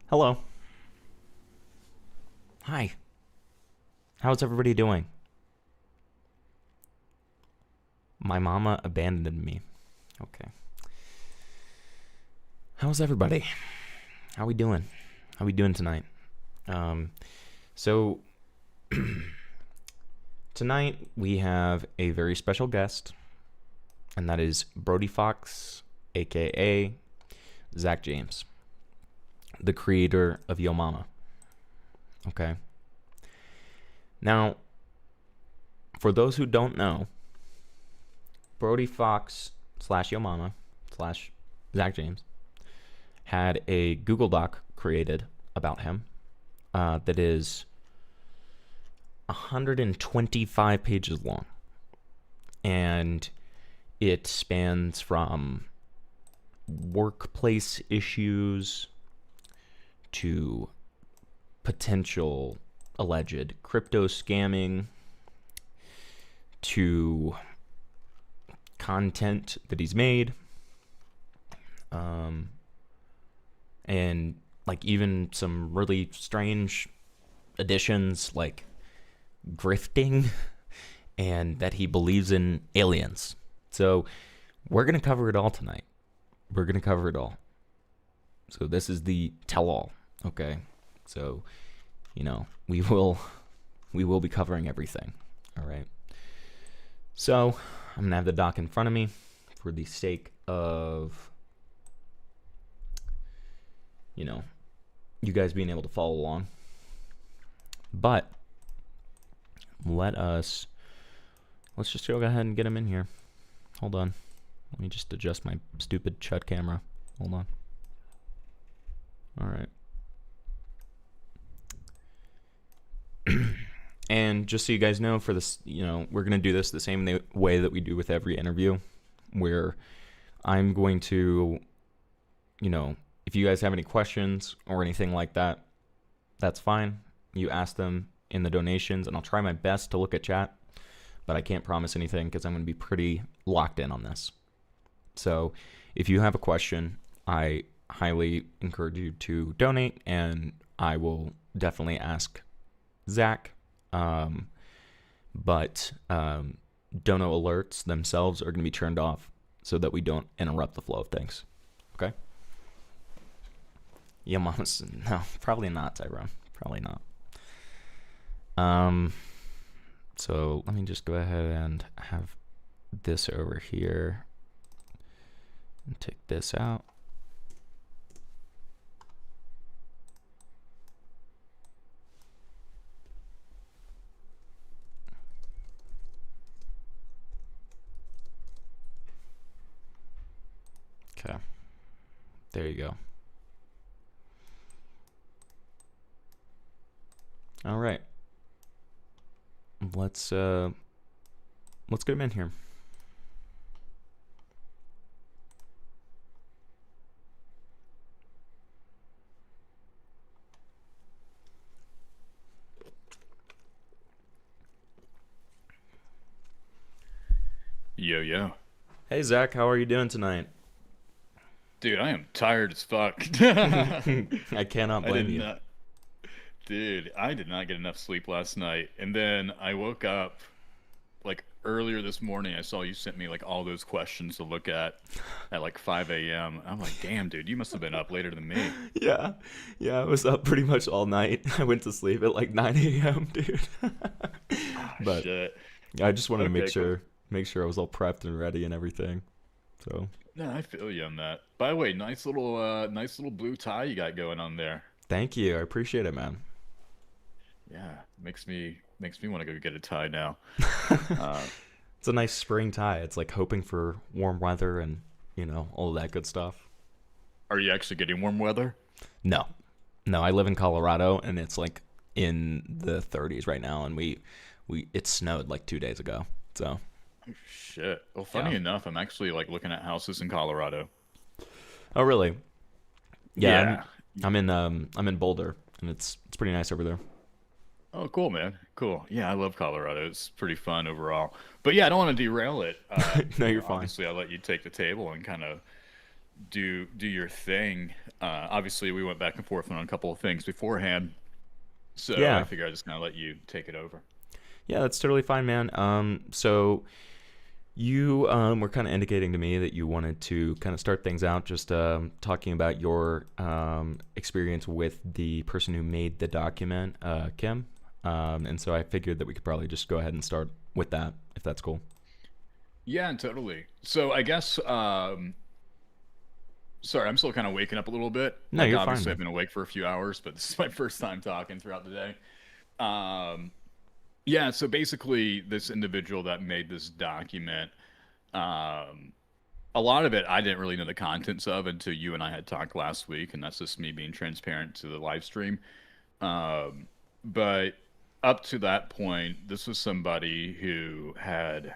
Hello. Hi. How's everybody doing? My mama abandoned me. Okay. How's everybody? How we doing? How we doing tonight? So tonight we have a very special guest, and that is Brody Foxx, aka Zack James, the creator of Yo Mama. Okay. Now, for those who don't know, Brody Foxx slash Yo Mama slash Zack James had a Google Doc created about him that is 125 pages long. And it spans from workplace issues to potential alleged crypto scamming to content that he's made, and like even some really strange additions like grifting and that he believes in aliens. So we're going to cover it all tonight. We're going to cover it all. So this is the tell-all, okay? So, we will be covering everything, all right? So I'm going to have the doc in front of me for the sake of, you guys being able to follow along. But let's just go ahead and get him in here. Hold on. Let me just adjust my stupid chud camera. Hold on. All right. And just so you guys know, for this, we're going to do this the same way that we do with every interview, where I'm going to, if you guys have any questions or anything like that, that's fine. You ask them in the donations, and I'll try my best to look at chat, but I can't promise anything because I'm going to be pretty locked in on this. So if you have a question, I highly encourage you to donate, and I will definitely ask Zack. But dono alerts themselves are going to be turned off so that we don't interrupt the flow of things. Okay? Yeah, Mama's... No, probably not, Tyrone. Probably not. So let me just go ahead and have this over here and take this out. Okay, there you go. All right, let's get him in here. Yo, yo. Hey Zack, how are you doing tonight? Dude, I am tired as fuck. I cannot I blame did you. not, dude, I did not get enough sleep last night. And then I woke up like earlier this morning. I saw you sent me like all those questions to look at like 5 a.m. I'm like, damn, dude, you must have been up later than me. Yeah, yeah, I was up pretty much all night. I went to sleep at like 9 a.m., dude. Ah, But shit. I just wanted to Okay, cool. make sure I was all prepped and ready and everything. So No, I feel you on that. By the way, nice little blue tie you got going on there. thank you, I appreciate it, man. Yeah, makes me want to go get a tie now. Uh, It's a nice spring tie. It's like hoping for warm weather and all of that good stuff. are you actually getting warm weather? No, no, I live in Colorado and it's like in the 30s right now, and it snowed like 2 days ago. So Shit. Well, yeah. funny enough, I'm actually like looking at houses in Colorado. Oh really? Yeah, I'm Yeah. I'm in I'm in Boulder, and it's pretty nice over there. Oh, cool, man. Cool. Yeah, I love Colorado. It's pretty fun overall. But yeah, I don't want to derail it. No, you're fine. Obviously, I'll let you take the table and kind of do your thing. Obviously, we went back and forth on a couple of things beforehand, so I Yeah. figured I just kind of let you take it over. Yeah, that's totally fine, man. So you were kind of indicating to me that you wanted to kind of start things out, just talking about your experience with the person who made the document, Kim. And so I figured that we could probably just go ahead and start with that, if that's cool. Yeah, totally. So I guess, sorry, I'm still kind of waking up a little bit. No, Like, you're fine, obviously, I've man. been awake for a few hours, but this is my first time talking throughout the day. Um, yeah, so basically, this individual that made this document, um, a lot of it I didn't really know the contents of until you and I had talked last week, and that's just me being transparent to the live stream. Um, but up to that point, this was somebody who had.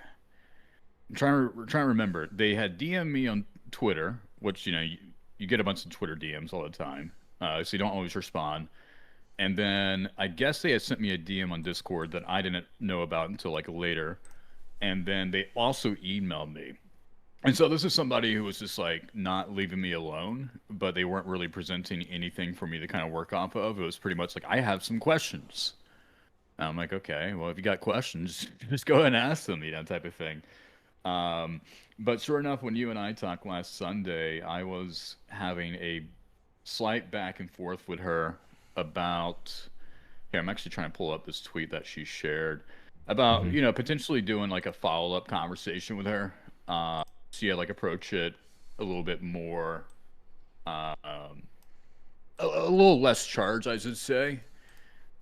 I'm trying to remember. They had DM me on Twitter, which you get a bunch of Twitter DMs all the time, so you don't always respond. And then I guess they had sent me a DM on Discord that I didn't know about until like later. And then they also emailed me. And so this is somebody who was just like not leaving me alone, but they weren't really presenting anything for me to kind of work off of. It was pretty much like, I have some questions. And I'm like, okay, well, if you got questions, just go ahead and ask them, type of thing. Um, but sure enough, when you and I talked last Sunday, I was having a slight back and forth with her about. Here, I'm actually trying to pull up this tweet that she shared about, Hmm. potentially doing like a follow up conversation with her. So yeah, like approach it a little bit more, um, a little less charged, I should say.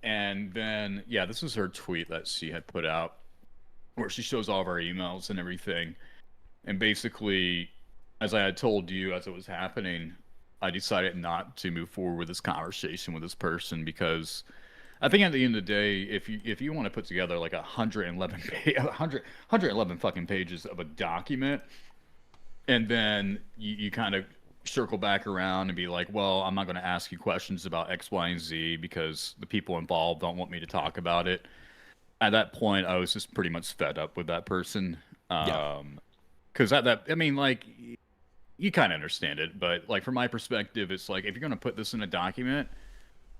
And then, yeah, this is her tweet that she had put out where she shows all of our emails and everything. And basically, as I had told you as it was happening, I decided not to move forward with this conversation with this person because I think at the end of the day, if you want to put together like 111 111 fucking pages of a document, and then you kind of circle back around and be like, well, I'm not going to ask you questions about X, Y, and Z because the people involved don't want me to talk about it. At that point, I was just pretty much fed up with that person. Yeah. Because I mean, like, you kind of understand it, but like from my perspective, it's like if you're going to put this in a document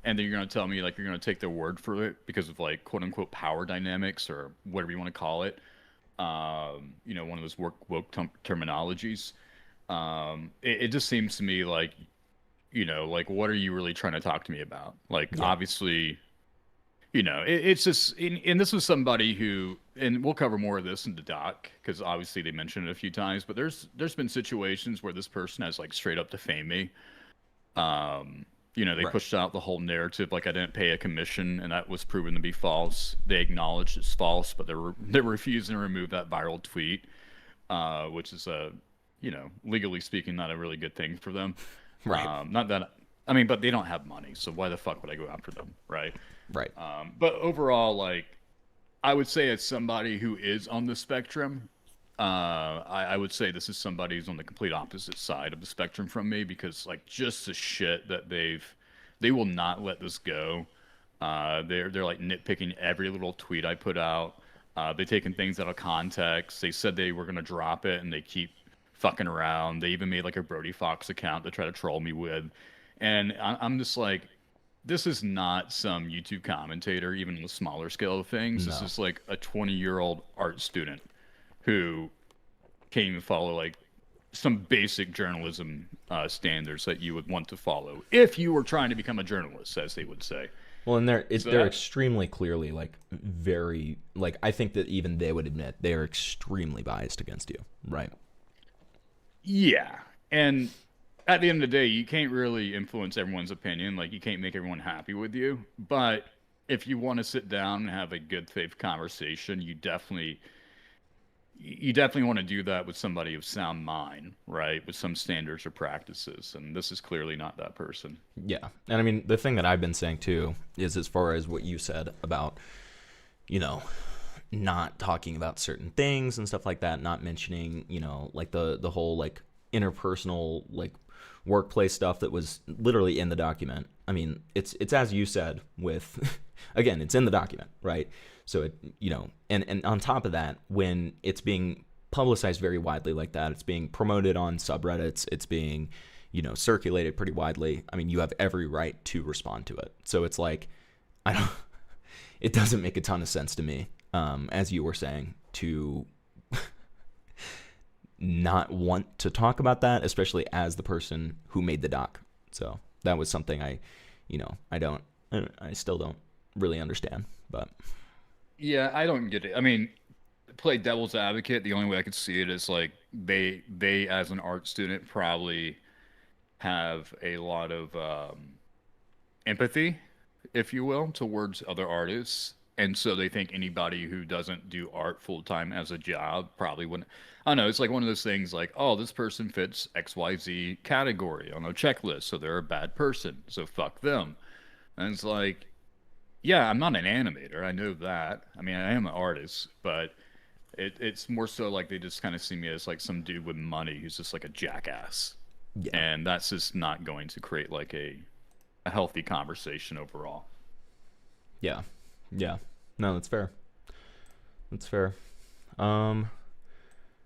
and then you're going to tell me like you're going to take their word for it because of like quote unquote power dynamics or whatever you want to call it, one of those woke terminologies. It just seems to me like, like what are you really trying to talk to me about? Like, Yeah. obviously, it's just, and this was somebody who, and we'll cover more of this in the doc because obviously they mentioned it a few times, but there's been situations where this person has like straight up defamed me. They Right. pushed out the whole narrative like I didn't pay a commission, and that was proven to be false. They acknowledged it's false, but they're refusing to remove that viral tweet, which is legally speaking, not a really good thing for them. Right. Not that I mean, but they don't have money, so why the fuck would I go after them, right? Right. But overall, like I would say, as somebody who is on the spectrum, I would say this is somebody who's on the complete opposite side of the spectrum from me because like just the shit that they will not let this go. They're like nitpicking every little tweet I put out. They taking things out of context. They said they were gonna drop it, and they keep fucking around. They even made like a Brody Foxx account to try to troll me with, and I'm just like, this is not some YouTube commentator, even on the smaller scale of things. This No. is like a 20-year-old art student who can't even follow like some basic journalism standards that you would want to follow if you were trying to become a journalist, as they would say. Well, and So they're that, extremely clearly like very like I think that even they would admit they are extremely biased against you. Right. yeah, and at the end of the day, you can't really influence everyone's opinion. Like you can't make everyone happy with you, but if you want to sit down and have a good faith conversation, you definitely want to do that with somebody of sound mind, right? With some standards or practices. And this is clearly not that person. Yeah. And I mean, the thing that I've been saying too is as far as what you said about, you know, not talking about certain things and stuff like that, not mentioning, like the whole like interpersonal like workplace stuff that was literally in the document. I mean, it's as you said with again, it's in the document, right? So it, and on top of that, when it's being publicized very widely like that, it's being promoted on subreddits, it's being, circulated pretty widely, I mean, you have every right to respond to it. So it's like, I don't, it doesn't make a ton of sense to me, as you were saying, to not want to talk about that, especially as the person who made the doc. So that was something I still don't really understand, but Yeah, I don't get it. I mean, play devil's advocate. The only way I could see it is like they as an art student probably have a lot of empathy, if you will, towards other artists. And so they think anybody who doesn't do art full time as a job probably wouldn't. I don't know. It's like one of those things like, oh, this person fits XYZ category on a checklist, so they're a bad person. So fuck them. And it's like, yeah, I'm not an animator. I know that. I mean, I am an artist, but it's more so like they just kind of see me as like some dude with money who's just like a jackass. yeah, And that's just not going to create like a healthy conversation overall. yeah, yeah. No, that's fair. That's fair. Um,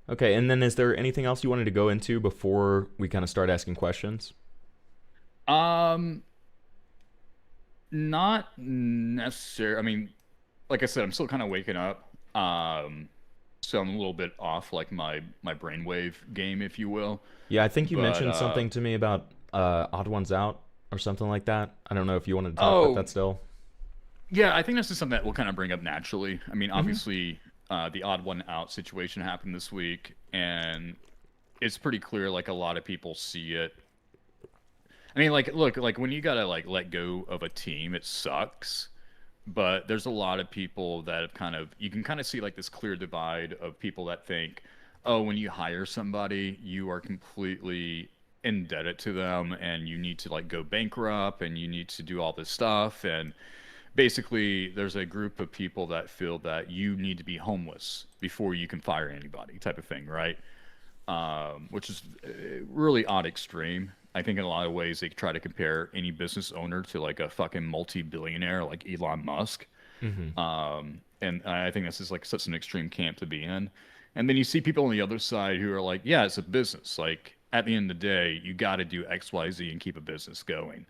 okay, and then is there anything else you wanted to go into before we kind of start asking questions? Um, Not necessarily. I mean, like I said, I'm still kind of waking up. So I'm a little bit off like my brainwave game, if you will. Yeah, I think you But mentioned something to me about Odd Ones Out or something like that. I don't know if you wanted to talk about oh that still. yeah, I think that's just something that we'll kind of bring up naturally. I mean, Mm-hmm. obviously, the odd one out situation happened this week, and it's pretty clear like a lot of people see it. I mean, like, look, like when you gotta like let go of a team, it sucks. But there's a lot of people that have kind of you can kind of see like this clear divide of people that think, oh, when you hire somebody, you are completely indebted to them, and you need to like go bankrupt, and you need to do all this stuff, and basically there's a group of people that feel that you need to be homeless before you can fire anybody type of thing, right? Which is really odd extreme. I think in a lot of ways they try to compare any business owner to like a fucking multi-billionaire like Elon Musk. Mm-hmm. And I think this is like such an extreme camp to be in. And then you see people on the other side who are like, yeah, it's a business. Like at the end of the day, you got to do X, Y, Z and keep a business going.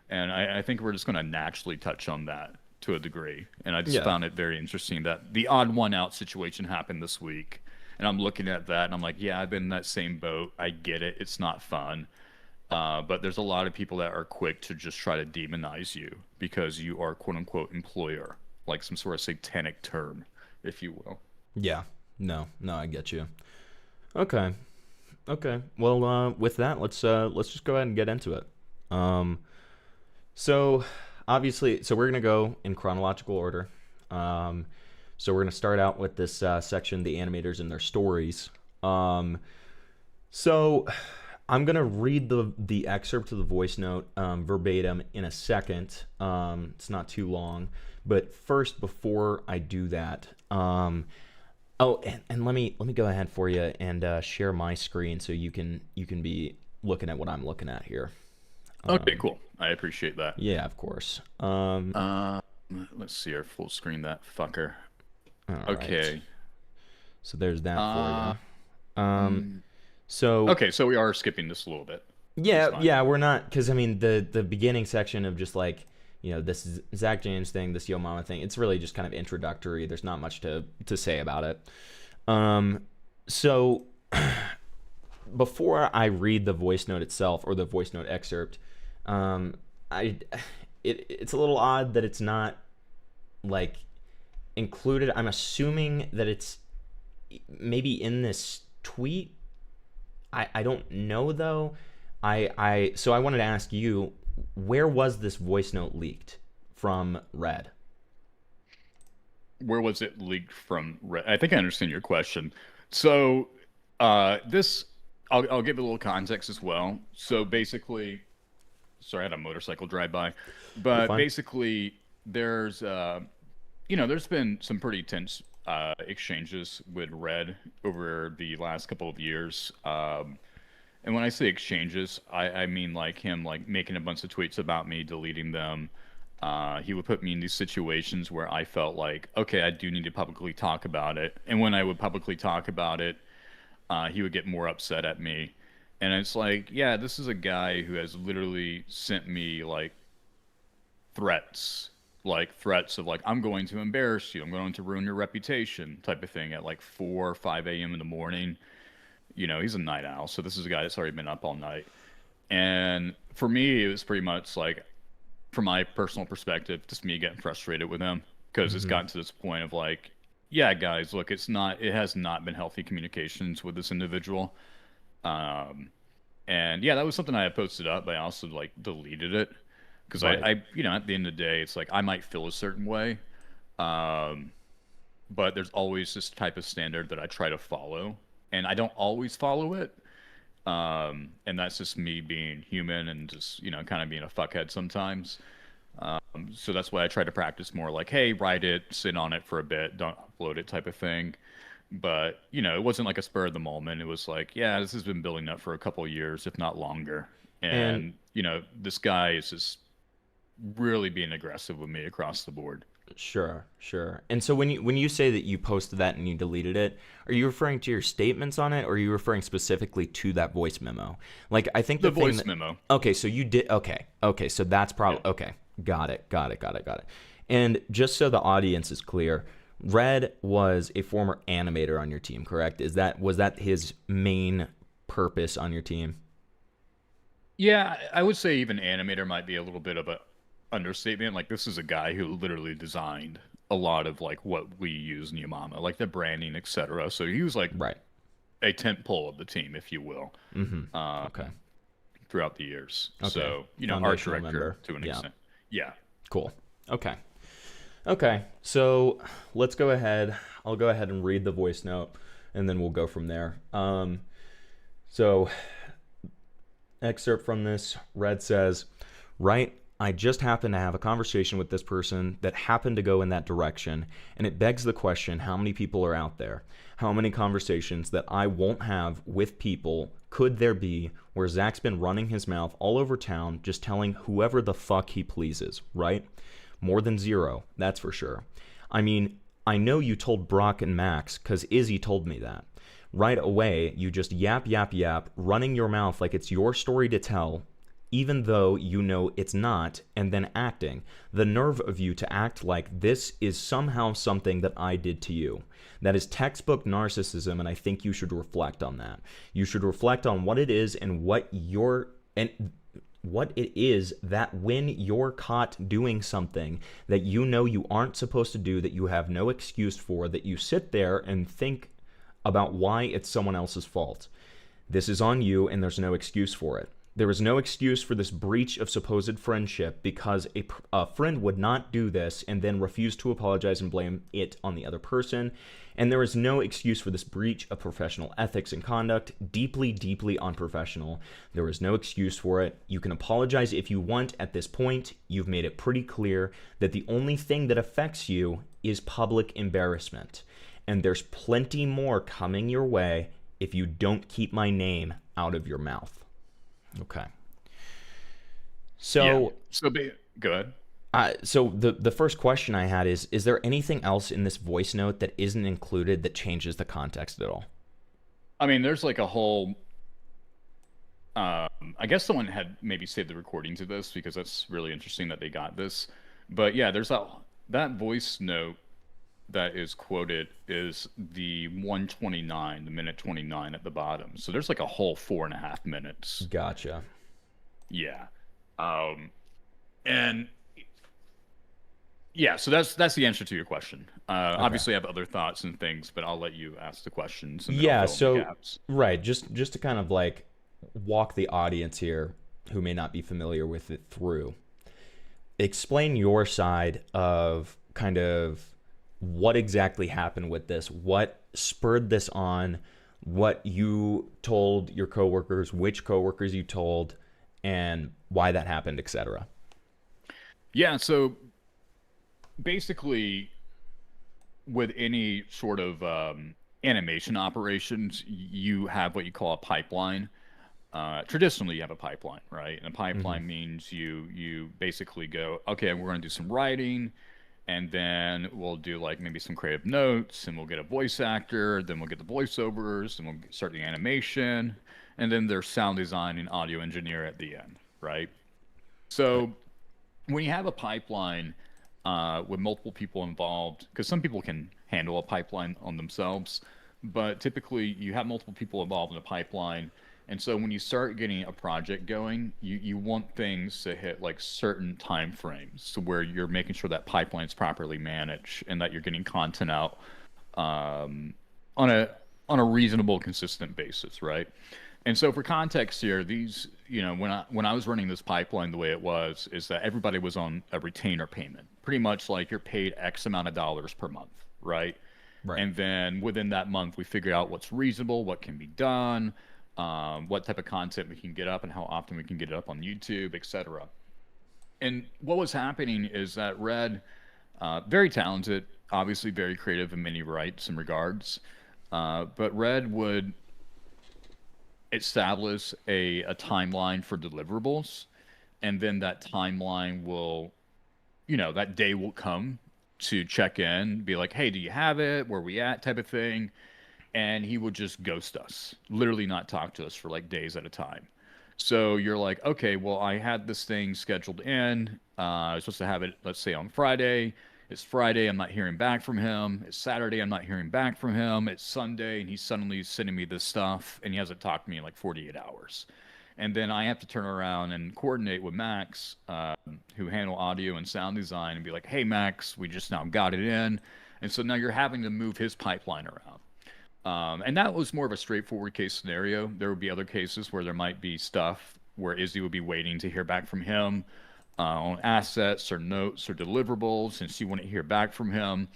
And I think we're just going to naturally touch on that to a degree. And I just Yeah. found it very interesting that the odd one out situation happened this week. And I'm looking at that and I'm like, yeah, I've been in that same boat. I get it. It's not fun. But there's a lot of people that are quick to just try to demonize you because you are quote unquote employer, like some sort of satanic term, if you will. Yeah. No, no, I get you. Okay. Okay. Well, with that, let's just go ahead and get into it. Um, so obviously, so we're gonna go in chronological order. Um, so we're gonna start out with this section, the animators and their stories. So I'm gonna read the excerpt of the voice note verbatim in a second. It's not too long, but first, before I do that, oh, and let me go ahead for you and share my screen so you can be looking at what I'm looking at here. Okay, cool. I appreciate that. Yeah, of course. Uh, let's see our full screen that fucker. All right. Okay. So there's that Uh, for you. So okay, so we are skipping this a little bit. That's yeah, fine. yeah, we're not, because I mean the beginning section of just like, this is Zach James thing, this Yo Mama thing. It's really just kind of introductory. There's not much to say about it. So before I read the voice note itself or the voice note excerpt, I it's a little odd that it's not like included. I'm assuming that it's maybe in this tweet. I don't know though. So I wanted to ask you, where was this voice note leaked from Red? Where was it leaked from? I think I understand your question. So, this, I'll give it a little context as well. So basically, sorry, I had a motorcycle drive by, You're but fine. basically, there's been some pretty tense exchanges with Red over the last couple of years. And when I say exchanges, I mean like him like making a bunch of tweets about me, deleting them. He would put me in these situations where I felt like, okay, I do need to publicly talk about it. And when I would publicly talk about it, he would get more upset at me. And it's like, yeah, this is a guy who has literally sent me threats, like threats of like, I'm going to embarrass you, I'm going to ruin your reputation, type of thing at like 4 or 5 a.m. in the morning. You know, he's a night owl, so this is a guy that's already been up all night. And for me, it was pretty much like, from my personal perspective, just me getting frustrated with him because it's Mm-hmm. gotten to this point of like, yeah, guys, look, it has not been healthy communications with this individual. Um, and yeah, that was something I had posted up, but I also like deleted it because Right. you know, at the end of the day, it's like I might feel a certain way, um, but there's always this type of standard that I try to follow, and I don't always follow it. And that's just me being human and just, you know, kind of being a fuckhead sometimes. So that's why I try to practice more like, hey, write it, sit on it for a bit, don't upload it type of thing. But, you know, it wasn't like a spur of the moment. It was like, yeah, this has been building up for a couple of years, if not longer. And And, you know, this guy is just really being aggressive with me across the board. sure, sure. And so when you say that you posted that and you deleted it, are you referring to your statements on it, or are you referring specifically to that voice memo? Like, I think the The thing voice that, memo. okay, so you did, okay, okay, so that's Yeah. probably, okay, got it, got it, got it, got it. And just so the audience is clear, Red was a former animator on your team, correct? Was that his main purpose on your team? Yeah, I would say even animator might be a little bit of a understatement. Like this is a guy who literally designed a lot of like what we use in Yamama, like the branding, etc. So he was like Right. a tent pole of the team, if you will, Mm-hmm. um, Okay. throughout the years. Okay. So, you know, art Foundational director member. to an Yeah. extent. Yeah. Cool. Okay. Okay, so let's go ahead. I'll go ahead and read the voice note, and then we'll go from there. So, excerpt from this, Red says, right, I just happened to have a conversation with this person that happened to go in that direction, and it begs the question, how many people are out there? How many conversations that I won't have with people could there be where Zach's been running his mouth all over town just telling whoever the fuck he pleases, right? More than zero, that's for sure. I mean, I know you told Brock and Max because Izzy told me that. Right away, you just yap, yap, yap, running your mouth like it's your story to tell, even though you know it's not, and then acting. The nerve of you to act like this is somehow something that I did to you. That is textbook narcissism, and I think you should reflect on that. You should reflect on what it is and what it is that when you're caught doing something that you know you aren't supposed to do, that you have no excuse for, that you sit there and think about why it's someone else's fault. This is on you, and there's no excuse for it. There is no excuse for this breach of supposed friendship because a friend would not do this and then refuse to apologize and blame it on the other person. And there is no excuse for this breach of professional ethics and conduct, deeply, deeply unprofessional. There is no excuse for it. You can apologize if you want at this point. You've made it pretty clear that the only thing that affects you is public embarrassment. And there's plenty more coming your way if you don't keep my name out of your mouth. Okay. Yeah. So, Go ahead. the first question I had is there anything else in this voice note that isn't included that changes the context at all? I mean, there's like a whole, I guess someone had maybe saved the recording to this because that's really interesting that they got this. But yeah, there's that voice note that is quoted is the 129, the minute 29 at the bottom. So there's like a whole 4.5 minutes. Gotcha. Yeah. Um, and yeah, so that's the answer to your question. Okay. Obviously, I have other thoughts and things, but I'll let you ask the questions and then I'll Yeah, fill in the so gaps. right, just to kind of like walk the audience here who may not be familiar with it through. Explain your side of kind of what exactly happened with this, what spurred this on, what you told your coworkers, which coworkers you told, and why that happened, etc. Yeah, so basically, with any sort of animation operations, you have what you call a pipeline. Traditionally, you have a pipeline, right? And a Mm-hmm. pipeline means you basically go, okay, we're going to do some writing, and then we'll do like maybe some creative notes, and we'll get a voice actor, then we'll get the voiceovers, and we'll start the animation, and then there's sound design and audio engineer at the end, right? Right. So when you have a pipeline with multiple people involved, because some people can handle a pipeline on themselves, but typically you have multiple people involved in a pipeline. And so when you start getting a project going, you want things to hit like certain time frames to where you're making sure that pipeline is properly managed and that you're getting content out um, on a reasonable, consistent basis, right? And so for context here, these, when I was running this pipeline, the way it was is that everybody was on a retainer payment, pretty much like you're paid X amount of dollars per month, right? Right. And then within that month, we figure out what's reasonable, what can be done, what type of content we can get up, and how often we can get it up on YouTube, etc. And what was happening is that Red, very talented, obviously very creative in many rights and regards, but Red would establish a timeline for deliverables, and then that timeline will, that day will come to check in, be like, hey, do you have it? Where we at? Type of thing. And he would just ghost us, literally not talk to us for like days at a time. So you're like, okay, well, I had this thing scheduled in. I was supposed to have it, let's say, on Friday. It's Friday, I'm not hearing back from him. It's Saturday, I'm not hearing back from him. It's Sunday, and he's suddenly sending me this stuff, and he hasn't talked to me in like 48 hours. And then I have to turn around and coordinate with Max, who handle audio and sound design, and be like, hey, Max, we just now got it in. And so now you're having to move his pipeline around. And that was more of a straightforward case scenario. There would be other cases where there might be stuff where Izzy would be waiting to hear back from him on assets or notes or deliverables, and she wouldn't hear back from him.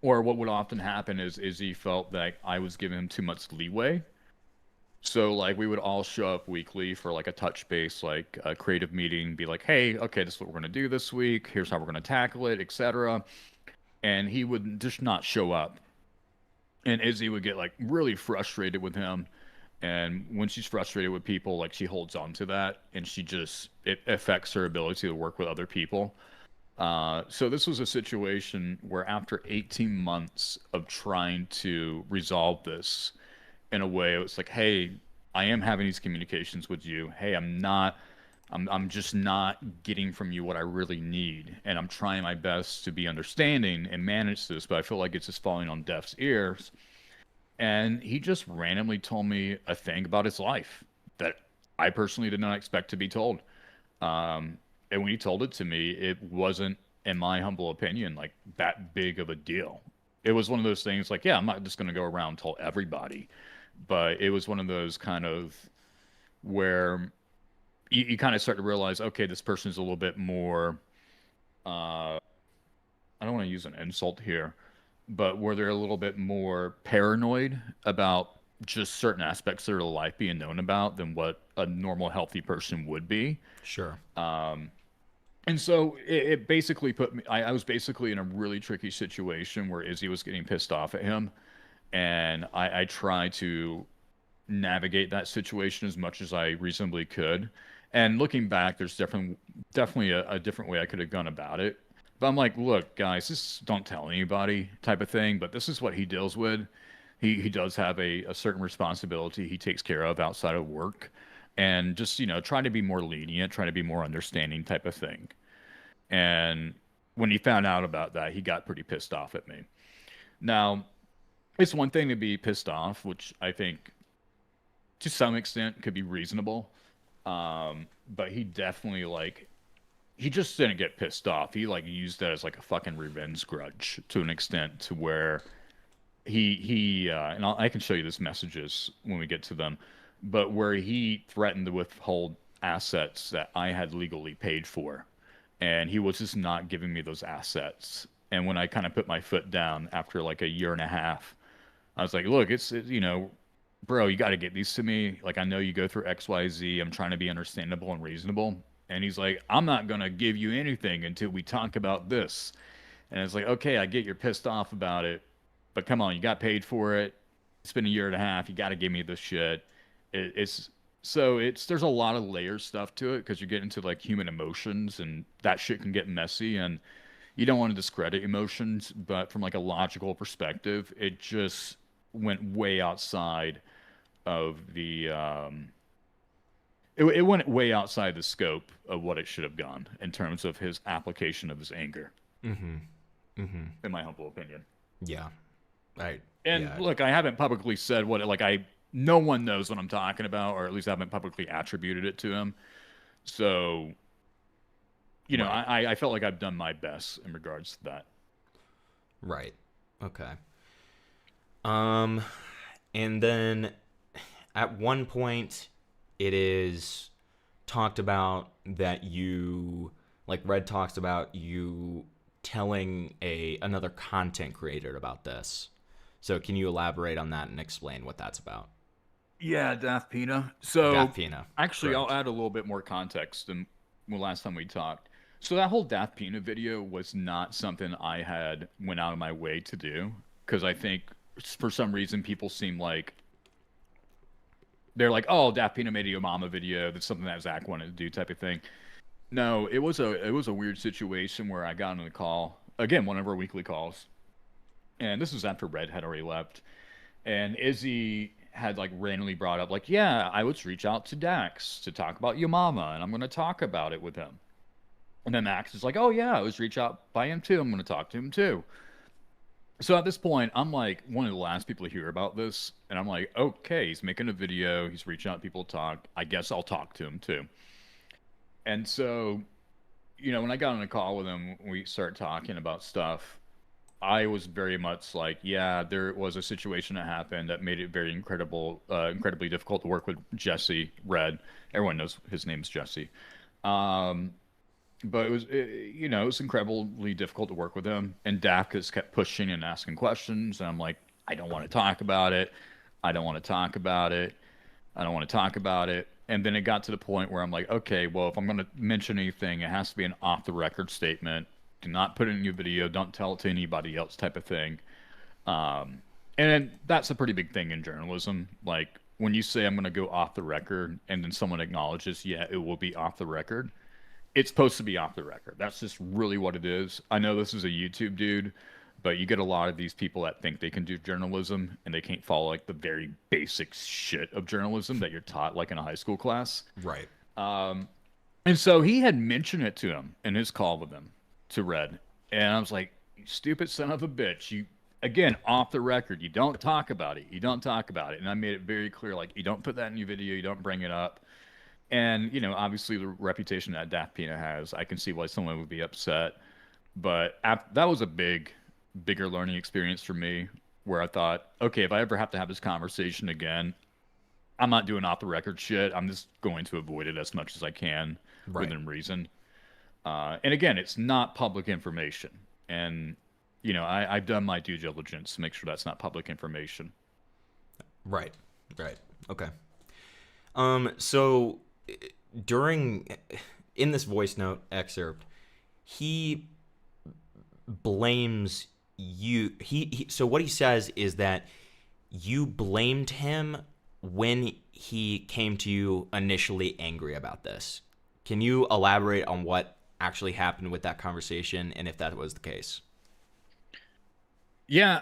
Or what would often happen is Izzy felt that I was giving him too much leeway. So like we would all show up weekly for like a touch base, like a creative meeting, be like, hey, okay, this is what we're gonna do this week. Here's how we're gonna tackle it, etc. And he would just not show up, and Izzy would get like really frustrated with him. And when she's frustrated with people, like she holds on to that, and it affects her ability to work with other people. So this was a situation where after 18 months of trying to resolve this in a way, it was like, hey, I am having these communications with you. Hey, I'm just not getting from you what I really need. And I'm trying my best to be understanding and manage this, but I feel like it's just falling on deaf ears. And he just randomly told me a thing about his life that I personally did not expect to be told. And when he told it to me, it wasn't, in my humble opinion, like that big of a deal. It was one of those things like, yeah, I'm not just going to go around and tell everybody, but it was one of those kind of where you kind of start to realize, okay, this person's a little bit more, I don't want to use an insult here, but where they're a little bit more paranoid about just certain aspects of their life being known about than what a normal healthy person would be. Sure. And so it basically put me, I was basically in a really tricky situation where Izzy was getting pissed off at him. And I tried to navigate that situation as much as I reasonably could. And looking back, there's definitely a different way I could have gone about it. But I'm like, look, guys, this don't tell anybody type of thing, but this is what he deals with. He does have a certain responsibility he takes care of outside of work. And just, try to be more lenient, try to be more understanding type of thing. And when he found out about that, he got pretty pissed off at me. Now, it's one thing to be pissed off, which I think to some extent could be reasonable. But he definitely he just didn't get pissed off. He like used that as like a fucking revenge grudge to an extent to where I can show you these messages when we get to them, but where he threatened to withhold assets that I had legally paid for, and he was just not giving me those assets. And when I kind of put my foot down after like a year and a half, I was like, look, bro, you got to get these to me. Like, I know you go through XYZ. I'm trying to be understandable and reasonable. And he's like, I'm not going to give you anything until we talk about this. And it's like, okay, I get you're pissed off about it, but come on, you got paid for it. It's been a year and a half. You got to give me this shit. There's a lot of layer stuff to it because you get into like human emotions, and that shit can get messy, and you don't want to discredit emotions, but from like a logical perspective, it just went way outside of the it went way outside the scope of what it should have gone in terms of his application of his anger, Mm-hmm. Mm-hmm. in my humble opinion. Yeah. I. And Yeah. look, I haven't publicly said what like I no one knows what I'm talking about, or at least I haven't publicly attributed it to him. So, Right. I felt like I've done my best in regards to that. Right. Okay. Um, and then at one point, it is talked about that you, like Red talks about you telling another content creator about this. So can you elaborate on that and explain what that's about? Yeah, Daft Pina. So Daft Pina, actually, I'll correct? add a little bit more context than the last time we talked. So that whole Daft Pina video was not something I had went out of my way to do because I think for some reason people seem like they're like, oh, Daft Pina made a Yo Mama video. That's something that Zach wanted to do, type of thing. No, it was a weird situation where I got on the call again, one of our weekly calls, and this was after Red had already left, and Izzy had like randomly brought up like, yeah, I would reach out to Dax to talk about your mama, and I'm going to talk about it with him. And then Max is like, oh yeah, I was reach out by him too. I'm going to talk to him too. So at this point, I'm like one of the last people to hear about this, and I'm like, okay, he's making a video, he's reaching out to people to talk. I guess I'll talk to him too. And so, when I got on a call with him, we started talking about stuff. I was very much like, yeah, there was a situation that happened that made it very incredibly difficult to work with Jesse Red. Everyone knows his name's Jesse. Um, but it was incredibly difficult to work with him. And Dak just kept pushing and asking questions. And I'm like, I don't want to talk about it. I don't want to talk about it. I don't want to talk about it. And then it got to the point where I'm like, okay, well, if I'm going to mention anything, it has to be an off the record statement. Do not put it in your video. Don't tell it to anybody else, type of thing. Um, and that's a pretty big thing in journalism. Like when you say I'm going to go off the record and then someone acknowledges, yeah, it will be off the record. It's supposed to be off the record. That's just really what it is. I know this is a YouTube dude, but you get a lot of these people that think they can do journalism and they can't follow like the very basic shit of journalism that you're taught like in a high school class. Right. And so he had mentioned it to him in his call with him to Red. And I was like, you stupid son of a bitch. You, again, off the record, you don't talk about it. You don't talk about it. And I made it very clear like, you don't put that in your video. You don't bring it up. And, obviously the reputation that Daft Pina has, I can see why someone would be upset. But that was a bigger learning experience for me where I thought, okay, if I ever have to have this conversation again, I'm not doing off the record shit. I'm just going to avoid it as much as I can Right. within reason. And again, it's not public information. And, I've done my due diligence to make sure that's not public information. Right. Right. Okay. So during in this voice note excerpt, he blames you. So what he says is that you blamed him when he came to you initially angry about this. Can you elaborate on what actually happened with that conversation and if that was the case? Yeah,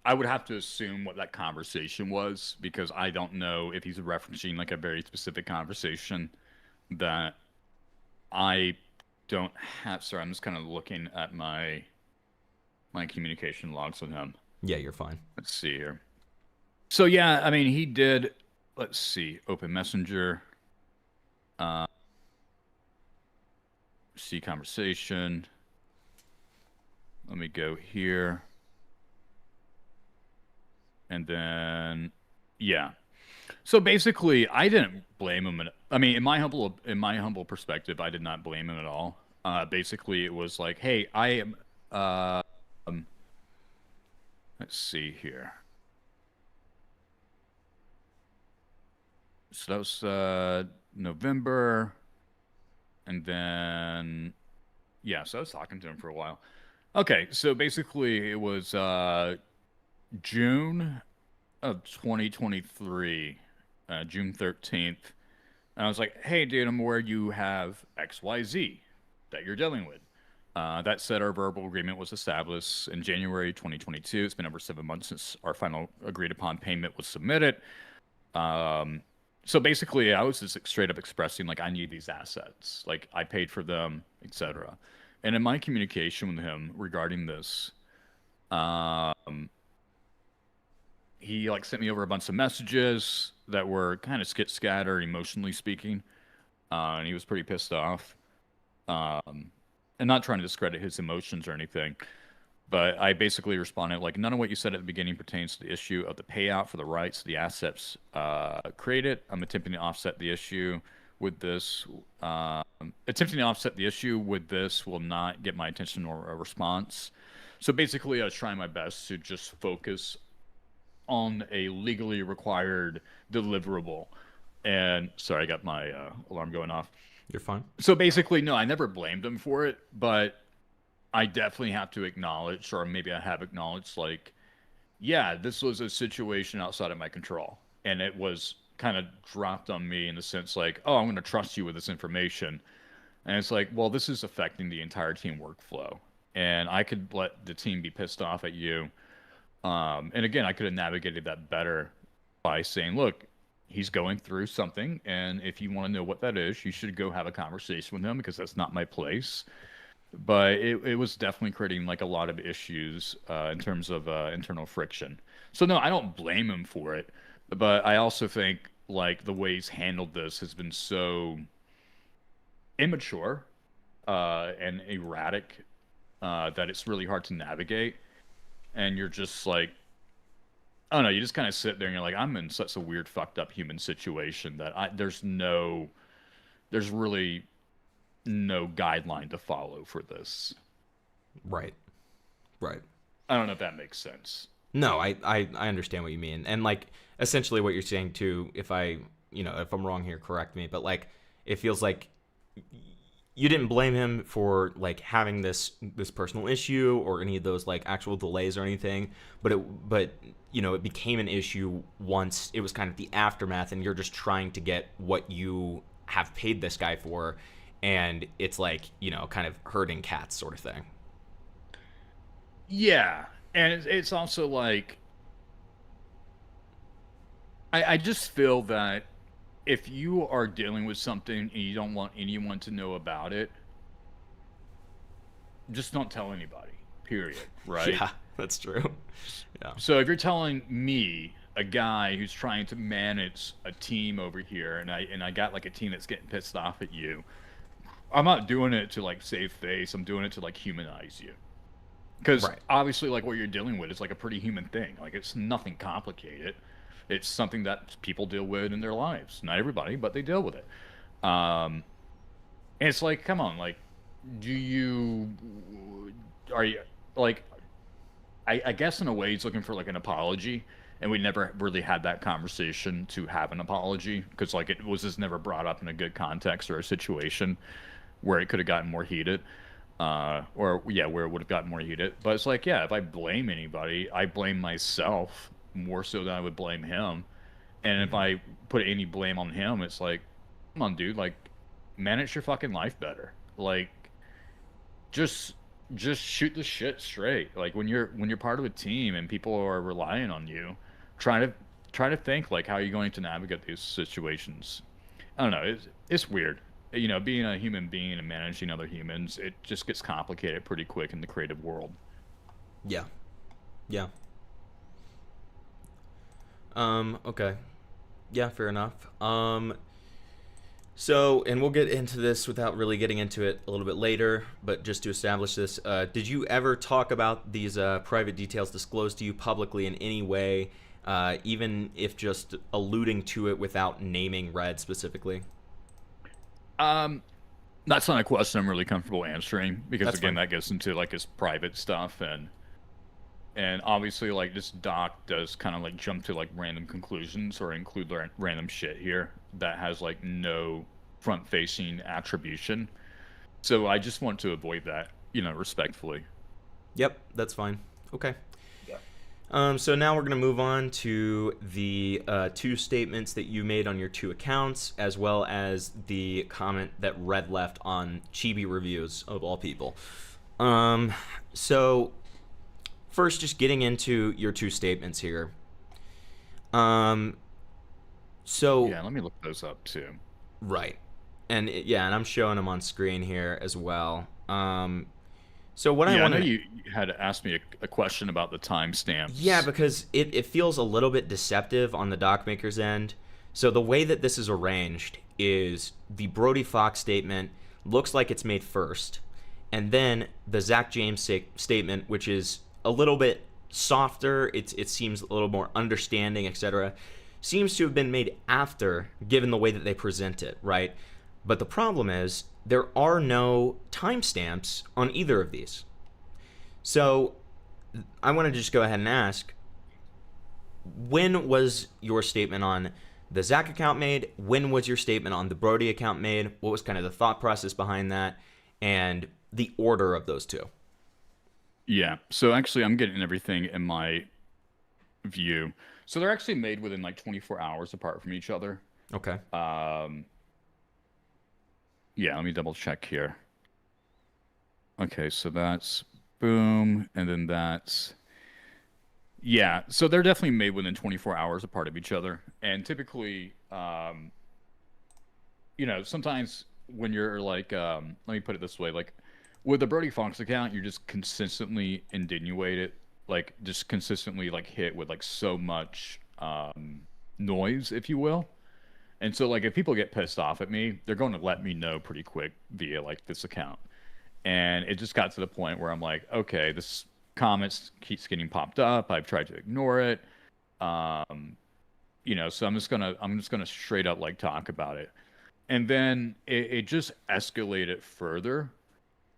I would have to assume what that conversation was because I don't know if he's referencing like a very specific conversation that I don't have. Sorry, I'm just kind of looking at my communication logs with him. Yeah, you're fine. Let's see here. So yeah, I mean, he did. Let's see, open messenger, uh, see conversation. Let me go here, and then yeah. So basically, I didn't blame him. I mean, in my humble perspective, I did not blame him at all. Basically, it was like, hey, I am. Um, let's see here. So that was November, and then yeah. So I was talking to him for a while. Okay, so basically, it was June of 2023, June 13th. And I was like, hey, dude, I'm aware you have XYZ that you're dealing with. That said, our verbal agreement was established in January 2022. It's been over 7 months since our final agreed upon payment was submitted. Um, so basically, I was just straight up expressing like I need these assets, like I paid for them, etc. And in my communication with him regarding this, um, he like sent me over a bunch of messages that were kind of scattered, emotionally speaking, and he was pretty pissed off. Um, and not trying to discredit his emotions or anything, but I basically responded like, none of what you said at the beginning pertains to the issue of the payout for the rights, the assets created. I'm attempting to offset the issue with this. Attempting to offset the issue with this will not get my attention or a response. So basically, I was trying my best to just focus on a legally required deliverable. And sorry, I got my alarm going off. You're fine. So basically, no, I never blamed him for it, but I definitely have to acknowledge, or maybe I have acknowledged, like, yeah, this was a situation outside of my control. And it was kind of dropped on me in the sense, like, oh, I'm going to trust you with this information. And it's like, well, this is affecting the entire team workflow. And I could let the team be pissed off at you. And again, I could have navigated that better by saying, look, he's going through something. And if you want to know what that is, you should go have a conversation with him because that's not my place. But it was definitely creating like a lot of issues in terms of internal friction. So no, I don't blame him for it, but I also think like the way he's handled this has been so immature and erratic that it's really hard to navigate. And you're just like, I don't know, you just kind of sit there and you're like, I'm in such a weird, fucked up human situation that there's really no guideline to follow for this. Right. Right. I don't know if that makes sense. No, I understand what you mean. And like essentially what you're saying too, if if I'm wrong here, correct me, but like it feels like you didn't blame him for like having this personal issue or any of those like actual delays or anything, but it became an issue once it was kind of the aftermath and you're just trying to get what you have paid this guy for, and it's like, kind of herding cats sort of thing. Yeah. And it's also like, I just feel that if you are dealing with something and you don't want anyone to know about it, just don't tell anybody, period. Right? Yeah, that's true. Yeah. So if you're telling me, a guy who's trying to manage a team over here, and I got like a team that's getting pissed off at you, I'm not doing it to like save face. I'm doing it to like humanize you. Because Right. obviously, like what you're dealing with is like a pretty human thing. Like it's nothing complicated. It's something that people deal with in their lives. Not everybody, but they deal with it. Um, and it's like, come on, like, are you like, I guess in a way he's looking for like an apology, and we never really had that conversation to have an apology because like it was just never brought up in a good context or a situation where it could have gotten more heated. Or yeah, where it would have gotten more heated. But it's like, yeah, if I blame anybody, I blame myself more so than I would blame him. And if Mm-hmm. I put any blame on him, it's like, come on, dude, like manage your fucking life better. Like just just shoot the shit straight. Like when you're part of a team and people are relying on you, try to try to think like how you're going to navigate these situations. I don't know. It's weird. Being a human being and managing other humans, it just gets complicated pretty quick in the creative world. Yeah. Yeah. Okay. Yeah, fair enough. So, and we'll get into this without really getting into it a little bit later, but just to establish this, did you ever talk about these private details disclosed to you publicly in any way, even if just alluding to it without naming Red specifically? Um, that's not a question I'm really comfortable answering because That's again, fine. that gets into like his private stuff and obviously like this doc does kind of like jump to like random conclusions or include random shit here that has like no front facing attribution. So I just want to avoid that, respectfully. Yep, that's fine. Okay. Yeah. So now we're going to move on to the two statements that you made on your two accounts, as well as the comment that Red left on Chibi Reviews, of all people. Um, so first, just getting into your two statements here. Um, so Yeah, let me look those up too. right, and yeah, and I'm showing them on screen here as well. So what I Yeah, I know wanted, you had asked me a question about the yeah, timestamps. because it feels a little bit deceptive on the doc maker's end. So the way that this is arranged is the Brody Foxx statement looks like it's made first, and then the Zach James statement, which is a little bit softer, it seems a little more understanding, etc., seems to have been made after, given the way that they present it, right? But the problem is there are no timestamps on either of these. So I want to just go ahead and ask, when was your statement on the Zach account made? When was your statement on the Brody account made? What was kind of the thought process behind that? And the order of those two? Yeah, so actually, I'm getting everything in my view. So they're actually made within like 24 hours apart from each other. Okay. Um, yeah, let me double check here. Okay, so that's boom, and then that's yeah. So they're definitely made within 24 hours apart of each other, and typically, sometimes when you're like, let me put it this way, like with the Brody Fox account, you're just consistently insinuated, like just consistently like hit with like so much noise, if you will. And so like if people get pissed off at me, they're going to let me know pretty quick via like this account. And it just got to the point where I'm like, okay, this comments keeps getting popped up. I've tried to ignore it. Um, so I'm just gonna straight up like talk about it. And then it just escalated further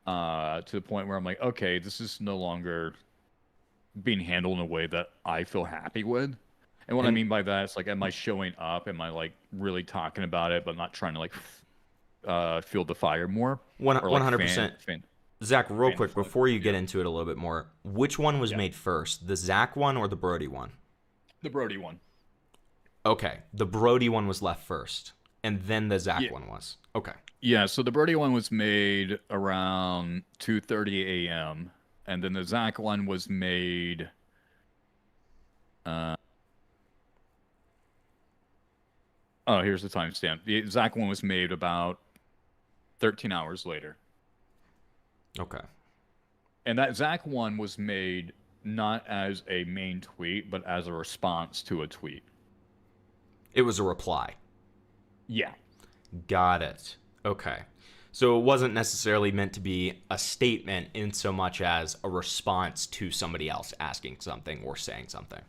to the point where I'm like, okay, this is no longer being handled in a way that I feel happy with. And what I And mean by that is like, am I showing up? Am I like really talking about it, but not trying to like fuel the fire more, or like 100%. Zach, real fan the quick, flame? before you get Yeah, into it a little bit more, which one was yeah, made first? The Zach one or the Brody one? the Brody one. Okay. The Brody one was left first. And then the Zach Yeah, one was. Okay. yeah. So the Brody one was made around 2:30 a.m. and then the Zack one was made. Uh, oh, here's the timestamp. The Zack one was made about 13 hours later, Okay. and that Zack one was made not as a main tweet, but as a response to a tweet. It was a reply. Yeah. Got it. Okay. So it wasn't necessarily meant to be a statement in so much as a response to somebody else asking something or saying something.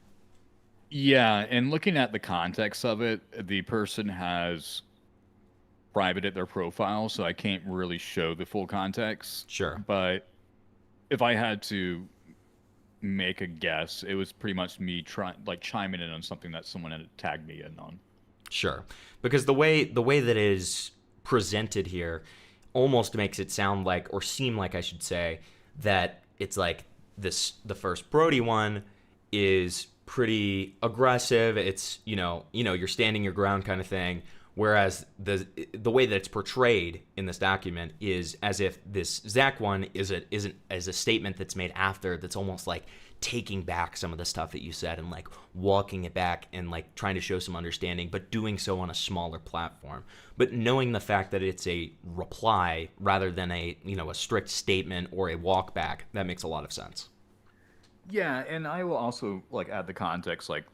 Yeah, and looking at the context of it, the person has privated their profile, so I can't really show the full context. Sure. But if I had to make a guess, it was pretty much me trying like chiming in on something that someone had tagged me in on. Sure. Because the way that it is presented here almost makes it sound like, or seem like I should say, that it's like the first Brody one is pretty aggressive. It's, you're standing your ground kind of thing. Whereas the way that it's portrayed in this document is as if this Zach one isn't as a statement that's made after, that's almost like taking back some of the stuff that you said and like walking it back and like trying to show some understanding, but doing so on a smaller platform. But knowing the fact that it's a reply rather than a strict statement or a walk back, that makes a lot of sense. Yeah, and I will also like add the context like,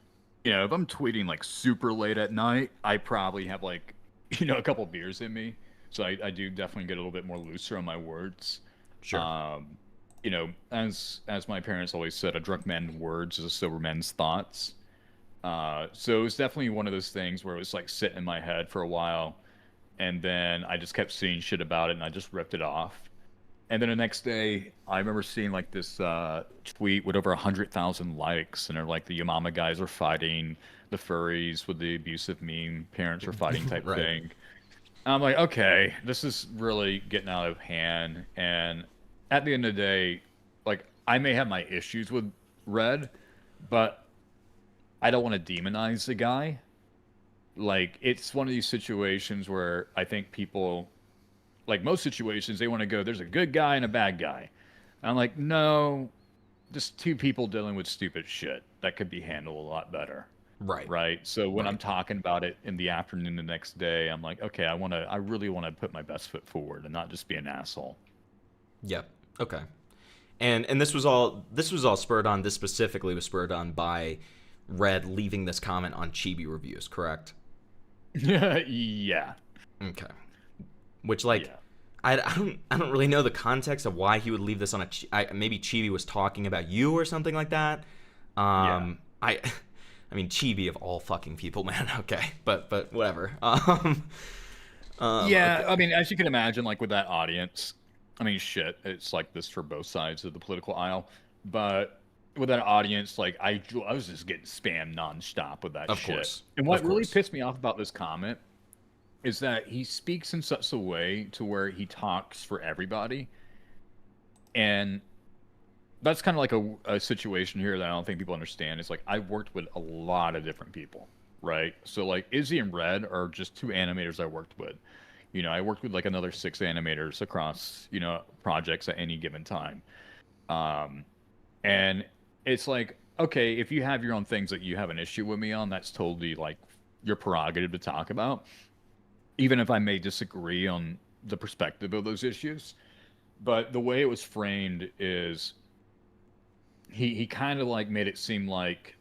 if I'm tweeting like super late at night, I probably have like, a couple beers in me. So I do definitely get a little bit more looser on my words. Sure. Um, as my parents always said, a drunk man's words is a sober man's thoughts. So it was definitely one of those things where it was like sitting in my head for a while, and then I just kept seeing shit about it, and I just ripped it off. And then the next day, I remember seeing like this tweet with over 100,000 likes, and they're like the Yamama guys are fighting the furries with the abusive meme, parents are fighting type Right. thing. And I'm like, okay, this is really getting out of hand. And at the end of the day, like I may have my issues with Red, but I don't want to demonize the guy. Like it's one of these situations where I think people, like most situations, they want to go, there's a good guy and a bad guy. I'm like, no, just two people dealing with stupid shit that could be handled a lot better. Right. Right. So when I'm Right. talking about it in the afternoon the next day, I'm like, okay, I really want to put my best foot forward and not just be an asshole. Yep. Okay. And this was all spurred on. This specifically was spurred on by Red leaving this comment on Chibi reviews. Correct. Yeah. Okay. Which like Yeah. I don't really know the context of why he would leave this on maybe Chibi was talking about you or something like that. Yeah. I mean Chibi of all fucking people, man. Okay, but whatever. Yeah. I Okay. mean, as you can imagine, like with that audience, I mean, shit, it's like this for both sides of the political aisle. But with that audience, like I was just getting spammed nonstop with that Of shit. course, And of what really course. pissed me off about this comment is that he speaks in such a way to where he talks for everybody. And that's kind of like a situation here that I don't think people understand. It's like I've worked with a lot of different people, right? So like Izzy and Red are just two animators I worked with. I worked with like another six animators across, projects at any given time. Um, and it's like, okay, if you have your own things that you have an issue with me on, that's totally like your prerogative to talk about, even if I may disagree on the perspective of those issues. But the way it was framed is he kind of like made it seem like,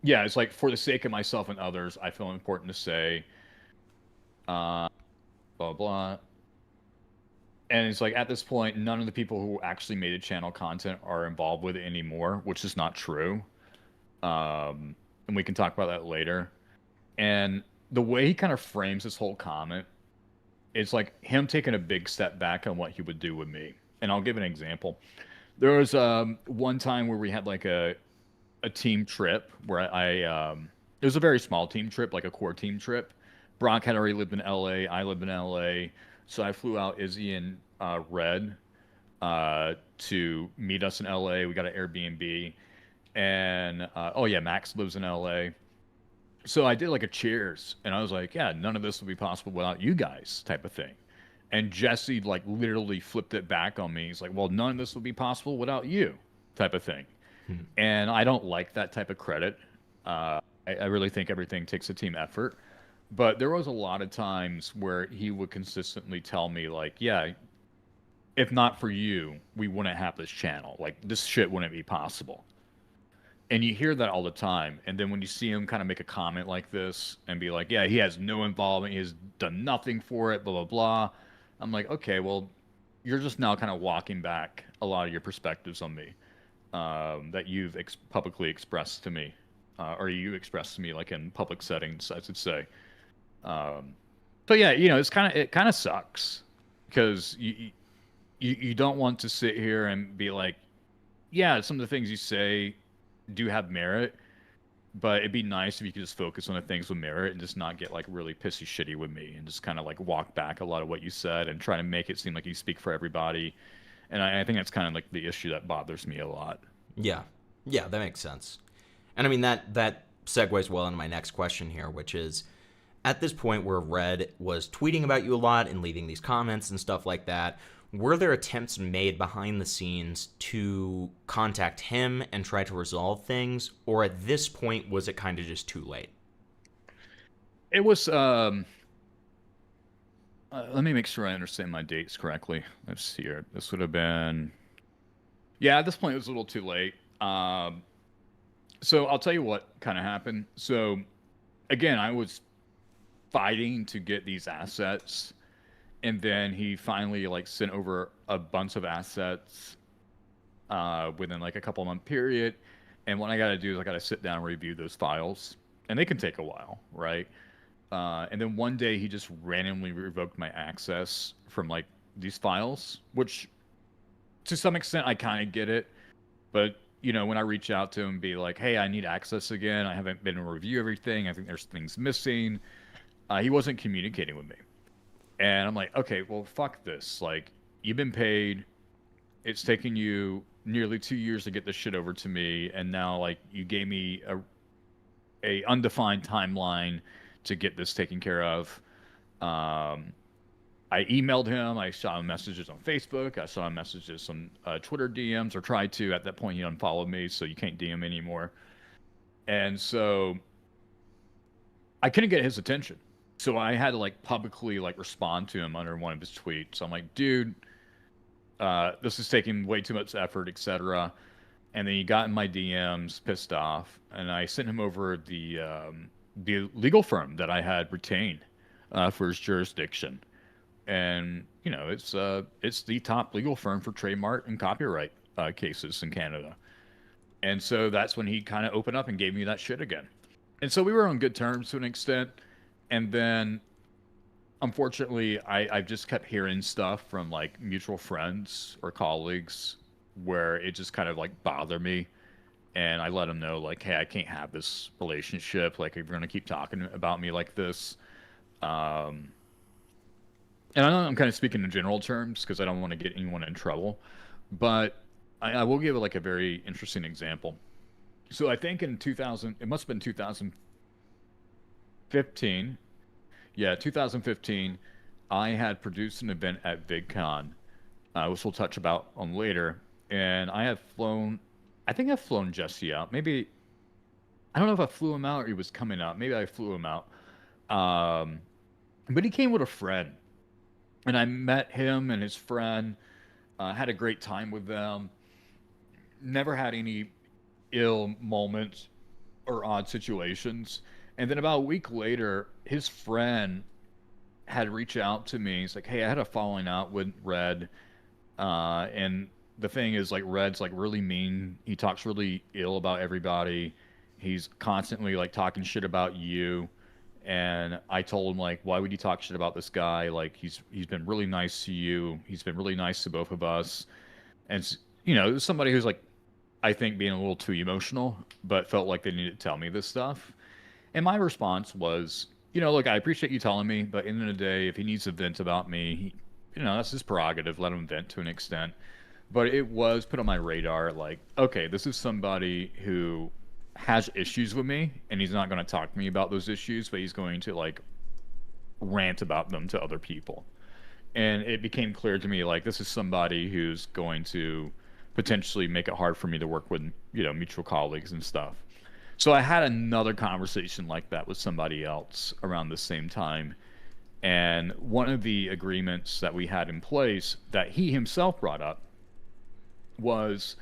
yeah, it's like for the sake of myself and others, I feel important to say, uh, blah blah. And it's like at this point, none of the people who actually made the channel content are involved with it anymore, which is not true. And we can talk about that later. And the way he kind of frames this whole comment, it's like him taking a big step back on what he would do with me. And I'll give an example. There was one time where we had like a team trip where it was a very small team trip, like a core team trip. Brock had already lived in LA. I lived in LA. So I flew out Izzy and Red to meet us in LA. We got an Airbnb. And oh, yeah, Max lives in LA. So I did like a cheers. And I was like, yeah, none of this would be possible without you guys, type of thing. And Jesse, like, literally flipped it back on me. He's like, well, none of this would be possible without you, type of thing. Hmm. And I don't like that type of credit. I really think everything takes a team effort. But there was a lot of times where he would consistently tell me, like, yeah, if not for you, we wouldn't have this channel. Like, this shit wouldn't be possible. And you hear that all the time. And then when you see him kind of make a comment like this and be like, yeah, he has no involvement, he has done nothing for it, blah, blah, blah. I'm like, okay, well, you're just now kind of walking back a lot of your perspectives on me that you've publicly expressed to me, or you expressed to me like in public settings, I should say. Um, so yeah, it kind of sucks because you don't want to sit here and be like, yeah, some of the things you say do have merit, but it'd be nice if you could just focus on the things with merit and just not get like really pissy shitty with me and just kind of like walk back a lot of what you said and try to make it seem like you speak for everybody. And I think that's kind of like the issue that bothers me a lot. Yeah. Yeah, that makes sense. And I mean that segues well into my next question here, which is at this point where Red was tweeting about you a lot and leaving these comments and stuff like that, were there attempts made behind the scenes to contact him and try to resolve things, or at this point was it kind of just too late? It was let me make sure I understand my dates correctly. Let's see here. This would have been, yeah, at this point it was a little too late. So I'll tell you what kind of happened. So again, I was fighting to get these assets, and then he finally like sent over a bunch of assets within like a couple month period. And what I got to do is I got to sit down and review those files, and they can take a while, right? And then one day he just randomly revoked my access from like these files, which to some extent I kind of get it. But when I reach out to him and be like, "Hey, I need access again. I haven't been to review everything. I think there's things missing." He wasn't communicating with me, and I'm like, "Okay, well, fuck this. Like, you've been paid. It's taken you nearly 2 years to get this shit over to me, and now like you gave me a undefined timeline to get this taken care of. Um, I emailed him. I saw him messages on Facebook. I saw him messages on Twitter DMs, or tried to. At that point, he unfollowed me, so you can't DM anymore. And so I couldn't get his attention. So I had to like publicly like respond to him under one of his tweets. So I'm like, dude, this is taking way too much effort, etc. And then he got in my DMs, pissed off, and I sent him over the legal firm that I had retained for his jurisdiction. And it's the top legal firm for trademark and copyright cases in Canada. And so that's when he kind of opened up and gave me that shit again. And so we were on good terms to an extent. And then, unfortunately, I've just kept hearing stuff from like mutual friends or colleagues where it just kind of like bothered me. And I let them know, like, hey, I can't have this relationship. Like, if you're going to keep talking about me like this. And I know I'm kind of speaking in general terms because I don't want to get anyone in trouble. But I will give like a very interesting example. So I think in 2000, it must have been 2015. Yeah, 2015, I had produced an event at VidCon, which we'll touch about on later. And I think I've flown Jesse out. Maybe, I don't know if I flew him out or he was coming out. Maybe I flew him out. But he came with a friend. And I met him and his friend, had a great time with them. Never had any ill moments or odd situations. And then about a week later, his friend had reached out to me. He's like, "Hey, I had a falling out with Red, and the thing is, like, Red's like really mean. He talks really ill about everybody. He's constantly like talking shit about you." And I told him, like, "Why would you talk shit about this guy? Like, he's been really nice to you. He's been really nice to both of us." And somebody who's like, I think, being a little too emotional, but felt like they needed to tell me this stuff. And my response was, look, I appreciate you telling me, but at the end of the day, if he needs to vent about me, that's his prerogative. Let him vent to an extent. But it was put on my radar, like, okay, this is somebody who has issues with me, and he's not going to talk to me about those issues, but he's going to like rant about them to other people. And it became clear to me, like, this is somebody who's going to potentially make it hard for me to work with, mutual colleagues and stuff. So I had another conversation like that with somebody else around the same time. And one of the agreements that we had in place that he himself brought up was,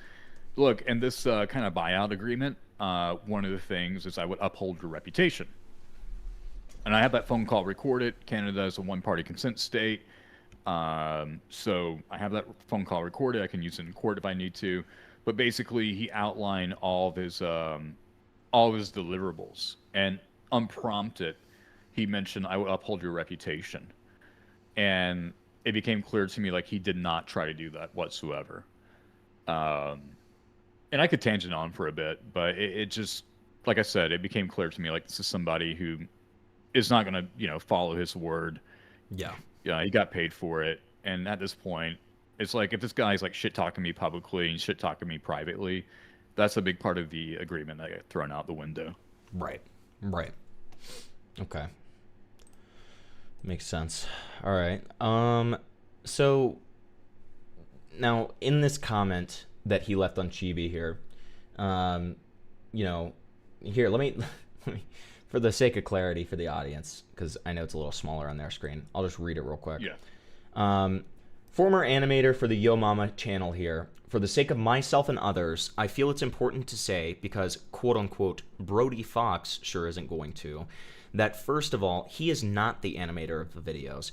look, in this kind of buyout agreement, one of the things is I would uphold your reputation. And I have that phone call recorded. Canada is a one-party consent state. So I have that phone call recorded. I can use it in court if I need to. But basically, he outlined all of his deliverables. And unprompted, he mentioned, I would uphold your reputation. And it became clear to me, like, he did not try to do that whatsoever. And I could tangent on for a bit, but it just, like I said, it became clear to me, like, this is somebody who is not going to, follow his word. Yeah. Yeah, he got paid for it. And at this point, it's like, if this guy's like shit talking me publicly and shit talking me privately, that's a big part of the agreement that got thrown out the window. Right. Okay. Makes sense. All right. So now in this comment that he left on Chibi here, here, let me for the sake of clarity for the audience, because I know it's a little smaller on their screen, I'll just read it real quick. Yeah. Former animator for the Yo Mama channel here. For the sake of myself and others, I feel it's important to say, because quote-unquote Brody Foxx sure isn't going to, that first of all, he is not the animator of the videos,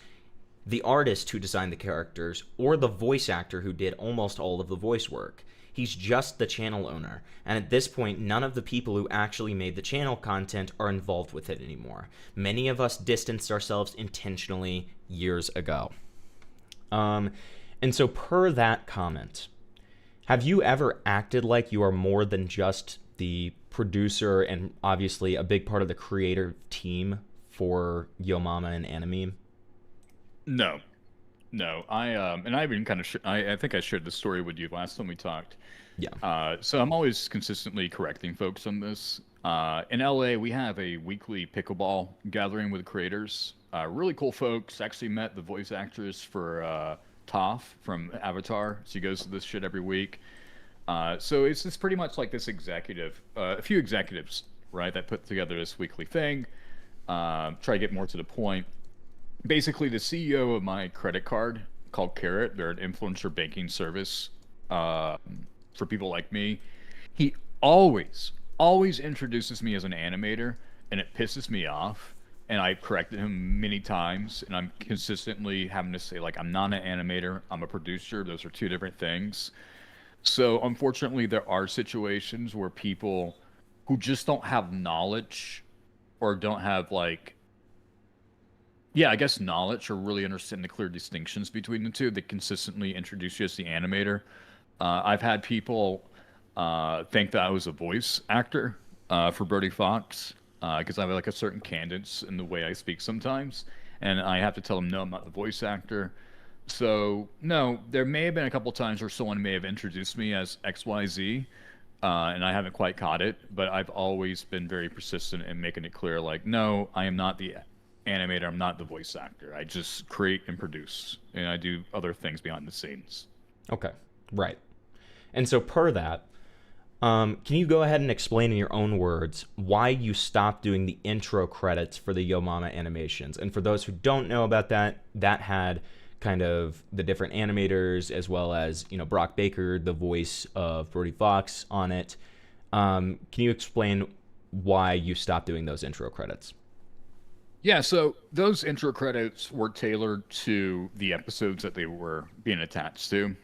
the artist who designed the characters, or the voice actor who did almost all of the voice work. He's just the channel owner, and at this point, none of the people who actually made the channel content are involved with it anymore. Many of us distanced ourselves intentionally years ago. And so per that comment, have you ever acted like you are more than just the producer and obviously a big part of the creative team for Yo Mama and Anime? No. And I even kind of, I think I shared the story with you last time we talked. Yeah. So I'm always consistently correcting folks on this. In LA, we have a weekly pickleball gathering with creators. Really cool folks. Actually met the voice actress for Toph from Avatar. She goes to this shit every week. So it's just pretty much like this executive, a few executives, right, that put together this weekly thing. Try to get more to the point. Basically, the CEO of my credit card called Carrot, they're an influencer banking service uh, for people like me. He always introduces me as an animator, and it pisses me off. And I've corrected him many times, and I'm consistently having to say, like, I'm not an animator, I'm a producer. Those are two different things. So, unfortunately, there are situations where people who just don't have knowledge or don't have, like, yeah, I guess knowledge or really understand the clear distinctions between the two, they consistently introduce you as the animator. I've had people think that I was a voice actor for Brody Foxx because I have like a certain cadence in the way I speak sometimes, and I have to tell them no, I'm not the voice actor. So no, there may have been a couple times where someone may have introduced me as XYZ, and I haven't quite caught it, but I've always been very persistent in making it clear, like, no, I am not the animator, I'm not the voice actor. I just create and produce, and I do other things behind the scenes. Okay, right. And so per that, can you go ahead and explain in your own words why you stopped doing the intro credits for the Yo Mama animations? And for those who don't know about that, that had kind of the different animators as well as, you know, Brock Baker, the voice of Brody Fox on it. Can you explain why you stopped doing those intro credits? Yeah, so those intro credits were tailored to the episodes that they were being attached to.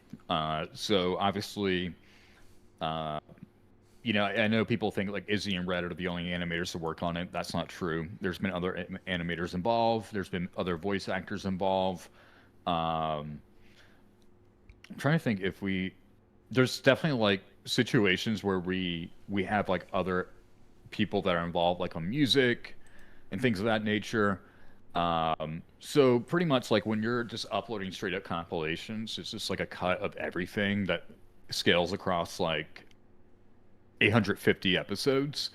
So obviously, uh, I know people think like Izzy and Red are the only animators to work on it. That's not true. There's been other animators involved. There's been other voice actors involved. Um, I'm trying to think if there's definitely like situations where we have like other people that are involved, like on music and things of that nature. So pretty much like when you're just uploading straight up compilations, it's just like a cut of everything that scales across like 850 episodes.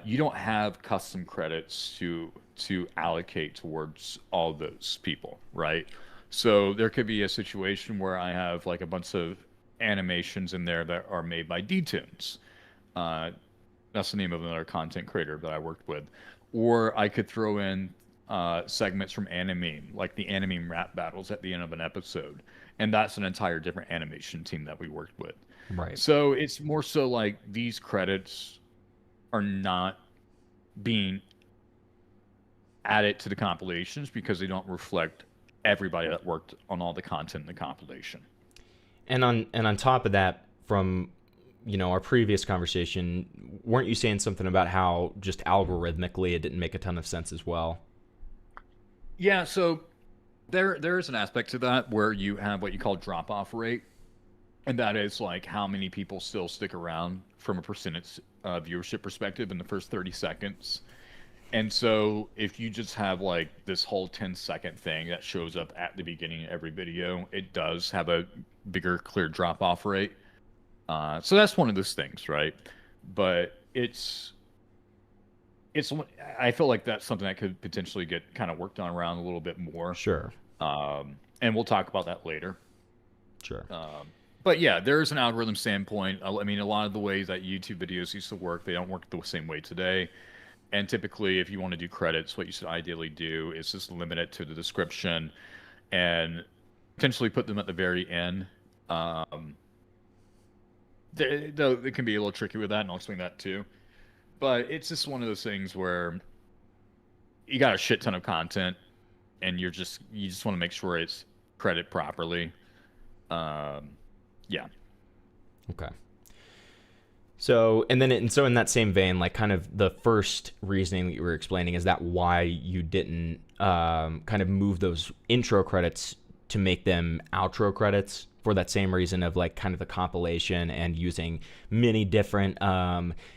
You don't have custom credits to allocate towards all those people, right? So there could be a situation where I have like a bunch of animations in there that are made by D-Tunes. Uh, that's the name of another content creator that I worked with. Or I could throw in segments from anime, like the anime rap battles at the end of an episode. And that's an entire different animation team that we worked with. Right. So it's more so like these credits are not being added to the compilations because they don't reflect everybody that worked on all the content in the compilation. And on top of that, from our previous conversation, weren't you saying something about how just algorithmically it didn't make a ton of sense as well? Yeah, so there is an aspect to that where you have what you call drop off rate, and that is like how many people still stick around from a percentage viewership perspective in the first 30 seconds. And so if you just have like this whole 10-second thing that shows up at the beginning of every video, it does have a bigger, clear drop off rate. So that's one of those things, right? But it's I feel like that's something that could potentially get kind of worked on around a little bit more. Sure. And we'll talk about that later. Sure. But yeah, there's an algorithm standpoint. I mean, a lot of the ways that YouTube videos used to work, they don't work the same way today. And typically, if you want to do credits, what you should ideally do is just limit it to the description and potentially put them at the very end. Though it can be a little tricky with that, and I'll explain that too. But it's just one of those things where you got a shit ton of content, and you just want to make sure it's credit properly. Um, yeah. Okay. So, and so in that same vein, like kind of the first reasoning that you were explaining, is that why you didn't kind of move those intro credits to make them outro credits, for that same reason of like kind of the compilation and using many different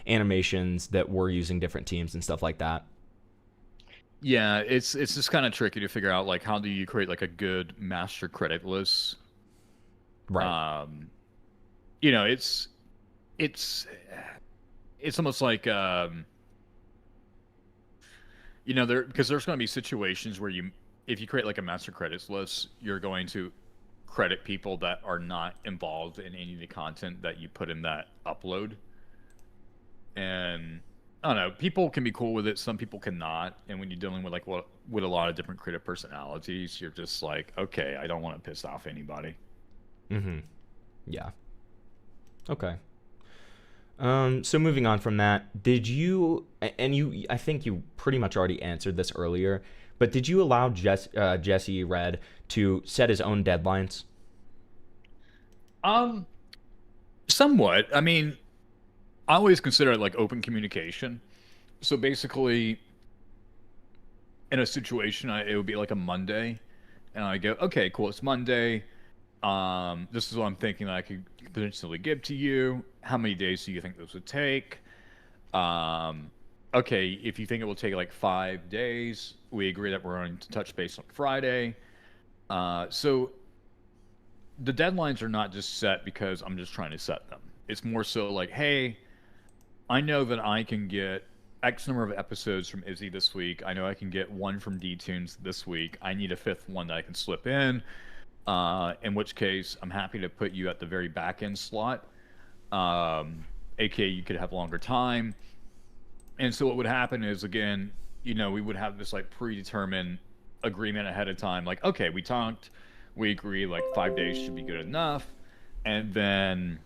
animations that were using different teams and stuff like that? Yeah, it's just kind of tricky to figure out like how do you create like a good master credit list. Right. Um, you know, it's almost like because there's going to be situations where if you create like a master credits list, you're going to credit people that are not involved in any of the content that you put in that upload. And I don't know, people can be cool with it, some people cannot. And when you're dealing with with a lot of different creative personalities, you're just like, okay, I don't want to piss off anybody. Mm-hmm. Yeah. Okay. So moving on from that, did you, and you, I think you pretty much already answered this earlier, but did you allow Jesse Red to set his own deadlines? Um, Somewhat. I mean, I always consider it like open communication. So basically, in a situation, it would be like a Monday, and I go, okay, cool, it's Monday. This is what I'm thinking that I could potentially give to you. How many days do you think this would take? Um, okay, if you think it will take like 5 days, we agree that we're going to touch base on Friday. So the deadlines are not just set because I'm just trying to set them. It's more so like, hey, I know that I can get X number of episodes from Izzy this week. I know I can get one from D Tunes this week. I need a fifth one that I can slip in which case I'm happy to put you at the very back end slot. AKA you could have longer time. And so what would happen is, again, we would have this like predetermined agreement ahead of time. Like, okay, we talked, we agree like 5 days should be good enough. And then,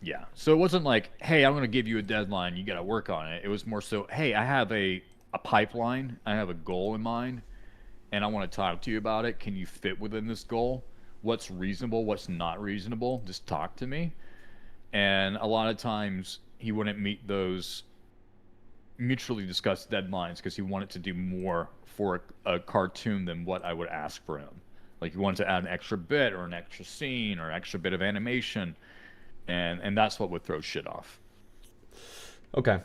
yeah. So it wasn't like, hey, I'm going to give you a deadline, you got to work on it. It was more so, hey, I have a pipeline, I have a goal in mind, and I want to talk to you about it. Can you fit within this goal? What's reasonable? What's not reasonable? Just talk to me. And a lot of times he wouldn't meet those mutually discussed deadlines because he wanted to do more for a cartoon than what I would ask for him. Like he wanted to add an extra bit or an extra scene or an extra bit of animation, and that's what would throw shit off. Okay.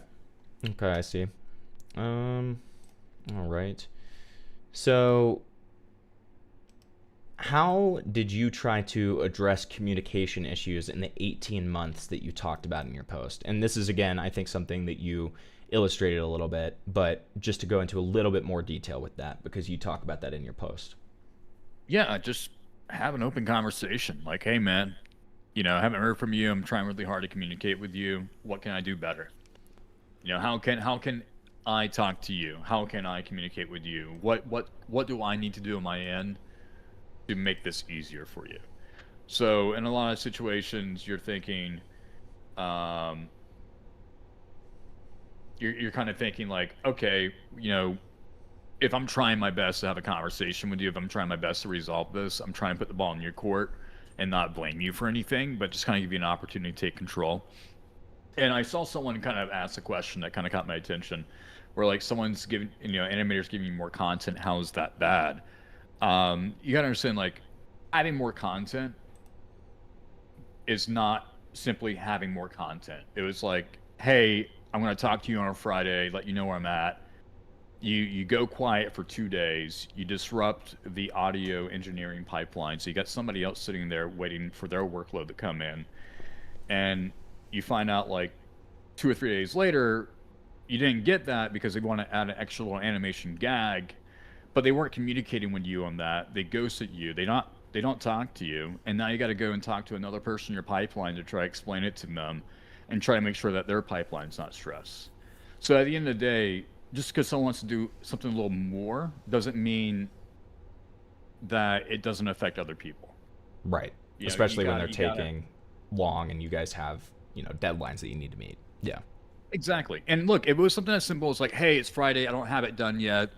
Okay, I see. All right. So, how did you try to address communication issues in the 18 months that you talked about in your post? And this is, again, I think something that you illustrated a little bit, but just to go into a little bit more detail with that, because you talk about that in your post. Yeah, just have an open conversation. Like, hey, man, I haven't heard from you. I'm trying really hard to communicate with you. What can I do better? How can I talk to you? How can I communicate with you? What do I need to do on my end to make this easier for you? So in a lot of situations, you're thinking, um, you're kind of thinking like, okay, if I'm trying my best to have a conversation with you, if I'm trying my best to resolve this, I'm trying to put the ball in your court and not blame you for anything, but just kind of give you an opportunity to take control. And I saw someone kind of ask a question that kind of caught my attention, where like someone's giving, animators giving you more content. How is that bad? You gotta understand, like, having more content is not simply having more content. It was like, hey, I'm gonna talk to you on a Friday, let you know where I'm at. You go quiet for 2 days. You disrupt the audio engineering pipeline. So you got somebody else sitting there waiting for their workload to come in, and you find out like 2 or 3 days later, you didn't get that because they want to add an extra little animation gag, but they weren't communicating with you on that. They ghosted you. They don't talk to you, and now you got to go and talk to another person in your pipeline to try to explain it to them, and try to make sure that their pipeline's not stressed. So at the end of the day, just because someone wants to do something a little more doesn't mean that it doesn't affect other people. Right. Especially when they're taking long and you guys have, deadlines that you need to meet. Yeah. Exactly. And look, if it was something as simple as like, hey, it's Friday, I don't have it done yet.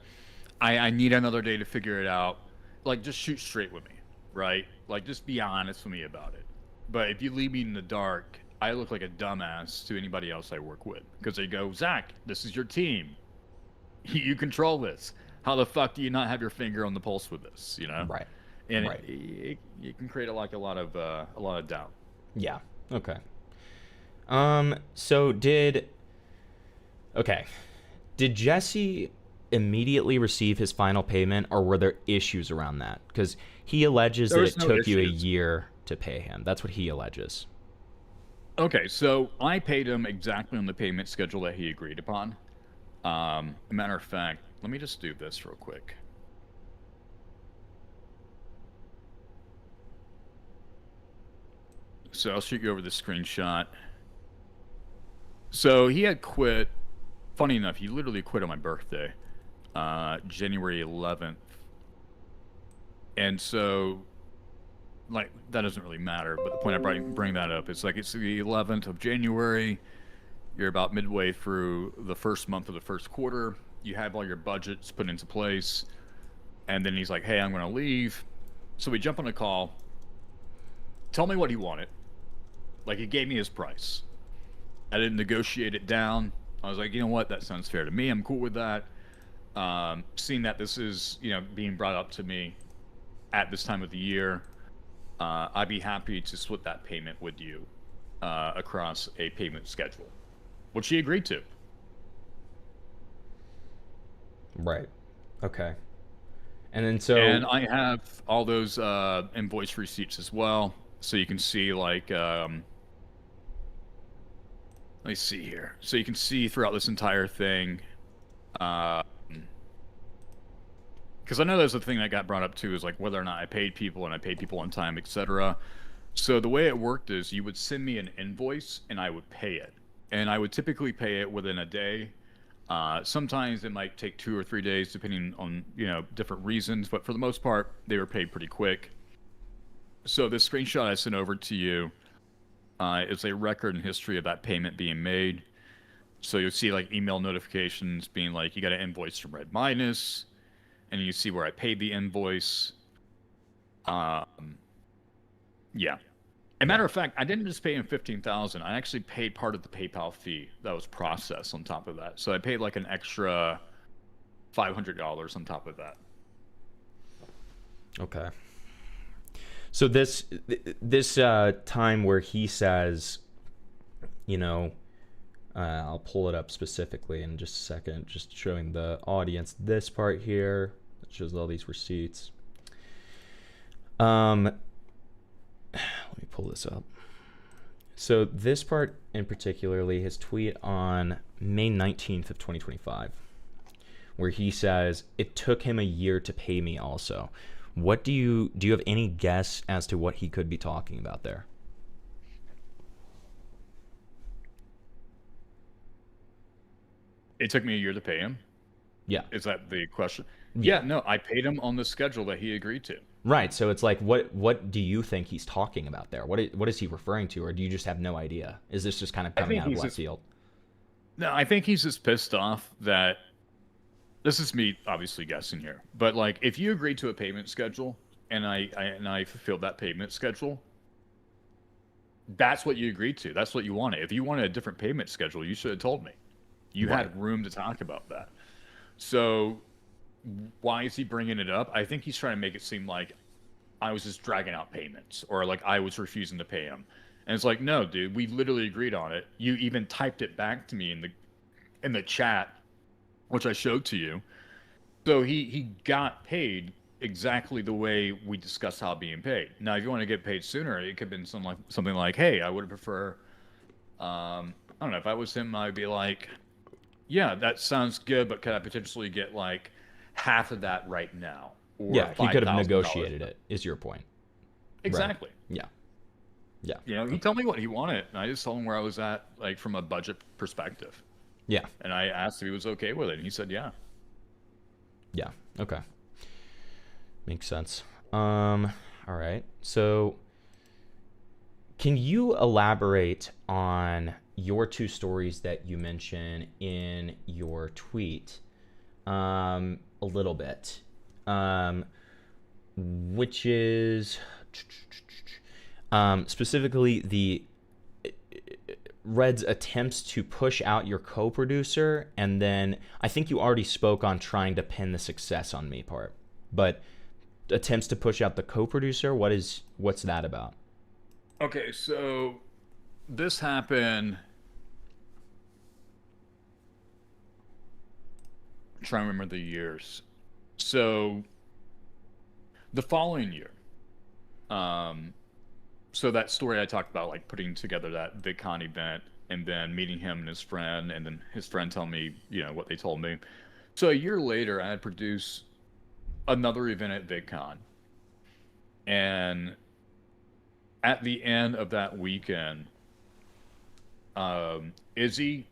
I need another day to figure it out. Like, just shoot straight with me, right? Like, just be honest with me about it. But if you leave me in the dark, I look like a dumbass to anybody else I work with. Because they go, Zack, this is your team. You control this. How the fuck do you not have your finger on the pulse with this, Right. And Right. it can create a lot of doubt. Yeah. Okay. So okay. Did Jesse immediately receive his final payment, or were there issues around that? Because he alleges There that was it no took you a issues. year to pay him. That's what he alleges. Okay, so I paid him exactly on the payment schedule that he agreed upon. A matter of fact, let me just do this real quick. So I'll shoot you over the screenshot. So he had quit. Funny enough, he literally quit on my birthday, January 11th. And so, like, that doesn't really matter. But the point I bring that up is like it's the 11th of January. You're about midway through the first month of the first quarter. You have all your budgets put into place. And then he's like, hey, I'm going to leave. So we jump on a call. Tell me what he wanted. Like, he gave me his price. I didn't negotiate it down. I was like, you know what? That sounds fair to me. I'm cool with that. Seeing that this is, being brought up to me at this time of the year, I'd be happy to split that payment with you across a payment schedule, which he agreed to. Right. Okay. And then so... And I have all those invoice receipts as well, so you can see, like... let me see here. So you can see throughout this entire thing... because I know there's a thing that got brought up too, is like whether or not I paid people and I paid people on time, etc. So the way it worked is you would send me an invoice and I would pay it. And I would typically pay it within a day. Sometimes it might take 2 or 3 days depending on, different reasons. But for the most part, they were paid pretty quick. So this screenshot I sent over to you is a record and history of that payment being made. So you'll see like email notifications being like, you got an invoice from Red Minus. And you see where I paid the invoice. Yeah. As a matter of fact, I didn't just pay him $15,000. I actually paid part of the PayPal fee that was processed on top of that. So I paid like an extra $500 on top of that. Okay. So this time where he says, I'll pull it up specifically in just a second, just showing the audience this part here. It shows all these receipts. Let me pull this up. So this part in particularly, his tweet on May 19th of 2025, where he says, it took him a year to pay me also. What do you have any guess as to what he could be talking about there? It took me a year to pay him. Yeah. Is that the question? Yeah, no, I paid him on the schedule that he agreed to. Right. So it's like, what do you think he's talking about there? What is he referring to, or do you just have no idea? Is this just kind of coming out of left field? No, I think he's just pissed off that this is me obviously guessing here, but like if you agreed to a payment schedule and I fulfilled that payment schedule, that's what you agreed to. That's what you wanted. If you wanted a different payment schedule, you should have told me. You had room to talk about that. So why is he bringing it up? I think he's trying to make it seem like I was just dragging out payments or like I was refusing to pay him. And it's like, no, dude, we literally agreed on it. You even typed it back to me in the chat, which I showed to you. So he got paid exactly the way we discussed how being paid. Now, if you want to get paid sooner, it could have been something like, hey, I would prefer, I don't know, if I was him, I'd be like, yeah, that sounds good, but could I potentially get like half of that right now? Or yeah, he could have negotiated it, is your point. Exactly. Right. Yeah. He told me what he wanted, and I just told him where I was at, like from a budget perspective. Yeah. And I asked if he was okay with it, and he said yeah. Yeah, okay. Makes sense. All right. So can you elaborate on your 2 stories that you mention in your tweet a little bit? Which is specifically the Red's attempts to push out your co-producer, and then I think you already spoke on trying to pin the success on me part, but attempts to push out the co-producer, what's that about? Okay, so this happened. I'm trying to remember the years. So the following year, so that story I talked about, like putting together that VidCon event and then meeting him and his friend, and then his friend telling me, what they told me. So a year later, I had produced another event at VidCon, and at the end of that weekend, Izzy,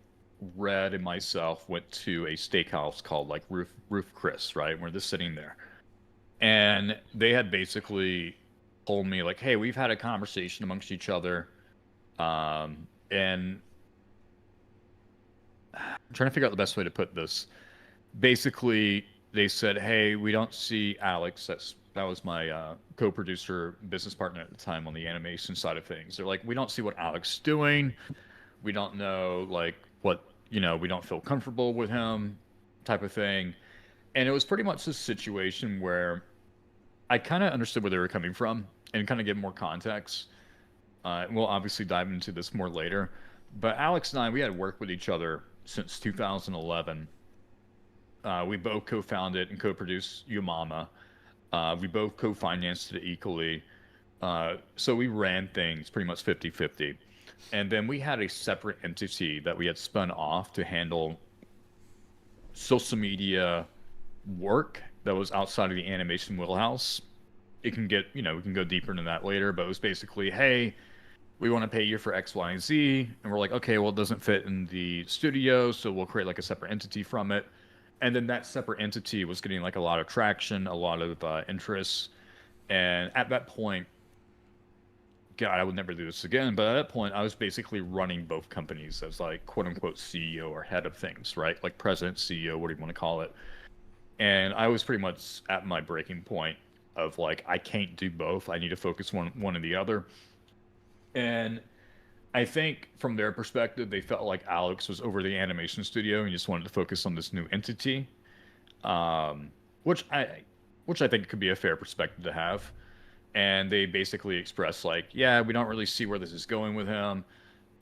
Red, and myself went to a steakhouse called like Roof Chris, right? We're just sitting there, and they had basically told me like, "Hey, we've had a conversation amongst each other, and I'm trying to figure out the best way to put this. Basically, they said, "Hey, we don't see Alex." That was my co-producer, business partner at the time on the animation side of things. They're like, "We don't see what Alex is doing. We don't know like what we don't feel comfortable with him, type of thing." And it was pretty much this situation where I kind of understood where they were coming from and kind of give more context. We'll obviously dive into this more later, but Alex and I, we had worked with each other since 2011. We both co-founded and co-produced Umama. We both co-financed it equally. So we ran things pretty much 50-50. And then we had a separate entity that we had spun off to handle social media work that was outside of the animation wheelhouse. It can get, we can go deeper into that later, but it was basically, hey, we want to pay you for X, Y, and Z. And we're like, okay, well, it doesn't fit in the studio, so we'll create like a separate entity from it. And then that separate entity was getting like a lot of traction, a lot of interest. And at that point, God, I would never do this again. But at that point, I was basically running both companies as like quote unquote CEO or head of things, right? Like president, CEO, what do you want to call it? And I was pretty much at my breaking point of like, I can't do both. I need to focus one or the other. And I think from their perspective, they felt like Alex was over the animation studio and just wanted to focus on this new entity, um, which I think could be a fair perspective to have. And they basically expressed like, yeah, we don't really see where this is going with him,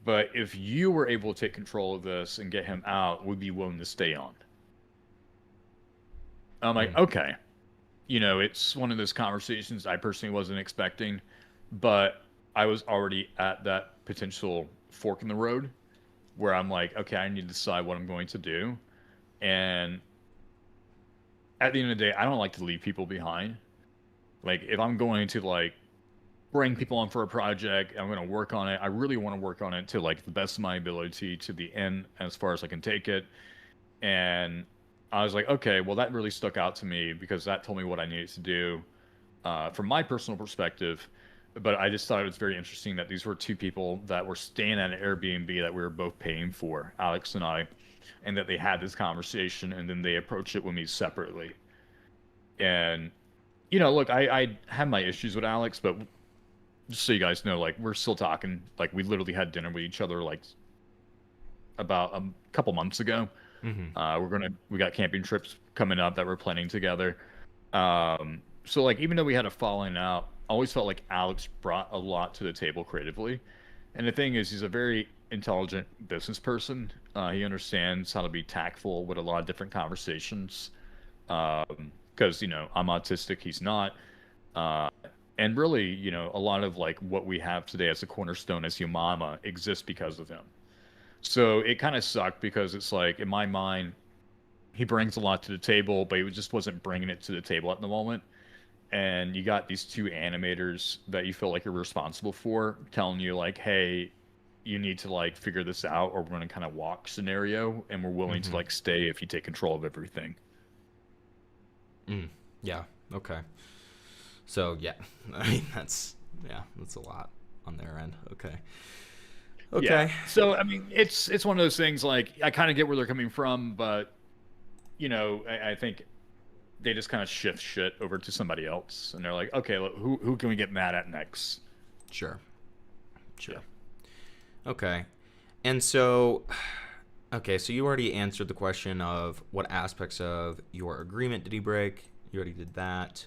but if you were able to take control of this and get him out, we'd be willing to stay on. I'm like, Mm. okay, it's one of those conversations I personally wasn't expecting, but I was already at that potential fork in the road where I'm like, okay, I need to decide what I'm going to do. And at the end of the day, I don't like to leave people behind. Like, if I'm going to like bring people on for a project, I'm going to work on it. I really want to work on it to like the best of my ability to the end as far as I can take it. And I was like, okay, well, that really stuck out to me because that told me what I needed to do from my personal perspective. But I just thought it was very interesting that these were two people that were staying at an Airbnb that we were both paying for, Alex and I, and that they had this conversation and then they approached it with me separately. And, look, I had my issues with Alex, but just so you guys know, like, we're still talking. Like, we literally had dinner with each other, like, about a couple months ago. Mm-hmm. We got camping trips coming up that we're planning together. So like even though we had a falling out, I always felt like Alex brought a lot to the table creatively. And the thing is, he's a very intelligent business person. He understands how to be tactful with a lot of different conversations. Because I'm autistic, he's not. Uh, and really, a lot of like what we have today as a cornerstone as your mama exists because of him. So it kind of sucked because it's like in my mind, he brings a lot to the table, but he just wasn't bringing it to the table at the moment. And you got these two animators that you feel like you're responsible for telling you like, hey, you need to like figure this out or we're going to kind of walk scenario and we're willing to Mm-hmm. like stay if you take control of everything. Mm. Yeah. Okay. So yeah, I mean that's a lot on their end. Okay. Yeah. Okay. So I mean, it's one of those things like I kind of get where they're coming from, but I think they just kind of shift shit over to somebody else, and they're like, okay, look, who can we get mad at next? Sure. Sure. Yeah. Okay. And so, okay, so you already answered the question of what aspects of your agreement did he break? You already did that.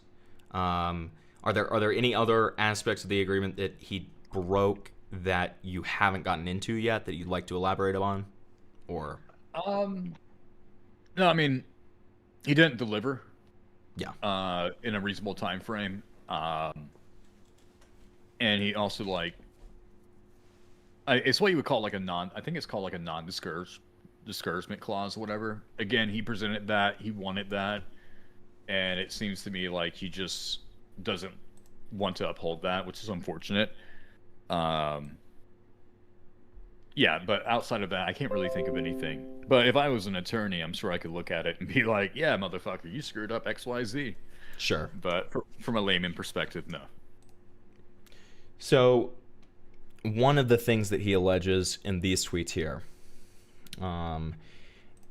Are there any other aspects of the agreement that he broke that you haven't gotten into yet that you'd like to elaborate on? Or Um. No, I mean, he didn't deliver yeah. in a reasonable time frame. And he also it's what you would call like a non. I think it's called like a non-disclosure. non-discouragement clause, or whatever. Again, he presented that, he wanted that, and it seems to me like he just doesn't want to uphold that, which is unfortunate. Um, yeah, but outside of that, I can't really think of anything. But if I was an attorney, I'm sure I could look at it and be like, "Yeah, motherfucker, you screwed up X, Y, Z." Sure. But from a layman perspective, no. So, one of the things that he alleges in these tweets here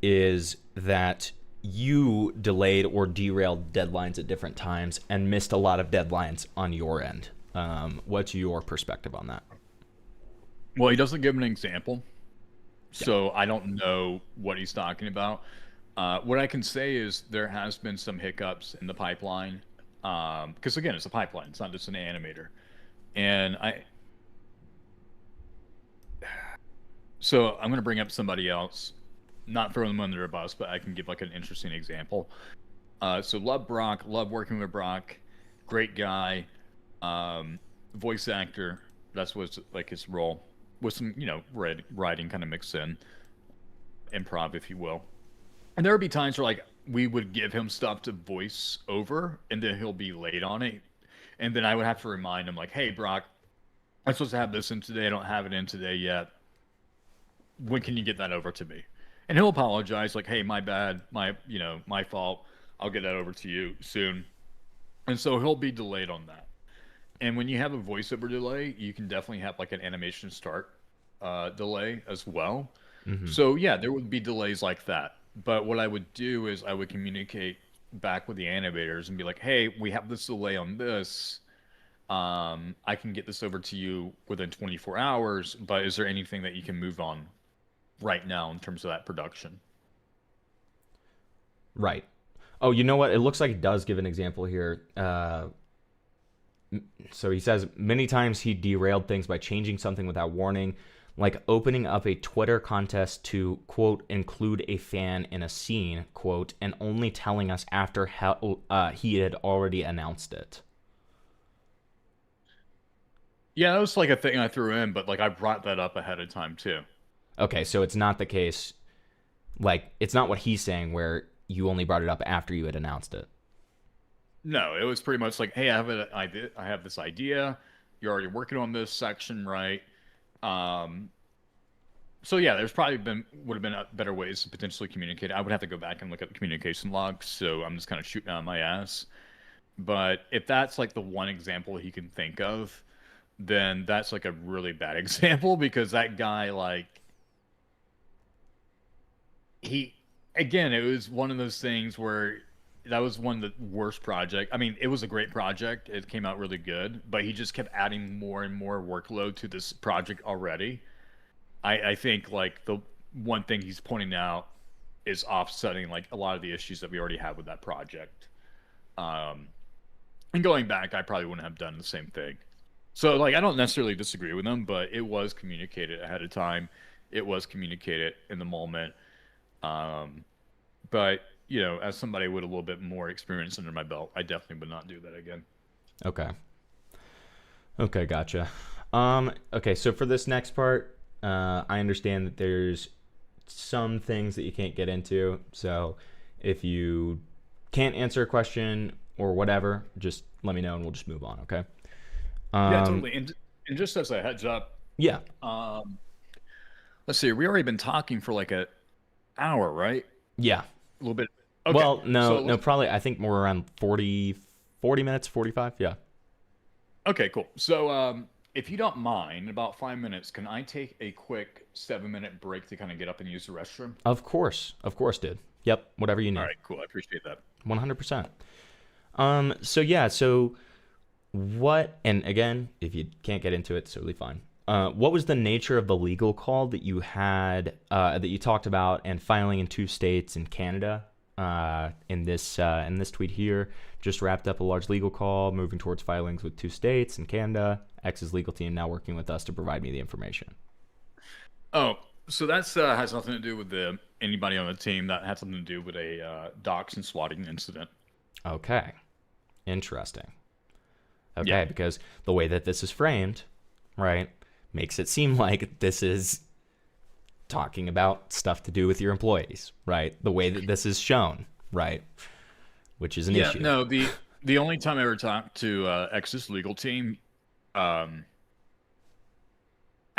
is that you delayed or derailed deadlines at different times and missed a lot of deadlines on your end. What's your perspective on that? Well, he doesn't give an example, so I don't know what he's talking about. What I can say is there has been some hiccups in the pipeline, because again, it's a pipeline; it's not just an animator. And so I'm going to bring up somebody else, not throw them under a bus, but I can give like an interesting example. So love Brock, love working with Brock, great guy, voice actor. That's what's like his role, with some writing kind of mixed in, improv, if you will. And there would be times where like we would give him stuff to voice over, and then he'll be late on it, and then I would have to remind him like, "Hey, Brock, I'm supposed to have this in today. I don't have it in today yet. When can you get that over to me?" And he'll apologize like, "Hey, my bad, my fault. I'll get that over to you soon." And so he'll be delayed on that. And when you have a voiceover delay, you can definitely have like an animation start delay as well. So yeah, there would be delays like that. But what I would do is I would communicate back with the animators and be like, "Hey, we have this delay on this. I can get this over to you within 24 hours, but is there anything that you can move on right now in terms of that production?" Right. Oh, you know what? It looks like it does give an example here. So he says many times he derailed things by changing something without warning, like opening up a Twitter contest to, quote, include a fan in a scene, quote, and only telling us after he had already announced it. Yeah, that was like a thing I threw in, but like I brought that up ahead of time too. Okay, so it's not the case, like, it's not what he's saying where you only brought it up after you had announced it. No, it was pretty much like, "Hey, I have this idea. You're already working on this section, right?" Um, so yeah, there's probably would have been better ways to potentially communicate. I would have to go back and look at the communication logs, so I'm just kind of shooting out my ass. But if that's like the one example he can think of, then that's like a really bad example, because that guy, like, he, again, it was one of those things where that was one of the worst project. I mean, it was a great project. It came out really good, but he just kept adding more and more workload to this project already. I think like the one thing he's pointing out is offsetting like a lot of the issues that we already have with that project. Um, and going back, I probably wouldn't have done the same thing. So like I don't necessarily disagree with him, but it was communicated ahead of time. It was communicated in the moment. Um, but as somebody with a little bit more experience under my belt, I definitely would not do that again. Okay. Okay, gotcha. Okay, so for this next part, I understand that there's some things that you can't get into. So if you can't answer a question or whatever, just let me know and we'll just move on, okay? Yeah, totally. And just as a heads up, Yeah. let's see, we already been talking for like an hour, right? Yeah. A little bit. Okay. Well, no, So no, probably I think more around 40 minutes, 45. Yeah. okay, cool. So if you don't mind, in about 5 minutes, can I take a quick 7-minute break to kind of get up and use the restroom? Of course. Of course, dude. Yep. Whatever you All need. right, cool. I appreciate that. 100%. So yeah, so what, and again, if you can't get into it, it's totally fine. What was the nature of the legal call that you had, that you talked about, and filing in 2 states in Canada? In this tweet here, just wrapped up a large legal call, moving towards filings with 2 states in Canada. X's legal team now working with us to provide me the information. Oh, so that's has nothing to do with anybody on the team. That had something to do with a dox and swatting incident. Okay, interesting. Okay, Yeah. because the way that this is framed, right, makes it seem like this is talking about stuff to do with your employees, right? The way that this is shown, right? Which is an issue. No, the only time I ever talked to X's legal team, I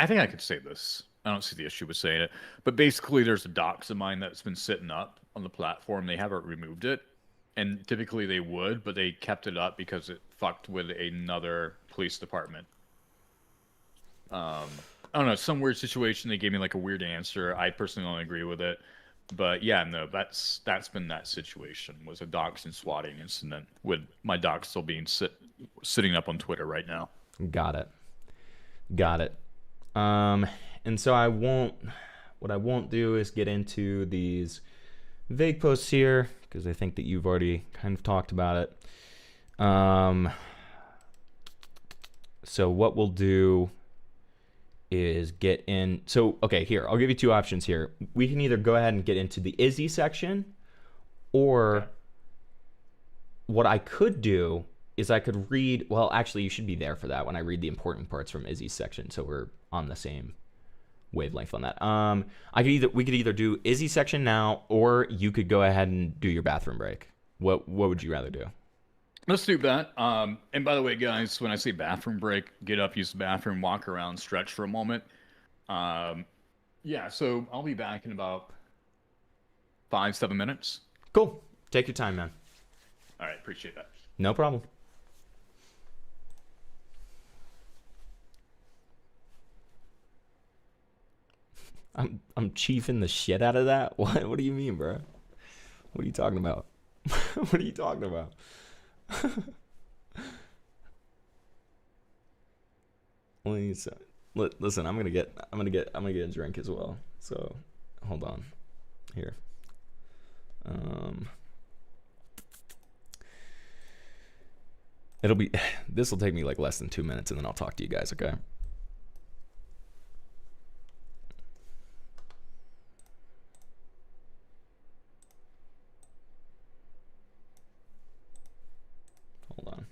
think I could say this. I don't see the issue with saying it, but basically, there's a docs of mine that's been sitting up on the platform. They haven't removed it, and typically they would, but they kept it up because it fucked with another police department. I don't know, some weird situation. They gave me like a weird answer. I personally don't agree with it, but yeah, no, that's been that situation. Was a docs and swatting incident with my docs still being sitting up on Twitter right now. Got it. And so what I won't do is get into these vague posts here, because I think that you've already kind of talked about it. So what we'll do is get in. So, okay, here, I'll give you two options here. We can either go ahead and get into the Izzy section, or what I could do is I could read, well, actually, you should be there for that when I read the important parts from Izzy's section, so we're on the same wavelength on that. We could either do Izzy section now, or you could go ahead and do your bathroom break. What would you rather do? Let's do that. And by the way, guys, when I say bathroom break, get up, use the bathroom, walk around, stretch for a moment. Yeah, so I'll be back in about 5-7 minutes. Cool. Take your time, man. All right, appreciate that. No problem. I'm chiefing the shit out of that? What do you mean, bro? What are you talking about? What are you talking about? Listen, I'm gonna get a drink as well. So hold on here. This will take me like less than 2 minutes, and then I'll talk to you guys. Okay. Hold on.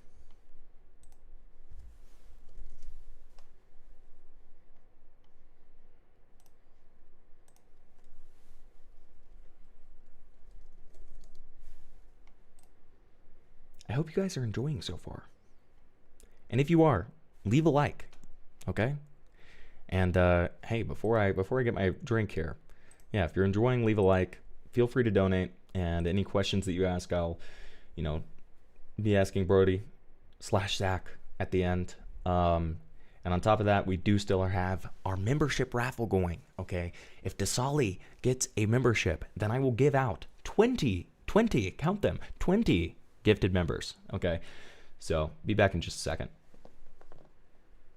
I hope you guys are enjoying so far. And if you are, leave a like, okay? And hey, before I get my drink here, yeah, if you're enjoying, leave a like. Feel free to donate. And any questions that you ask, I'll, be asking Brody / Zack at the end. And on top of that, we do still have our membership raffle going, okay? If Dasali gets a membership, then I will give out 20, count them, 20 gifted members, okay? So be back in just a second.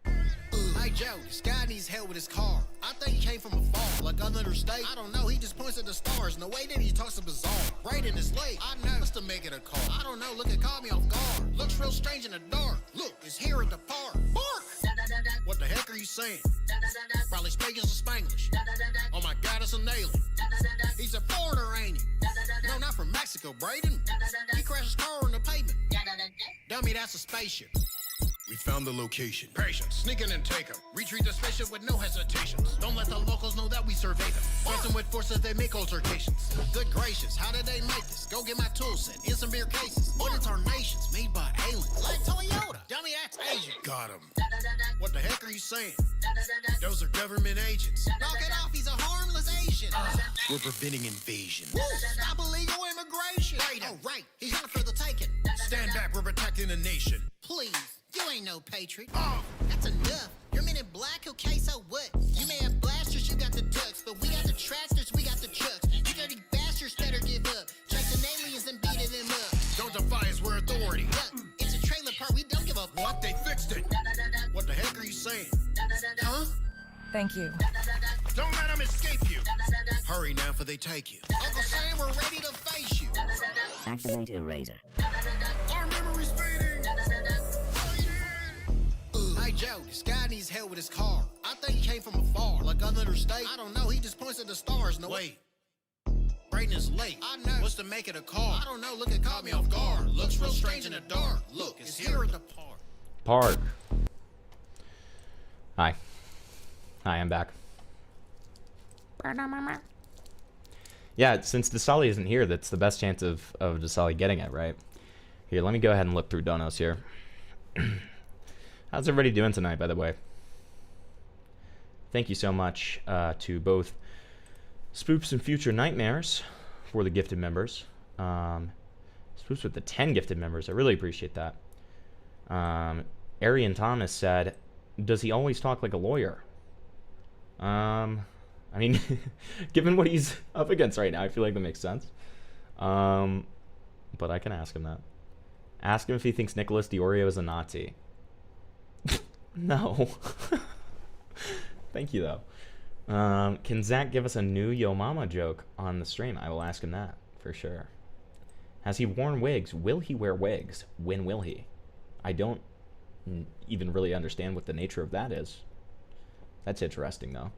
Hey Joe, this guy needs help with his car. I think he came from afar, like another state. I don't know, he just points at the stars, and the way that he talks is bizarre. Right in his lake, I know, must have make it a car. I don't know, look, it caught me off guard. Looks real strange in the dark. Look, it's here at the park. Bark! What the heck are you saying? Probably speaking some Spanglish. Oh my God, it's an alien. He's a foreigner, ain't he? No, not from Mexico, Braden. He crashed his car on the pavement. Dummy, that's a spaceship. We found the location. Patience, sneak in and take them. Retreat the spaceship with no hesitations. Don't let the locals know that we survey them. Fighting with forces, they make altercations. Good gracious, how did they make this? Go get my tool set in some beer cases. What is our nations made by aliens? Like Toyota. Dummy, that's Asian. Got him. What the heck are you saying? Those are government agents. Knock it off, he's a harmless Asian. We're preventing invasion. Woo, stop illegal immigration. Oh, right, he's here for the taking. Stand back, we're protecting the nation. Please. You ain't no patriot. That's enough. You're men in black, okay, so what? You may have blasters, you got the ducks, but we got the tractors, we got the trucks. You dirty bastards better give up. Chasing aliens and beating them up. Don't defy us, we're authority. Look, it's a trailer park, we don't give up. What? They fixed it. What the heck are you saying? Huh? Thank you. Don't let them escape you. Hurry now, for they take you. Uncle Sam, we're ready to face you. Activate eraser. Our memory's fading. Hey Joe, this guy needs help with his car. I think he came from afar, like another state. I don't know, he just points at the stars. No wait. Braden is late. I know. What's to make it a car? I don't know, look, it caught me off guard. Looks real strange in the dark. Look, it's here at the park. Park. Hi, I'm back. Yeah, since Dasali isn't here, that's the best chance of Dasali getting it, right? Here, let me go ahead and look through donos here. How's everybody doing tonight, by the way? Thank you so much to both Spoops and Future Nightmares for the gifted members. Spoops with the 10 gifted members. I really appreciate that. Arian Thomas said, does he always talk like a lawyer? I mean, given what he's up against right now, I feel like that makes sense. But I can ask him that. Ask him if he thinks Nicholas Diorio is a Nazi. No. Thank you, though. Can Zack give us a new Yo Mama joke on the stream? I will ask him that, for sure. Has he worn wigs? Will he wear wigs? When will he? I don't even really understand what the nature of that is. That's interesting, though.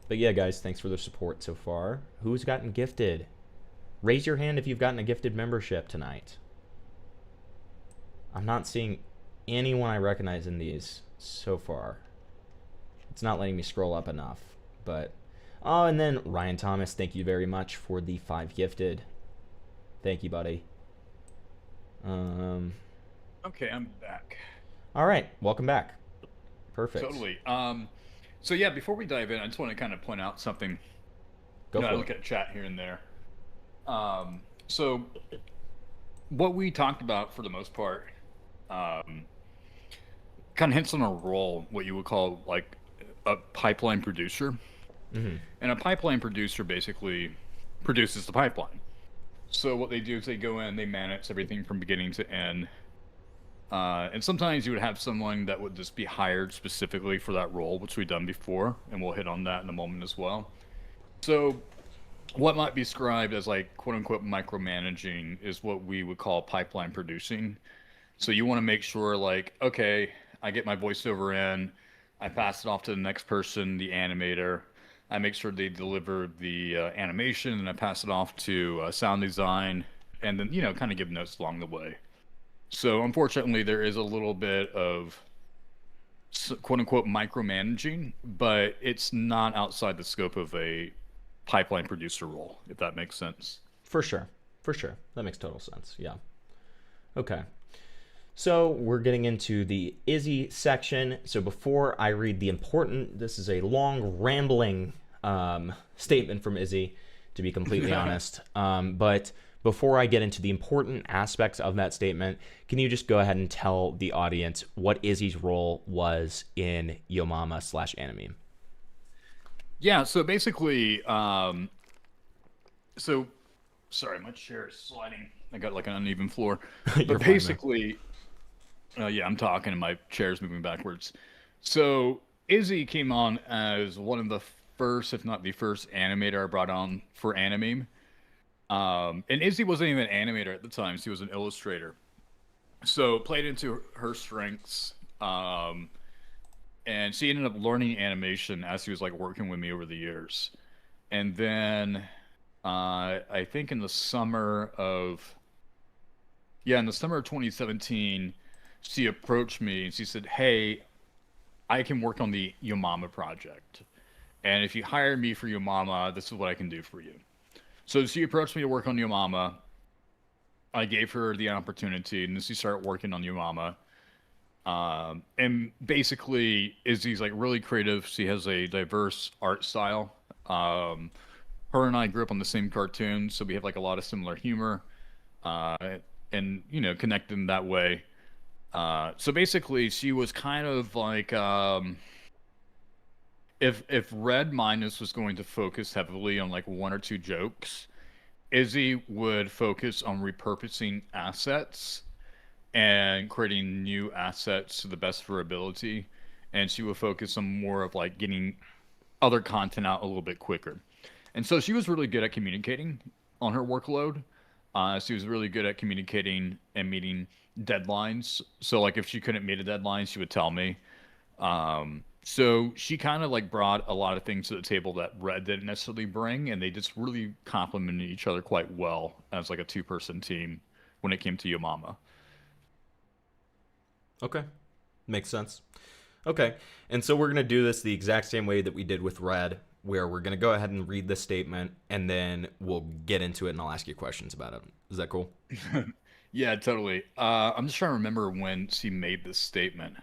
But yeah, guys, thanks for the support so far. Who's gotten gifted? Raise your hand if you've gotten a gifted membership tonight. I'm not seeing anyone I recognize in these so far. It's not letting me scroll up enough, but... Oh, and then Ryan Thomas, thank you very much for the 5 gifted. Thank you, buddy. Okay, I'm back. All right, welcome back. Perfect. Totally. So yeah, before we dive in, I just want to kind of point out something. Go for I it. look at chat here and there. So what we talked about for the most part, kind of hints on a role, what you would call like a pipeline producer. Mm-hmm. And a pipeline producer basically produces the pipeline. So what they do is they go in, they manage everything from beginning to end. And sometimes you would have someone that would just be hired specifically for that role, which we've done before, and we'll hit on that in a moment as well. So what might be described as like quote-unquote micromanaging is what we would call pipeline producing. So you want to make sure like, okay, I get my voiceover in, I pass it off to the next person, the animator. I make sure they deliver the animation, and I pass it off to sound design, and then, kind of give notes along the way. So unfortunately, there is a little bit of quote-unquote micromanaging, but it's not outside the scope of a pipeline producer role, if that makes sense. For sure. For sure. That makes total sense. Yeah. Okay. So we're getting into the Izzy section. So before I read the important, this is a long, rambling statement from Izzy, to be completely honest. But before I get into the important aspects of that statement, can you just go ahead and tell the audience what Izzy's role was in Yo Mama /Anime? Yeah, so basically, sorry, my chair is sliding. I got like an uneven floor. But basically, yeah, I'm talking and my chair's moving backwards. So Izzy came on as one of the first, if not the first, animator I brought on for Anime. And Izzy wasn't even an animator at the time. She was an illustrator. So played into her strengths. And she ended up learning animation as she was like working with me over the years. And then I think in the summer of 2017, she approached me and she said, "Hey, I can work on the Yo Mama project. And if you hire me for Yo Mama, this is what I can do for you." So she approached me to work on Yo Mama. I gave her the opportunity, and then she started working on Yo Mama. And basically, Izzy's like really creative. She has a diverse art style. Her and I grew up on the same cartoons, so we have like a lot of similar humor, and connected in that way. So basically, she was kind of like if Red Minus was going to focus heavily on like 1 or 2 jokes, Izzy would focus on repurposing assets and creating new assets to the best of her ability, and she would focus on more of like getting other content out a little bit quicker. And so she was really good at communicating on her workload. She was really good at communicating and meeting deadlines. So like if she couldn't meet a deadline, she would tell me. So she kind of like brought a lot of things to the table that Red didn't necessarily bring, and they just really complemented each other quite well as like a 2-person team when it came to Yo Mama. Okay. Makes sense. Okay. And so we're going to do this the exact same way that we did with Red, where we're going to go ahead and read this statement, and then we'll get into it, and I'll ask you questions about it. Is that cool? Yeah, totally. I'm just trying to remember when she made this statement.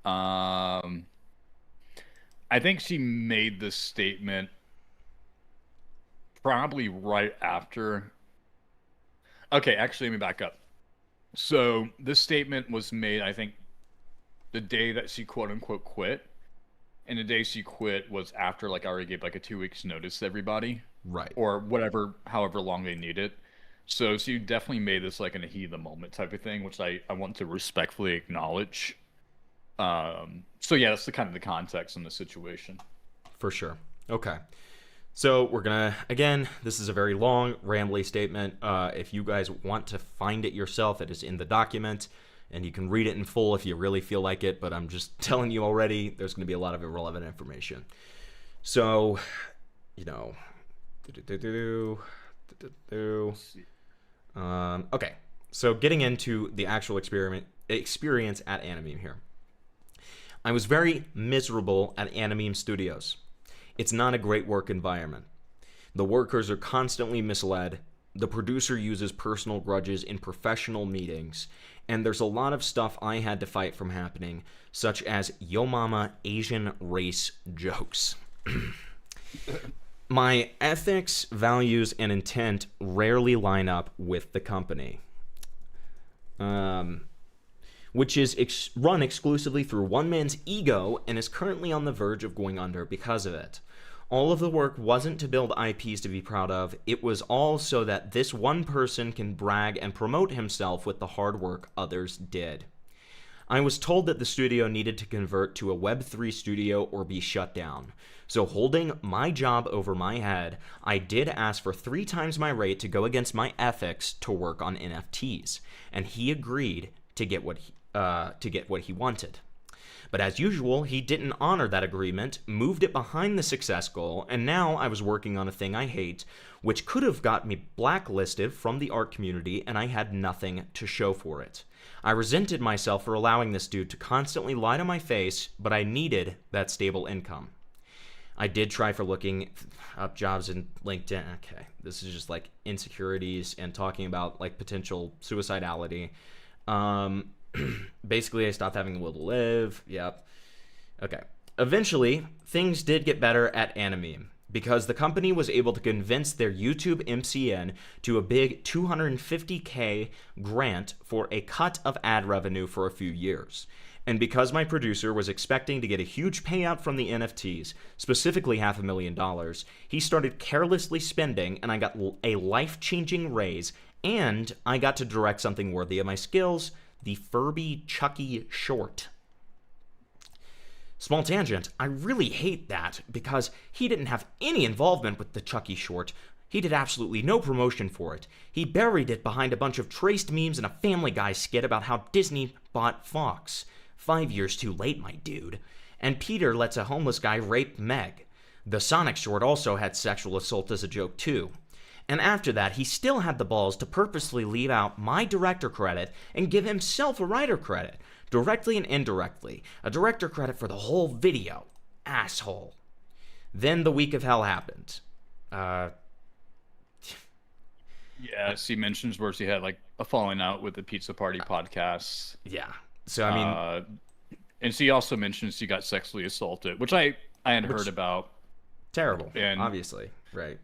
I think she made this statement probably right after. Okay, actually, let me back up. So this statement was made, I think, the day that she quote unquote quit. And the day she quit was after like I already gave like a 2 weeks notice to everybody. Right. Or whatever, however long they needed. So she definitely made this like in a heat of the moment type of thing, which I want to respectfully acknowledge. So yeah, that's the kind of the context in the situation. For sure. Okay. So we're going to, again, this is a very long, rambly statement. If you guys want to find it yourself, it is in the document, and you can read it in full if you really feel like it, but I'm just telling you already, there's going to be a lot of irrelevant information. So, you know, okay. So getting into the actual experience at Animeme here. I was very miserable at Animeme Studios. It's not a great work environment. The workers are constantly misled. The producer uses personal grudges in professional meetings. And there's a lot of stuff I had to fight from happening, such as Yo Mama Asian race jokes. My ethics, values, and intent rarely line up with the company. Which is run exclusively through one man's ego and is currently on the verge of going under because of it. All of the work wasn't to build IPs to be proud of, it was all so that this one person can brag and promote himself with the hard work others did. I was told that the studio needed to convert to a Web3 studio or be shut down. So holding my job over my head, I did ask for 3 times my rate to go against my ethics to work on NFTs, and he agreed to get what he wanted. But as usual, he didn't honor that agreement, moved it behind the success goal, and now I was working on a thing I hate, which could have got me blacklisted from the art community, and I had nothing to show for it. I resented myself for allowing this dude to constantly lie to my face, but I needed that stable income. I did try for looking up jobs in LinkedIn. Okay, this is just like insecurities and talking about like potential suicidality. Basically, I stopped having the will to live. Yep. Okay. Eventually, things did get better at Animeme because the company was able to convince their YouTube MCN to a big $250K grant for a cut of ad revenue for a few years. And because my producer was expecting to get a huge payout from the NFTs, specifically $500,000, he started carelessly spending, and I got a life-changing raise, and I got to direct something worthy of my skills, the Furby Chucky short. Small tangent, I really hate that because he didn't have any involvement with the Chucky short. He did absolutely no promotion for it. He buried it behind a bunch of traced memes and a Family Guy skit about how Disney bought Foxx. 5 years too late, my dude. And Peter lets a homeless guy rape Meg. The Sonic short also had sexual assault as a joke too. And after that, he still had the balls to purposely leave out my director credit and give himself a writer credit, directly and indirectly. A director credit for the whole video. Asshole. Then the week of hell happened. Yeah, she mentions where she had like a falling out with the Pizza Party podcast. Yeah. So, I mean... and she also mentions she got sexually assaulted, which I had heard about. Terrible, and, obviously. Right.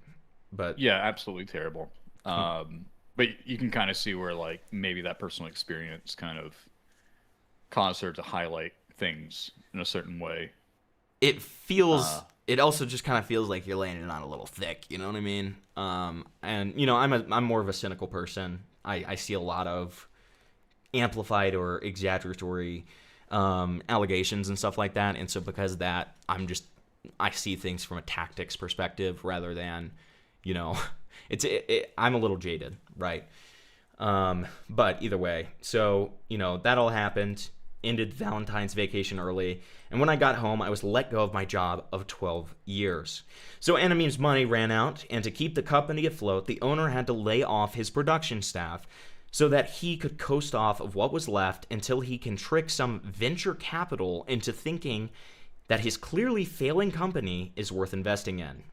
But yeah, absolutely terrible. But you can kind of see where like maybe that personal experience kind of caused her to highlight things in a certain way. It feels it also just kind of feels like you're laying it on a little thick, you know what I mean? And you know, I'm more of a cynical person. I see a lot of amplified or exaggeratory allegations and stuff like that, and so because of that, I see things from a tactics perspective rather than, you know, I'm a little jaded, right? But either way, so, you know, that all happened, ended Valentine's vacation early, and when I got home, I was let go of my job of 12 years. So Animeme's money ran out, and to keep the company afloat, the owner had to lay off his production staff. so that he could coast off of what was left until he can trick some venture capital into thinking that his clearly failing company is worth investing in.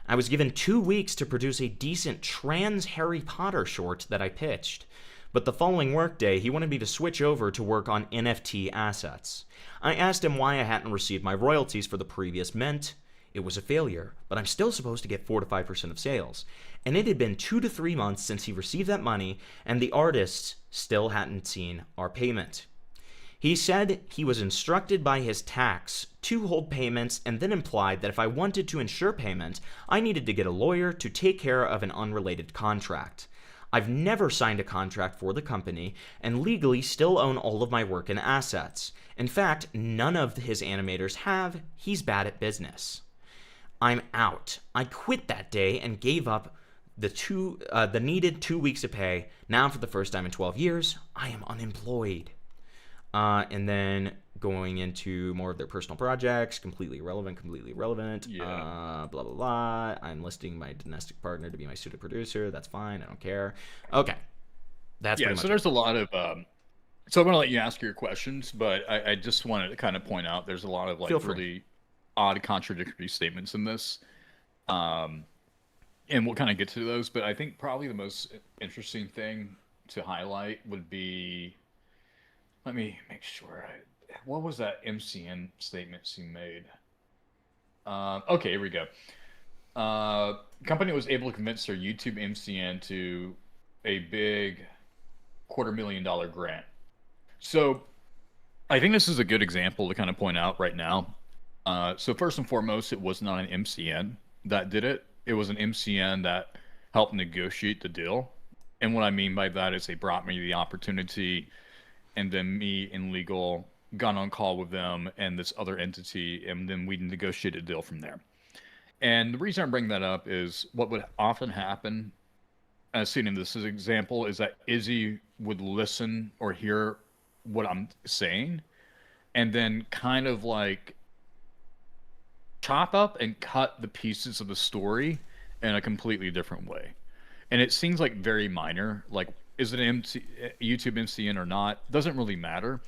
I was given 2 weeks to produce a decent trans Harry Potter short that I pitched, but the following workday he wanted me to switch over to work on NFT assets. I asked him why I hadn't received my royalties for the previous mint. It was a failure, but I'm still supposed to get 4 to 5% of sales. And it had been 2 to 3 months since he received that money, and the artists still hadn't seen our payment. He said he was instructed by his tax to hold payments, and then implied that if I wanted to ensure payment, I needed to get a lawyer to take care of an unrelated contract. I've never signed a contract for the company, and legally still own all of my work and assets. In fact, none of his animators have. He's bad at business. I'm out. I quit that day and gave up the needed 2 weeks of pay. Now, for the first time in 12 years, I am unemployed. And then going into more of their personal projects, completely irrelevant. Yeah. Blah, blah, blah. I'm listing my domestic partner to be my pseudo producer. That's fine. I don't care. Okay. That's Yeah, pretty much so there's a lot of so I'm gonna let you ask your questions, but I just wanted to kind of point out there's a lot of like Feel free. really odd contradictory statements in this. And we'll kind of get to those, but I think probably the most interesting thing to highlight would be, let me make sure what was that MCN statement she made? Okay, here we go. Company was able to convince their YouTube MCN to a big $250,000 grant. So I think this is a good example to kind of point out right now. So first and foremost, it was not an MCN that did it. It was an MCN that helped negotiate the deal. And what I mean by that is they brought me the opportunity, and then me in legal got on call with them and this other entity, and then we negotiated a deal from there. And the reason I bring that up is what would often happen, as seen in this example, is that Izzy would listen or hear what I'm saying and then kind of like chop up and cut the pieces of the story in a completely different way. And it seems like very minor, like is it an YouTube MCN or not? Doesn't really matter.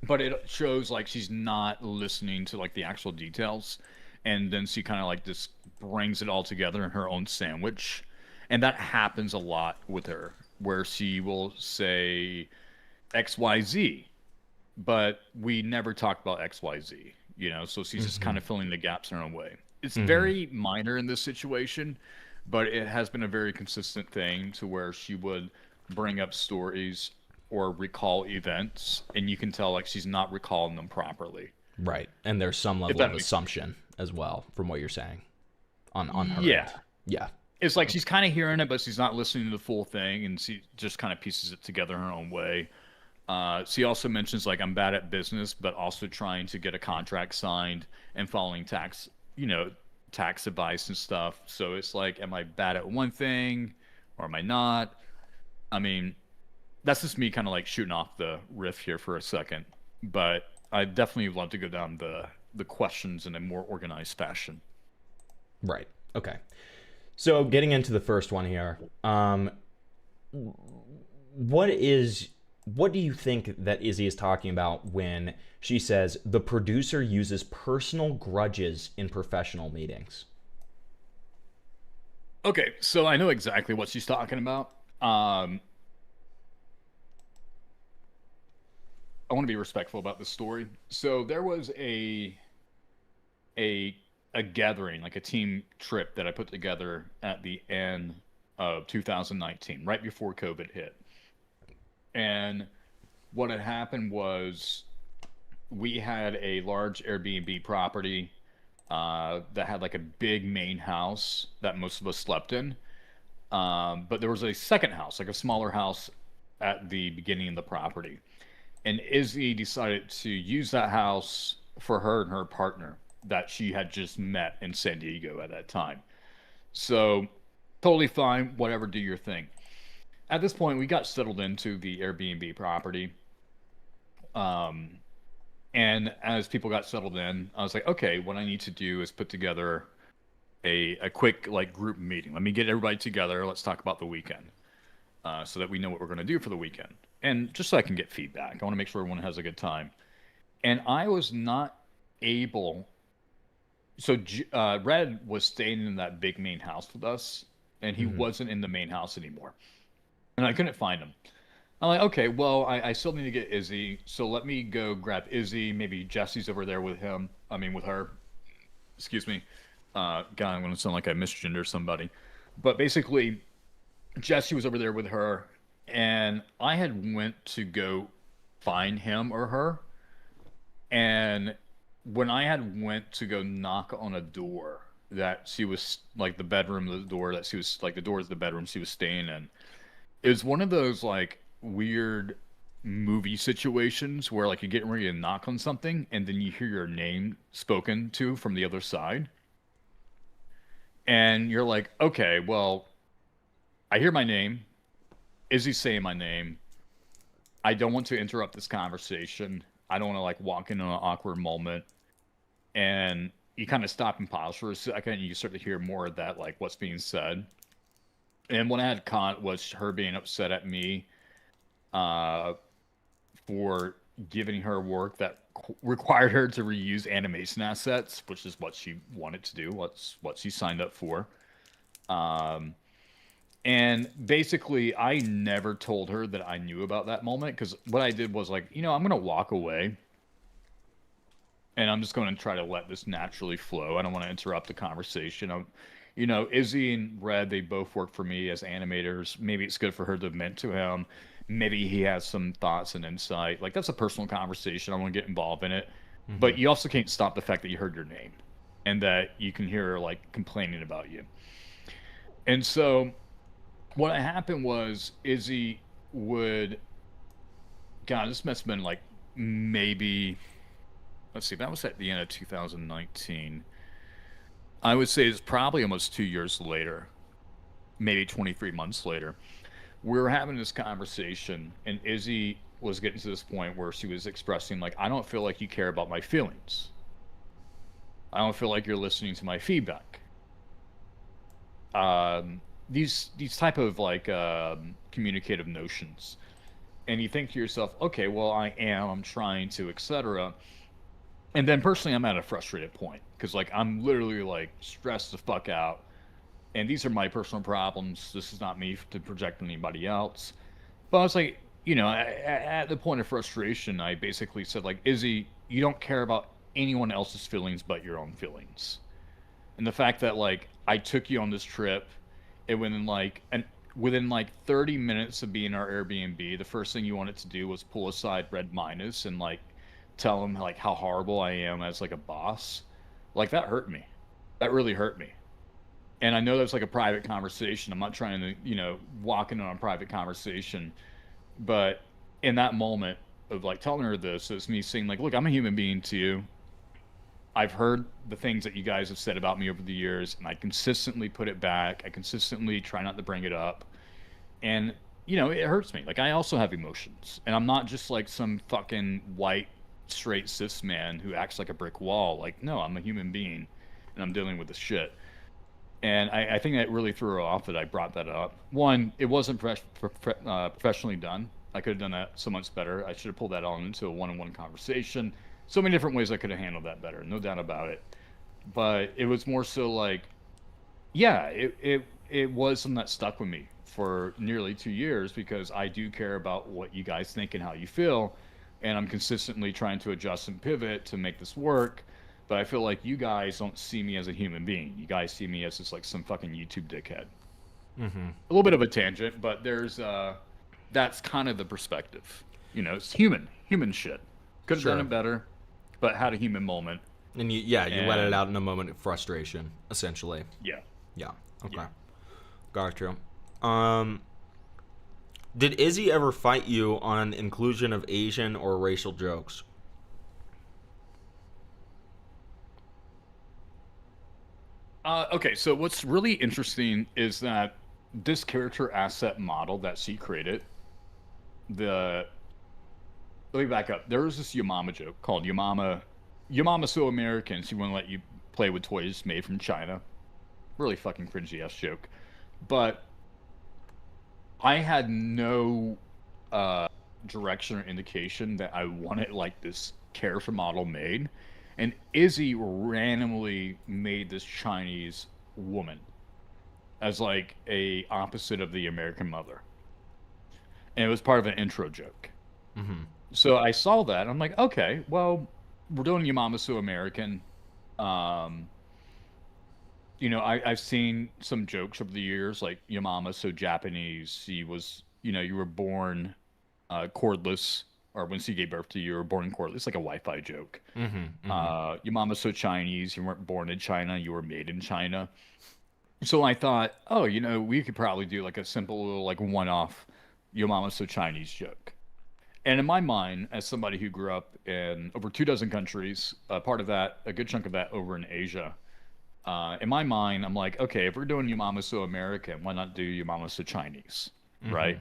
But it shows like she's not listening to like the actual details. And then she kind of like just brings it all together in her own sandwich. And that happens a lot with her, where she will say XYZ, but we never talk about XYZ, you know? So she's just kind of filling the gaps in her own way. It's very minor in this situation, but it has been a very consistent thing to where she would bring up stories or recall events, and you can tell like she's not recalling them properly. Right. And there's some level of assumption as well from what you're saying on her Yeah. end. Yeah. It's like she's kind of hearing it, but she's not listening to the full thing, and she just kind of pieces it together in her own way. She also mentions like I'm bad at business, but also trying to get a contract signed and following tax advice and stuff. So it's like, am I bad at one thing or am I not? I mean, that's just me kind of like shooting off the riff here for a second, but I definitely would love to go down the questions in a more organized fashion. Right. Okay. So getting into the first one here, what do you think that Izzy is talking about when she says the producer uses personal grudges in professional meetings? Okay, so I know exactly what she's talking about. I want to be respectful about this story. So there was a gathering, like a team trip that I put together at the end of 2019, right before COVID hit. And what had happened was we had a large Airbnb property that had like a big main house that most of us slept in. But there was a second house, like a smaller house at the beginning of the property. And Izzy decided to use that house for her and her partner that she had just met in San Diego at that time. So totally fine, whatever, do your thing. At this point, we got settled into the Airbnb property. And as people got settled in, I was like, okay, what I need to do is put together a quick like group meeting. Let me get everybody together. Let's talk about the weekend. so that we know what we're going to do for the weekend. And just so I can get feedback, I want to make sure everyone has a good time. And I was not able. So Red was staying in that big main house with us, and he wasn't in the main house anymore. And I couldn't find him. I'm like, okay, well, I still need to get Izzy, so let me go grab Izzy. Maybe Jesse's over there with him. I mean, with her. Excuse me. God, I'm going to sound like I misgender somebody. But basically, Jesse was over there with her, and I had went to go find him or her, and when I had went to go knock on a door that she was like the bedroom, the door that she was like the door is the bedroom she was staying in. It was one of those like weird movie situations where like you're getting ready to knock on something and then you hear your name spoken to from the other side. And you're like, okay, well, I hear my name. Izzy's saying my name. I don't want to interrupt this conversation. I don't want to like walk into an awkward moment. And you kind of stop and pause for a second and you start to hear more of that, like what's being said. And what I had caught was her being upset at me for giving her work that required her to reuse animation assets, which is what she wanted to do, what she signed up for. And basically, I never told her that I knew about that moment because what I did was like, I'm going to walk away. And I'm just going to try to let this naturally flow. I don't want to interrupt the conversation. Izzy and Red, they both work for me as animators. Maybe it's good for her to vent to him. Maybe he has some thoughts and insight. Like, that's a personal conversation. I want to get involved in it. Mm-hmm. But you also can't stop the fact that you heard your name and that you can hear her, like, complaining about you. And so what happened was Izzy would... God, this must have been, like, maybe... Let's see, that was at the end of 2019. I would say it's probably almost 2 years later, maybe 23 months later. We were having this conversation, and Izzy was getting to this point where she was expressing, like, I don't feel like you care about my feelings. I don't feel like you're listening to my feedback. These type of, like, communicative notions. And you think to yourself, okay, well, I'm trying to, etc. And then personally, I'm at a frustrated point because, like, I'm literally, like, stressed the fuck out. And these are my personal problems. This is not me to project on anybody else. But I was like, at the point of frustration, I basically said, like, Izzy, you don't care about anyone else's feelings but your own feelings. And the fact that, like, I took you on this trip, and within 30 minutes of being in our Airbnb, the first thing you wanted to do was pull aside Red Minus and, like, tell him like how horrible I am as like a boss. Like, that hurt me. That really hurt me. And I know that's like a private conversation. I'm not trying to, walk into a private conversation. But in that moment of like telling her this, it's me saying like, look, I'm a human being too. I've heard the things that you guys have said about me over the years, and I consistently put it back. I consistently try not to bring it up. And, it hurts me. Like, I also have emotions. And I'm not just like some fucking white straight cis man who acts like a brick wall. Like, no, I'm a human being and I'm dealing with this shit. And I think that really threw her off that I brought that up. One, it wasn't professionally done. I could have done that so much better. I should have pulled that on into a one-on-one conversation. So many different ways I could have handled that better, no doubt about it. But it was more so like, yeah, it was something that stuck with me for nearly 2 years because I do care about what you guys think and how you feel. And I'm consistently trying to adjust and pivot to make this work. But I feel like you guys don't see me as a human being. You guys see me as just like some fucking YouTube dickhead. Mm-hmm. A little bit of a tangent, but that's kind of the perspective. It's human shit. Could have done it better, but had a human moment. And you let it out in a moment of frustration, essentially. Yeah. Yeah. Okay. Yeah. Gotcha. Did Izzy ever fight you on inclusion of Asian or racial jokes? Okay, so what's really interesting is that this character asset model that she created, let me back up. There was this Your Mama joke called Your Mama's so American, she wouldn't let you play with toys made from China. Really fucking cringy ass joke. But I had no direction or indication that I wanted like this character model made, and Izzy randomly made this Chinese woman as like a opposite of the American mother, and it was part of an intro joke. Mm-hmm. So I saw that. I'm like, okay, well, we're doing Your Mama's So American. Um, I've seen some jokes over the years, like Your Mama's So Japanese. She was, you were born cordless, or when she gave birth to you, you were born cordless. It's like a Wi-Fi joke. Mm-hmm. Mm-hmm. Your Mama's So Chinese. You weren't born in China. You were made in China. So I thought, oh, we could probably do like a simple little like one-off Your Mama's So Chinese joke. And in my mind, as somebody who grew up in over 2 dozen countries, part of that, a good chunk of that over in Asia, in my mind, I'm like, okay, if we're doing Your Mama's So American, why not do Your Mama's So Chinese, Mm-hmm. right?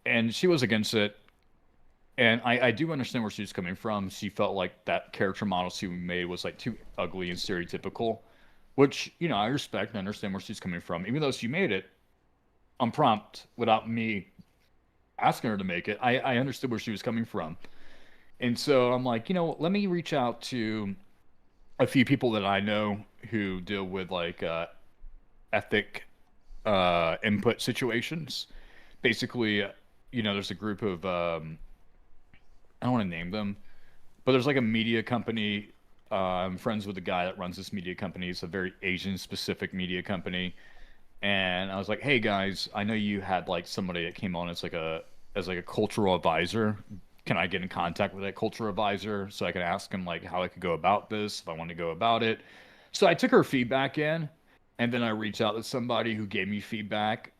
And she was against it. And I do understand where she's coming from. She felt like that character model she made was like too ugly and stereotypical, which, I respect and understand where she's coming from. Even though she made it unprompted without me asking her to make it, I understood where she was coming from. And so I'm like, let me reach out to a few people that I know who deal with like ethic input situations. Basically, there's a group of I don't want to name them, but there's like a media company. I'm friends with the guy that runs this media company. It's a very Asian specific media company. And I was like, "Hey guys, I know you had like somebody that came on as like a cultural advisor. Can I get in contact with that cultural advisor so I can ask him like how I could go about this if I want to go about it?" So I took her feedback in, and then I reached out to somebody who gave me feedback,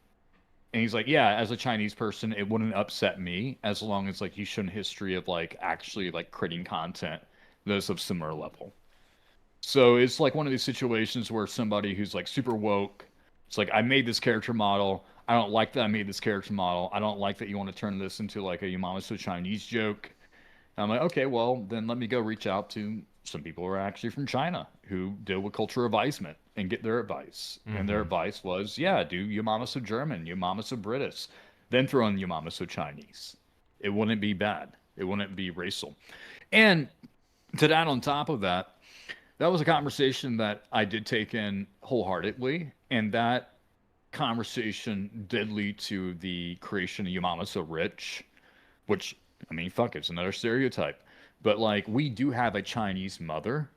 and he's like, "Yeah, as a Chinese person, it wouldn't upset me as long as like you showed a history of like actually like creating content that's of similar level." So it's like one of these situations where somebody who's like super woke, it's like, I made this character model. I don't like that I made this character model. I don't like that you want to turn this into like a Your Mama's So Chinese joke. And I'm like, okay, well, then let me go reach out to some people who are actually from China who deal with cultural advisement and get their advice. And their Mm-hmm. advice was, yeah, do Your Mama's So German, Your Mama's So British, then throw in Your Mama's So Chinese. It wouldn't be bad. It wouldn't be racial. And to that, on top of that, that was a conversation that I did take in wholeheartedly, and that conversation did lead to the creation of Your Mama's So Rich, which, I mean, fuck, it's another stereotype. But like, we do have a Chinese mother,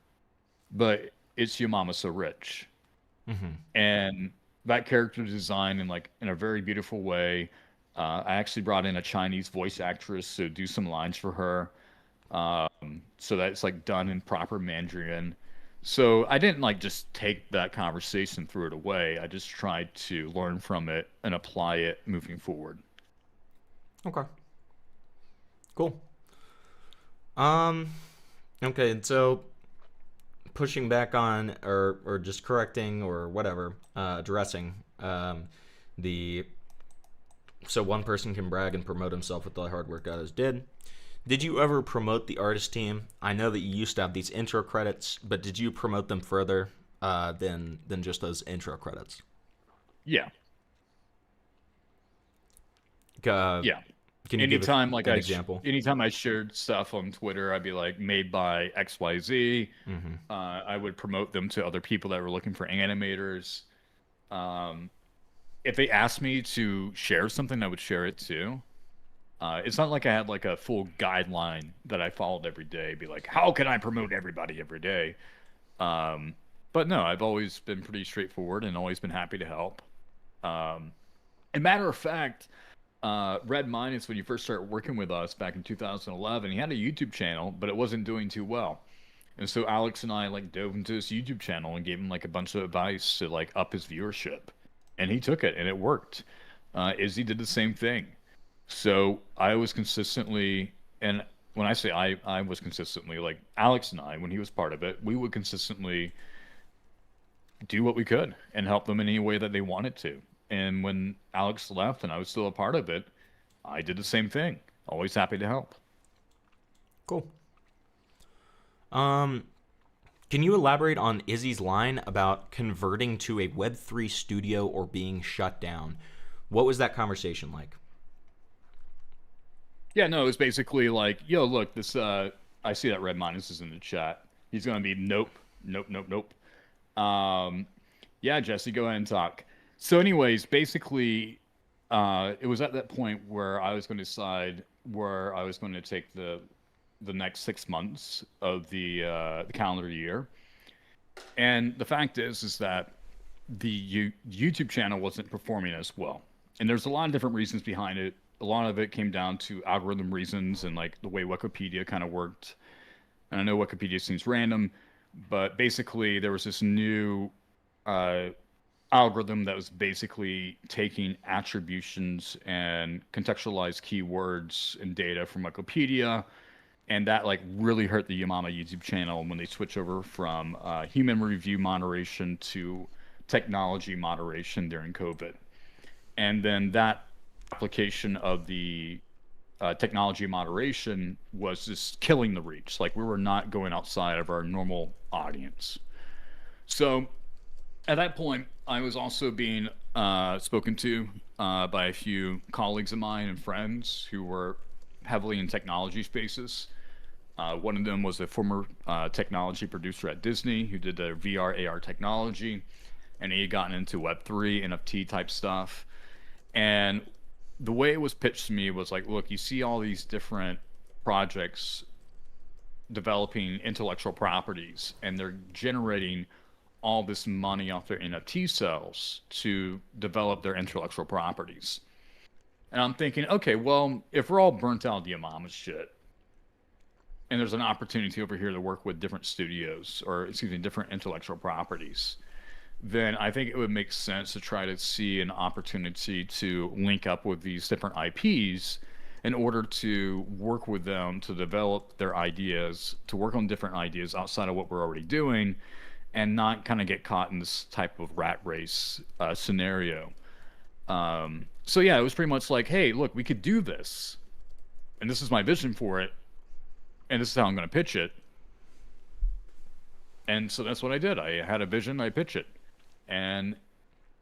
but it's Your Mama's So Rich, Mm-hmm. and that character design in a very beautiful way. I actually brought in a Chinese voice actress to do some lines for her, so that it's like done in proper Mandarin. So I didn't like just take that conversation, throw it away. I just tried to learn from it and apply it moving forward. Okay. Cool. Um. Okay. And so pushing back on, or just correcting, or whatever, addressing the so one person can brag and promote himself with all the hard work others did. Did you ever promote the artist team? I know that you used to have these intro credits, but did you promote them further than just those intro credits? Yeah, Uh, yeah. can you give Anytime like an example? anytime I shared stuff on Twitter, I'd be like, made by XYZ. Mm-hmm. I would promote them to other people that were looking for animators. Um, if they asked me to share something, I would share it too. It's not like I had like a full guideline that I followed every day. Be like, how can I promote everybody every day? Um, but no, I've always been pretty straightforward and always been happy to help. Um, and matter of fact, Red Minus, when you first started working with us back in 2011, he had a YouTube channel, but it wasn't doing too well. And so Alex and I like dove into his YouTube channel and gave him like a bunch of advice to like up his viewership, and he took it and it worked. Izzy did the same thing. So I was consistently, and when I say I was consistently, like Alex and I, when he was part of it, we would consistently do what we could and help them in any way that they wanted to. And when Alex left and I was still a part of it, I did the same thing. Always happy to help. Cool. Um, can you elaborate on Izzy's line about converting to a Web3 studio or being shut down? What was that conversation like? Yeah, no, it was basically like, yo, look, this I see that Red Minus is in the chat. He's gonna be nope, nope, nope, nope. Yeah, Jesse, go ahead and talk. So, anyways, basically, it was at that point where I was going to decide where I was going to take the next 6 months of the calendar year. And the fact is that the YouTube channel wasn't performing as well. And there's a lot of different reasons behind it. A lot of it came down to algorithm reasons and like the way Wikipedia kind of worked. And I know Wikipedia seems random, but basically there was this new uh, algorithm that was basically taking attributions and contextualized keywords and data from Wikipedia, and that like really hurt the Yamama YouTube channel when they switch over from human review moderation to technology moderation during COVID. And then that application of the technology moderation was just killing the reach. Like we were not going outside of our normal audience. So at that point, I was also being spoken to by a few colleagues of mine and friends who were heavily in technology spaces. One of them was a former technology producer at Disney who did the VR AR technology, and he had gotten into Web3, NFT type stuff. And the way it was pitched to me was like, look, you see all these different projects developing intellectual properties, and they're generating all this money off their NFT sales to develop their intellectual properties. And I'm thinking, okay, well, if we're all burnt out of the Yamama shit, and there's an opportunity over here to work with different studios, or excuse me, different intellectual properties, then I think it would make sense to try to see an opportunity to link up with these different IPs in order to work with them to develop their ideas, to work on different ideas outside of what we're already doing, and not kind of get caught in this type of rat race scenario. So yeah, it was pretty much like, hey, look, we could do this, and this is my vision for it, and this is how I'm going to pitch it. And so that's what I did. I had a vision, I pitched it. And,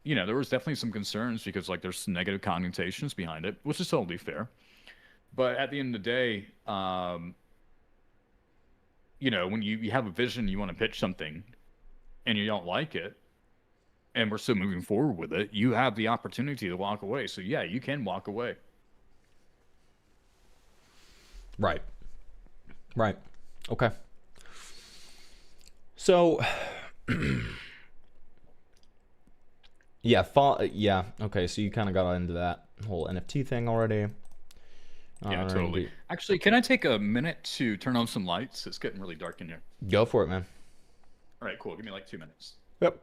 you know, there was definitely some concerns because, like, there's negative connotations behind it, which is totally fair. But at the end of the day, you know, when you have a vision, you want to pitch something, and you don't like it, and we're still moving forward with it, you have the opportunity to walk away. So, yeah, you can walk away. Right. Right. Okay. So, yeah, okay, so you kind of got into that whole NFT thing already. Yeah, totally. Actually, can I take a minute to turn on some lights? It's getting really dark in here. Go for it, man. All right, cool. Give me like 2 minutes. Yep.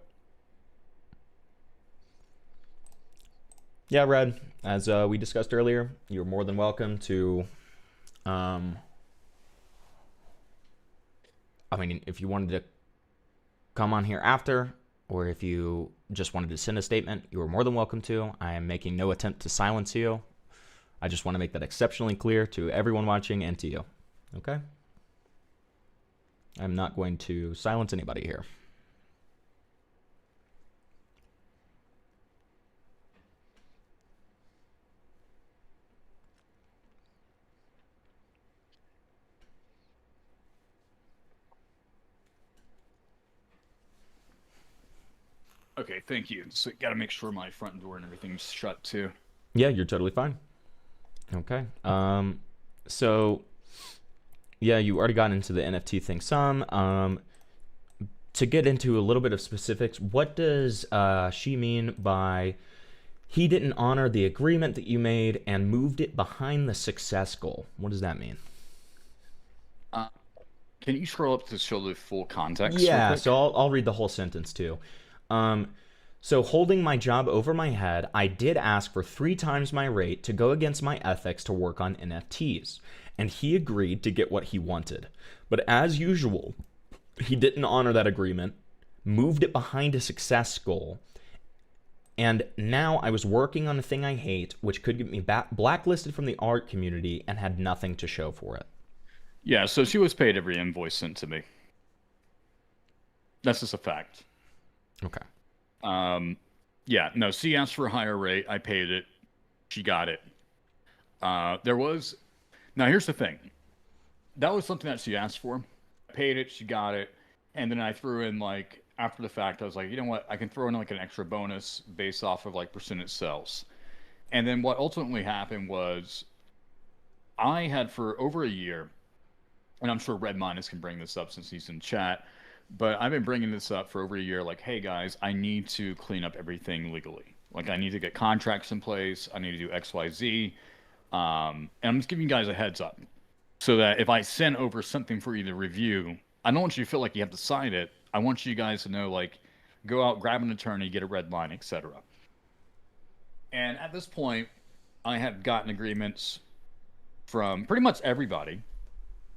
Yeah, Red, as we discussed earlier, you're more than welcome to, I mean, if you wanted to come on here after, or if you just wanted to send a statement, you are more than welcome to. I am making no attempt to silence you. I just want to make that exceptionally clear to everyone watching and to you. Okay? I'm not going to silence anybody here. Okay, thank you. So got to make sure my front door and everything's shut too. Yeah, you're totally fine. Okay. So yeah, you already got into the NFT thing some. To get into a little bit of specifics, what does she mean by he didn't honor the agreement that you made and moved it behind the success goal? What does that mean? Can you scroll up to show the full context? Yeah, so I'll read the whole sentence too. So holding my job over my head, I did ask for 3 times my rate to go against my ethics to work on NFTs, and he agreed to get what he wanted. But as usual, he didn't honor that agreement, moved it behind a success goal, and now I was working on a thing I hate, which could get me blacklisted from the art community and had nothing to show for it. Yeah, so she was paid every invoice sent to me. That's just a fact. Okay. Yeah, no, she asked for a higher rate. I paid it. She got it. There was Now here's the thing. That was something that she asked for. I paid it, she got it, and then I threw in like after the fact, I was like, you know what, I can throw in like an extra bonus based off of like percentage sales. And then what ultimately happened was I had for over a year, and I'm sure Red Minus can bring this up since he's in chat, but I've been bringing this up for over a year. Like, hey guys, I need to clean up everything legally. Like, I need to get contracts in place. I need to do X, Y, Z. And I'm just giving you guys a heads up so that if I send over something for you to review, I don't want you to feel like you have to sign it. I want you guys to know, like, go out, grab an attorney, get a red line, etc. And at this point, I have gotten agreements from pretty much everybody.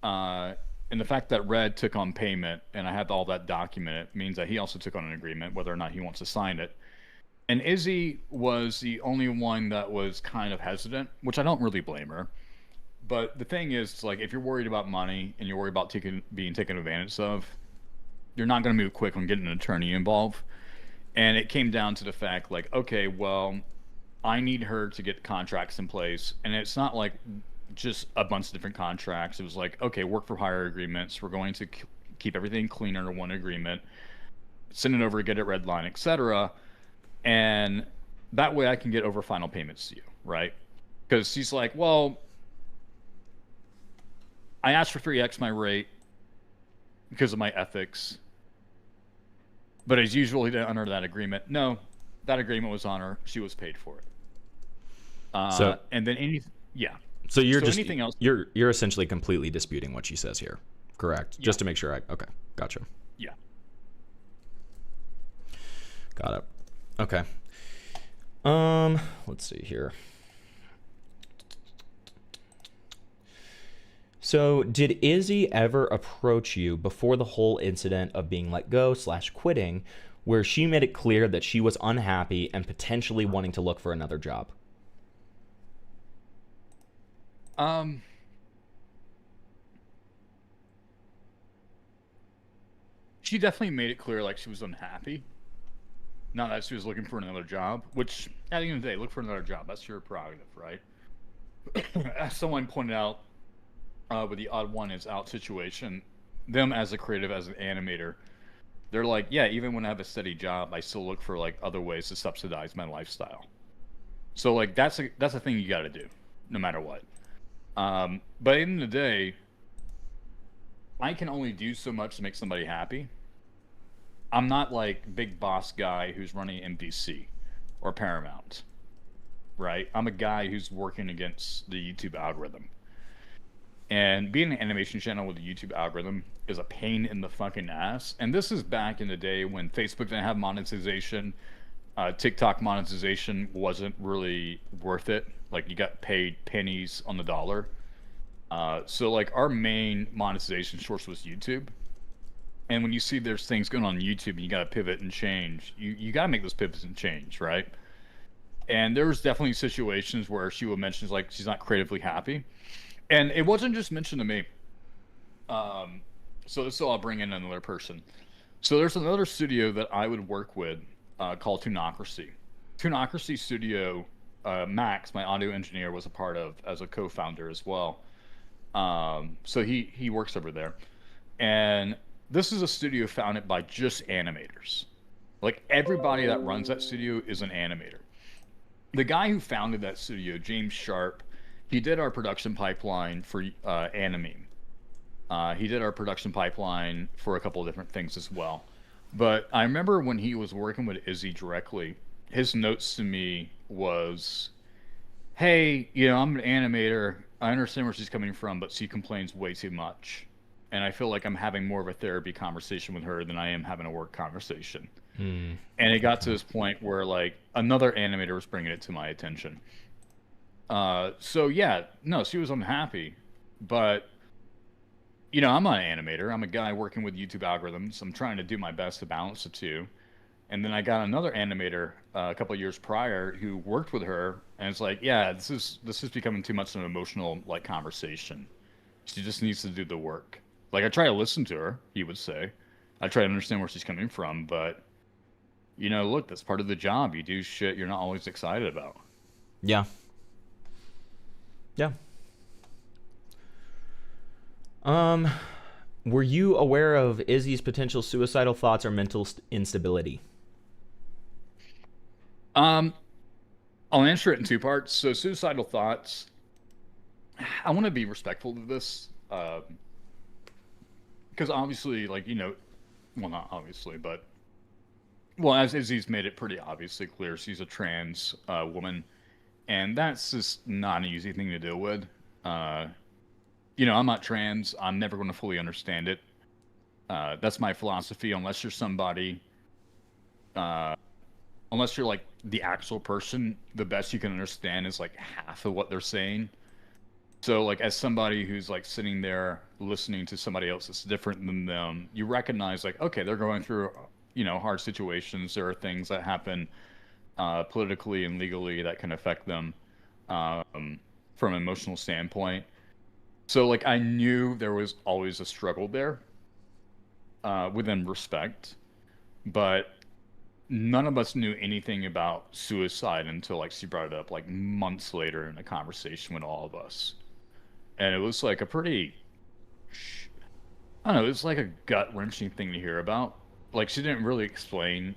And the fact that Red took on payment and I had all that documented means that he also took on an agreement, whether or not he wants to sign it. And Izzy was the only one that was kind of hesitant, which I don't really blame her. But the thing is, like, if you're worried about money and you're worried about being taken advantage of, you're not going to move quick on getting an attorney involved. And it came down to the fact, like, okay, well, I need her to get contracts in place. And it's not like just a bunch of different contracts. It was like, okay, work for hire agreements. We're going to keep everything clean under one agreement, send it over, get it red line, etc. And that way I can get over final payments to you, right? Because she's like, well, I asked for 3x my rate because of my ethics, but as usual, he didn't honor that agreement. No, that agreement was on her. She was paid for it. And then So you're so just anything else? you're essentially completely disputing what she says here, correct? Yeah. Just to make sure okay, gotcha. Yeah. Got it. Okay. Let's see here. So did Izzy ever approach you before the whole incident of being let go / quitting, where she made it clear that she was unhappy and potentially wanting to look for another job? She definitely made it clear like she was unhappy. Not that she was looking for another job, which at the end of the day, look for another job. That's your prerogative, right? As someone pointed out with the Odd One Is Out situation, them as a creative, as an animator, they're like, yeah, even when I have a steady job, I still look for like other ways to subsidize my lifestyle. So like that's a thing you got to do, no matter what. But at the end of the day, I can only do so much to make somebody happy. I'm not like big boss guy who's running NBC or Paramount, right? I'm a guy who's working against the YouTube algorithm. And being an animation channel with a YouTube algorithm is a pain in the fucking ass. And this is back in the day when Facebook didn't have monetization. TikTok monetization wasn't really worth it. Like, you got paid pennies on the dollar. So like our main monetization source was YouTube. And when you see there's things going on YouTube and you got to pivot and change, you got to make those pivots and change, right? And there was definitely situations where she would mention like she's not creatively happy. And it wasn't just mentioned to me. So I'll bring in another person. So there's another studio that I would work with called Toonocracy. Toonocracy Studio, Max, my audio engineer, was a part of as a co-founder as well. So he works over there. And this is a studio founded by just animators. Like, everybody that runs that studio is an animator. The guy who founded that studio, James Sharp, he did our production pipeline for Anime. He did our production pipeline for a couple of different things as well. But I remember when he was working with Izzy directly, his notes to me was, hey, I'm an animator. I understand where she's coming from, but she complains way too much. And I feel like I'm having more of a therapy conversation with her than I am having a work conversation. And it got to this point where like another animator was bringing it to my attention. So yeah, no, she was unhappy, but I'm not an animator. I'm a guy working with YouTube algorithms. I'm trying to do my best to balance the two. And then I got another animator a couple of years prior who worked with her, and it's like, yeah, this is becoming too much of an emotional like conversation. She just needs to do the work. Like, I try to listen to her, he would say. I try to understand where she's coming from, but Yeah. Yeah. Were you aware of Izzy's potential suicidal thoughts or mental instability? I'll answer it in two parts. So suicidal thoughts. I want to be respectful to this, because obviously, like well, not obviously, but well, as Izzy's made it pretty obviously clear, she's a trans woman, and that's just not an easy thing to deal with. Uh, I'm not trans. I'm never going to fully understand it. That's my philosophy. Uh, unless you're like the actual person, the best you can understand is like half of what they're saying. So, like, as somebody who's like sitting there listening to somebody else that's different than them, you recognize like, okay, they're going through, hard situations. There are things that happen politically and legally that can affect them from an emotional standpoint. So, like, I knew there was always a struggle there within respect, but none of us knew anything about suicide until like she brought it up like months later in a conversation with all of us. And it was like a pretty, I don't know, it was like a gut wrenching thing to hear about. Like, she didn't really explain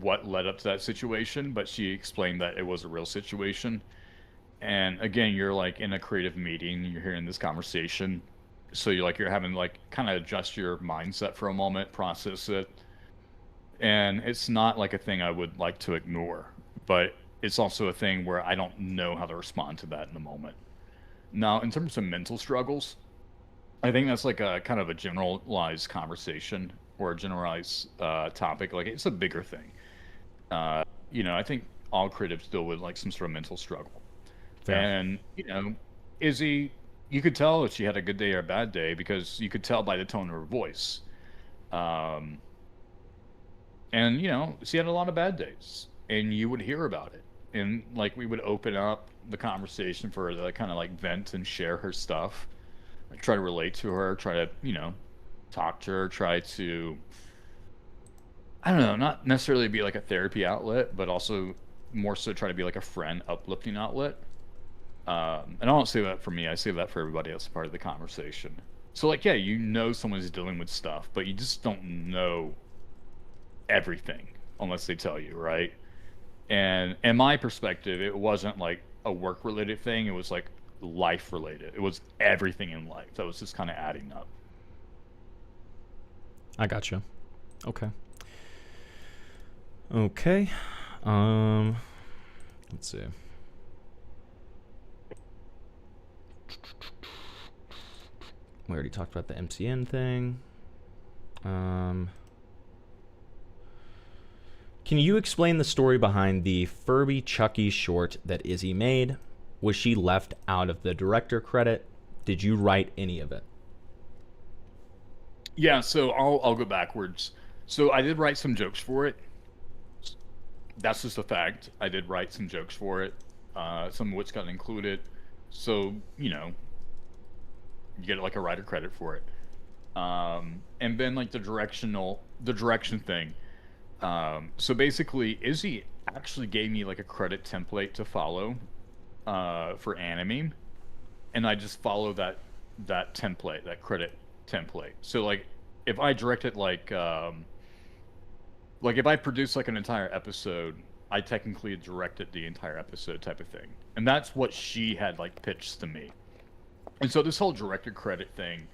what led up to that situation, but she explained that it was a real situation. And again, you're like in a creative meeting, you're hearing this conversation. So you're having to like kind of adjust your mindset for a moment, process it. And it's not like a thing I would like to ignore, but it's also a thing where I don't know how to respond to that in the moment. Now, in terms of mental struggles, I think that's like a kind of a generalized conversation or a generalized topic. Like, it's a bigger thing. I think all creatives deal with like some sort of mental struggle. Fair. And, Izzy, you could tell if she had a good day or a bad day because you could tell by the tone of her voice. Um, and, she had a lot of bad days, and you would hear about it. And, like, we would open up the conversation for her to kind of, like, vent and share her stuff. Like, try to relate to her, try to, talk to her, try to, I don't know, not necessarily be like a therapy outlet, but also more so try to be like a friend, uplifting outlet. And I don't say that for me, I say that for everybody else part of the conversation. So, like, yeah, someone's dealing with stuff, but you just don't know everything unless they tell you, right? And in my perspective, it wasn't like a work related thing, it was like life related. It was everything in life that was just kind of adding up. I gotcha. Okay. Okay. Let's see. We already talked about the MCN thing. Can you explain the story behind the Furby Chucky short that Izzy made? Was she left out of the director credit? Did you write any of it? Yeah, so I'll go backwards. So I did write some jokes for it. That's just a fact. I did write some jokes for it, some of which got included. So, you get like a writer credit for it. And then like the direction thing. So basically, Izzy actually gave me like a credit template to follow for animing, and I just follow that template, that credit template. So like, if I directed like if I produce like an entire episode, I technically directed the entire episode type of thing, and that's what she had like pitched to me. And so this whole director credit thing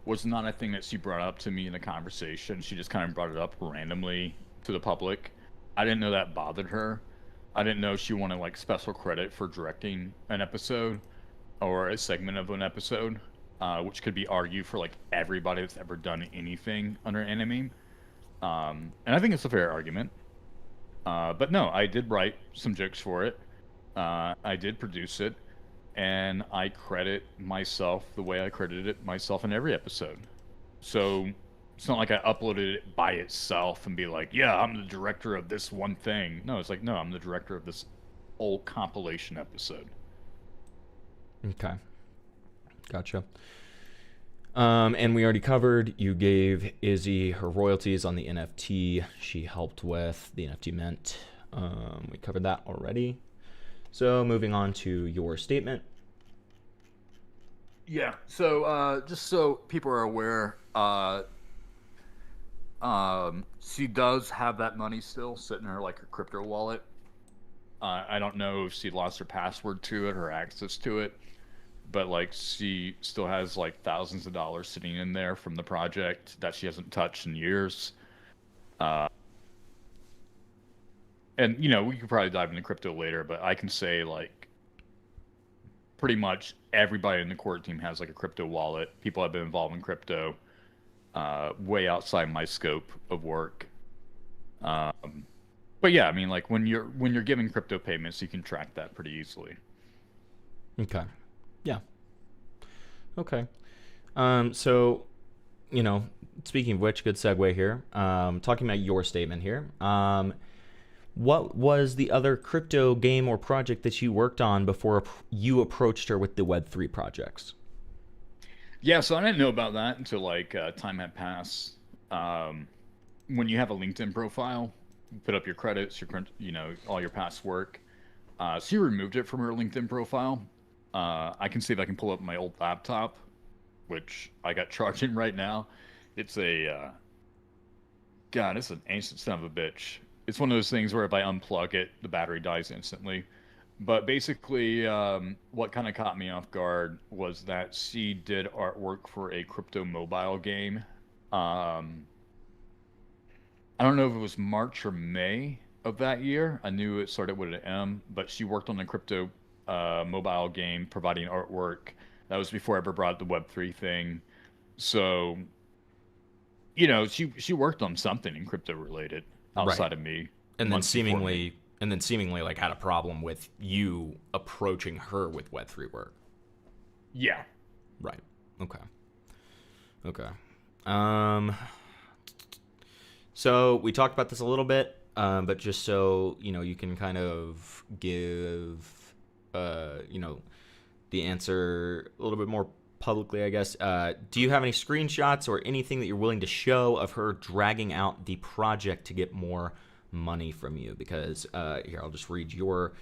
was not a thing that she brought up to me in a conversation. She just kind of brought it up randomly to the public. I didn't know that bothered her. I didn't know she wanted like special credit for directing an episode or a segment of an episode, which could be argued for like everybody that's ever done anything under anime. And I think it's a fair argument. But no, I did write some jokes for it. I did produce it, and I credit myself the way I credited it myself in every episode. So it's not like I uploaded it by itself and be like, yeah, I'm the director of this one thing. No, it's like, no, I'm the director of this whole compilation episode. Okay. Gotcha. And we already covered, you gave Izzy her royalties on the NFT she helped with, the NFT Mint. We covered that already. So moving on to your statement. Yeah. So just so people are aware, she does have that money still sitting in her like her crypto wallet. I don't know if she lost her password to it or access to it, but like she still has like thousands of dollars sitting in there from the project that she hasn't touched in years. Uh, and you know, we could probably dive into crypto later, but I can say like pretty much everybody in the core team has like a crypto wallet. People have been involved in crypto, way outside my scope of work. Um, but yeah, I mean, like when you're giving crypto payments, you can track that pretty easily. Okay. Yeah. Okay. So, you know, speaking of which, good segue here. Talking about your statement here. What was the other crypto game or project that you worked on before you approached her with the Web3 projects? Yeah, so I didn't know about that until like time had passed. When you have a LinkedIn profile, you put up your credits, you know, all your past work. She removed it from her LinkedIn profile. I can see if I can pull up my old laptop, which I got charging right now. It's a God, it's an ancient son of a bitch. It's one of those things where if I unplug it, the battery dies instantly. But basically, what kind of caught me off guard was that she did artwork for a crypto mobile game. Um, I don't know if it was March or May of that year. I knew it started with an M, but she worked on a crypto mobile game providing artwork. That was before I ever brought the Web3 thing. So, you know, she worked on something in crypto related Right. outside of me And then months before me. seemingly like had a problem with you approaching her with Web3 work. Yeah. Right. Okay. Okay. Um so we talked about this a little bit, but just so, you know, you can kind of give you know, the answer a little bit more publicly, I guess. Do you have any screenshots or anything that you're willing to show of her dragging out the project to get more money from you? Because here, I'll just read your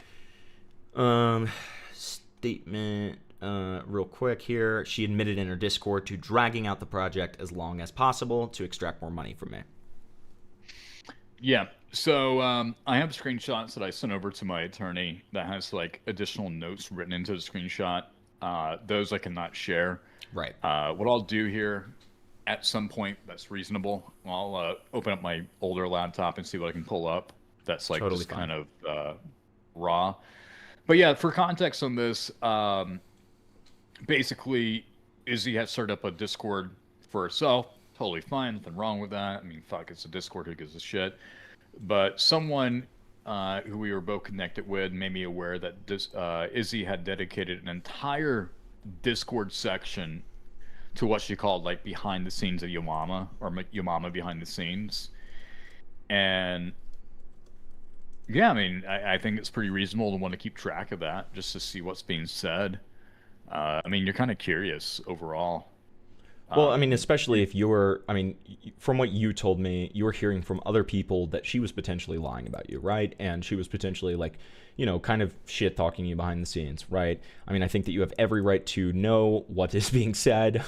statement real quick here. She admitted in her Discord to dragging out the project as long as possible to extract more money from me. Yeah. So I have screenshots that I sent over to my attorney that has like additional notes written into the screenshot. Those I cannot share. Right. What I'll do here at some point that's reasonable, I'll open up my older laptop and see what I can pull up. That's like Totally just fine. kind of raw. But yeah, for context on this, basically, Izzy has started up a Discord for herself. Totally fine, nothing wrong with that. I mean, fuck, it's a Discord. Who gives a shit? But someone who we were both connected with made me aware that this Izzy had dedicated an entire Discord section to what she called like behind the scenes of Yamama or Yamama behind the scenes. And yeah, I mean, I think it's pretty reasonable to want to keep track of that just to see what's being said. I mean, you're kind of curious overall. Well, I mean, Um, especially if you're, I mean, from what you told me, you were hearing from other people that she was potentially lying about you, right? And she was potentially like, you know, kind of shit talking you behind the scenes, right? I mean, I think that you have every right to know what is being said.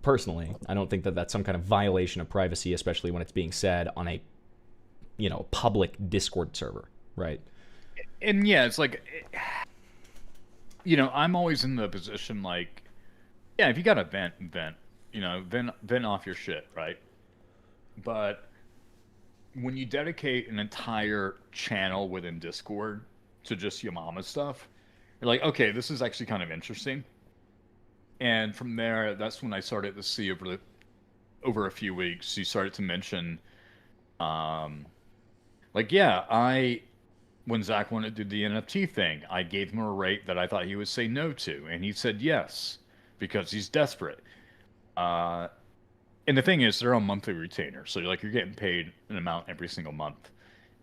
Personally, I don't think that that's some kind of violation of privacy, especially when it's being said on a, you know, public Discord server, right? and yeah, it's like, you know, I'm always in the position like, yeah, if you got to vent, vent, you know, vent off your shit, right? But when you dedicate an entire channel within Discord to just your mama stuff, you're like, okay, this is actually kind of interesting. And from there, that's when I started to see over a few weeks, she started to mention, um, like, yeah, when Zack wanted to do the NFT thing, I gave him a rate that I thought he would say no to, and he said yes because he's desperate. Uh, and the thing is, they're on monthly retainer, so you're getting paid an amount every single month.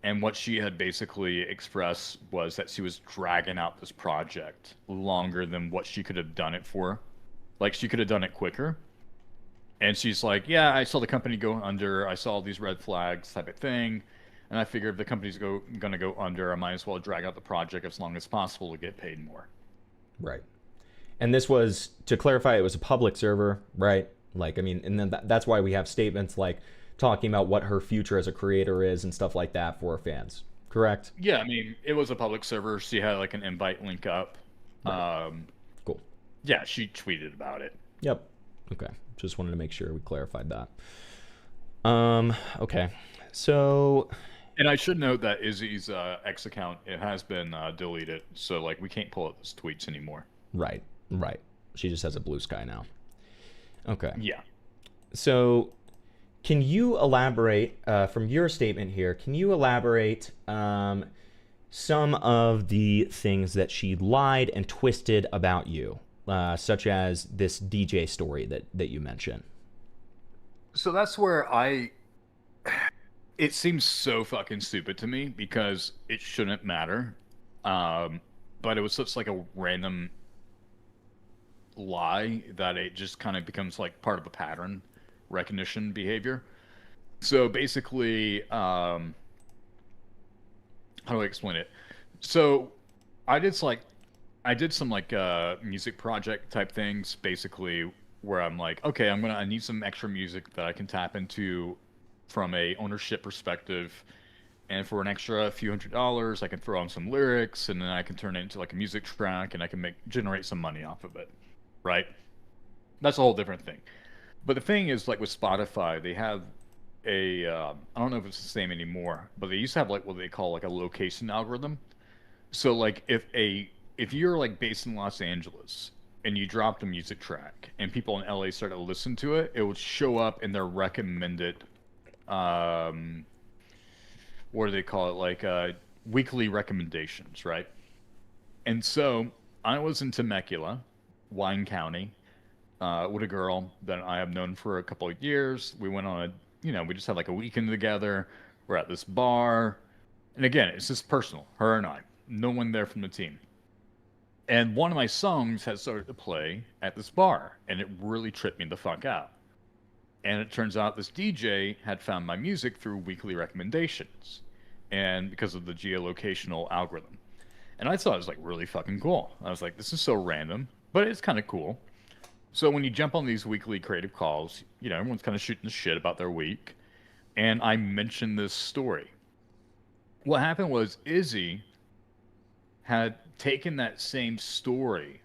And what she had basically expressed was that she was dragging out this project longer than what she could have done it for. Like she could have done it quicker. And she's like, "Yeah, I saw the company go under. I saw all these red flags, type of thing, and I figured if the company's gonna go under, I might as well drag out the project as long as possible to get paid more." Right. And this was, to clarify, it was a public server, right? Like, I mean, and then that's why we have statements like talking about what her future as a creator is and stuff like that for her fans. Correct? Yeah, I mean, it was a public server. She had like an invite link up. Right. Cool. Yeah, she tweeted about it. Yep. Okay. Just wanted to make sure we clarified that. Okay. So. And I should note that Izzy's X account, it has been deleted, so like we can't pull up his tweets anymore. Right. Right. She just has a blue sky now. Okay. Yeah. So, can you elaborate from your statement here? Can you elaborate some of the things that she lied and twisted about you, such as this DJ story that you mentioned? So that's where it seems so fucking stupid to me because it shouldn't matter. But it was such like a random lie that it just kind of becomes like part of a pattern recognition behavior. So basically, how do I explain it? So I did some like music project type things, basically where I'm like, okay, I need some extra music that I can tap into from a ownership perspective, and for an extra few $100s, I can throw on some lyrics, and then I can turn it into like a music track, and I can generate some money off of it, right? That's a whole different thing. But the thing is, like with Spotify, they have I don't know if it's the same anymore, but they used to have like what they call like a location algorithm. So like if you're like based in Los Angeles and you dropped a music track and people in LA started to listen to it, it would show up in their recommended what do they call it, like weekly recommendations, right? And so I was in Temecula, Wine County, with a girl that I have known for a couple of years. We went on we just had like a weekend together. We're at this bar, and again, it's just personal, her and I, no one there from the team. And one of my songs had started to play at this bar, and it really tripped me the fuck out. And it turns out this DJ had found my music through weekly recommendations, and because of the geolocational algorithm. And I thought it was like really fucking cool. I was like, this is so random, but it's kind of cool. So when you jump on these weekly creative calls, everyone's kind of shooting the shit about their week. And I mentioned this story. What happened was Izzy had taken that same story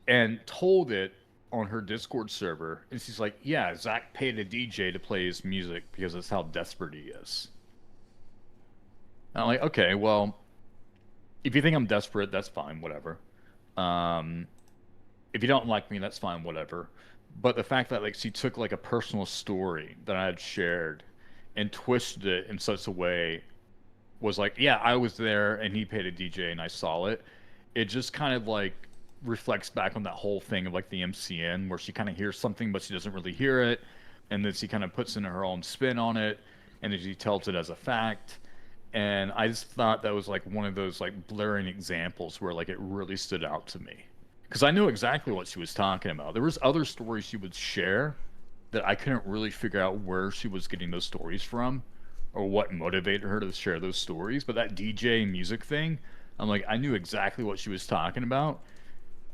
and told it on her Discord server. And she's like, yeah, Zack paid a DJ to play his music because that's how desperate he is. And I'm like, okay, well, if you think I'm desperate, that's fine, whatever. If you don't like me, that's fine, whatever. But the fact that like she took like a personal story that I had shared and twisted it in such a way was like, yeah, I was there and he paid a DJ and I saw it. It just kind of like reflects back on that whole thing of like the MCN where she kind of hears something but she doesn't really hear it, and then she kind of puts in her own spin on it, and then she tells it as a fact. And I just thought that was like one of those like blaring examples where like it really stood out to me. Because I knew exactly what she was talking about. There was other stories she would share that I couldn't really figure out where she was getting those stories from or what motivated her to share those stories. But that DJ music thing, I'm like, I knew exactly what she was talking about.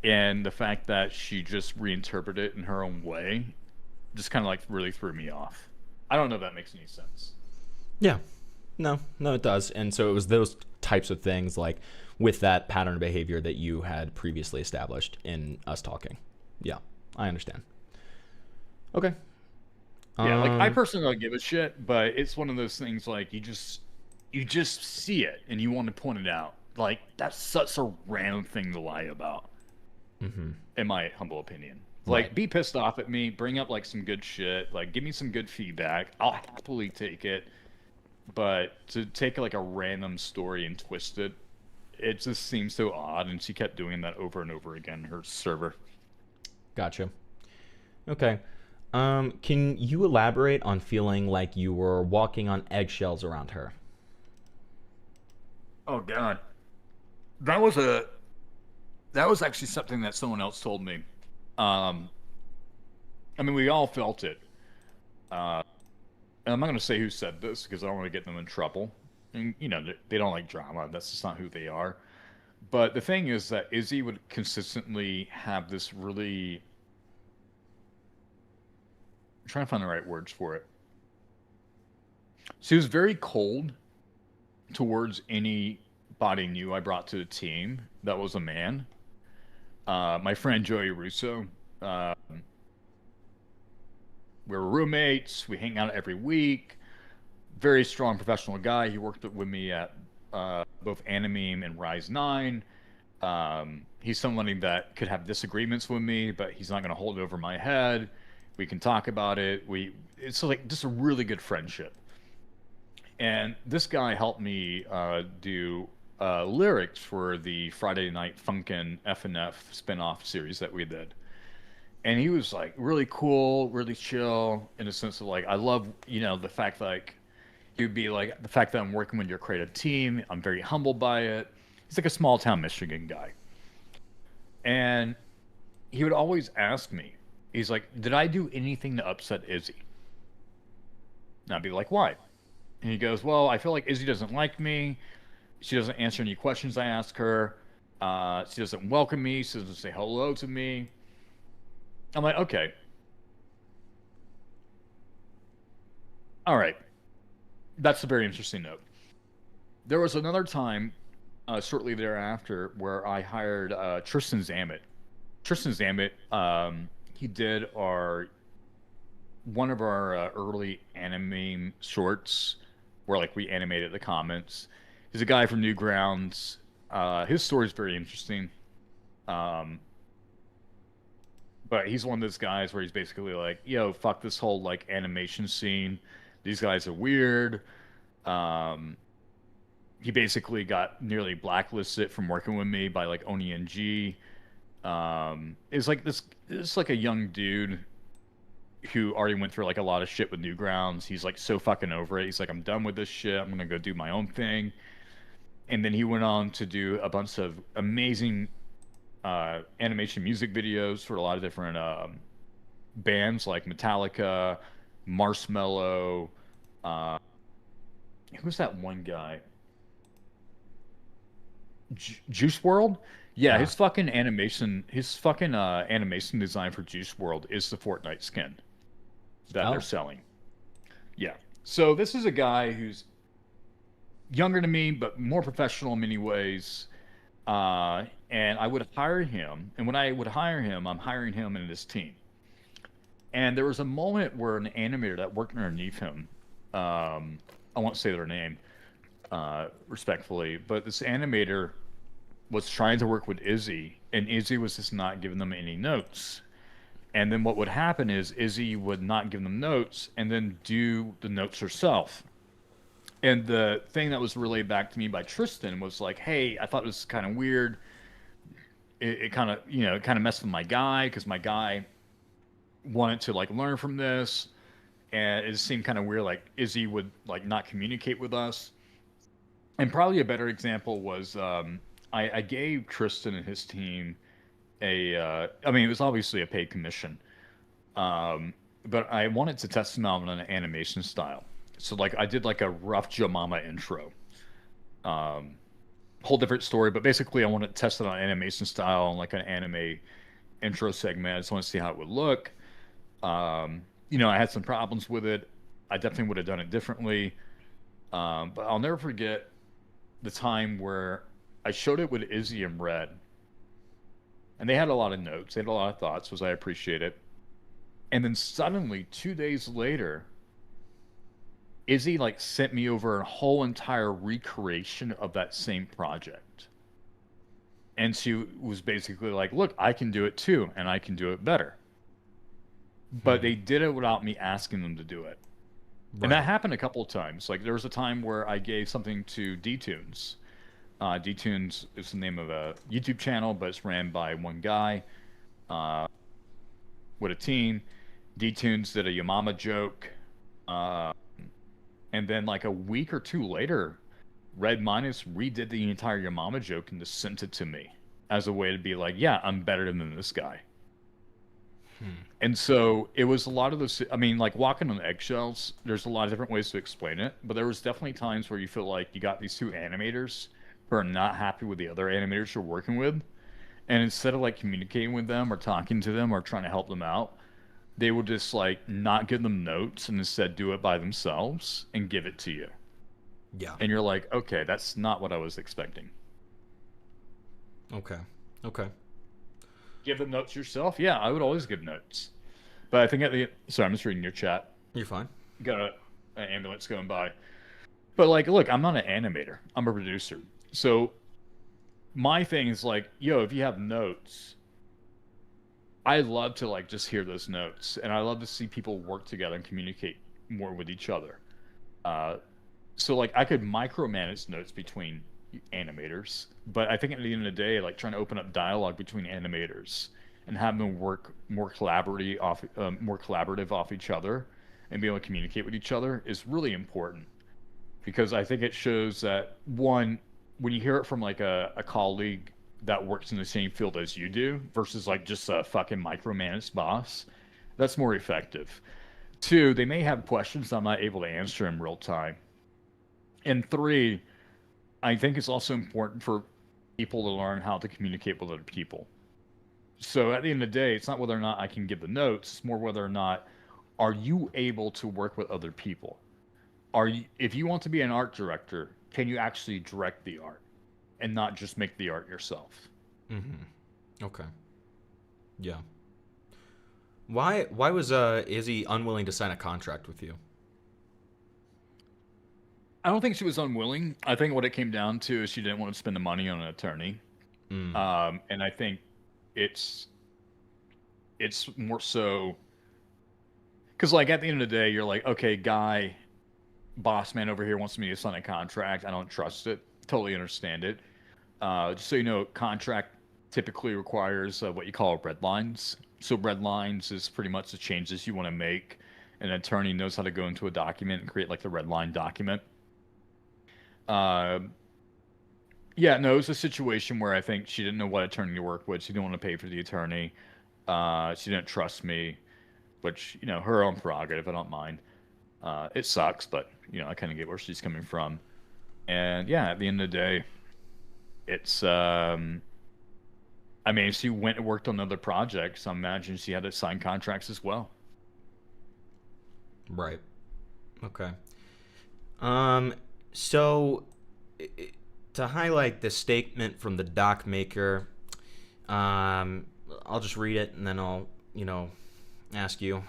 And the fact that she just reinterpreted it in her own way just kind of like really threw me off. I don't know if that makes any sense. Yeah. No, it does. And so it was those types of things like with that pattern of behavior that you had previously established in us talking. Yeah, I understand. Okay. Yeah, like I personally don't give a shit, but it's one of those things like you just see it and you want to point it out. Like that's such a random thing to lie about. Mm-hmm. In my humble opinion. Like right. Be pissed off at me, bring up like some good shit, like give me some good feedback. I'll happily take it. But to take like a random story and twist it, it just seems so odd, and she kept doing that over and over again, her server. Gotcha. Okay. Can you elaborate on feeling like you were walking on eggshells around her? Oh, God. That was actually something that someone else told me. I mean, we all felt it. And I'm not going to say who said this because I don't want to get them in trouble. And, they don't like drama. That's just not who they are. But the thing is that Izzy would consistently have this really, I'm trying to find the right words for it. She was very cold towards anybody new I brought to the team that was a man. My friend Joey Russo, uh, we were roommates. We hang out every week. Very strong professional guy. He worked with me at both Animeme and Rise 9. He's somebody that could have disagreements with me, but he's not going to hold it over my head. We can talk about it. It's like just a really good friendship. And this guy helped me do lyrics for the Friday Night Funkin' F&F spinoff series that we did. And he was like really cool, really chill in the sense of like, I love, the fact like, he'd be like, the fact that I'm working with your creative team, I'm very humbled by it. He's like a small town Michigan guy. And he would always ask me, he's like, did I do anything to upset Izzy? And I'd be like, why? And he goes, well, I feel like Izzy doesn't like me. She doesn't answer any questions I ask her. She doesn't welcome me. She doesn't say hello to me. I'm like, okay. All right. That's a very interesting note. There was another time, shortly thereafter, where I hired Tristan Zammit. Tristan Zammit, he did one of our early anime shorts, where like we animated the comments. He's a guy from Newgrounds. His story is very interesting. But he's one of those guys where he's basically like, yo, fuck this whole like animation scene. These guys are weird. He basically got nearly blacklisted from working with me by like Oni and G. It's like it's like a young dude who already went through like a lot of shit with Newgrounds. He's like so fucking over it. He's like, I'm done with this shit. I'm gonna go do my own thing. And then he went on to do a bunch of amazing animation music videos for a lot of different bands like Metallica, Marshmello. Who's that one guy? Juice World? Yeah, his fucking animation design for Juice World is the Fortnite skin that they're selling. Yeah. So this is a guy who's younger than me, but more professional in many ways. And I would hire him. And when I would hire him, I'm hiring him in this team. And there was a moment where an animator that worked underneath him, I won't say their name, respectfully, but this animator was trying to work with Izzy, and Izzy was just not giving them any notes. And then what would happen is Izzy would not give them notes and then do the notes herself. And the thing that was relayed back to me by Tristan was like, hey, I thought this was kind of weird. It kind of messed with my guy because my guy wanted to like learn from this. And it seemed kind of weird, like Izzy would like not communicate with us. And probably a better example was I gave Tristan and his team it was obviously a paid commission. But I wanted to test them out on an animation style. So like I did like a rough Joe Mama intro. Whole different story, but basically I wanted to test it on animation style and like an anime intro segment. I just want to see how it would look. I had some problems with it. I definitely would have done it differently. But I'll never forget the time where I showed it with Izzy and Red. And they had a lot of notes. They had a lot of thoughts, which I appreciate it. And then suddenly, 2 days later, Izzy like sent me over a whole entire recreation of that same project. And she was basically like, look, I can do it too, and I can do it better. But they did it without me asking them to do it. Right. And that happened a couple of times. Like there was a time where I gave something to D-Tunes. D-Tunes is the name of a YouTube channel, but it's ran by one guy with a team. D-Tunes did a Yamama joke. And then like a week or two later, Red Minus redid the entire Yamama joke and just sent it to me as a way to be like, yeah, I'm better than this guy. And so it was a lot of those, I mean, like walking on eggshells, there's a lot of different ways to explain it, but there was definitely times where you feel like you got these two animators who are not happy with the other animators you're working with, and instead of like communicating with them or talking to them or trying to help them out, they will just like not give them notes and instead do it by themselves and give it to you. Yeah. And you're like, okay, that's not what I was expecting. Okay. Okay. Give them notes yourself? Yeah, I would always give notes. But I think sorry, I'm just reading your chat. You're fine. Got an ambulance going by. But like, look, I'm not an animator. I'm a producer. So my thing is like, yo, if you have notes, I love to like just hear those notes, and I love to see people work together and communicate more with each other. So like I could micromanage notes between animators, but I think at the end of the day, like trying to open up dialogue between animators and have them work more collaborative off each other and be able to communicate with each other is really important, because I think it shows that, one, when you hear it from like a colleague that works in the same field as you do versus like just a fucking micromanaged boss, that's more effective. Two, they may have questions I'm not able to answer in real time. And three, I think it's also important for people to learn how to communicate with other people. So at the end of the day, it's not whether or not I can give the notes, it's more whether or not are you able to work with other people? If you want to be an art director, can you actually direct the art and not just make the art yourself? Mm-hmm. Okay. Yeah. Why was Izzy unwilling to sign a contract with you? I don't think she was unwilling. I think what it came down to is she didn't want to spend the money on an attorney. And I think it's more so because, like, at the end of the day, you're like, okay, boss man over here wants me to sign a contract. I don't trust it. Totally understand it. Just so you know, contract typically requires what you call red lines. So red lines is pretty much the changes you want to make. An attorney knows how to go into a document and create like the red line document. Yeah, no, it was a situation where I think she didn't know what attorney to work with. She didn't want to pay for the attorney. She didn't trust me, which, you know, her own prerogative. I don't mind. It sucks, but, you know, I kind of get where she's coming from. And yeah, at the end of the day, it's, I mean, she went and worked on other projects. I imagine she had to sign contracts as well. Right. Okay. So, to highlight the statement from the doc maker, I'll just read it and then I'll, ask you.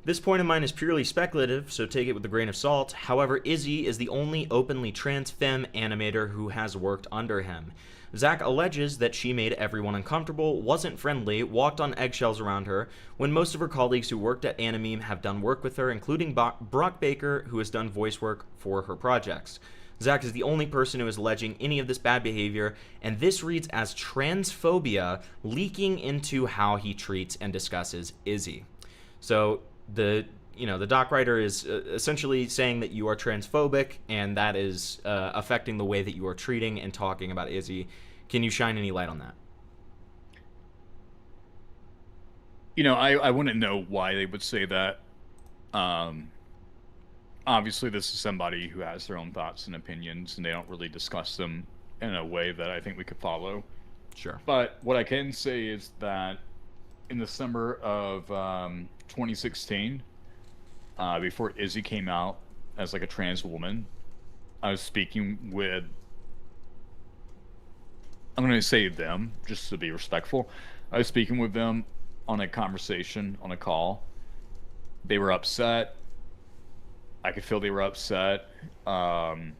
This point of mine is purely speculative, so take it with a grain of salt. However, Izzy is the only openly trans femme animator who has worked under him. Zack alleges that she made everyone uncomfortable, wasn't friendly, walked on eggshells around her, when most of her colleagues who worked at Animeme have done work with her, including Brock Baker, who has done voice work for her projects. Zack is the only person who is alleging any of this bad behavior, and this reads as transphobia leaking into how he treats and discusses Izzy. So the doc writer is essentially saying that you are transphobic, and that is affecting the way that you are treating and talking about Izzy. Can you shine any light on that? You know, I wouldn't know why they would say that. Obviously, this is somebody who has their own thoughts and opinions, and they don't really discuss them in a way that I think we could follow. Sure. But what I can say is that in the summer of 2016, before Izzy came out as like a trans woman, I was speaking with, I'm going to say them, just to be respectful. I was speaking with them on a conversation, on a call. They were upset. I could feel they were upset. And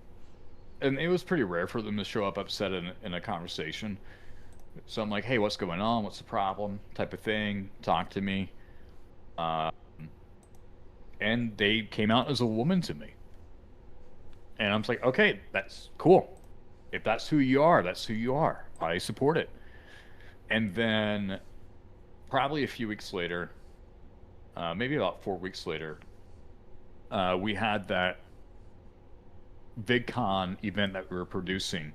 it was pretty rare for them to show up upset in a conversation. So I'm like, hey, what's going on? What's the problem? Type of thing. Talk to me. And they came out as a woman to me. And I'm like, okay, that's cool. If that's who you are, that's who you are. I support it. And then probably a few weeks later, maybe about 4 weeks later, we had that VidCon event that we were producing.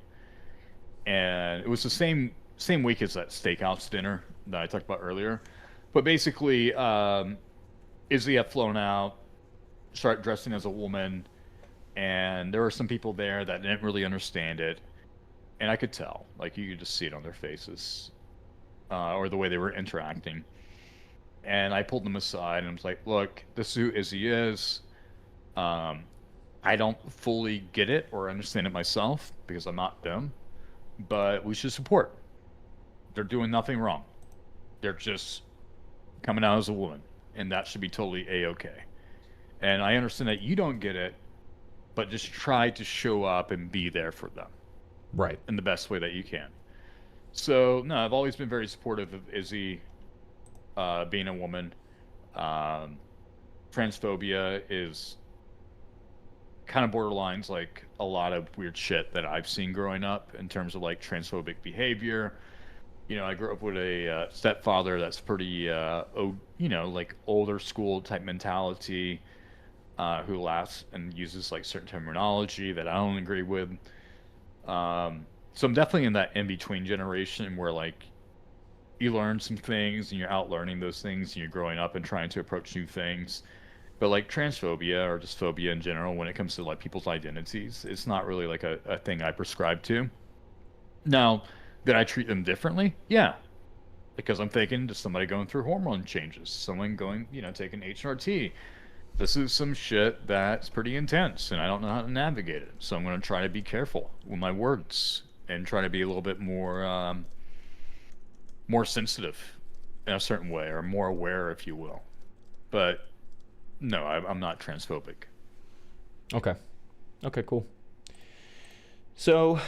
And it was the same week as that steakhouse dinner that I talked about earlier. But basically, Izzy had flown out, started dressing as a woman, and there were some people there that didn't really understand it. and I could tell, like you could just see it on their faces, or the way they were interacting. And I pulled them aside and was like, "Look, this is who Izzy is. Um, I don't fully get it or understand it myself because I'm not them, but we should support. They're doing nothing wrong. They're just coming out as a woman, and that should be totally a-okay. And I understand that you don't get it, but just try to show up and be there for them Right. in the best way that you can." So no, I've always been very supportive of Izzy being a woman. Um, Transphobia is kind of borderlines like a lot of weird shit that I've seen growing up in terms of like transphobic behavior. You know, I grew up with a stepfather that's pretty, like older school type mentality, who laughs and uses like certain terminology that I don't agree with. So I'm definitely in that in between generation where like you learn some things and you're out learning those things and you're growing up and trying to approach new things. But like transphobia or just phobia in general, when it comes to like people's identities, it's not really like a thing I prescribe to. Now, did I treat them differently? Yeah. Because I'm thinking just somebody going through hormone changes, someone going, taking HRT. This is some shit that's pretty intense and I don't know how to navigate it. So I'm going to try to be careful with my words and try to be a little bit more sensitive in a certain way, or more aware, if you will. But no, I'm not transphobic. Okay. Okay, cool. So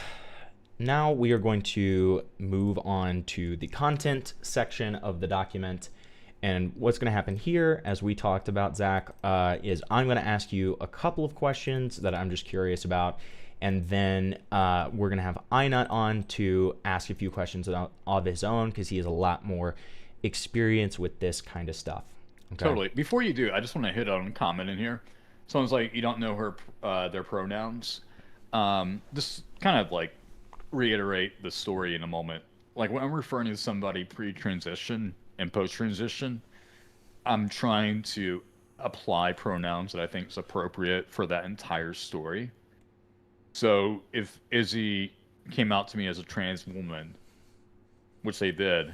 now we are going to move on to the content section of the document. And what's going to happen here, as we talked about, Zach, is I'm going to ask you a couple of questions that I'm just curious about. And then we're going to have Einut on to ask a few questions of his own, because he has a lot more experience with this kind of stuff. Okay? Totally. Before you do, I just want to hit on a comment in here. Someone's like, you don't know their pronouns. Just kind of like reiterate the story in a moment. Like when I'm referring to somebody pre-transition and post-transition, I'm trying to apply pronouns that I think is appropriate for that entire story. So if Izzy came out to me as a trans woman, which they did,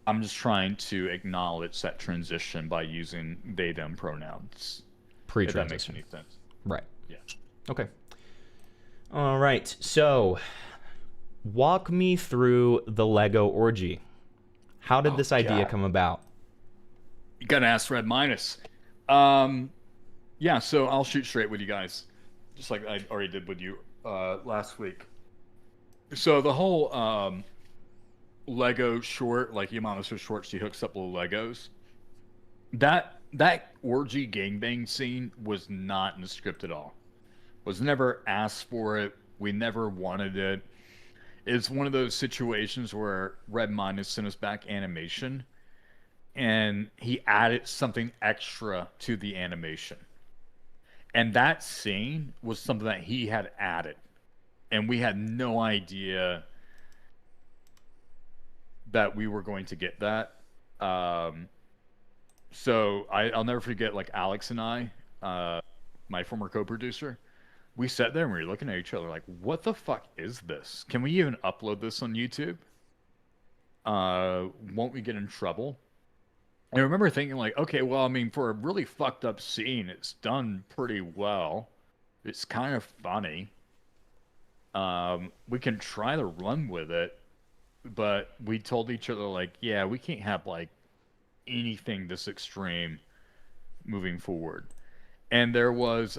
I'm just trying to acknowledge that transition by using they, them pronouns. If that makes Pre-transition. any sense. Right. Yeah. Okay. All right. So walk me through the Lego orgy. How did this idea God. come about? You gotta ask Red Minus. Yeah, so I'll shoot straight with you guys, just like I already did with you last week. So the whole Lego short, like Yamama's so short, she hooks up little Legos. That orgy gangbang scene was not in the script at all. Was never asked for it. We never wanted it. It's one of those situations where Red Minus sent us back animation, and he added something extra to the animation. And that scene was something that he had added. And we had no idea that we were going to get that. So I'll never forget, like Alex and I, my former co-producer, we sat there and we were looking at each other like, what the fuck is this? Can we even upload this on YouTube? Won't we get in trouble? I remember thinking like, okay, well, I mean, for a really fucked up scene, it's done pretty well. It's kind of funny. We can try to run with it, but we told each other like, yeah, we can't have like anything this extreme moving forward. And there was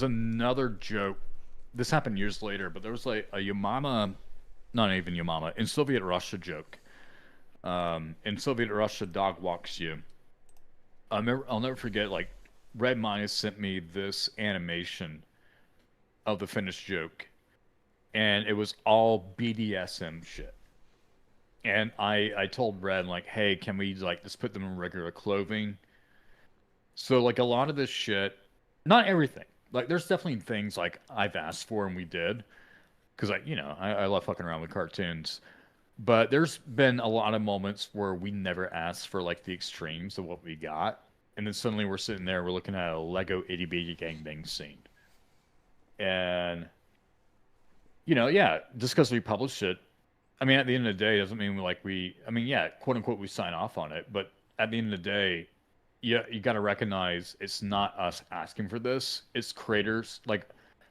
another joke. This happened years later, but there was like a Yamama, not even Yamama, in Soviet Russia joke. In Soviet Russia, dog walks you. I'll never forget, like, Red Minus sent me this animation of the finished joke, and it was all BDSM shit. And I told Red, like, hey, can we, like, just put them in regular clothing? So, like, a lot of this shit, not everything. Like, there's definitely things, like, I've asked for and we did. Because, I love fucking around with cartoons. But there's been a lot of moments where we never asked for, like, the extremes of what we got. And then suddenly we're sitting there, we're looking at a Lego itty bitty gangbang scene. And Yeah, just because we publish it, I mean, at the end of the day, doesn't mean I mean, yeah, quote unquote, we sign off on it, but at the end of the day, yeah, you got to recognize it's not us asking for this. It's creators. Like,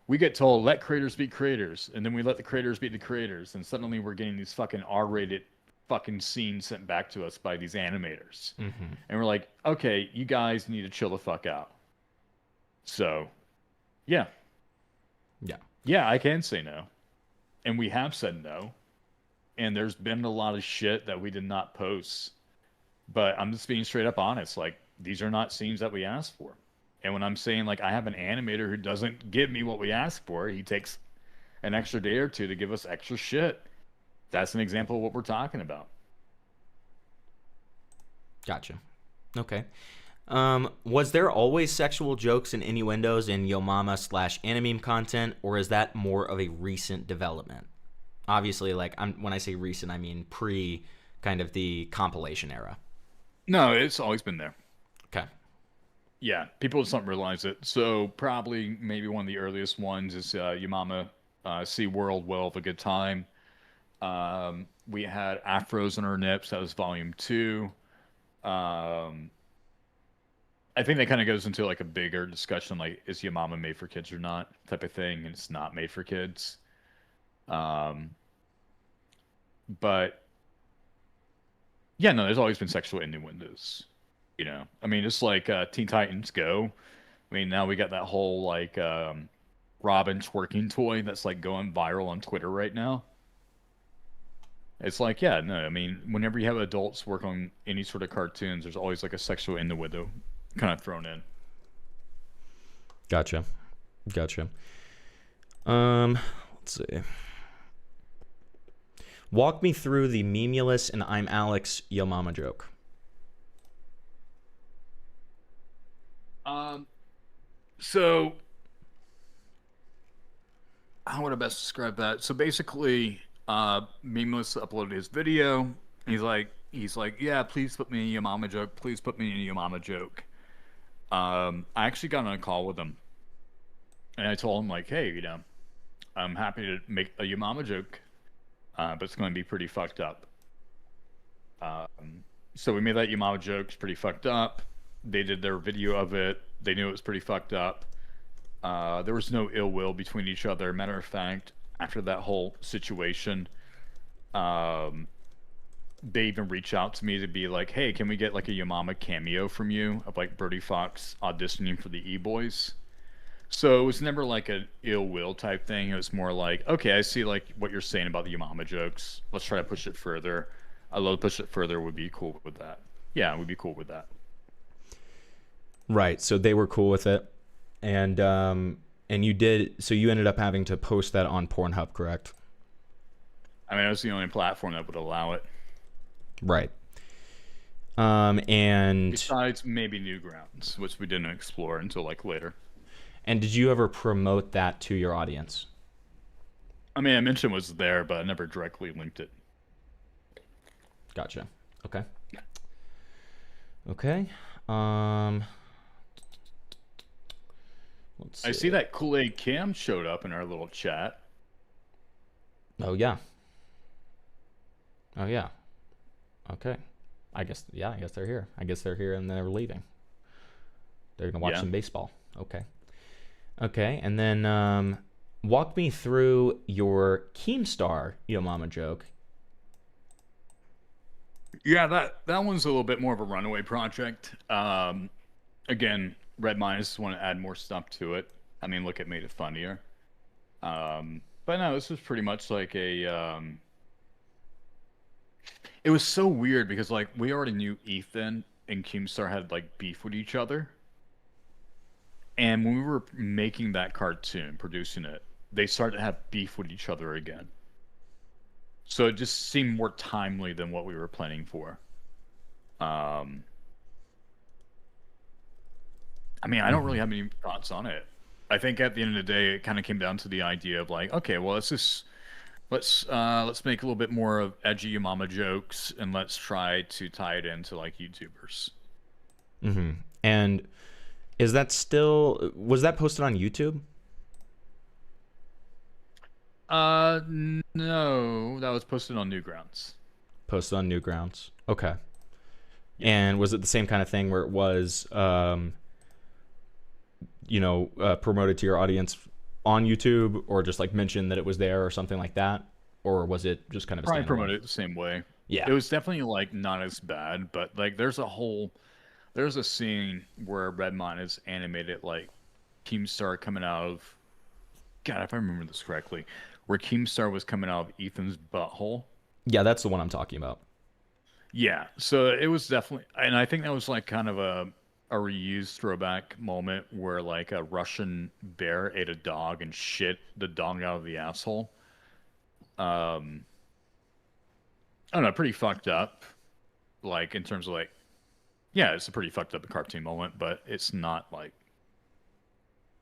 we get told, let creators be creators, and then we let the creators be the creators, and suddenly we're getting these fucking R-rated fucking scenes sent back to us by these animators. Mm-hmm. And we're like, okay, you guys need to chill the fuck out. So, yeah. Yeah. Yeah, I can say no. And we have said no. And there's been a lot of shit that we did not post. But I'm just being straight up honest. Like, these are not scenes that we asked for. And when I'm saying, like, I have an animator who doesn't give me what we ask for, he takes an extra day or two to give us extra shit. That's an example of what we're talking about. Gotcha. Okay. Was there always sexual jokes and innuendos in Yo Mama / anime content, or is that more of a recent development? Obviously, like, when I say recent, I mean pre kind of the compilation era. No, it's always been there. Okay. Yeah, people just don't realize it. So probably maybe one of the earliest ones is Your Mama See World Well of a Good Time. We had Afros on Our Nips. That was volume 2. I think that kind of goes into like a bigger discussion, like, is Your Mama made for kids or not, type of thing, and it's not made for kids. But yeah, no, there's always been sexual innuendos. I mean, it's like Teen Titans Go. I mean, now we got that whole like Robin twerking toy that's like going viral on Twitter right now. It's like, yeah, no, I mean, whenever you have adults work on any sort of cartoons, there's always like a sexual innuendo kind of thrown in. Gotcha. Let's see. Walk me through the Memulous and I'm Alex Yo Mama joke. So how would I best describe that? So basically, Memulous uploaded his video. He's like, yeah, please put me in your mama joke. Please put me in your mama joke. I actually got on a call with him, and I told him like, hey, I'm happy to make a your mama joke, but it's going to be pretty fucked up. So we made that your mama joke. It's pretty fucked up. They did their video of it. They knew it was pretty fucked up. There was no ill will between each other. Matter of fact, after that whole situation, they even reached out to me to be like, hey, can we get like a Your Mama cameo from you of like Brody Foxx auditioning for the E-Boys? So it was never like an ill will type thing. It was more like, okay, I see like what you're saying about the Your Mama jokes. Let's try to push it further. I love push it further would be cool with that. Yeah, we'd be cool with that. Right. So they were cool with it. And you did, so you ended up having to post that on Pornhub, correct? I mean, it was the only platform that would allow it. Right. And besides maybe Newgrounds, which we didn't explore until like later. And did you ever promote that to your audience? I mean, I mentioned it was there, but I never directly linked it. Gotcha. Okay. Let's see. I see that Kool-Aid Cam showed up in our little chat. Oh yeah. Okay. I guess they're here. I guess they're here and they're leaving. They're gonna watch some baseball. Okay. And then walk me through your Keemstar Yo Mama joke. Yeah, that one's a little bit more of a runaway project. Again, Red Minus want to add more stuff to it. I mean, look, it made it funnier. But no, this was pretty much like a. It was so weird because like we already knew Ethan and Keemstar had like beef with each other, and when we were making that cartoon, producing it, they started to have beef with each other again. So it just seemed more timely than what we were planning for. I mean, I don't really have any thoughts on it. I think at the end of the day, it kind of came down to the idea of like, okay, well, let's make a little bit more of edgy Your Mama jokes, and let's try to tie it into like YouTubers. Mm-hmm. And was that posted on YouTube? No, that was posted on Newgrounds. Posted on Newgrounds. Okay. Yeah. And was it the same kind of thing where it was, promoted to your audience on YouTube, or just like mentioned that it was there or something like that? Or was it just kind of a Probably standalone? promoted it the same way. Yeah. It was definitely like not as bad, but like there's a scene where Redmond is animated like Keemstar coming out of, God, if I remember this correctly, where Keemstar was coming out of Ethan's butthole. Yeah, that's the one I'm talking about. Yeah, so it was definitely, and I think that was like kind of a reused throwback moment where like a Russian bear ate a dog and shit the dog out of the asshole. Um, I don't know, pretty fucked up. Like in terms of like, yeah, it's a pretty fucked up cartoon moment, but it's not like,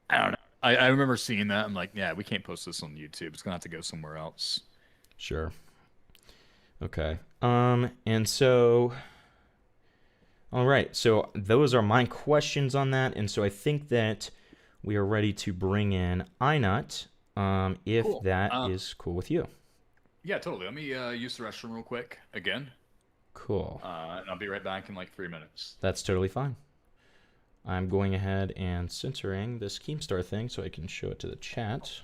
I don't know. I remember seeing that. I'm like, yeah, we can't post this on YouTube. It's gonna have to go somewhere else. Sure. Okay. And so, all right. So those are my questions on that. And so I think that we are ready to bring in Inut, if Cool. that is cool with you. Yeah, totally. Let me use the restroom real quick again. Cool. And I'll be right back in like 3 minutes. That's totally fine. I'm going ahead and censoring this Keemstar thing so I can show it to the chat.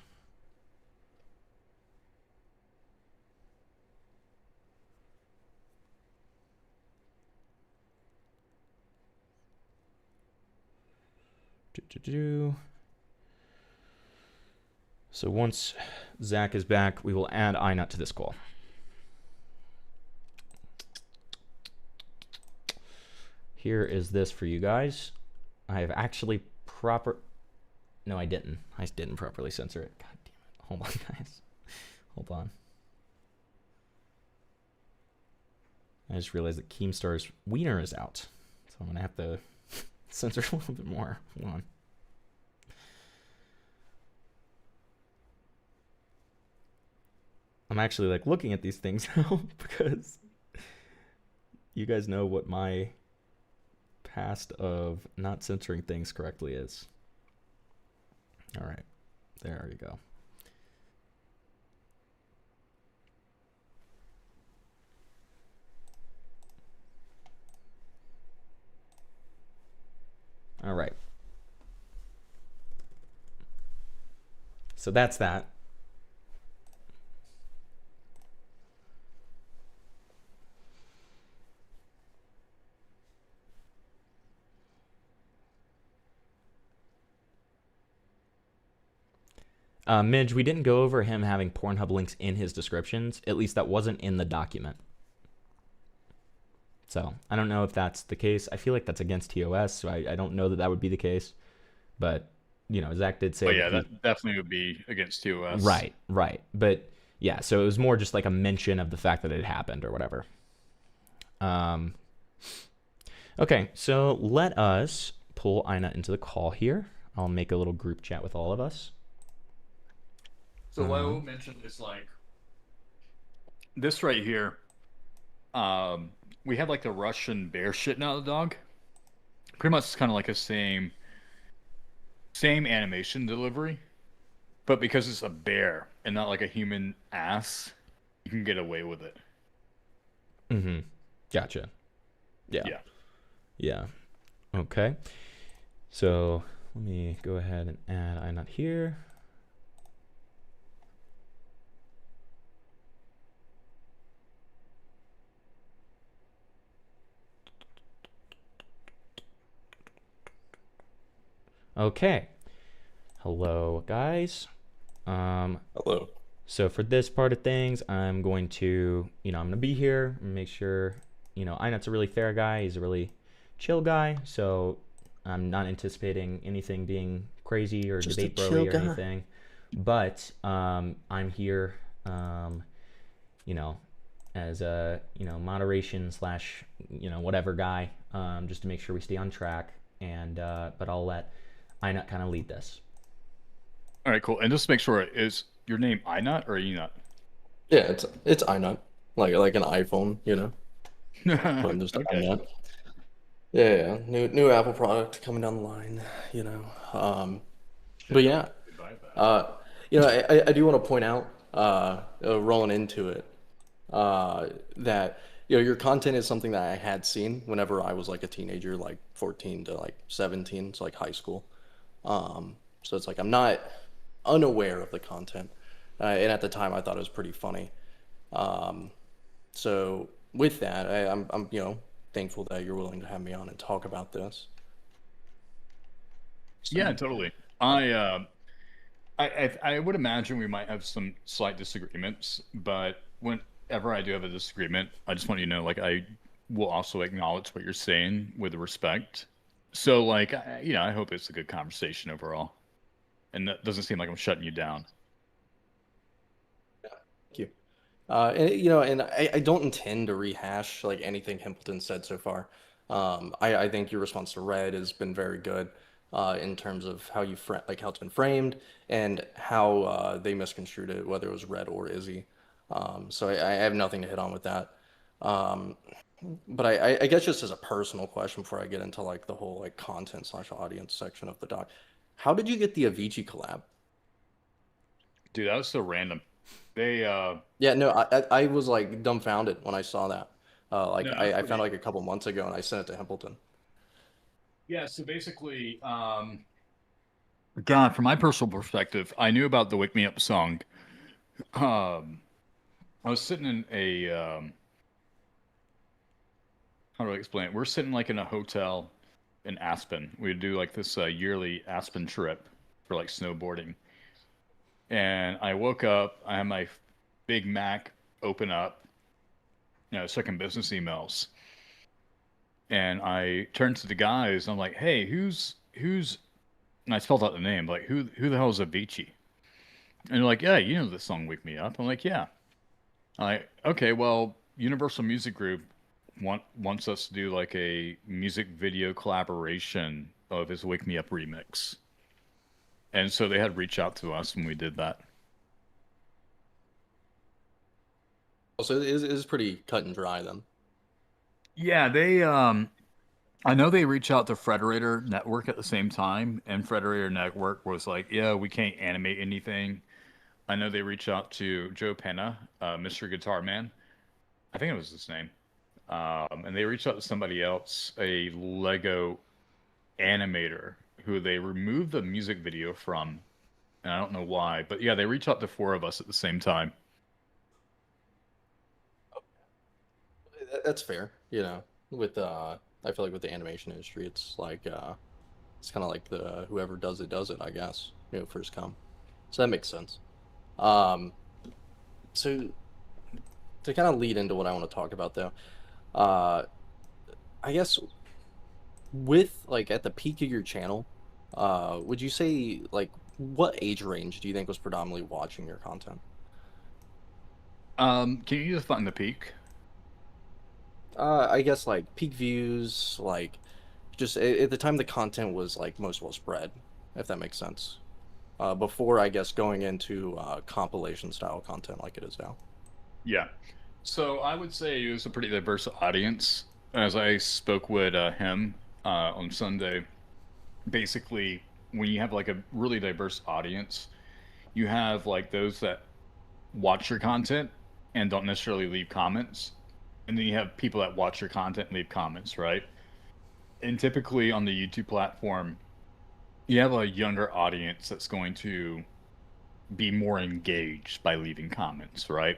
So once Zack is back, we will add Inut to this call. Here is this for you guys. I have actually No, I didn't. I didn't properly censor it. God damn it. Hold on, guys. Hold on. I just realized that Keemstar's wiener is out. So I'm going to have to censor a little bit more. Hold on. I'm actually like looking at these things now because you guys know what my past of not censoring things correctly is. All right, there you go. All right. So that's that. Midge, we didn't go over him having Pornhub links in his descriptions. At least that wasn't in the document. So I don't know if that's the case. I feel like that's against TOS, so I don't know that would be the case. But, Zack did say... Oh, yeah, that definitely would be against TOS. Right. But, yeah, so it was more just like a mention of the fact that it happened or whatever. Okay, so let us pull Inut into the call here. I'll make a little group chat with all of us. So what I will mention is like this right here. We had like the Russian bear shitting out the dog. Pretty much kind of like a same animation delivery, but because it's a bear and not like a human ass, you can get away with it. Mm-hmm. Gotcha. Yeah. Okay. So let me go ahead and add Inut here. Okay. Hello, guys. Hello. So for this part of things, I'm going to, I'm going to be here and make sure, Inut's a really fair guy. He's a really chill guy. So I'm not anticipating anything being crazy or Just a debate chill broy or guy. anything. But I'm here, as a, moderation slash, whatever guy, just to make sure we stay on track. And, but I'll let Inut kind of lead this. All right, cool. And just to make sure, is your name Inut or Enut? Yeah, it's iNut, like an iPhone, I'm just Okay. iNut. Yeah. New Apple product coming down the line, But yeah, I do want to point out rolling into it, that your content is something that I had seen whenever I was like a teenager, like 14 to like 17, so like high school. So it's like I'm not unaware of the content, and at the time I thought it was pretty funny. Um, so with that, I'm thankful that you're willing to have me on and talk about this. Yeah, So totally. I would imagine we might have some slight disagreements, but whenever I do have a disagreement, I just want you to know, like, I will also acknowledge what you're saying with respect. So, like, I hope it's a good conversation overall, and that doesn't seem like I'm shutting you down. thank you. And I don't intend to rehash like anything Himpleton said so far. I think your response to Red has been very good, in terms of how like how it's been framed and how they misconstrued it, whether it was Red or Izzy. So I have nothing to hit on with that. Um, but I guess just as a personal question before I get into like the whole like content slash audience section of the doc, how did you get the Avicii collab? Dude, that was so random. They, Yeah, no, I was like dumbfounded when I saw that. no, Like that's I found pretty. it like a couple months ago and I sent it to Himpleton. Yeah, so basically, God, from my personal perspective, I knew about the "Wake Me Up" song. Um, I was sitting in a, how do I explain it? We're sitting like in a hotel in Aspen. We would do like this yearly Aspen trip for like snowboarding. And I woke up, I had my Big Mac open up, checking business emails. And I turned to the guys, and I'm like, "Hey, who's?" And I spelled out the name, like, "Who the hell is Avicii?" And they're like, "Yeah, you know the song 'Wake Me Up.'" I'm like, "Yeah." Okay, well, Universal Music Group wants us to do like a music video collaboration of his "Wake Me Up" remix, and so they had reached out to us when we did that. So it is pretty cut and dry then. Yeah, I know they reached out to Frederator Network at the same time, and Frederator Network was like, "Yeah, we can't animate anything." I know they reached out to Joe Penna, Mr. Guitar Man. I think it was his name. And they reached out to somebody else, a Lego animator, who they removed the music video from, and I don't know why. But yeah, they reached out to four of us at the same time. That's fair, you know. With I feel like with the animation industry, it's kind of like the whoever does it, I guess. First come. So that makes sense. Um, so to kind of lead into what I want to talk about though, uh, I guess with like at the peak of your channel, would you say like what age range do you think was predominantly watching your content? Can you just find the peak? I guess like peak views, like just at the time the content was like most well spread, if that makes sense. Before I guess going into compilation style content like it is now. Yeah. So I would say it was a pretty diverse audience. As I spoke with him on Sunday, basically, when you have like a really diverse audience, you have like those that watch your content and don't necessarily leave comments. And then you have people that watch your content and leave comments, right? And typically on the YouTube platform, you have a younger audience that's going to be more engaged by leaving comments, right?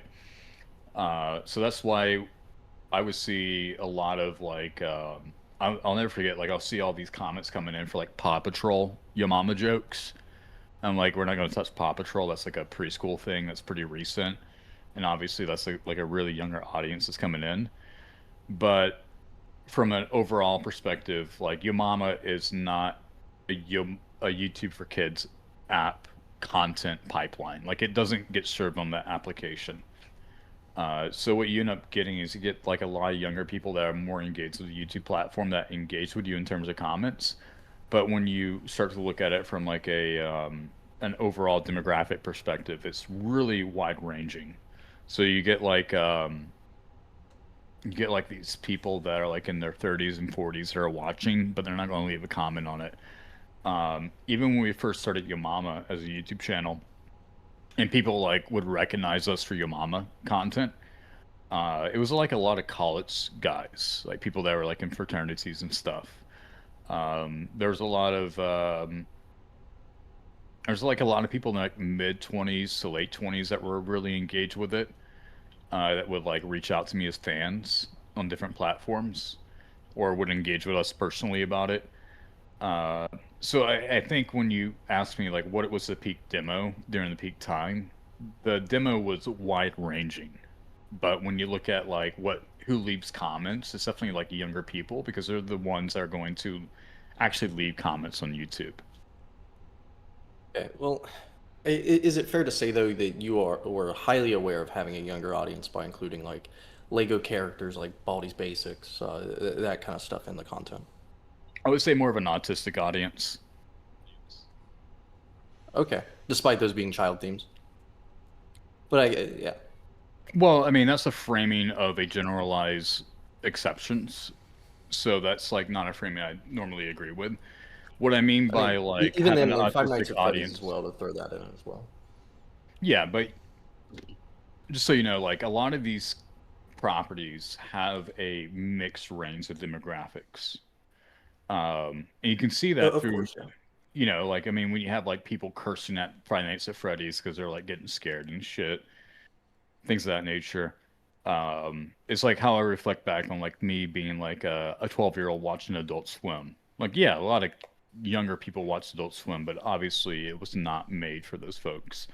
So that's why I would see a lot of like, I'll never forget, like, I'll see all these comments coming in for like Paw Patrol, Yo Mama jokes. I'm like, we're not going to touch Paw Patrol. That's like a preschool thing that's pretty recent. And obviously, that's like a really younger audience that's coming in. But from an overall perspective, like Yo Mama is not a YouTube for Kids app content pipeline. Like it doesn't get served on that application. So what you end up getting is you get like a lot of younger people that are more engaged with the YouTube platform that engage with you in terms of comments. But when you start to look at it from like a an overall demographic perspective, it's really wide ranging. So you get like these people that are like in their 30s and 40s that are watching, but they're not going to leave a comment on it. Even when we first started Yo Mama as a YouTube channel, and people like would recognize us for Yo Mama content. It was like a lot of college guys, like people that were like in fraternities and stuff. There was a lot of there's like a lot of people in like mid 20s to late 20s that were really engaged with it. That would like reach out to me as fans on different platforms, or would engage with us personally about it. Uh, so I think when you asked me like what it was the peak demo during the peak time, the demo was wide ranging. But when you look at like what who leaves comments, it's definitely like younger people because they're the ones that are going to actually leave comments on YouTube. Okay, well, is it fair to say though that you are were highly aware of having a younger audience by including like Lego characters like Baldi's Basics, that kind of stuff in the content? I would say more of an autistic audience. Okay, despite those being child themes. But yeah, Well, I mean that's a framing of a generalized exceptions, so that's like not a framing I normally agree with. What I mean I by mean like even having then an in Five autistic Nights at Freddy's as audience, well to throw that in as well. yeah, but just so you know, like a lot of these properties have a mixed range of demographics. And you can see that Of through, course, yeah. like I mean, when you have like people cursing at Friday Nights at Freddy's because they're like getting scared and shit, things of that nature. It's like how I reflect back on like me being like a 12-year-old watching Adult Swim. Like, yeah, a lot of younger people watch Adult Swim, but obviously it was not made for those folks.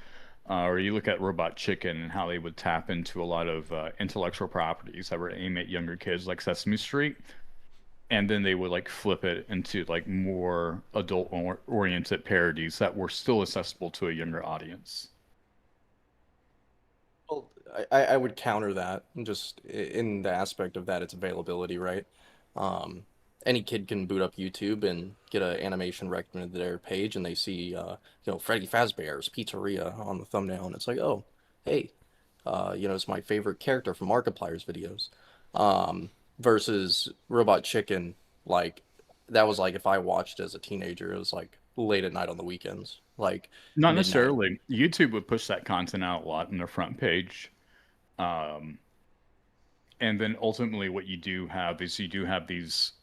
Or you look at Robot Chicken and how they would tap into a lot of intellectual properties that were aimed at younger kids, like Sesame Street, and then they would like flip it into like more adult oriented parodies that were still accessible to a younger audience. Well, I would counter that just in the aspect of that it's availability, right? Um, any kid can boot up YouTube and get an animation recommended to their page, and they see, Freddy Fazbear's Pizzeria on the thumbnail, and it's like, oh, hey, it's my favorite character from Markiplier's videos. Um, versus Robot Chicken, like that was like if I watched as a teenager, it was like late at night on the weekends, like Not midnight. necessarily. YouTube would push that content out a lot on their front page. Um, and then ultimately what you do have is you do have these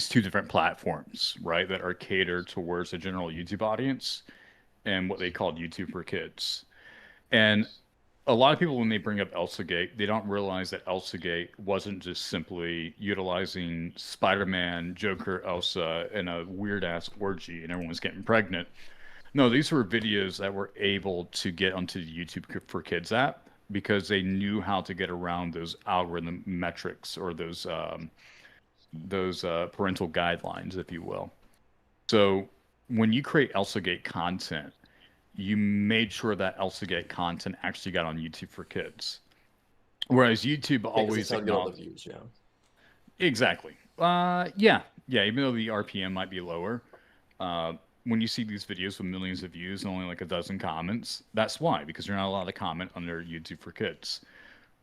two different platforms, right, that are catered towards a general YouTube audience and what they call YouTube for kids. And a lot of people, when they bring up ElsaGate, they don't realize that ElsaGate wasn't just simply utilizing Spider-Man, Joker, Elsa, in a weird ass orgy and everyone's getting pregnant. No, these were videos that were able to get onto the YouTube for Kids app because they knew how to get around those algorithm metrics or those parental guidelines, if you will. So when you create ElsaGate content, you made sure that ElsaGate content actually got on YouTube for Kids. Whereas YouTube Yeah, because it's always how to get all the acknowledge views, yeah. exactly. Yeah, yeah. Even though the RPM might be lower, uh, when you see these videos with millions of views and only like a dozen comments, that's why because you're not allowed to comment under YouTube for Kids.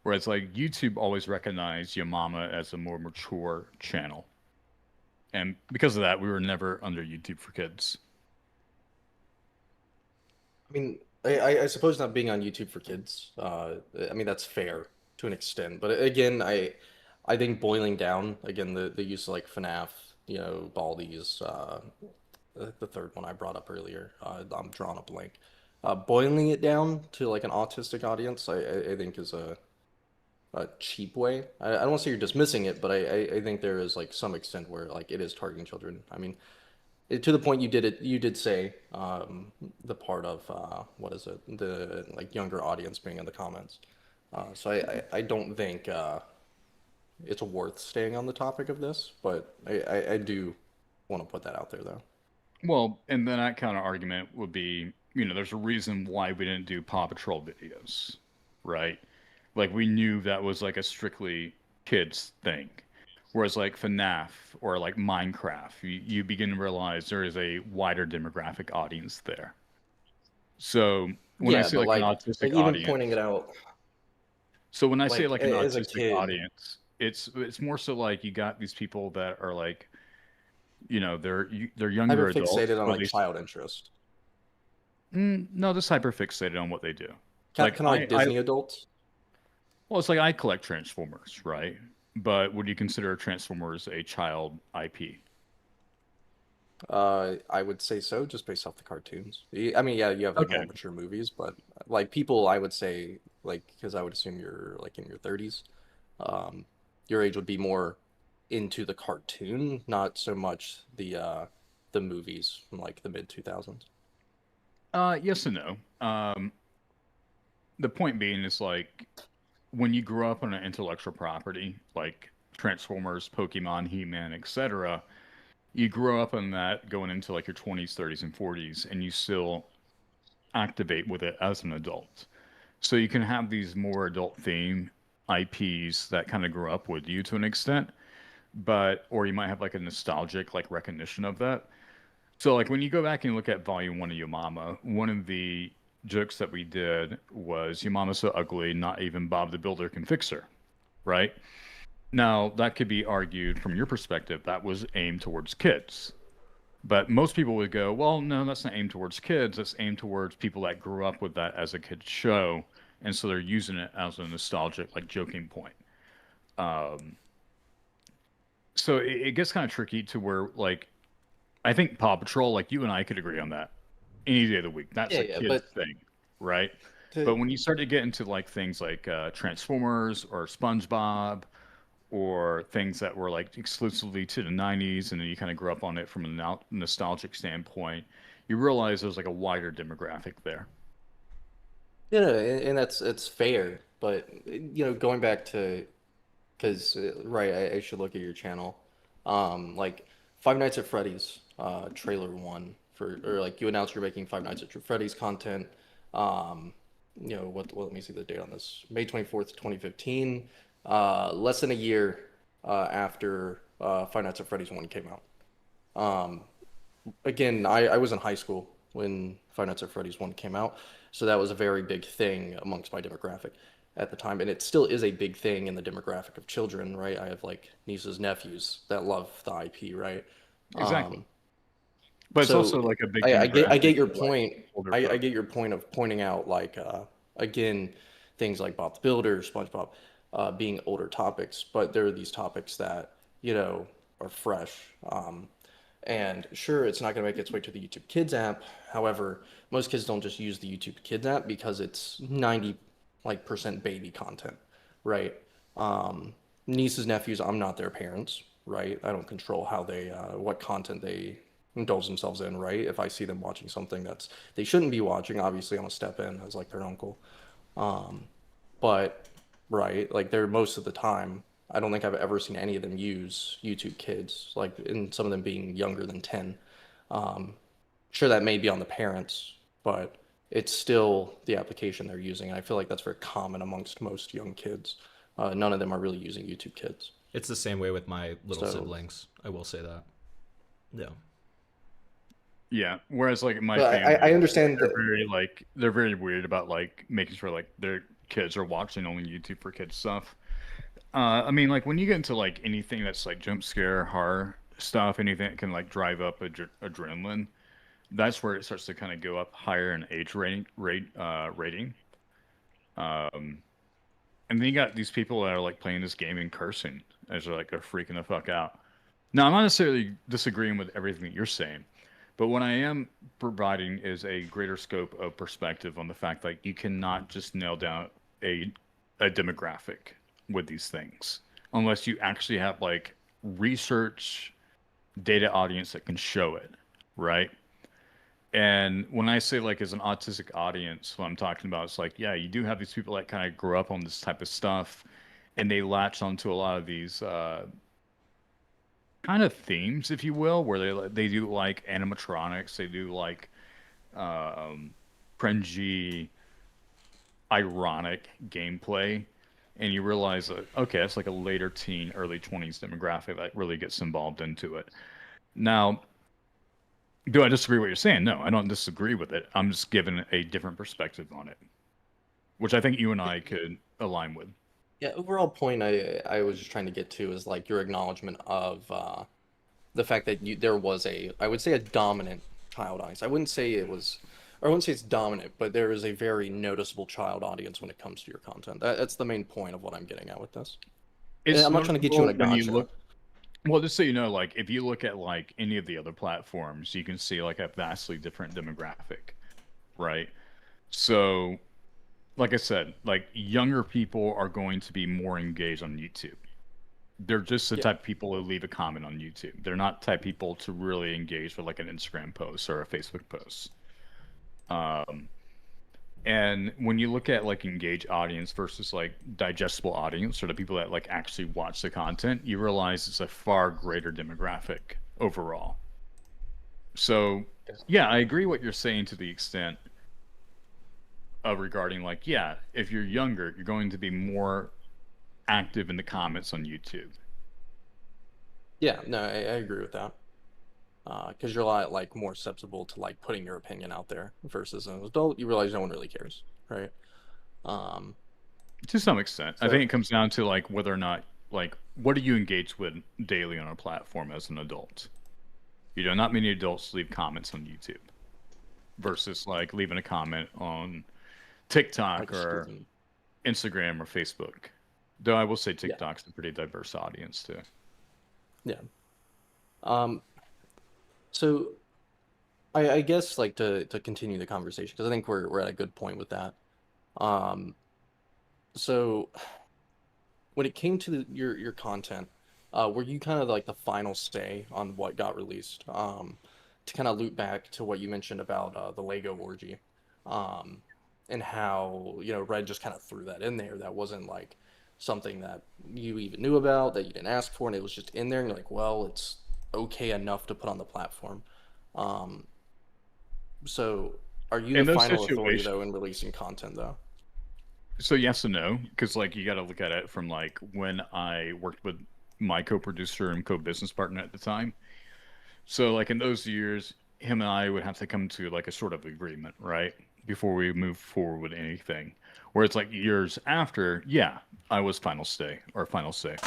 Whereas like YouTube always recognized Your Mama as a more mature channel, and because of that, we were never under YouTube for Kids. I mean, I suppose not being on YouTube for kids, I mean that's fair to an extent, but again, I think boiling down again the use of like FNAF, Baldi's, the third one I brought up earlier, I'm drawing a blank. Boiling it down to like an autistic audience, I think is a cheap way. I don't want to say you're dismissing it, but I think there is like some extent where like it is targeting children. I mean, to the point you did say the part of what is it, the like younger audience being in the comments. So I don't think it's worth staying on the topic of this, but I do want to put that out there though. Well, and then that kind of argument would be, there's a reason why we didn't do Paw Patrol videos, right? Like we knew that was like a strictly kids thing. Whereas like FNAF or like Minecraft, you begin to realize there is a wider demographic audience there. So when I Yeah, say but like an like autistic even pointing it audience, out, so when I say like like an as a autistic kid, audience, it's more so like you got these people that are like, they're hyper younger adults, fixated on but like child interest. No, just hyper fixated on what they do. Kind Like of like I Disney adults. well, it's like I collect Transformers, right? But would you consider Transformers a child IP? I would say so, just based off the cartoons. I mean, yeah, you have like more Okay. mature movies, but like people, I would say, like, because I would assume you're like in your 30s, um, your age would be more into the cartoon, not so much the movies from like the mid 2000s. Yes and no. The point being is like when you grow up on an intellectual property like Transformers, Pokemon, He-Man, etc., you grow up on that going into like your 20s, 30s, and 40s, and you still activate with it as an adult. So you can have these more adult theme IPs that kind of grow up with you to an extent, but or you might have like a nostalgic like recognition of that. So like when you go back and look at volume one of Your Mama, one of the jokes that we did was Your Mama's so ugly, not even Bob the Builder can fix her, right? Now that could be argued from your perspective that was aimed towards kids. But most people would go, well, no, that's not aimed towards kids. That's aimed towards people that grew up with that as a kid show, and so they're using it as a nostalgic, like joking point. Um, so it gets kind of tricky to where, like, I think Paw Patrol, like you and I could agree on that any day of the week. That's Yeah, a yeah, kid's but thing, right? But to when you start to get into like things like Transformers or SpongeBob or things that were like exclusively to the 90s and then you kind of grew up on it from a nostalgic standpoint, you realize there's like a wider demographic there. and that's it's fair, but going back to because right, I should look at your channel. Like Five Nights at Freddy's, trailer one for or like you announced you're making Five Nights at Freddy's content. Um, let me see the date on this. May 24th, 2015. Less than a year after Five Nights at Freddy's one came out. Um, Again, I was in high school when Five Nights at Freddy's one came out, so that was a very big thing amongst my demographic at the time, and it still is a big thing in the demographic of children, right? I have like nieces, nephews that love the IP, right? Exactly. Um, But it's so also like a big I demographic get your for like point. older I folk. get your point of pointing out like again things like Bob the Builder, SpongeBob, being older topics, but there are these topics that are fresh. And sure, it's not going to make its way to the YouTube Kids app. However, most kids don't just use the YouTube Kids app because it's 90 like percent baby content, right? Um, Nieces, nephews, I'm not their parents, right? I don't control how they what content they indulge themselves in, right? If I see them watching something that's they shouldn't be watching, obviously I'm gonna step in as like their uncle. Um, but right, like they're most of the time, I don't think I've ever seen any of them use YouTube Kids, like in some of them being younger than 10. Um, sure, that may be on the parents, but it's still the application they're using. And I feel like that's very common amongst most young kids. None of them are really using YouTube Kids. It's the same way with my little So, siblings. I will say that. Yeah. Yeah. Whereas like my but family, I understand they're that. very like they're very weird about like making sure like their kids are watching only YouTube for kids stuff. I mean, like when you get into like anything that's like jump scare horror stuff, anything that can like drive up adrenaline, that's where it starts to kind of go up higher in age rating. Um, and then you got these people that are like playing this game and cursing as they're freaking the fuck out. Now, I'm not necessarily disagreeing with everything that you're saying, but what I am providing is a greater scope of perspective on the fact that you cannot just nail down a a demographic with these things unless you actually have like research data audience that can show it, right? And when I say like as an autistic audience, what I'm talking about is like, yeah, you do have these people that kind of grow up on this type of stuff and they latch onto a lot of these kind of themes, if you will, where they do like animatronics, they do like um, cringy, ironic gameplay, and you realize that okay, that's like a later teen, early 20s demographic that really gets involved into it. Now, do I disagree with what you're saying? No, I don't disagree with it. I'm just giving a different perspective on it, which I think you and I could align with. Yeah, overall point I was just trying to get to is like your acknowledgement of the fact that there was I would say a dominant child audience. I wouldn't say it was or I wouldn't say it's dominant, but there is a very noticeable child audience when it comes to your content. That's the main point of what I'm getting at with this. And It's I'm not trying to get you in noticeable a when you gotcha. look. Well, just so you know, like if you look at like any of the other platforms, you can see like a vastly different demographic, right? So, like I said, like younger people are going to be more engaged on YouTube. They're just the Yeah. type of people who leave a comment on YouTube. They're not the type of people to really engage with like an Instagram post or a Facebook post. Um, and when you look at like engaged audience versus like digestible audience or the people that like actually watch the content, you realize it's a far greater demographic overall. So, yeah, I agree what you're saying to the extent of regarding like, yeah, if you're younger, you're going to be more active in the comments on YouTube. Yeah, no, I agree with that. Because you're a lot like more susceptible to like putting your opinion out there versus an adult. You realize no one really cares, right? Um, To some extent, I so think it comes down to like whether or not like what do you engage with daily on a platform as an adult. You know, not many adults leave comments on YouTube versus like leaving a comment on like TikTok or speaking, Instagram or Facebook. Though I will say yeah, TikTok's a pretty diverse audience too. yeah. Um, so I guess like to continue the conversation because I think we're at a good point with that. Um, so when it came to your content, were you kind of like the final say on what got released? To kind of loop back to what you mentioned about the Lego orgy, um, and how Red just kind of threw that in there. That wasn't like something that you even knew about, that you didn't ask for, and it was just in there. And you're like, well, it's okay enough to put on the platform. Um, so are you the In those final authority situations, though in releasing content though? so yes and no, because like you got to look at it from like when I worked with my co-producer and co-business partner at the time. So like in those years, him and I would have to come to like a sort of agreement, right? Before we move forward with anything. Where it's like years after, yeah, I was final stay or final say.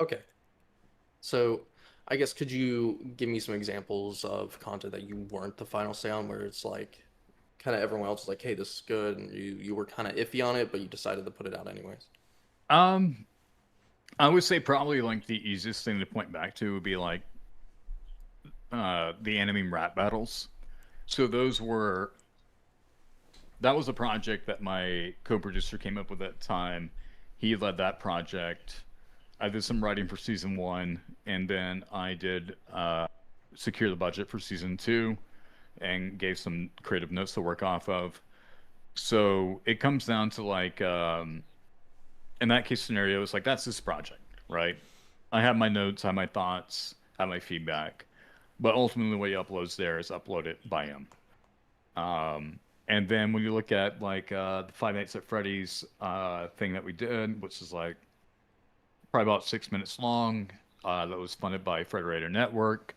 Okay. So, I guess could you give me some examples of content that you weren't the final say on, where it's like kind of everyone else is like, "Hey, this is good," and you were kind of iffy on it, but you decided to put it out anyways. Um, I would say probably like the easiest thing to point back to would be like the anime rap battles. So those were that was a project that my co-producer came up with at the time. He led that project. I did some writing for season one, and then I did secure the budget for season two, and gave some creative notes to work off of. So it comes down to like, in that case scenario, it's like that's this project, right? I have my notes, I have my thoughts, I have my feedback, but ultimately, what he uploads there is uploaded by him. Um, and then when you look at like the Five Nights at Freddy's thing that we did, which is like probably about 6 minutes long, that was funded by Frederator Network.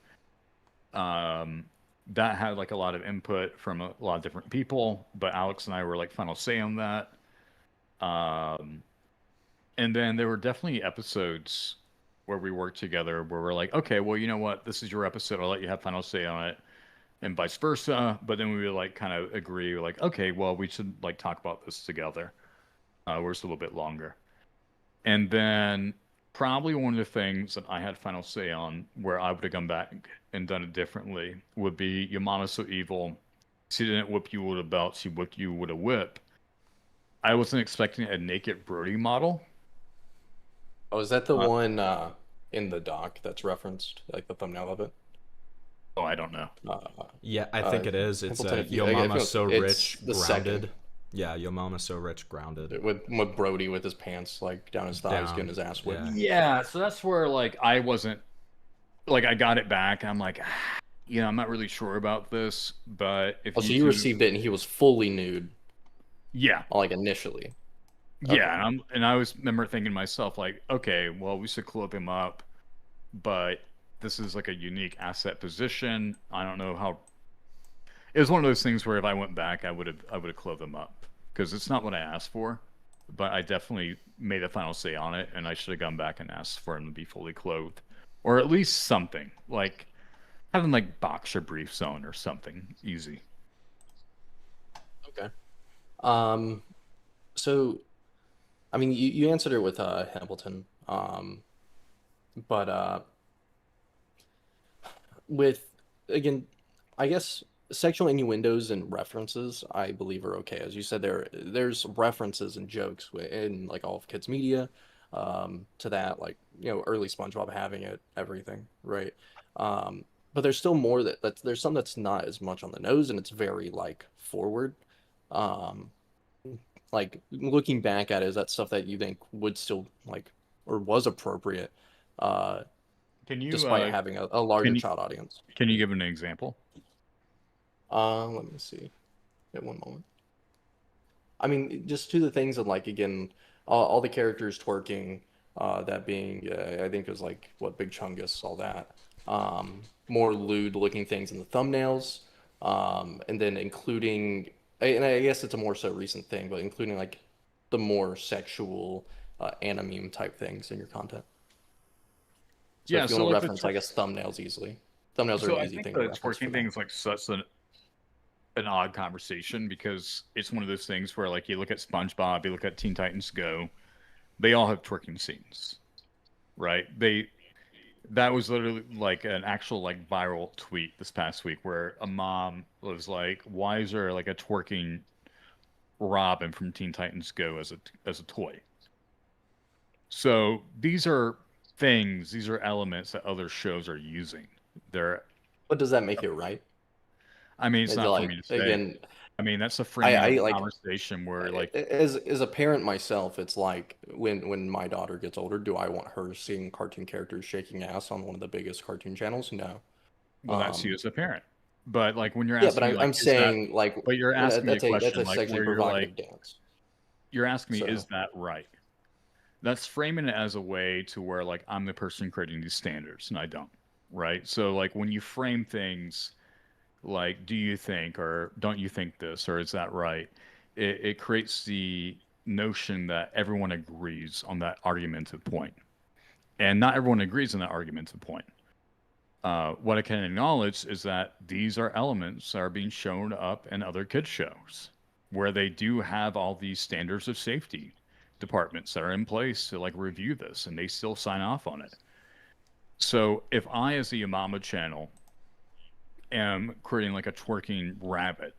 Um, that had like a lot of input from a lot of different people, but Alex and I were like final say on that. Um, and then there were definitely episodes where we worked together where we're like, okay, well, you know what? This is your episode. I'll let you have final say on it, and vice versa. But then we would like kind of agree, like, okay, well, we should like talk about this together. Where it's a little bit longer. And then probably one of the things that I had final say on where I would have come back and done it differently would be your mom is so evil. She didn't whip you with a belt, she whipped you with a whip. I wasn't expecting a naked Brody model. Oh, is that the Uh, one in the doc that's referenced, like the thumbnail of it? oh, I don't know. Uh, Yeah, I uh, think it is. It's Templeton, if you, Yo I Mama feel So it's Rich, the second Grounded. Yeah, Yo Mama So Rich, Grounded. with Brody with his pants like down his thighs, getting Down. his ass whipped. Yeah. Yeah, so that's where like I wasn't like I got it back. I'm like, I'm not really sure about this, but if Oh, so you YouTube, received it and he was fully nude, yeah, like initially. yeah, Okay. and I was remember thinking to myself like, okay, well, we should clip him up, but this is like a unique asset position. I don't know how. It was one of those things where if I went back, I would have clothed him up because it's not what I asked for, but I definitely made a final say on it, and I should have gone back and asked for him to be fully clothed, or at least something like Have them like boxer briefs on or something easy. Okay. Um, so I mean, you answered it with Hamilton. But with again, I guess sexual innuendos and references, I believe are okay. As you said, there's references and jokes in like all of kids media, to that, like early SpongeBob having it, everything, right? But there's still more that's there's some that's not as much on the nose, and it's very like forward. Um, like looking back at it, is that stuff that you think would still like or was appropriate, uh, Can you despite having a larger can you child audience? can you give an example? Let me see. At one moment. I mean, just to the things of like again, all the characters twerking, that being, I think it was like what Big Chungus, all that. More lewd looking things in the thumbnails, and then including, and I guess it's a more so recent thing, but including like the more sexual, anime type things in your content. So Yeah, if you so want to like reference, I guess thumbnails easily. Thumbnails are so an I easy think thing the to reference for twerking thing that. is like such an odd conversation because it's one of those things where like you look at SpongeBob, you look at Teen Titans Go, they all have twerking scenes, right? That was literally like an actual like viral tweet this past week where a mom was like, "Why is there like a twerking Robin from Teen Titans Go as a toy?" So these are elements that other shows are using. They're, But does that make it right? I mean, it's It's not for like me to say. again, I mean, that's the I framing I of the like conversation where like, as a parent myself, it's like when my daughter gets older, do I want her seeing cartoon characters shaking ass on one of the biggest cartoon channels? No. well, that's you Um, as a parent. But like when you're yeah, but asking me I'm like, I'm is that? saying like But you're when asking me a that's question a like sexually where you're like, provocative dance. you're asking me, is So, that right? That's framing it as a way to where like I'm the person creating these standards and I don't, right? So like when you frame things like, do you think or don't you think this or is that right? It creates the notion that everyone agrees on that argumentative point, and not everyone agrees on that argumentative point. What I can acknowledge is that these are elements that are being shown up in other kids shows where they do have all these standards of safety departments that are in place to like review this and they still sign off on it. So if I as the Yamama channel am creating like a twerking rabbit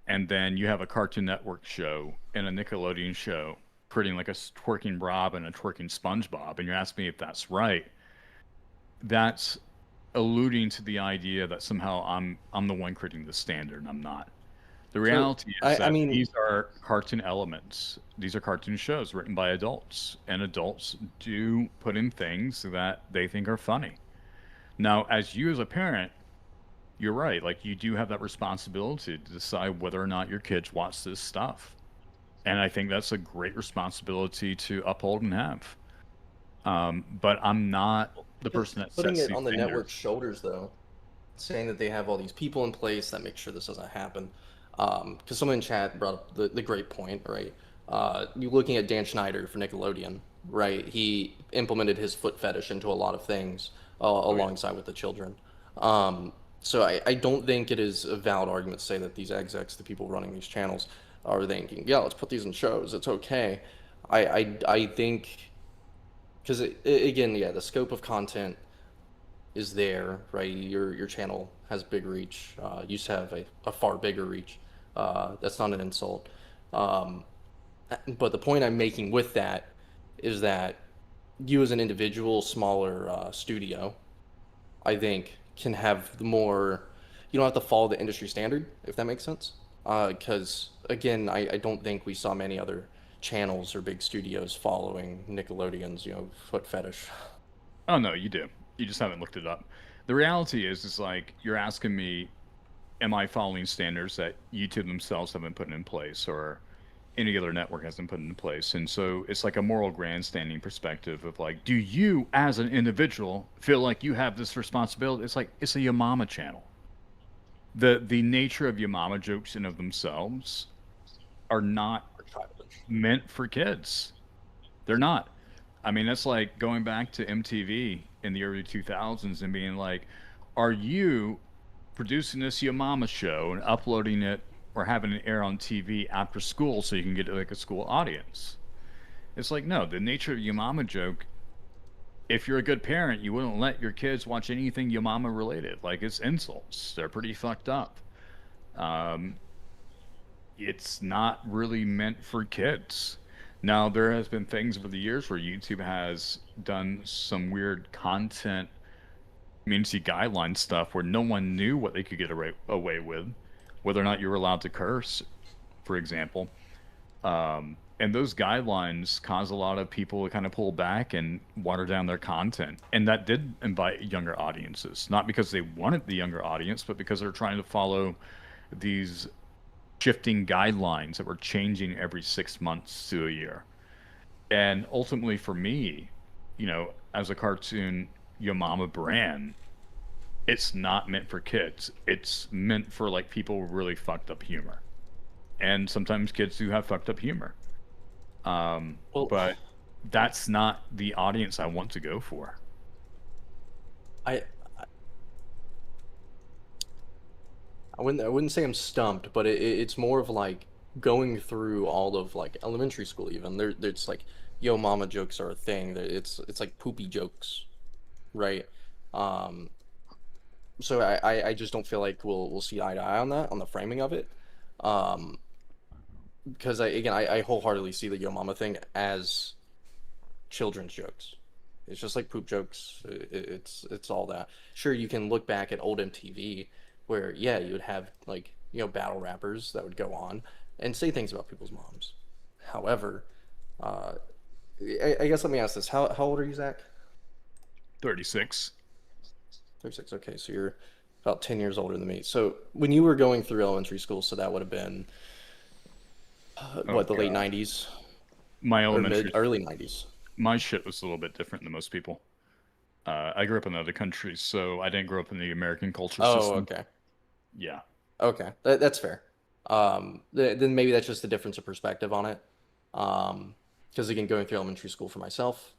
and then you have a Cartoon Network show and a Nickelodeon show creating like a twerking Rob and a twerking SpongeBob and you're asking me if that's right, that's alluding to the idea that somehow I'm the one creating the standard and I'm not. The so reality is I that mean, these are cartoon elements. These are cartoon shows written by adults, and adults do put in things that they think are funny. Now, as you as a parent, you're right. Like you do have that responsibility to decide whether or not your kids watch this stuff. And I think that's a great responsibility to uphold and have. But I'm not the just person that putting sets it these on the network's standards. shoulders though, saying that they have all these people in place that make sure this doesn't happen. Because someone in chat brought up the great point, right? You looking at Dan Schneider for Nickelodeon, right? He implemented his foot fetish into a lot of things, Oh yeah. alongside with the children. Um, so I don't think it is a valid argument to say that these execs, the people running these channels, are thinking, yeah, let's put these in shows. It's okay. I think because again, yeah, the scope of content is there, right? Your channel has big reach. Used to have a far bigger reach. That's not an insult. Um, but the point I'm making with that is that you as an individual, smaller studio, I think can have the more. You don't have to follow the industry standard, if that makes sense. Because again, I don't think we saw many other channels or big studios following Nickelodeon's, foot fetish. Oh no, you do. You just haven't looked it up. The reality is like you're asking me, am I following standards that YouTube themselves haven't put in place or any other network hasn't put in place? And so it's like a moral grandstanding perspective of like, do you as an individual feel like you have this responsibility? It's like it's a Yamama channel. The nature of Yamama jokes in of themselves are not Or childish. meant for kids. They're not. I mean, that's like going back to MTV in the early 2000s and being like, are you producing this Yo Mama show and uploading it or having it air on TV after school so you can get like a school audience? It's like, no, the nature of Yo Mama joke, if you're a good parent, you wouldn't let your kids watch anything Yo Mama related. Like, it's insults. They're pretty fucked up. Um, it's not really meant for kids. Now, there has been things over the years where YouTube has done some weird content community guideline stuff where no one knew what they could get away with, whether or not you were allowed to curse, for example. And those guidelines cause a lot of people to kind of pull back and water down their content. And that did invite younger audiences, not because they wanted the younger audience, but because they're trying to follow these shifting guidelines that were changing every 6 months to a year. And ultimately, for me, as a cartoon Yo Mama brand, it's not meant for kids. It's meant for like people with really fucked up humor. And sometimes kids do have fucked up humor. Well, But that's not the audience I want to go for. I I wouldn't say I'm stumped, but it's more of like going through all of like elementary school even. There's like yo mama jokes are a thing. It's like poopy jokes, right? Um, so I just don't feel like we'll see eye to eye on that on the framing of it. Um, because I wholeheartedly see the yo mama thing as children's jokes. It's just like poop jokes. It's all that. Sure, you can look back at old MTV where yeah, you would have like battle rappers that would go on and say things about people's moms. However, uh, I guess let me ask this: how old are you, Zach? 36. 36. Okay, so you're about 10 years older than me. So when you were going through elementary school, so that would have been Oh, what, the late God. 90s My or mid elementary, early 90s? my shit was a little bit different than most people. I grew up in other countries, so I didn't grow up in the American culture Oh, system. okay. Yeah. Okay, that's fair. Then maybe that's just a difference of perspective on it. Because again, going through elementary school for myself,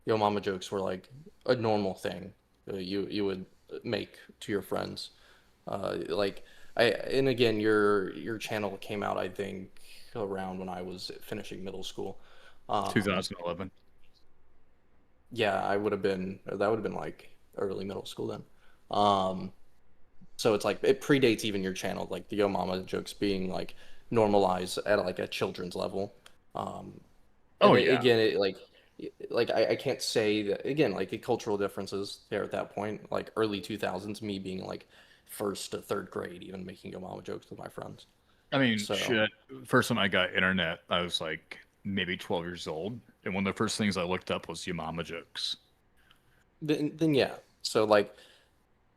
yo mama jokes were like a normal thing you would make to your friends. Like and again, your channel came out I think around when I was finishing middle school. Um, 2011. yeah, that would have been like early middle school then. Um, So it's like it predates even your channel, like the Yo Mama jokes being like normalized at like a children's level. Um, Oh, and yeah. again, I can't say that again, like the cultural differences there at that point, like early 2000s, me being like first to third grade, even making Yo Mama jokes with my friends. I mean, So shit. First time I got internet, I was like maybe 12 years old. And one of the first things I looked up was your mama jokes. then yeah, so like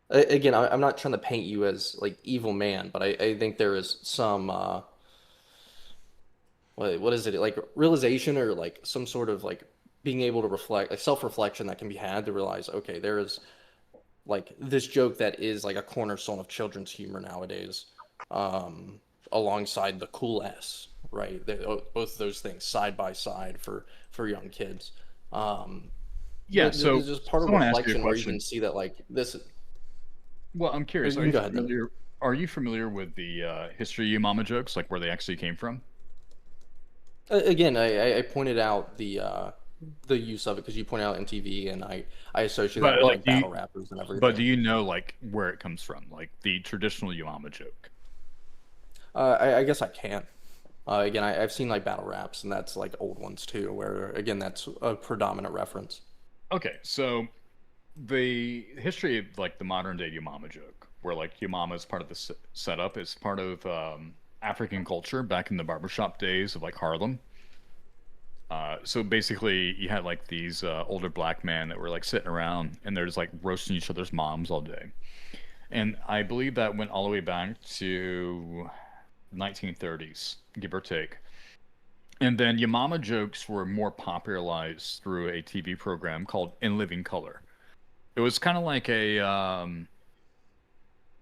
again, I'm not trying to paint you as like evil man, but I think there is some what is it like realization or like some sort of like being able to reflect like self-reflection that can be had to realize okay there is like this joke that is like a cornerstone of children's humor nowadays um alongside the cool s right both those things side by side for young kids um Yeah, so there's just part I of want to ask you a reflection where you can question. see that like this Well, I'm or curious. you can go ahead then. Are you familiar with the history of your mama jokes, like where they actually came from? Again, I pointed out the use of it because you pointed out MTV, and I associate that But with like, like battle rappers and do everything. you know like where it comes from, like the traditional your mama joke? I guess I can. Again, I've seen like battle raps, and that's like old ones too, where again that's a predominant reference. Okay, so the history of like the modern day your mama joke, where like your mama is part of the setup, is part of African culture back in the barbershop days of like Harlem. So basically, you had like these older black men that were like sitting around and they're just like roasting each other's moms all day. And I believe that went all the way back to 1930s, give or take. And then your mama jokes were more popularized through a TV program called In Living Color. It was kind of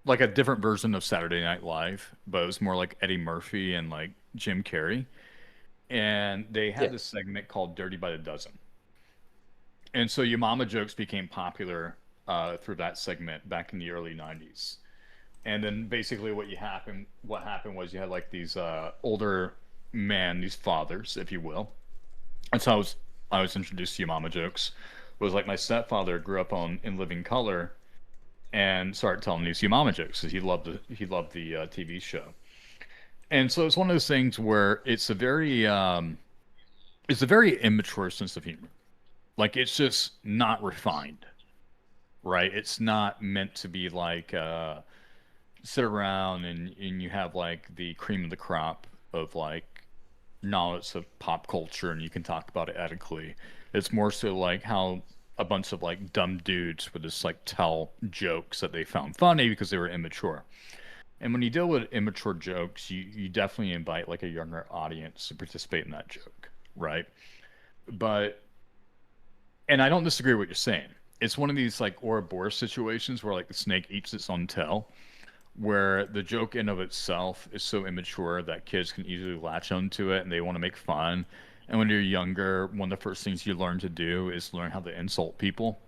like a different version of Saturday Night Live, but it was more like Eddie Murphy and like Jim Carrey. And they Yeah, had this segment called Dirty by the Dozen. And so your mama jokes became popular through that segment back in the early '90s. And then basically what happened was you had like these older men, these fathers, if you will. That's how I was introduced to your mama jokes. Was like my stepfather grew up on In Living Color and started telling these your mama jokes because he loved the TV show. And so it's one of those things where it's a very immature sense of humor. Like it's just not refined, right? It's not meant to be like sit around and you have like the cream of the crop of like knowledge of pop culture and you can talk about it adequately. It's more so like how a bunch of like dumb dudes would just like tell jokes that they found funny because they were immature. And when you deal with immature jokes, you definitely invite like a younger audience to participate in that joke, right? But and I don't disagree with what you're saying. It's one of these like Ouroboros situations where like the snake eats its own tail, where the joke in of itself is so immature that kids can easily latch onto it and they want to make fun. And when you're younger, one of the first things you learn to do is learn how to insult people.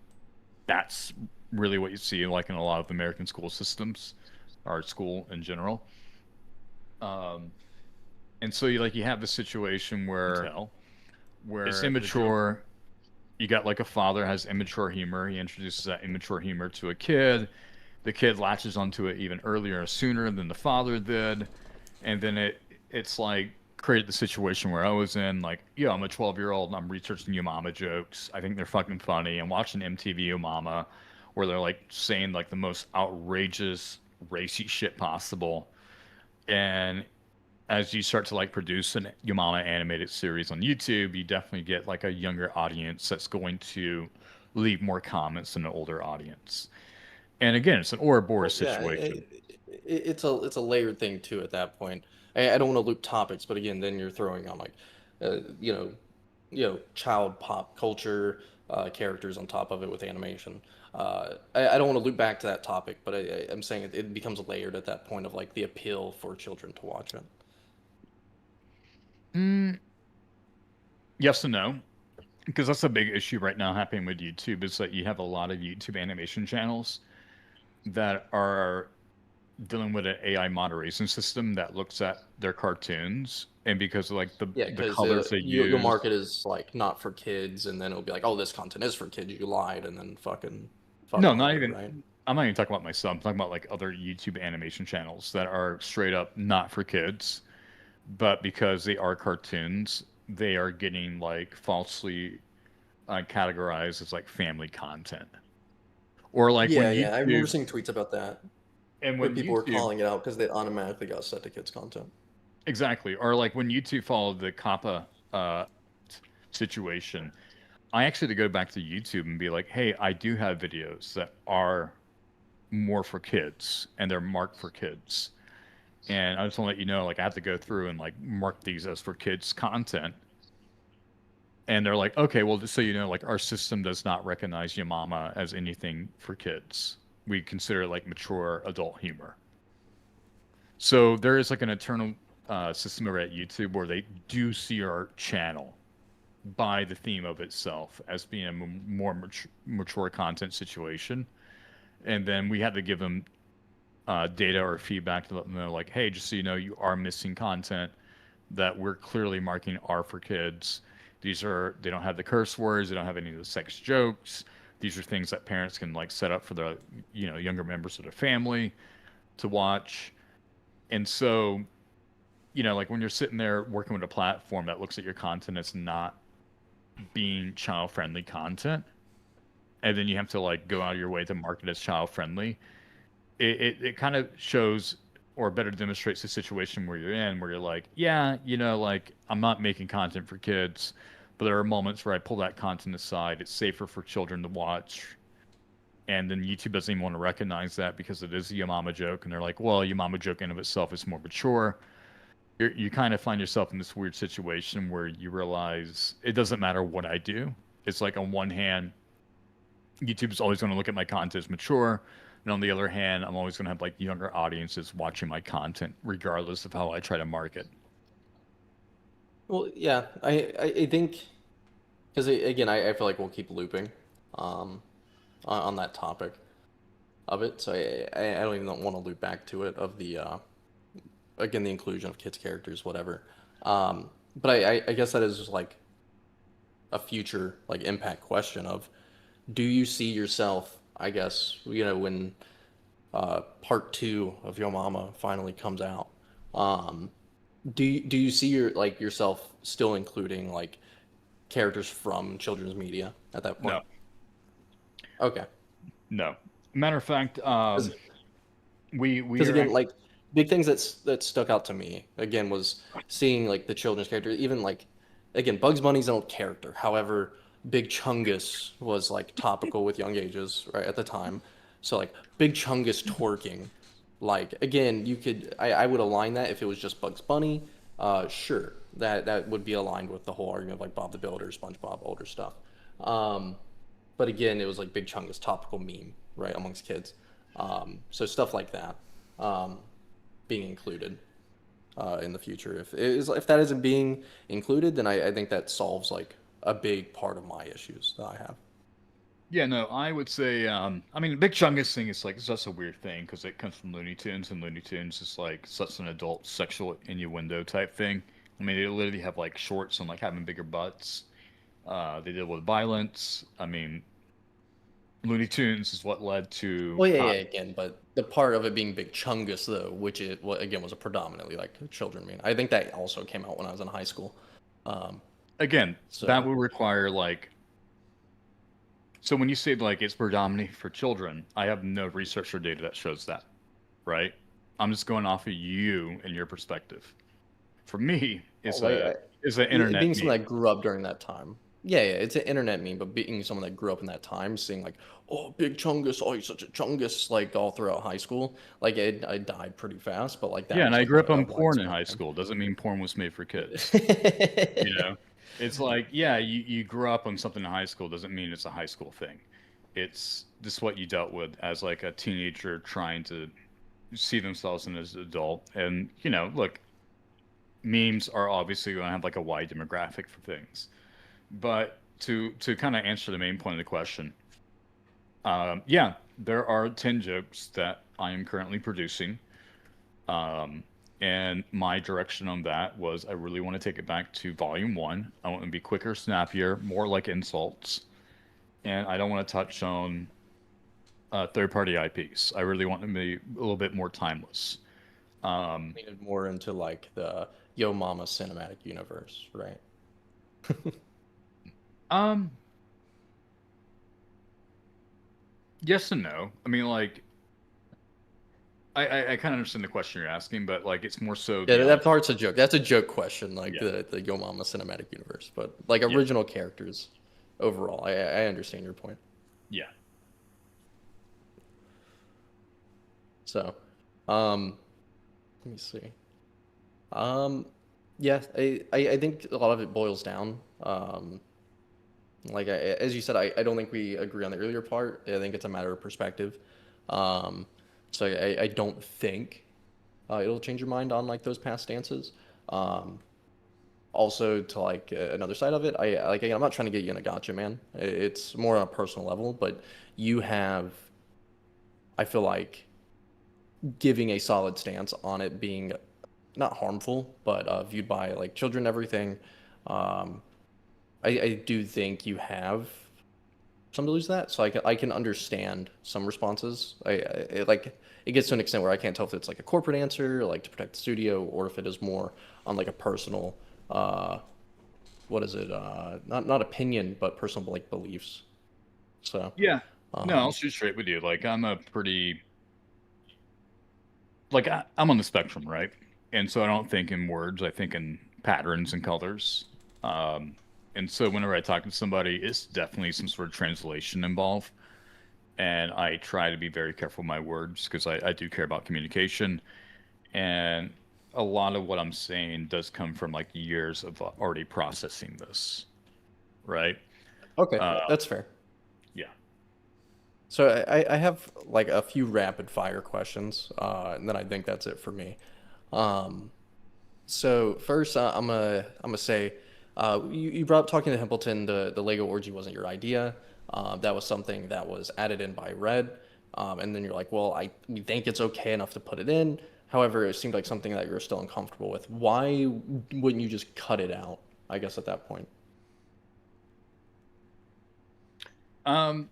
That's really what you see like in a lot of American school systems, or school in general. Um, and so you have this situation where it's immature. You got like a father has immature humor. He introduces that immature humor to a kid. The kid latches onto it even earlier, sooner than the father did, and then it's like created the situation where I was in. Like, yeah, I'm a 12-year-old and I'm researching your mama jokes. I think they're fucking funny. I'm watching MTV Yo Mama, where they're like saying like the most outrageous racy shit possible, and as you start to like produce an Your Mama animated series on YouTube, you definitely get like a younger audience that's going to leave more comments than an older audience. And again, it's an Ouroboros Well, yeah, situation. it's a layered thing too at that point. I don't want to loop topics, but again, then you're throwing on like, uh, you know, child pop culture characters on top of it with animation. I don't want to loop back to that topic, but I'm saying it becomes layered at that point of like the appeal for children to watch it. Mm, yes and no, because that's a big issue right now happening with YouTube is that you have a lot of YouTube animation channels that are dealing with an AI moderation system that looks at their cartoons, and because of like Yeah, the because colors they you'll use. mark it as like not for kids, and then it'll be like, oh, this content is for kids. You lied, and then fuck No, all not of it, even. right? I'm not even talking about myself. I'm talking about like other YouTube animation channels that are straight up not for kids, but because they are cartoons, they are getting like falsely categorized as like family content. Or like when Yeah, yeah, I remember YouTube seeing tweets about that and where when people were YouTube calling it out because they automatically got set to kids content. exactly, or like when YouTube followed the Kappa situation, I actually had to go back to YouTube and be like, hey, I do have videos that are more for kids and they're marked for kids. And I just want to let you know, like, I have to go through and like mark these as for kids content. And they're like, okay, well, just so you know, like, our system does not recognize Yamama as anything for kids. We consider it like mature adult humor. So there is like an internal system over at YouTube where they do see our channel by the theme of itself as being a more mature content situation. And then we had to give them data or feedback to let them know, like, hey, just so you know, you are missing content that we're clearly marking are for kids. They don't have the curse words, they don't have any of the sex jokes. These are things that parents can like set up for the younger members of their family to watch. And so, like when you're sitting there working with a platform that looks at your content as not being child friendly content, and then you have to like go out of your way to market as child friendly, it kind of shows or better demonstrates the situation where you're in, where you're like, yeah, like I'm not making content for kids, but there are moments where I pull that content aside. It's safer for children to watch. And then YouTube doesn't even want to recognize that because it is a Yamama joke. And they're like, well, Yamama joke in of itself is more mature. You kind of find yourself in this weird situation where you realize it doesn't matter what I do. It's like on one hand, YouTube is always going to look at my content as mature. And on the other hand, I'm always going to have like younger audiences watching my content, regardless of how I try to market. Well, yeah, I think because again, I feel like we'll keep looping. Um, on that topic of it. So I don't even want to loop back to it of the again the inclusion of kids characters, whatever. But I guess that is just like a future like impact question of do you see yourself, I guess, when part two of Yo Mama finally comes out, um, do you see yourself still including like characters from children's media at that No, point? Okay. no. Matter of fact, we Because are again, actually, like big things that stuck out to me again was seeing like the children's character, even like again Bugs Bunny's own character. However, Big Chungus was like topical with young ages right at the time, so like Big Chungus twerking, like again I would align that if it was just Bugs Bunny, sure that would be aligned with the whole argument of like Bob the Builder, SpongeBob, older stuff. Um, but again, it was like Big Chungus topical meme right amongst kids. So stuff like that um, being included in the future. If that isn't being included, then I think that solves like a big part of my issues that I have. yeah, no, I would say, I mean, the Big Chungus thing is like, it's just a weird thing because it comes from Looney Tunes, and Looney Tunes is like such an adult sexual innuendo type thing. I mean, they literally have like shorts on like having bigger butts. They deal with violence. I mean, Looney Tunes is what led to Well, yeah, Hot. yeah, again, but the part of it being Big Chungus though, which it again was a predominantly like children meme. I think that also came out when I was in high school. Um, Again, that so will require like, so when you say like it's predominantly for children, I have no research or data that shows that, right? I'm just going off of you and your perspective. For me, like it's an it internet being meme. someone that grew up during that time. Yeah, yeah, it's an internet meme, but being someone that grew up in that time, seeing like, oh, Big Chungus, oh, he's such a Chungus, like all throughout high school, like I died pretty fast, but like that Yeah, and was I like grew up a on porn in widespread high thing. school. Doesn't mean porn was made for kids. You know, it's like, yeah, you grew up on something in high school doesn't mean it's a high school thing. It's just what you dealt with as like a teenager trying to see themselves in as an adult. And look, memes are obviously going to have like a wide demographic for things. But to kind of answer the main point of the question, yeah, there are 10 jokes that I am currently producing. Um, and my direction on that was I really want to take it back to volume one. I want it to be quicker, snappier, more like insults. And I don't want to touch on third party IPs. I really want them to be a little bit more timeless. Um, Leaning more into like the Yo Mama cinematic universe, right? um, yes and no. I mean, like, I kind of understand the question you're asking, but like, it's more so Yeah, the that part's a joke. That's a joke question, like yeah, the Yo Mama cinematic universe, but like yeah, original characters overall, I understand your point. yeah. So, um, let me see. Um, yeah, I think a lot of it boils down. Like as you said, I don't think we agree on the earlier part. I think it's a matter of perspective. Um, so I don't think it'll change your mind on like those past stances. Um, Also to like another side of it, I like again, I'm not trying to get you in a gotcha, man. It's more on a personal level, but you have, I feel like, giving a solid stance on it being not harmful, but viewed by like children and everything. Um, I do think you have some to lose that, so I can understand some responses. Like it gets to an extent where I can't tell if it's like a corporate answer, like to protect the studio, or if it is more on like a personal, uh, what is it? Not opinion, but personal like beliefs. So, Yeah. No, I'll um, shoot straight with you. Like, I'm a pretty like I'm on the spectrum, right? And so I don't think in words. I think in patterns and colors. Um, and so whenever I talk to somebody, it's definitely some sort of translation involved. And I try to be very careful with my words because I do care about communication. And a lot of what I'm saying does come from like years of already processing this, right? okay, Uh, that's fair. yeah. So I have like a few rapid fire questions, and then I think that's it for me. Um, so first, I'm gonna say, You brought up talking to Templeton. The Lego orgy wasn't your idea. That was something that was added in by Red. And then you're like, well, we think it's okay enough to put it in. However, it seemed like something that you're still uncomfortable with. Why wouldn't you just cut it out? I guess at that point. Um,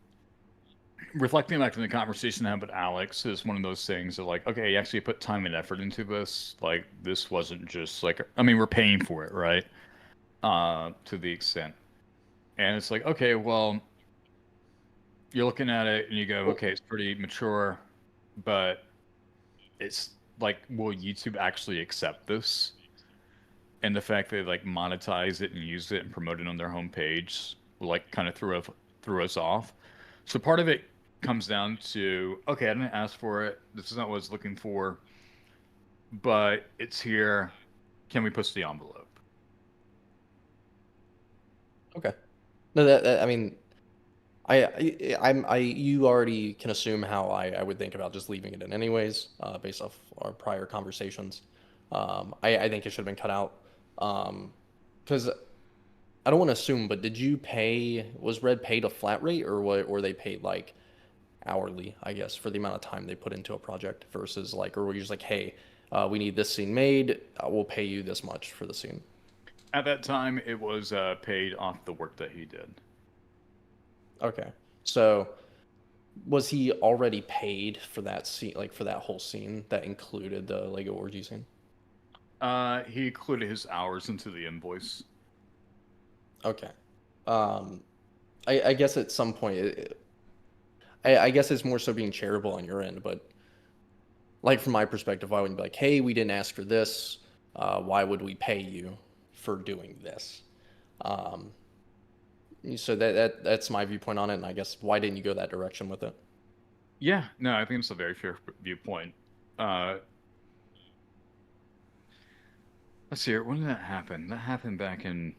Reflecting back to the conversation I had with Alex is one of those things of like, okay, you actually put time and effort into this. Like, this wasn't just like, I mean, we're paying for it, right? To the extent. And it's like, okay, well, you're looking at it and you go, okay, it's pretty mature, but it's like, will YouTube actually accept this? And the fact that they like monetize it and use it and promote it on their homepage, like, kind of threw us off. So part of it comes down to, okay, I didn't ask for it. This is not what I was looking for, but it's here. Can we push the envelope? Okay. No, I mean, you already can assume how I would think about just leaving it in anyways, based off our prior conversations. I think it should have been cut out. Because I don't want to assume, but was Red paid a flat rate or were they paid like hourly, I guess, for the amount of time they put into a project versus like, or were you just like, hey, we need this scene made, we'll pay you this much for the scene? At that time, it was paid off the work that he did. Okay. So was he already paid for that scene, like for that whole scene that included the Lego orgy scene? He included his hours into the invoice. Okay. Um, I guess at some point, I guess it's more so being charitable on your end, but like from my perspective, why wouldn't you be like, hey, we didn't ask for this. Why would we pay you for doing this? Um, so that's my viewpoint on it, and I guess why didn't you go that direction with it? Yeah, no, I think it's a very fair viewpoint. Uh, let's see here. When did that happen? That happened back in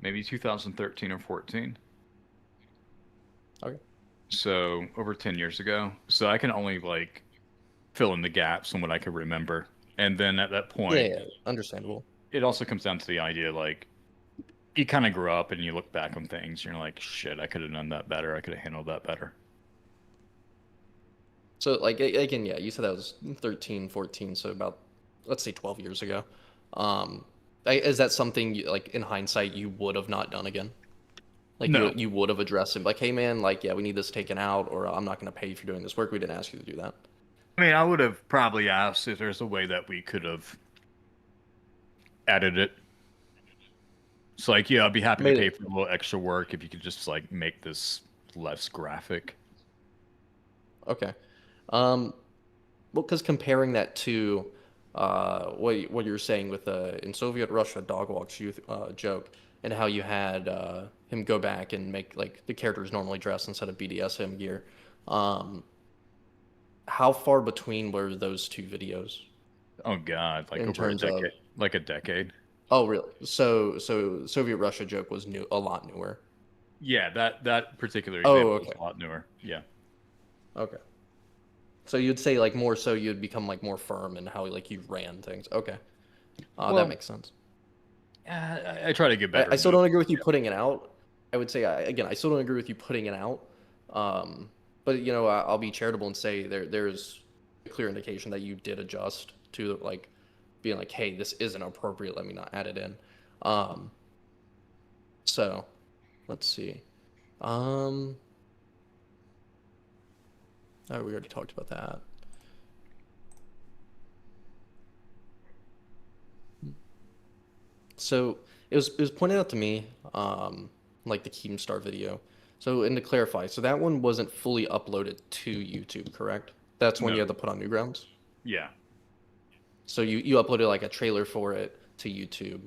maybe 2013 or 14. Okay. So over 10 years ago. So I can only like fill in the gaps on what I could remember. And then at that Yeah, point, yeah, understandable. it also comes down to the idea like you kind of grow up and you look back on things and you're like, shit, I could have done that better. I could have handled that better. So like again, yeah, you said that was 13, 14, so about let's say 12 years ago. Um, is that something like in hindsight you would have not done again? Like No. you would have addressed him like, hey man, like yeah, we need this taken out, or I'm not going to pay you for doing this work. We didn't ask you to do that. I mean, I would have probably asked if there's a way that we could have added it. It's like, yeah, I'd be happy to Made pay it. for a little extra work if you could just like make this less graphic. Okay. Um, well, because comparing that to what you're saying with in Soviet Russia, Dog Walk's youth joke, and how you had him go back and make like the characters normally dressed instead of BDSM gear. Um, how far between were those two videos Oh God, like in over a terms of? decade, like a decade. Oh, really? So Soviet Russia joke was a lot newer. Yeah, that particular Oh, example is okay. a lot newer. Yeah. Okay. So you'd say like more so you'd become like more firm in how like you ran things. Okay. That Well, makes sense. I try to get better I at still those. don't agree with you Yeah. putting it out. I would say again, I still don't agree with you putting it out. But you know, I'll be charitable and say there's a clear indication that you did adjust to like being like, hey, this isn't appropriate. Let me not add it in. Um, so let's see. Um, oh, we already talked about that. So it was pointed out to me, like the Keemstar video. So and to clarify, so that one wasn't fully uploaded to YouTube, correct? That's when No. you had to put on Newgrounds. Yeah. So you uploaded like a trailer for it to YouTube,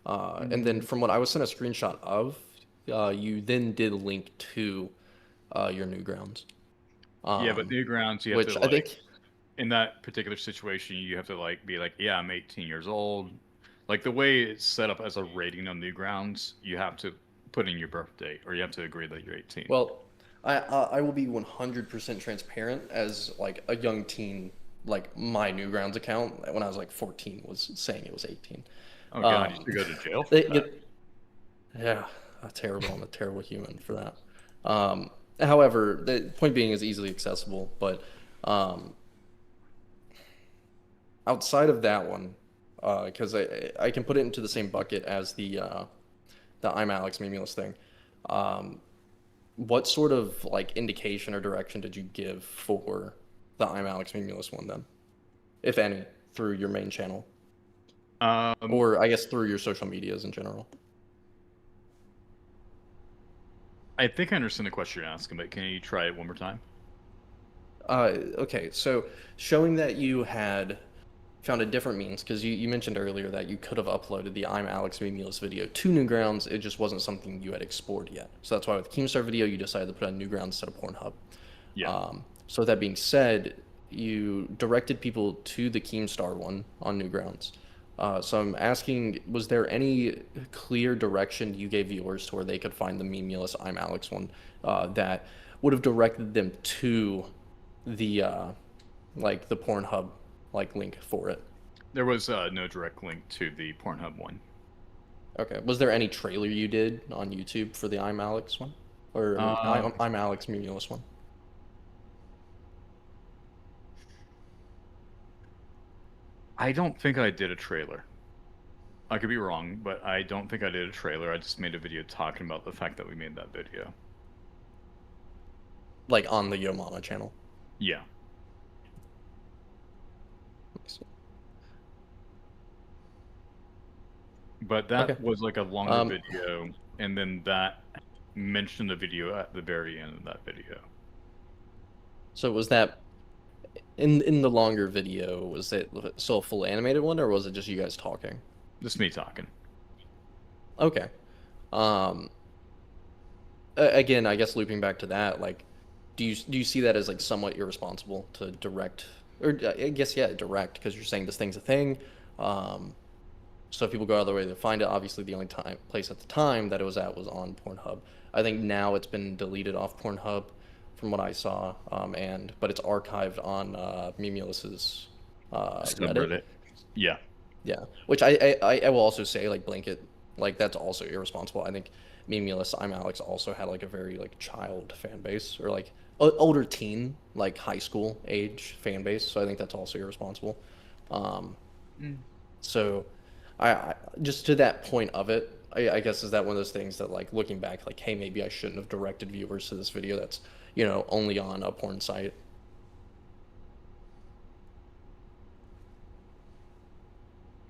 and then from what I was sent a screenshot of, you then did link to your Newgrounds, Yeah, but um, Newgrounds, you have which to I like think. in that particular situation, you have to like be like, yeah, I'm 18 years old. Like the way it's set up as a rating on Newgrounds, you have to put in your birth date, or you have to agree that you're 18. Well, I will be 100% transparent as like a young teen like my Newgrounds account when I was like 14 was saying it was 18. Oh God, you should go to jail for They that. get, yeah, terrible. I'm a terrible human for that. However, the point being is easily accessible, but um, outside of that one, because I can put it into the same bucket as the I'm Alex Memeulous thing. Um, what sort of like indication or direction did you give for the I'm Alex Memeulous one then, if any, through your main channel, or I guess through your social medias in general? I think I understand the question you're asking, but can you try it one more time? Okay, so showing that you had found a different means, because you mentioned earlier that you could have uploaded the I'm Alex Memeulous video to Newgrounds, it just wasn't something you had explored yet. So that's why with Keemstar video, you decided to put on Newgrounds instead of Pornhub. Yeah. So with that being said, you directed people to the Keemstar one on Newgrounds. So I'm asking, was there any clear direction you gave viewers to where they could find the Memeulous I'm Alex one that would have directed them to the like the Pornhub like link for it? There was no direct link to the Pornhub one. Okay. Was there any trailer you did on YouTube for the I'm Alex one, or I'm Alex Memeulous one? I don't think I did a trailer. I could be wrong, but I don't think I did a trailer. I just made a video talking about the fact that we made that video. Like on the Yo Mama channel? Yeah. But that Okay. was like a longer video, and then that mentioned the video at the very end of that video. So was that in the longer video? Was it still a full animated one, or was it just you guys talking? Just me talking. Okay. Again, I guess looping back to that, like, do you see that as like somewhat irresponsible to direct, or I guess yeah, direct, because you're saying this thing's a thing. So if people go out of their way to find it, obviously the only place at the time that it was at was on Pornhub. I think now it's been deleted off Pornhub, from what I saw, but it's archived on Memeulous's Reddit. Subreddit. Yeah. Yeah, which I will also say, like, blanket, like, that's also irresponsible. I think Memeulous I'm Alex also had like a very like child fan base, or like older teen, like high school age fan base. So I think that's also irresponsible. So I just to that point of it, I guess is that one of those things that, like, looking back, like, hey, maybe I shouldn't have directed viewers to this video that's, you know, only on a porn site.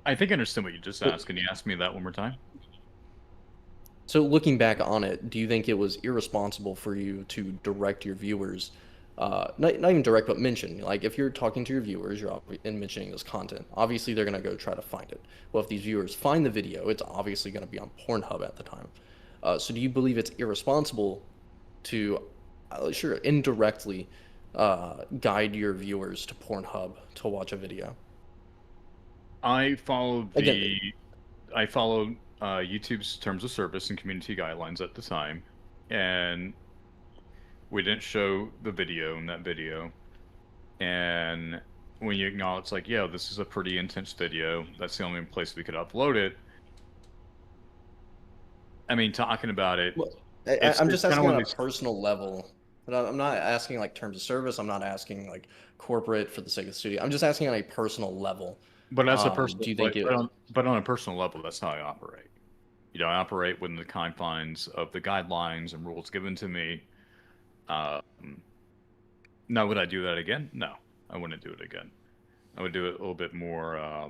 I think I understand what you just asked. Can you ask me that one more time? So looking back on it, do you think it was irresponsible for you to direct your viewers, not even direct, but mention, like, if you're talking to your viewers, and mentioning this content, obviously they're going to go try to find it. Well, if these viewers find the video, it's obviously going to be on Pornhub at the time. So do you believe it's irresponsible to, sure, indirectly guide your viewers to Pornhub to watch a video? I followed Again, YouTube's terms of service and community guidelines at the time, and we didn't show the video in that video. And when you acknowledge, like, yeah, this is a pretty intense video, that's the only place we could upload it. I mean, talking about it, well, I'm it's just kind of asking one on of a these. personal level. But I'm not asking like terms of service. I'm not asking like corporate for the sake of the studio. I'm just asking on a personal level. But that's a personal, Do you think it? but on a personal level, that's how I operate. You know, I operate within the confines of the guidelines and rules given to me. Um, Now, would I do that again? No, I wouldn't do it again. I would do it a little bit more. I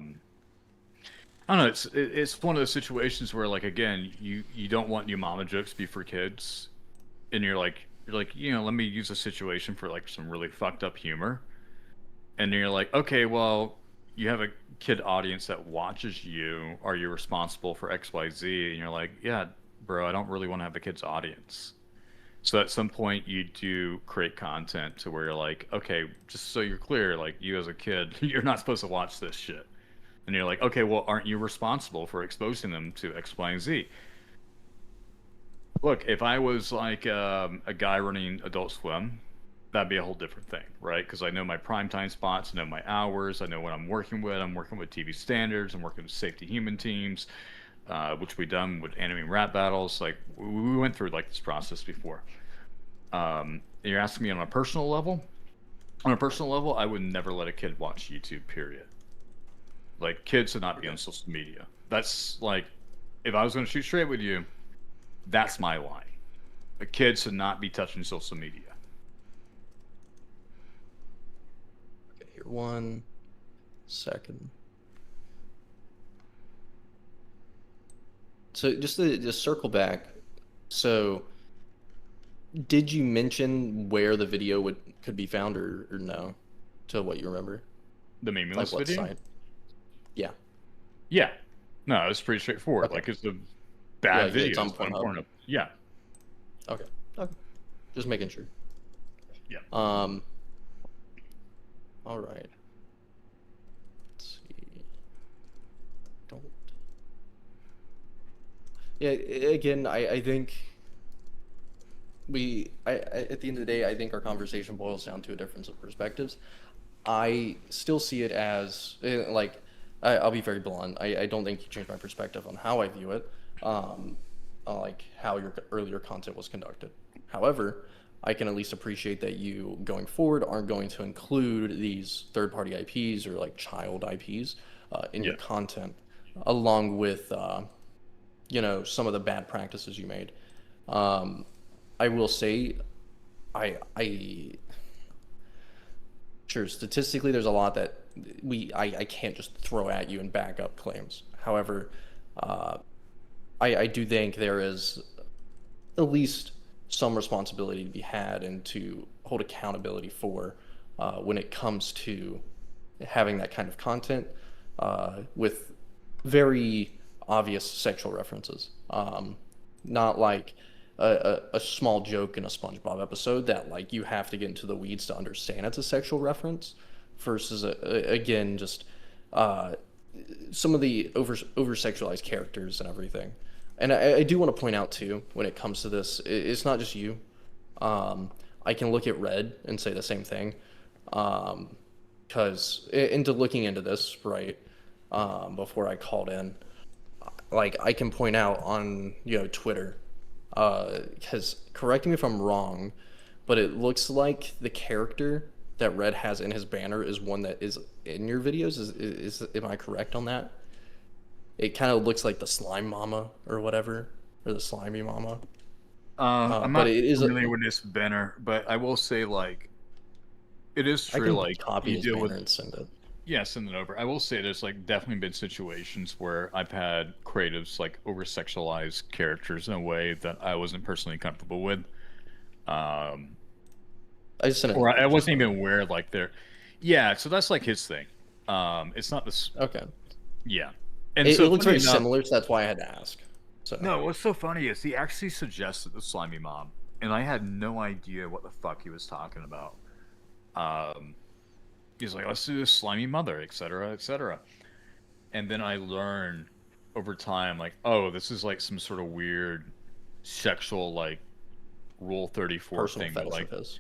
don't know. It's one of those situations where, like, again, you don't want your mama jokes to be for kids, and you're like, you know, let me use a situation for like some really fucked up humor, and you're like, okay, well, you have a kid audience that watches you. Are you responsible for X, Y, Z? And you're like, yeah, bro, I don't really want to have a kid's audience. So at some point you do create content to where you're like, okay, just so you're clear, like, you as a kid, you're not supposed to watch this shit. And you're like, okay, well, aren't you responsible for exposing them to X, Y, and Z? Look, if I was like a guy running Adult Swim, that'd be a whole different thing, right? Because I know my primetime spots, I know my hours, I know what I'm working with. I'm working with TV standards, I'm working with safety human teams, which we done with anime rap battles. Like we went through like this process before. You're asking me on a personal level. On a personal level, I would never let a kid watch YouTube. Period. Like kids should not be on social media. That's like, if I was going to shoot straight with you, that's my line. A kid should not be touching social media. Okay, here, 1 second. So just to just circle back. So did you mention where the video could be found, or no, to what you remember? The Meme Like what video? site? Yeah. Yeah. No, it's pretty straightforward. Okay. Like it's a bad Yeah, video. it's on It's not Pornhub. important. Yeah. Okay. Okay. Just making sure. Yeah. All right. Let's see. Don't. Yeah. Again, I think at the end of the day, I think our conversation boils down to a difference of perspectives. I still see it as like I'll be very blunt. I don't think you changed my perspective on how I view it, like how your earlier content was conducted. However, I can at least appreciate that you going forward aren't going to include these third-party IPs or like child IPs in your Yeah. content, along with some of the bad practices you made. I will say, I sure, statistically, there's a lot that I can't just throw at you and back up claims. However, I do think there is at least some responsibility to be had and to hold accountability for when it comes to having that kind of content with very obvious sexual references. Not like a small joke in a SpongeBob episode that like you have to get into the weeds to understand it's a sexual reference, versus again just some of the over sexualized characters and everything. And I do want to point out too, when it comes to this, it's not just you. I can look at Red and say the same thing, because into looking into this, right, before I called in, like I can point out on Twitter, because correct me if I'm wrong, but it looks like the character that Red has in his banner is one that is in your videos. Is am I correct on that? It kind of looks like the slime mama or whatever, or the slimy mama. I'm But not it is familiar with this banner, but I will say like it is I true. can Like copy you his deal banner with and send it. yeah, send it over. I will say there's like definitely been situations where I've had creatives like over sexualize characters in a way that I wasn't personally comfortable with. Um, I just sent it. or I just wasn't so- even aware like they're yeah, so that's like his thing. It's not this Okay. yeah. And It so looks funny very enough, similar, so that's why I had to ask. So no, what's so funny is he actually suggested the slimy mom, and I had no idea what the fuck he was talking about. Um, he's like, let's do this slimy mother, etc., etc. And then I learn over time, like, oh, this is like some sort of weird sexual, like, Rule 34 personal thing. That, fetish like, of his.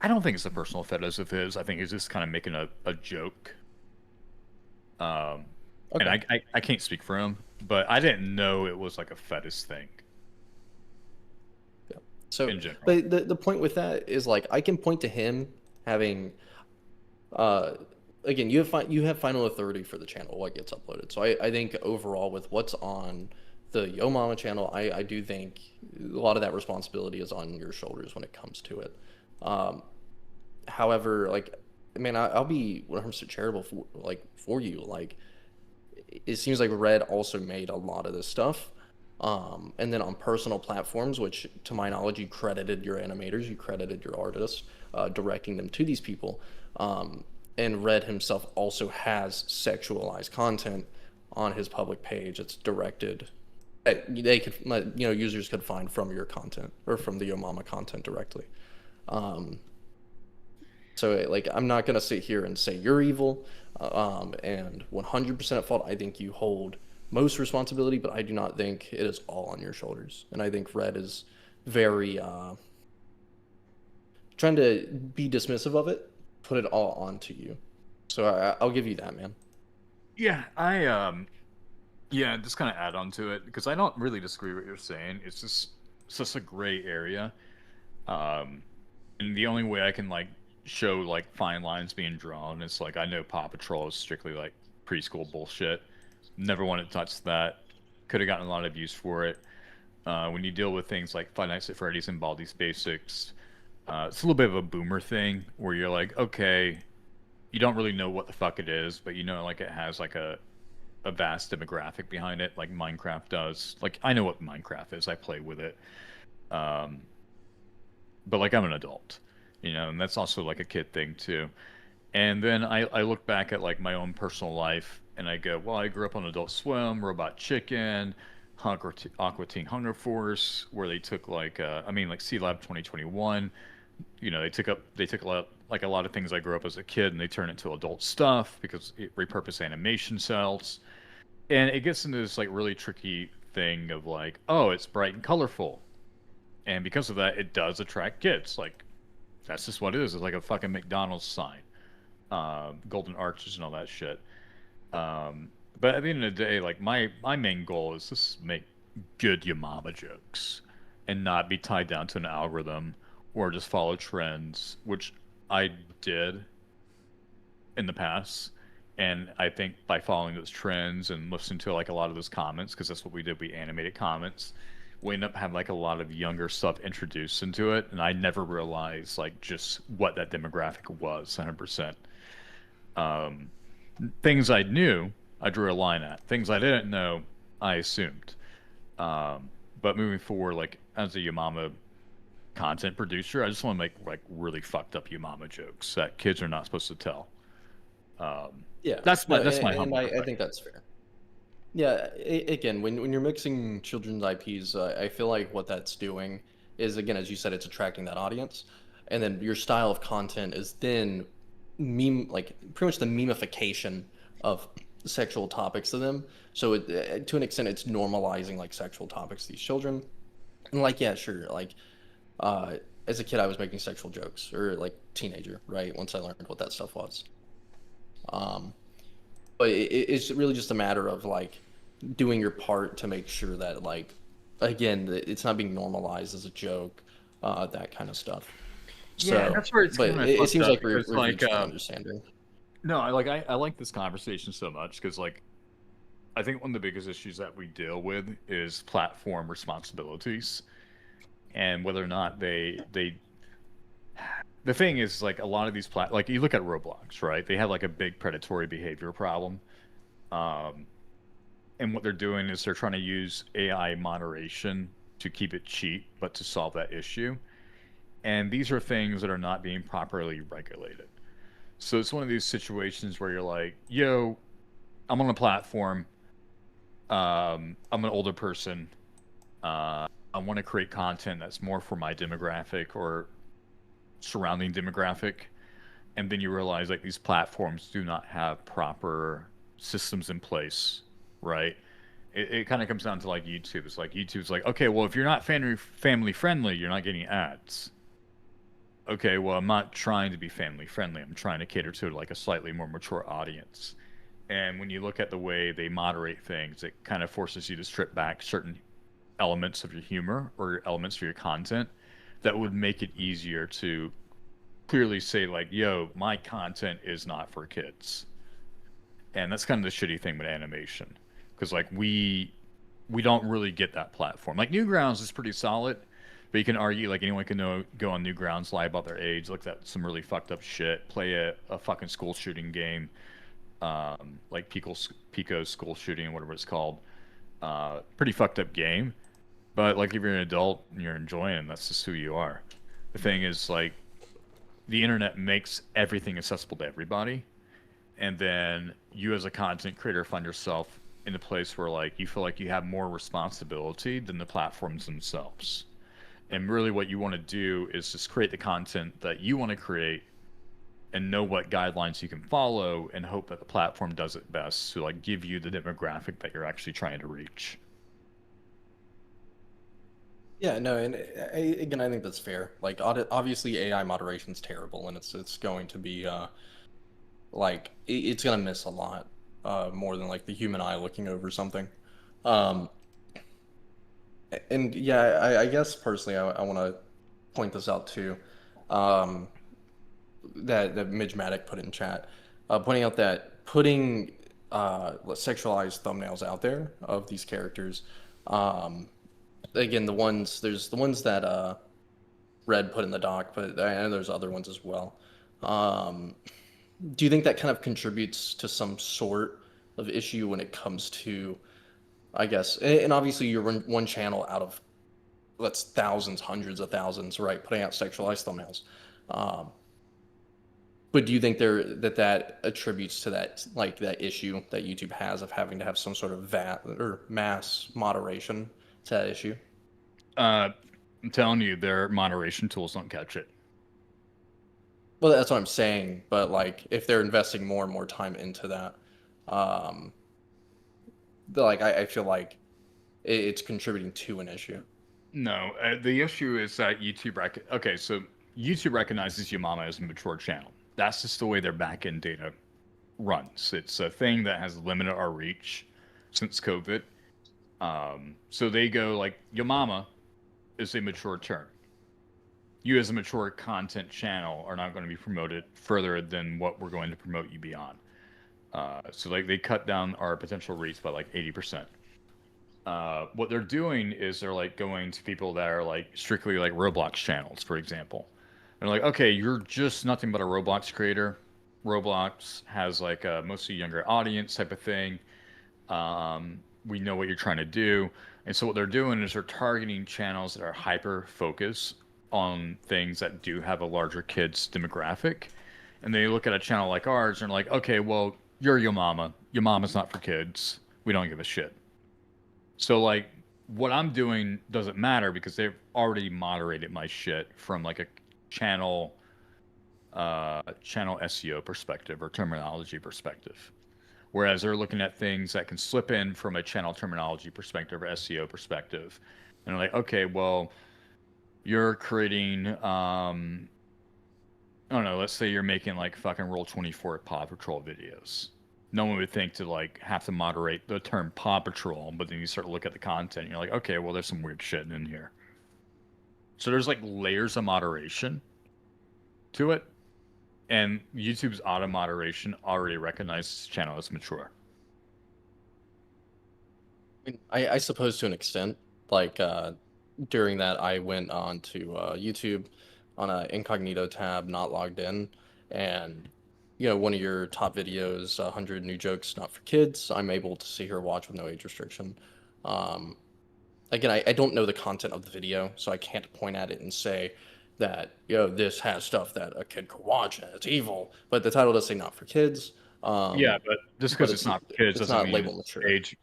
I don't think it's a personal fetish of his. I think he's just kind of making a joke. And Okay. I can't speak for him, but I didn't know it was like a fetish thing Yeah. So, in general. but the point with that is like I can point to him having, uh, again, you have final authority for the channel, what gets uploaded. So I think overall with what's on the Yo Mama channel, I do think a lot of that responsibility is on your shoulders when it comes to it. However, like, man, I'll be 100% charitable for you. Like, it seems like Red also made a lot of this stuff. And then on personal platforms, which to my knowledge, you credited your animators, you credited your artists, directing them to these people. And Red himself also has sexualized content on his public page. It's directed that they could, users could find from your content or from the Yo Mama content directly. So like, I'm not gonna sit here and say you're evil, and 100% at fault. I think you hold most responsibility, but I do not think it is all on your shoulders. And I think Red is very trying to be dismissive of it, put it all onto you. So I'll give you that, man. Yeah, yeah, just kind of add on to it because I don't really disagree with what you're saying. It's just a gray area. Um, and the only way I can like show like fine lines being drawn is like I know Paw Patrol is strictly like preschool bullshit. Never wanted to touch that. Could have gotten a lot of use for it. When you deal with things like Five Nights at Freddy's and Baldi's Basics, it's a little bit of a boomer thing where you're like, okay, you don't really know what the fuck it is, but you know like it has like a vast demographic behind it, like Minecraft does. Like I know what Minecraft is. I play with it. Um, but like I'm an adult, you know, and that's also like a kid thing too. And then I look back at like my own personal life and I go, well, I grew up on Adult Swim, Robot Chicken, Aqua Teen Hunger Force, where they took like I mean like C Lab 2021. You know, they took a lot of things I grew up as a kid and they turn it into adult stuff because it repurpose animation cells. And it gets into this like really tricky thing of like, oh, it's bright and colorful. And because of that, it does attract kids. Like that's just what it is. It's like a fucking McDonald's sign, golden arches and all that shit. But at the end of the day, like my main goal is just make good Yamama jokes, and not be tied down to an algorithm or just follow trends, which I did in the past. And I think by following those trends and listening to like a lot of those comments, because that's what we did, we animated comments, we end up having like a lot of younger stuff introduced into it, and I never realized like just what that demographic was 100%. Um, Things I knew, I drew a line at. Things I didn't know, I assumed. But moving forward, like as a Yamama content producer, I just want to make like really fucked up Yamama jokes that kids are not supposed to tell. Yeah, That's my humble I perspective. think that's fair. Yeah, again, when you're mixing children's IPs, I feel like what that's doing is, again, as you said, it's attracting that audience, and then your style of content is then meme, like pretty much the memification of sexual topics to them. So to an extent, it's normalizing like sexual topics to these children. And like, yeah, sure, like uh, as a kid, I was making sexual jokes, or like teenager, right? Once I learned what that stuff was. Um, but it's really just a matter of like doing your part to make sure that like again it's not being normalized as a joke, that kind of stuff. Yeah, So, that's where it's but kind of it fucked seems up like because we've like reached an understanding. no, I like this conversation so much because like I think one of the biggest issues that we deal with is platform responsibilities and whether or not they the thing is like a lot of these like you look at Roblox, right? They have like a big predatory behavior problem. Um, and what they're doing is they're trying to use AI moderation to keep it cheap, but to solve that issue. And these are things that are not being properly regulated. So it's one of these situations where you're like, yo, I'm on a platform. I'm an older person. I want to create content that's more for my demographic or surrounding demographic. And then you realize like these platforms do not have proper systems in place, right? It kind of comes down to like YouTube. It's like YouTube's like, okay, well, if you're not family friendly, you're not getting ads. Okay, well, I'm not trying to be family friendly. I'm trying to cater to like a slightly more mature audience. And when you look at the way they moderate things, it kind of forces you to strip back certain elements of your humor or elements of your content that would make it easier to clearly say like, yo, my content is not for kids. And that's kind of the shitty thing with animation, because like we don't really get that platform. Like Newgrounds is pretty solid, but you can argue like anyone can go on Newgrounds, lie about their age, look at some really fucked up shit, play a fucking school shooting game, like Pico's school shooting, whatever it's called. Pretty fucked up game, but like if you're an adult and you're enjoying it, that's just who you are. The thing is like the internet makes everything accessible to everybody, and then you as a content creator find yourself in a place where like you feel like you have more responsibility than the platforms themselves. And really what you want to do is just create the content that you want to create and know what guidelines you can follow and hope that the platform does it best to like give you the demographic that you're actually trying to reach. Yeah, no, and again, I think that's fair. Like, obviously, AI moderation is terrible, and it's going to be like it's gonna miss a lot more than like the human eye looking over something. Um, and yeah, I guess personally, I want to point this out too. Um, that Midge Matic put in chat, pointing out that putting sexualized thumbnails out there of these characters, um, again, there's the ones that Red put in the doc, but I know there's other ones as well. Um, do you think that kind of contributes to some sort of issue when it comes to, I guess, and obviously you're one channel out of that's thousands, hundreds of thousands, right, putting out sexualized thumbnails. Um, but do you think that attributes to that like that issue that YouTube has of having to have some sort of VAT or mass moderation to that issue? I'm telling you, their moderation tools don't catch it. Well, that's what I'm saying. But like, if they're investing more and more time into that, um, I feel like it's contributing to an issue. No, the issue is that okay, so YouTube recognizes your mama as a mature channel. That's just the way their backend data runs. It's a thing that has limited our reach since COVID. So they go like, your mama is a mature term. You as a mature content channel are not going to be promoted further than what we're going to promote you beyond. So like they cut down our potential reach by like 80%. What they're doing is they're like going to people that are like strictly like Roblox channels, for example. They're like, okay, you're just nothing but a Roblox creator. Roblox has like a mostly younger audience type of thing. We know what you're trying to do. And so what they're doing is they're targeting channels that are hyper focused on things that do have a larger kids demographic. And they look at a channel like ours and they're like, okay, well, you're your mama. Your mama's not for kids. We don't give a shit. So like what I'm doing doesn't matter because they've already moderated my shit from like a channel channel SEO perspective or terminology perspective. Whereas they're looking at things that can slip in from a channel terminology perspective or SEO perspective. And they're like, okay, well, you're creating I don't know, let's say you're making like fucking Roll24 Paw Patrol videos. No one would think to like have to moderate the term Paw Patrol, but then you start to look at the content and you're like, okay, well there's some weird shit in here. So there's like layers of moderation to it. And YouTube's auto moderation already recognizes the channel as mature. I suppose to an extent, like during that, I went on to YouTube on a incognito tab, not logged in, and one of your top videos, 100 new jokes not for kids. I'm able to see her watch with no age restriction. Um, Again, I don't know the content of the video, so I can't point at it and say that this has stuff that a kid could watch and it's evil. But the title does say not for kids. Yeah, but just But because it's not for kids it's doesn't not mean labeled it's mature. age.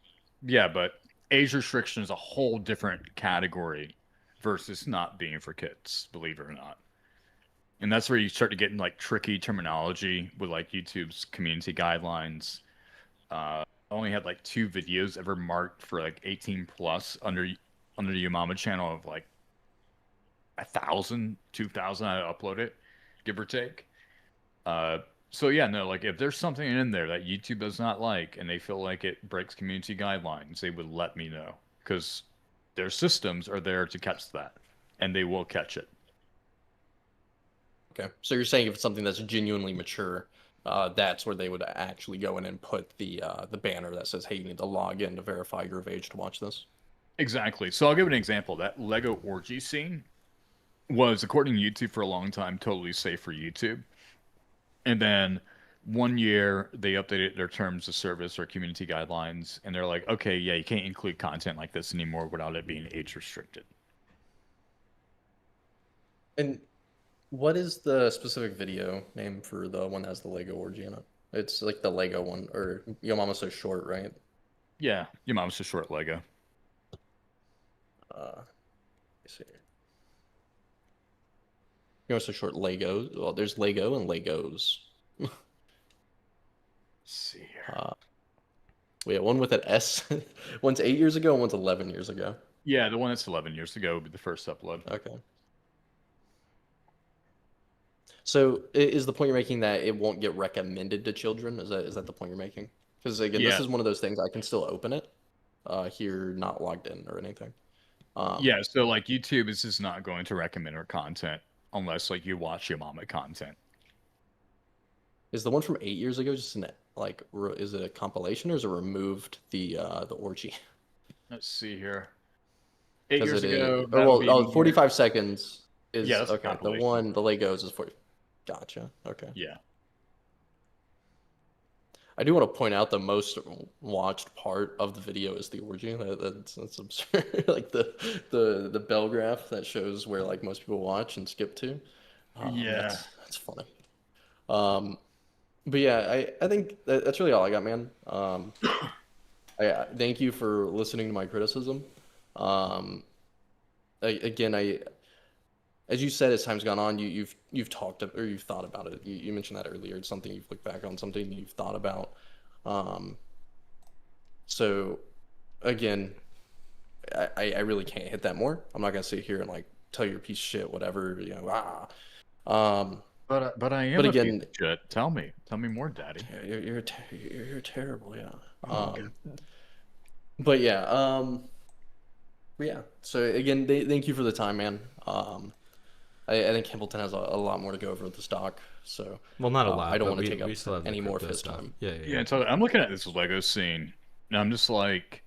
Yeah, but age restriction is a whole different category versus not being for kids, believe it or not. And that's where you start to get in like tricky terminology with like YouTube's community guidelines. I only had like 2 videos ever marked for like 18 plus under the Umama channel of like 1,000, 2,000. I upload it, give or take. Uh, so yeah, no, like if there's something in there that YouTube does not like and they feel like it breaks community guidelines, they would let me know because their systems are there to catch that, and they will catch it. Okay, so you're saying if it's something that's genuinely mature, that's where they would actually go in and put the banner that says, "Hey, you need to log in to verify you're of age to watch this." Exactly. So I'll give an example. That Lego orgy scene was, according to YouTube, for a long time totally safe for YouTube. And then one year they updated their terms of service or community guidelines, and they're like, okay, yeah, you can't include content like this anymore without it being age restricted. And what is the specific video name for the one that has the Lego orgy in it? It's like the Lego one, or Yo Mama's So Short, right? Yeah, your mom's just short Lego. Let me see. Yo Mama's So Short Legos. Well, there's Lego and Legos. Let's see here. Yeah, one with an S. One's 8 years ago, and one's 11 years ago. Yeah, the one that's 11 years ago would be the first upload. Okay. So is the point you're making that it won't get recommended to children? Is that the point you're making? Because again, this Yeah. is one of those things I can still open it here, not logged in or anything. Yeah, so like YouTube is just not going to recommend our content unless like you watch your mama content. Is the one from 8 years ago just is it a compilation or is it removed the orgy? Let's see here. 8 Because years it is, ago. or that would well, be 45 seconds is Yeah, that's a okay. The compilation. one, the Legos is 40. Gotcha. Okay. Yeah. I do want to point out the most watched part of the video is the orgy. That's absurd. Like the bell graph that shows where like most people watch and skip to. Yeah. That's funny. But yeah, I think that's really all I got, man. I thank you for listening to my criticism. Again, as you said, as time's gone on, you've talked or you've thought about it. You mentioned that earlier. It's something you've looked back on, something you've thought about. So again, I really can't hit that more. I'm not gonna sit here and like tell you a piece of shit, whatever, you know. But I am But a again- piece of shit. Tell me more, Daddy. You're terrible, yeah. Okay. But yeah, So again, thank you for the time, man. I think Hamilton has a lot more to go over with the stock, so Well, not a lot. I don't but want to we take still have up the any more of crypto his stuff. time. Yeah, so I'm looking at this Lego scene, and I'm just like,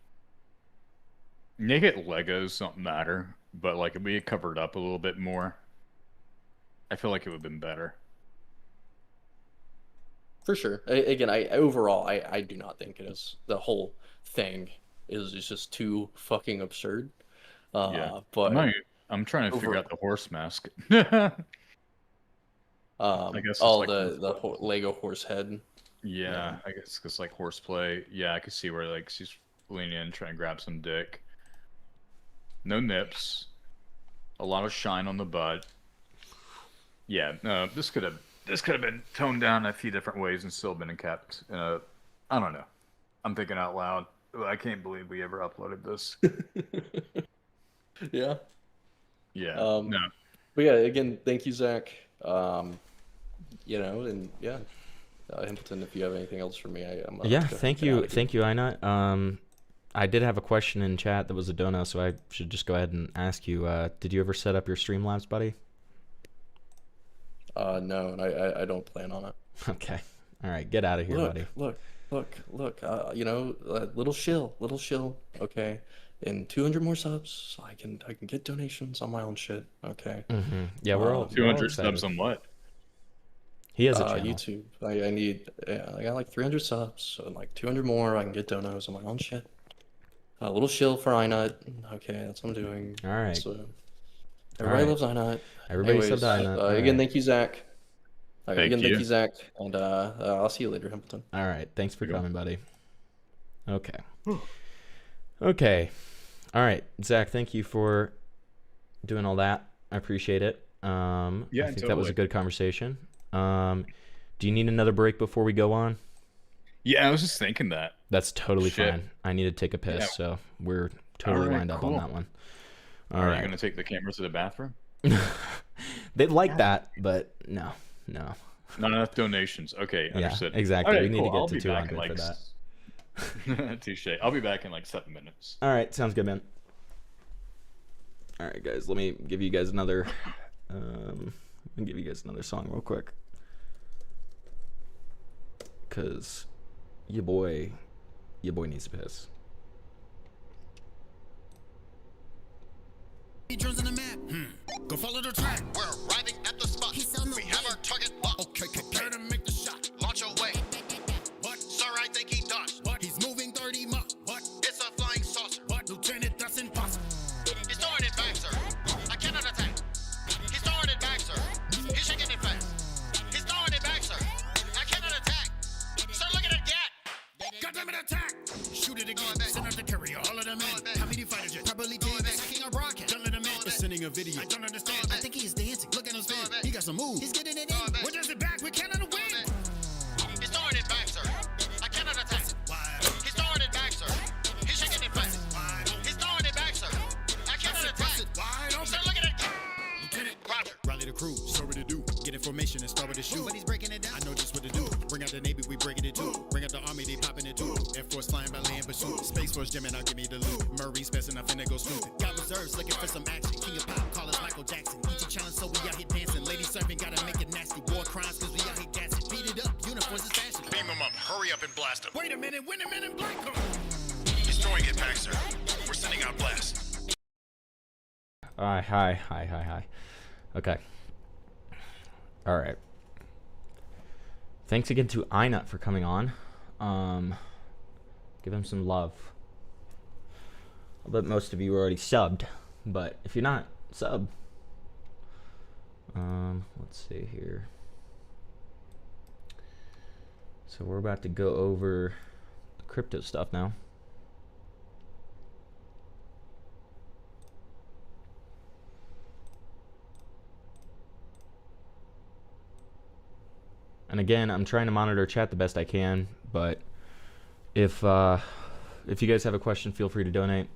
naked Legos don't matter, but like if we had covered up a little bit more, I feel like it would have been better. For sure. Again, overall, I do not think it is. The whole thing is just too fucking absurd. Yeah. But I'm trying to figure over- out the horse mask. I guess it's all like the Lego horse head. Yeah, I guess it's like horseplay. Yeah, I could see where like she's leaning in, trying to grab some dick. No nips. A lot of shine on the butt. Yeah, no, this could have been toned down a few different ways and still been kept. I don't know. I'm thinking out loud. I can't believe we ever uploaded this. Yeah. Yeah. No. But yeah, again, thank you, Zach. And yeah, Hamilton, if you have anything else for me, I'm Yeah, thank you, Ina. I did have a question in chat that was a dono, so I should just go ahead and ask you. Did you ever set up your Streamlabs, buddy? No, and I don't plan on it. Okay. All right, get out of here, buddy. Look. Little shill. Okay, and 200 more subs, so I can get donations on my own shit. Okay. Mm-hmm. Yeah, we're all 200 excited. subs on what? He has a channel. YouTube. I need. I got like 300 subs, so like 200 more, I can get donos on my own shit. A little shill for iNut. Okay, that's what I'm doing. All right. So everybody right. loves iNut. Everybody Anyways, subbed iNut. All again, right. thank you, Zach. Thank Thank you. you, Zach, and I'll see you later, Hamilton. All right. Thanks for There you go. coming, buddy. Okay. Okay. All right, Zach. Thank you for doing all that. I appreciate it. I think that was a totally. good conversation. Do you need another break before we go on? Yeah, I was just thinking that. That's totally Shit. fine. I need to take a piss, Yeah. so we're totally right, lined up cool. on that one. Are you gonna take the camera to the bathroom? They'd like that, but no. Not enough donations. Okay, Yeah, understood. exactly. All We need to get I'll to be back 200 in, for that. Touche. I'll be back in like 7 minutes. All right, sounds good, man. All right, guys, let me give you guys another. Song real quick, cause your boy needs to piss. Turns in the map. Go follow the track. We're arriving at the spot. We have our target locked. Okay, prepare to make the shot. Launch away. What? Sir, I think he dodged. What? He's moving 30 miles. What? It's a flying saucer. What? Lieutenant, that's impossible. He's throwing it back, sir. I cannot attack. He's throwing it back, sir. He's shaking it fast. He's throwing it back, sir. I cannot attack. Sir, look at it get. Goddamn it, attack. Shoot it again. Send out the courier. All of them in. How many fighters jet? Probably attacking our broadcast. Don't let him in. It's sending a video. I don't understand. I think he's dancing. Look at him spin. He got some moves. He's getting it in. What does it back? We cannot win. He's throwing it back, sir. I cannot attack. He's throwing it back, sir. He's shaking it fast. He's throwing it back, sir. shoot. But he's breaking it down. I know just what to do. Bring out the Navy, we breaking it too. Bring out the Army, they popping it too. Air Force flying by land pursuit. Space Force jamming, I'll give me the loot. Marines fast enough and they go stupid. Got reserves looking for some action. King of pop, call us Michael Jackson. ET challenge, so we out here dancing. Lady serving, gotta make it nasty. War crimes, cause we out here gassing. Beat it up, uniforms is fashion. Beam them up, hurry up and blast them. Wait a minute, when a minute, black card. Destroying it, Baxter. We're sending out blast. Hi. Okay. All right. Thanks again to iNut for coming on. Give him some love. I bet most of you are already subbed, but if you're not, sub. Let's see here. So we're about to go over the crypto stuff now. And again, I'm trying to monitor chat the best I can, but if you guys have a question, feel free to donate.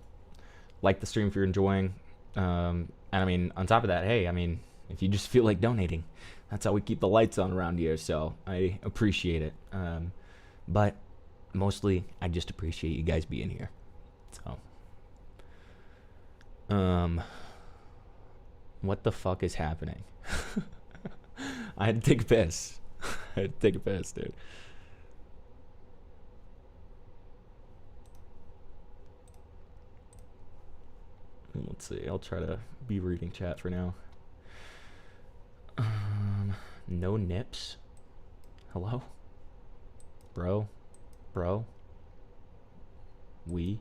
Like the stream if you're enjoying. And I mean, on top of that, hey, I mean, if you just feel like donating, that's how we keep the lights on around here, so I appreciate it. But mostly, I just appreciate you guys being here. So, what the fuck is happening? I had to take a piss. I had to take a piss, dude. Let's see. I'll try to be reading chat for now. No nips. Hello? Bro? We?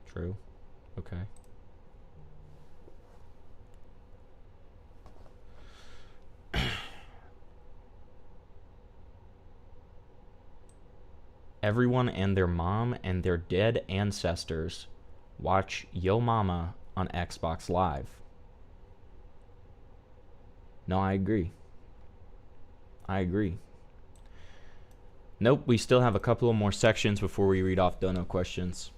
True. Okay. Everyone and their mom and their dead ancestors watch Yo Mama on Xbox Live. No, I agree. Nope, we still have a couple of more sections before we read off dono questions.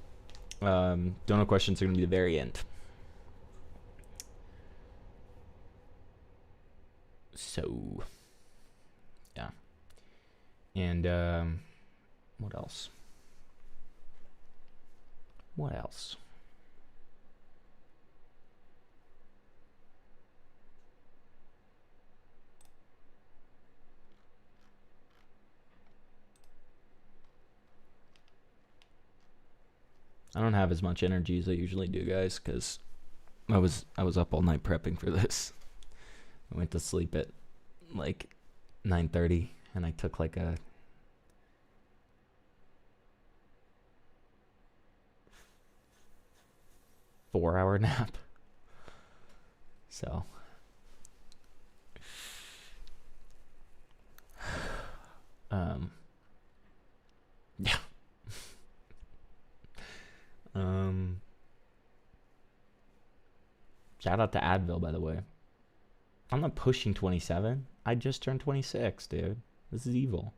Dono questions are going to be the very end. So, yeah. And, what else? I don't have as much energy as I usually do, guys, because I was up all night prepping for this. I went to sleep at like 9:30, and I took like a 4-hour nap. So yeah. Shout out to Advil, by the way. I'm not pushing 27. I just turned 26, dude. This is evil.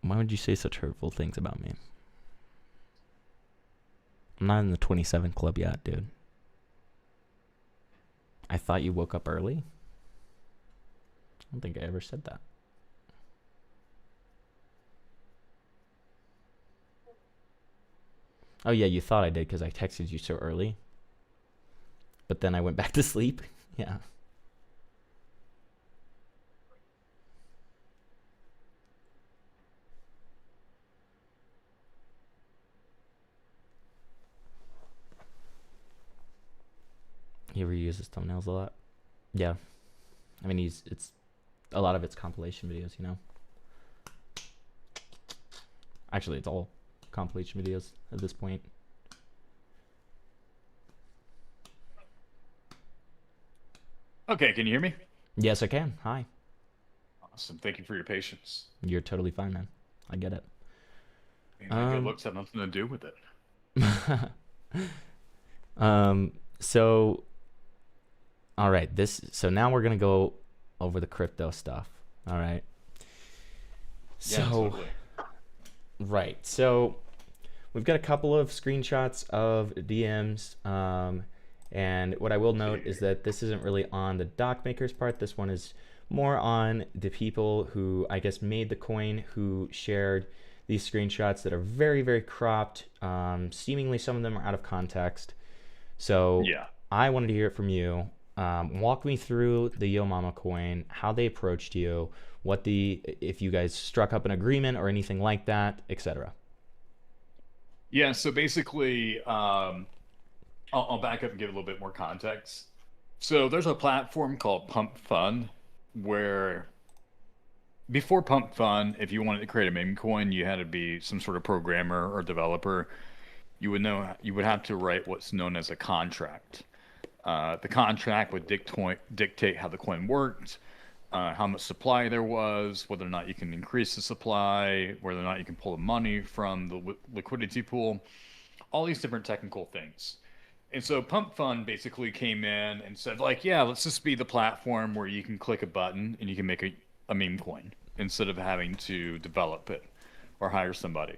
Why would you say such hurtful things about me? I'm not in the 27 club yet, dude. I thought you woke up early? I don't think I ever said that. Oh yeah, you thought I did because I texted you so early. But then I went back to sleep. Yeah. He reuses thumbnails a lot. Yeah. I mean, it's a lot of it's compilation videos, you know. Actually, it's all compilation videos at this point. Okay, can you hear me? Yes, I can. Hi. Awesome. Thank you for your patience. You're totally fine, man. I get it. My good looks have nothing to do with it. So all right, so now we're gonna go over the crypto stuff. All right. Yeah, totally. Right. So we've got a couple of screenshots of DMs. And what I will note is that this isn't really on the doc maker's part. This one is more on the people who I guess made the coin, who shared these screenshots that are very, very cropped. Seemingly some of them are out of context. So Yeah. I wanted to hear it from you. Walk me through the Yo Mama coin, how they approached you, if you guys struck up an agreement or anything like that, etc. Yeah, so basically, I'll back up and give a little bit more context. So there's a platform called Pump Fund where before Pump Fund, if you wanted to create a meme coin, you had to be some sort of programmer or developer. You would have to write what's known as a contract. The contract would dictate how the coin worked, how much supply there was, whether or not you can increase the supply, whether or not you can pull the money from the liquidity pool, all these different technical things. And so Pump Fund basically came in and said, like, yeah, let's just be the platform where you can click a button and you can make a meme coin instead of having to develop it or hire somebody.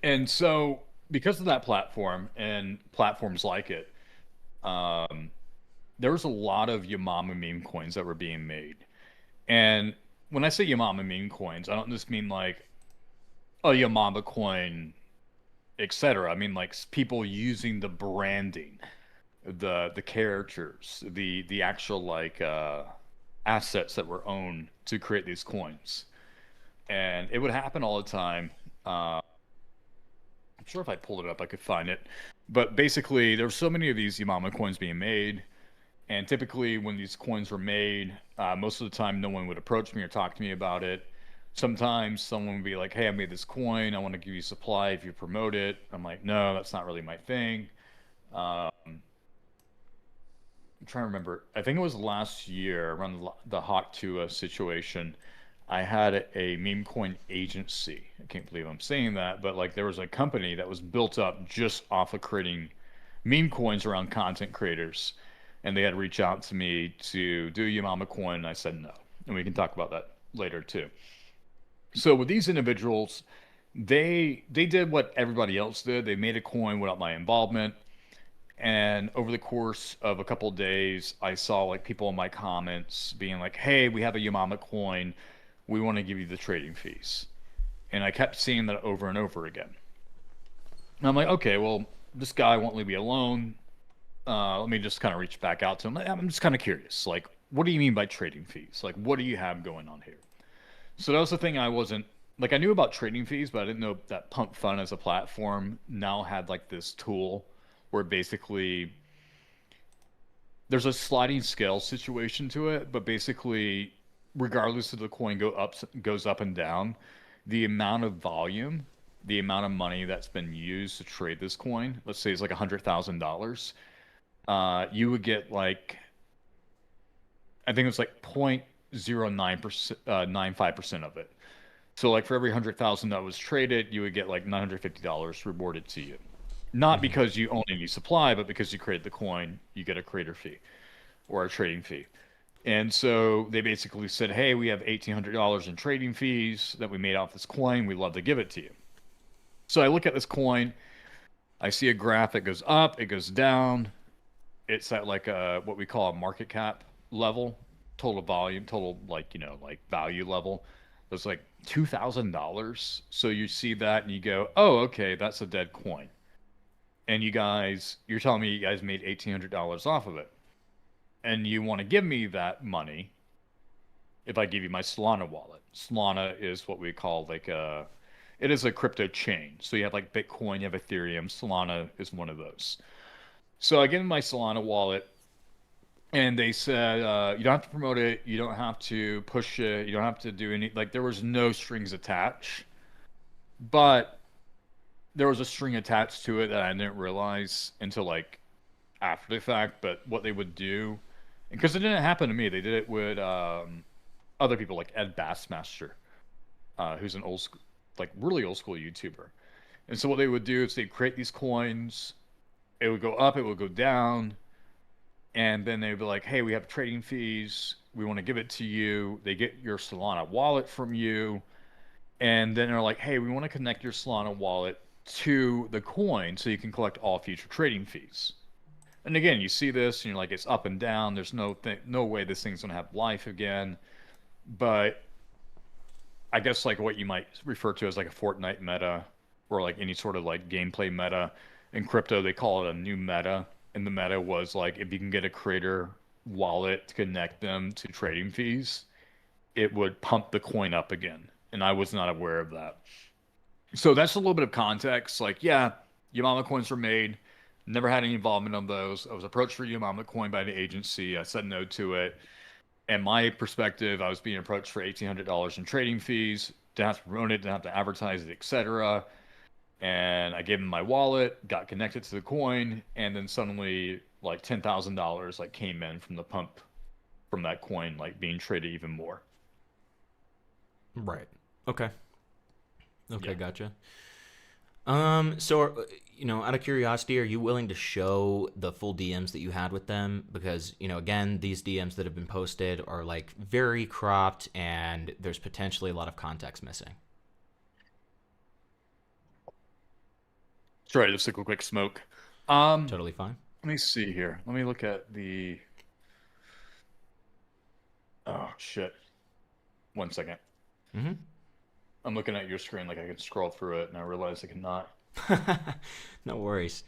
And so because of that platform and platforms like it, there was a lot of Yamama meme coins that were being made. And when I say Yamama meme coins, I don't just mean like a Yamama coin, etc. I mean like people using the branding, the characters, the actual like assets that were owned to create these coins. And it would happen all the time. I'm sure if I pulled it up, I could find it. But basically, there were so many of these Yamama coins being made. And typically, when these coins were made, most of the time, no one would approach me or talk to me about it. Sometimes someone would be like, hey, I made this coin. I want to give you supply if you promote it. I'm like, no, that's not really my thing. I'm trying to remember. I think it was last year around the Hawk Tua situation. I had a meme coin agency. I can't believe I'm saying that, but like there was a company that was built up just off of creating meme coins around content creators, and they had to reach out to me to do Yamama coin, and I said no. And we can talk about that later too. So with these individuals, they did what everybody else did. They made a coin without my involvement. And over the course of a couple of days, I saw like people in my comments being like, hey, we have a Yamama coin. We want to give you the trading fees. And I kept seeing that over and over again. And I'm like, okay, well, this guy won't leave me alone. Let me just kind of reach back out to him. I'm just kind of curious. Like, what do you mean by trading fees? Like, what do you have going on here? So that was the thing I wasn't, like, I knew about trading fees, but I didn't know that Pump Fund as a platform now had, like, this tool where basically there's a sliding scale situation to it, but basically regardless of the coin goes up and down, the amount of volume, the amount of money that's been used to trade this coin, let's say it's like $100,000, you would get like, I think it's like 0.09%, 95% of it. So like for every 100,000 that was traded, you would get like $950 rewarded to you. Not because you own any supply, but because you created the coin, you get a creator fee or a trading fee. And so they basically said, hey, we have $1,800 in trading fees that we made off this coin. We'd love to give it to you. So I look at this coin. I see a graph. It goes up. It goes down. It's at like what we call a market cap level, total volume, total like, like value level. It's like $2,000. So you see that and you go, oh, okay, that's a dead coin. And you're telling me you guys made $1,800 off of it. And you want to give me that money if I give you my Solana wallet. Solana is what we call like it is a crypto chain. So you have like Bitcoin, you have Ethereum. Solana is one of those. So I give them my Solana wallet, and they said, you don't have to promote it, you don't have to push it, you don't have to do any, like there was no strings attached. But there was a string attached to it that I didn't realize until like after the fact. But what they would do, because it didn't happen to me, they did it with other people like Ed Bassmaster, who's an old school, like really old school YouTuber. And so what they would do is they'd create these coins, it would go up, it would go down, and then they'd be like, hey, we have trading fees, we want to give it to you. They get your Solana wallet from you, and then they're like, hey, we want to connect your Solana wallet to the coin so you can collect all future trading fees. And again, you see this and you're like, it's up and down. There's no way this thing's gonna have life again. But I guess like what you might refer to as like a Fortnite meta or like any sort of like gameplay meta. In crypto, they call it a new meta. And the meta was like if you can get a creator wallet to connect them to trading fees, it would pump the coin up again. And I was not aware of that. So that's a little bit of context. Like, yeah, Yamama coins were made. Never had any involvement on those. I was approached for Yamama coin by the agency. I said no to it. And my perspective, I was being approached for $1,800 in trading fees. Didn't have to promote it, didn't have to advertise it, etc. And I gave him my wallet, got connected to the coin, and then suddenly like $10,000 like came in from the pump from that coin, like being traded even more. Right. Okay. Okay, Yeah. gotcha. So, out of curiosity, are you willing to show the full DMs that you had with them? Because, again, these DMs that have been posted are like very cropped and there's potentially a lot of context missing. Sorry, just took a quick smoke. Totally fine. Let me see here. Let me look at the. Oh shit! 1 second. Mm-hmm. I'm looking at your screen like I can scroll through it, and I realize I cannot. No worries.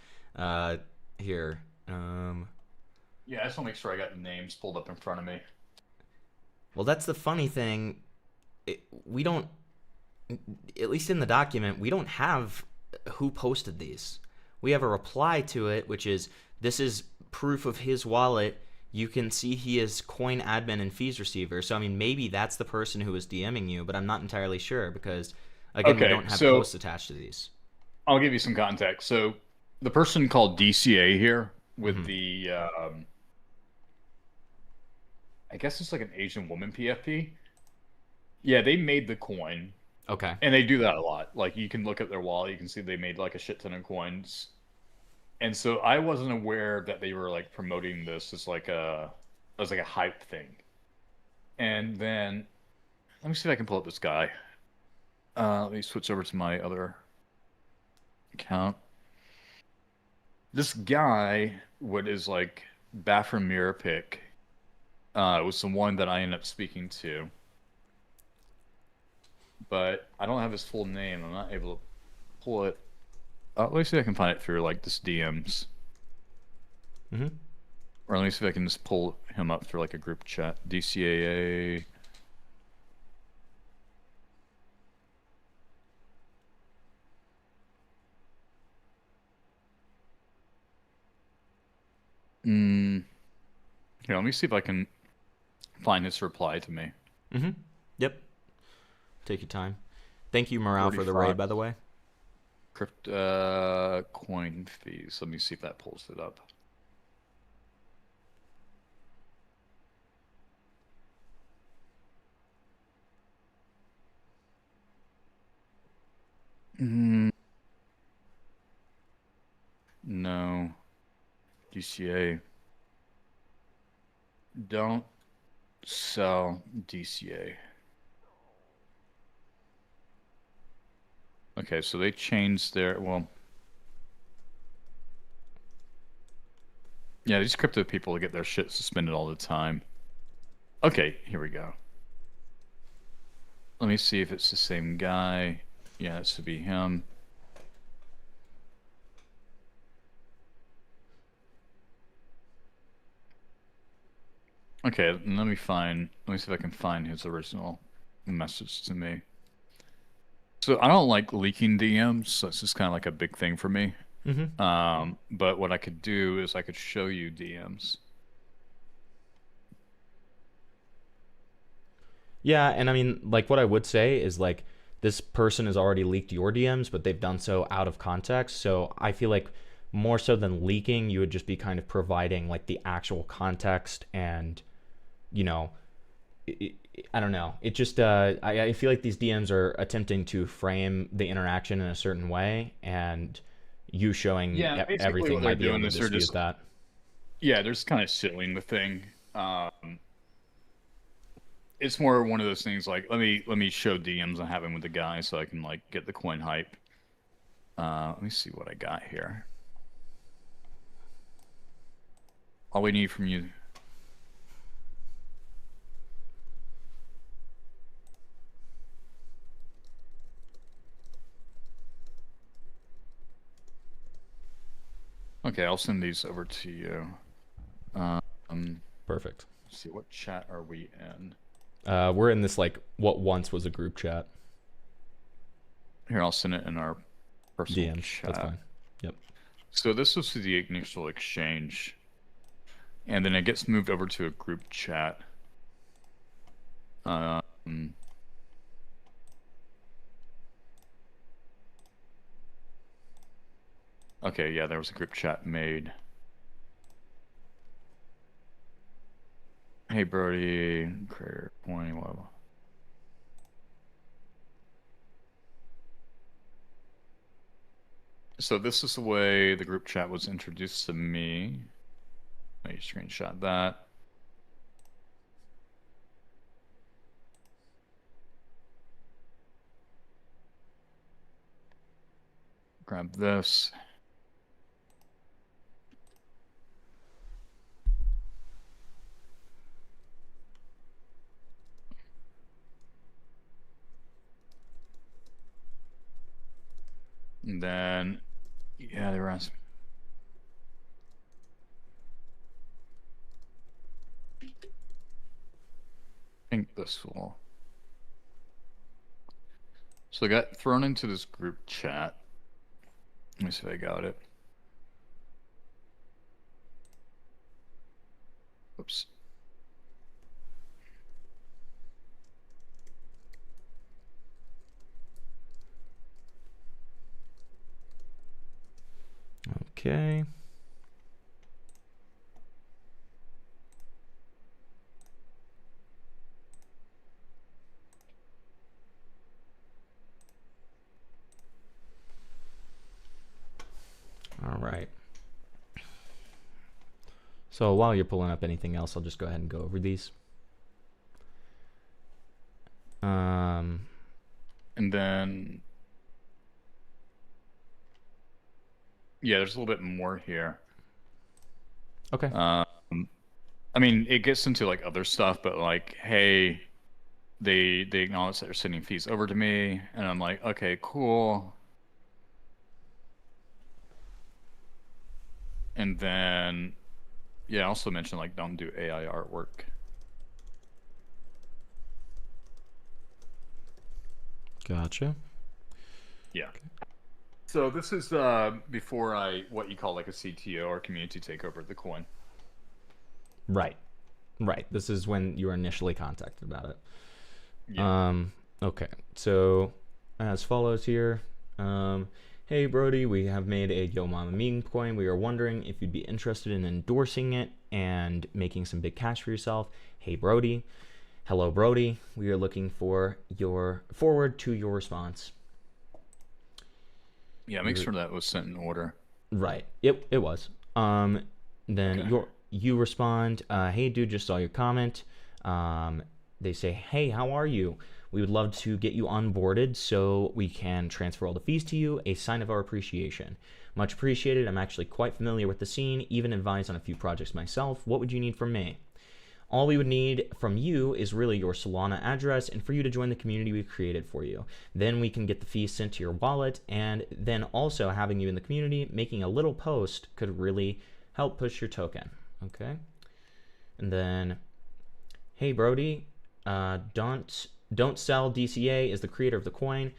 Here. Yeah, I just want to make sure I got names pulled up in front of me. Well, that's the funny thing. We don't, at least in the document, we don't have who posted these. We have a reply to it, which is, this is proof of his wallet. You can see he is coin admin and fees receiver. So, I mean, maybe that's the person who is DMing you, but I'm not entirely sure because, again, we Okay, don't have so- posts attached to these. I'll give you some context. So, the person called DCA here with the, I guess it's like an Asian woman PFP. Yeah, they made the coin. Okay. And they do that a lot. Like you can look at their wallet, you can see they made like a shit ton of coins. And so I wasn't aware that they were like promoting this as like a hype thing. And then let me see if I can pull up this guy. Let me switch over to my other account. This guy, what is like bathroom mirror pick, was the one that I ended up speaking to. But I don't have his full name. I'm not able to pull it. Let me see if I can find it through like this DMs. Mm-hmm. Or let me see if I can just pull him up through like a group chat. DCAA. Here, let me see if I can find his reply to me. Mm-hmm. Yep. Take your time. Thank you, Morale, for the 45. raid, by the way. Coin fees. Let me see if that pulls it up. No. DCA. Don't sell DCA. Okay, so they changed their, well, yeah, these crypto people get their shit suspended all the time. Okay, here we go. Let me see if it's the same guy. Yeah, it should be him. Okay, let me see if I can find his original message to me. So I don't like leaking DMs, so it's just kind of like a big thing for me. Mm-hmm. But what I could do is I could show you DMs. Yeah, and I mean, like, what I would say is, like, this person has already leaked your DMs, but they've done so out of context. So I feel like more so than leaking, you would just be kind of providing, like, the actual context and, I don't know. It just, I feel like these DMs are attempting to frame the interaction in a certain way, and you showing basically everything what might be they're able doing to is they're dispute just that. Yeah, they're just kind of shilling the thing. It's more one of those things like let me show DMs I'm having with the guy so I can like get the coin hype. Let me see what I got here. All we need from you. Okay, I'll send these over to you. Perfect. Let's see, what chat are we in? We're in this like what once was a group chat. Here, I'll send it in our personal DMs. chat. That's fine. Yep. So this was the initial exchange, and then it gets moved over to a group chat. Okay, yeah, there was a group chat made. Hey, Brody, creator 20, whatever. So this is the way the group chat was introduced to me. Let me screenshot that. Grab this. And then, yeah, they were asking. I think this will. So I got thrown into this group chat. Let me see if I got it. Oops. Okay. All right. So while you're pulling up anything else, I'll just go ahead and go over these. And then, yeah, there's a little bit more here. Okay. I mean, it gets into like other stuff, but like, hey, they acknowledge that they're sending fees over to me, and I'm like, okay, cool. And then, yeah, I also mentioned like don't do AI artwork. Gotcha. Yeah. So this is before what you call like a CTO or community takeover of the coin. Right. Right. This is when you were initially contacted about it. Yeah. Okay. So as follows here. Hey Brody, we have made a Yo Mama meme coin. We are wondering if you'd be interested in endorsing it and making some big cash for yourself. Hey Brody. Hello Brody. We are looking for your forward to your response. Yeah, make sure that was sent in order. Right. It was. Then Okay. you respond, hey dude, just saw your comment. They say, hey, how are you? We would love to get you onboarded so we can transfer all the fees to you, a sign of our appreciation. Much appreciated. I'm actually quite familiar with the scene, even advised on a few projects myself. What would you need from me? All we would need from you is really your Solana address and for you to join the community we've created for you. Then we can get the fees sent to your wallet, and then also having you in the community, making a little post could really help push your token. Okay? And then, hey Brody, don't sell DCA is the creator of the coin.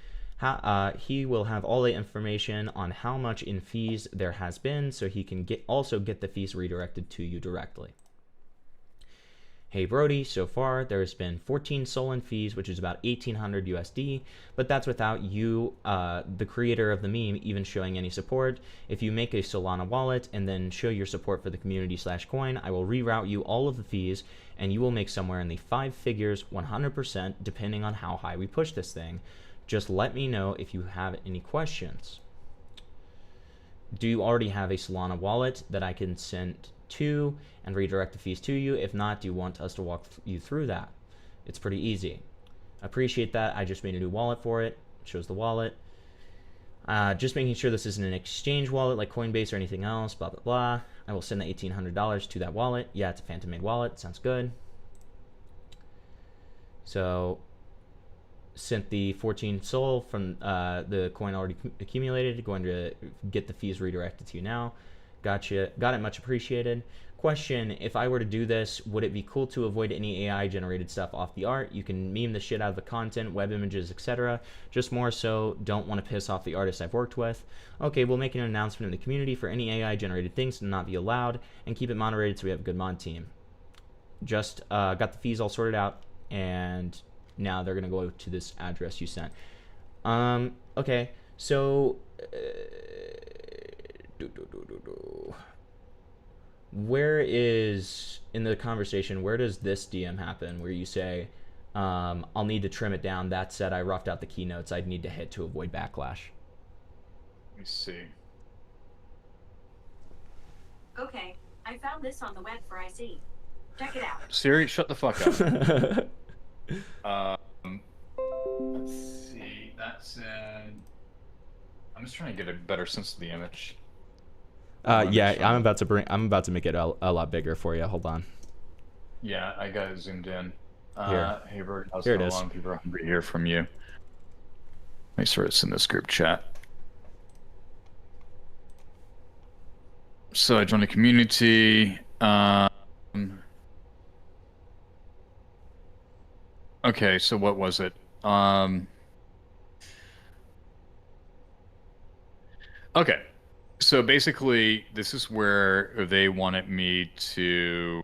He will have all the information on how much in fees there has been, so he can also get the fees redirected to you directly. Hey Brody, so far there's been 14 Solon fees, which is about 1,800 USD, but that's without you, the creator of the meme, even showing any support. If you make a Solana wallet and then show your support for the community/coin, I will reroute you all of the fees, and you will make somewhere in the 5 figures, 100%, depending on how high we push this thing. Just let me know if you have any questions. Do you already have a Solana wallet that I can send to and redirect the fees to you? If not, do you want us to walk you through that? It's pretty easy. Appreciate that. I just made a new wallet for it. Shows the wallet. Just making sure this isn't an exchange wallet like Coinbase or anything else, blah, blah, blah. I will send the $1,800 to that wallet. Yeah, it's a Phantom made wallet. Sounds good. So sent the 14 Sol from the coin already accumulated. Going to get the fees redirected to you now. Gotcha. Got it. Much appreciated. Question: if I were to do this, would it be cool to avoid any AI generated stuff off the art? You can meme the shit out of the content, web images, etc. Just more so don't want to piss off the artists I've worked with. Okay, we'll make an announcement in the community for any AI generated things to not be allowed and keep it moderated so we have a good mod team. Just got the fees all sorted out, and now they're gonna go to this address you sent. Okay, so where is, in the conversation, where does this DM happen where you say, I'll need to trim it down. That said, I roughed out the keynotes I'd need to hit to avoid backlash. Let me see. Okay, I found this on the web for IC. Check it out. Siri, shut the fuck up. Let's see. That said, I'm just trying to get a better sense of the image. Yeah, I'm about to make it a lot bigger for you. Hold on. Yeah, I got it zoomed in. Here. Hey, Brody, how's Here it it is. going? People are hungry to hear from you. Make sure it's in this group chat. So I joined a community. Okay, so what was it? Okay. So basically, this is where they wanted me to.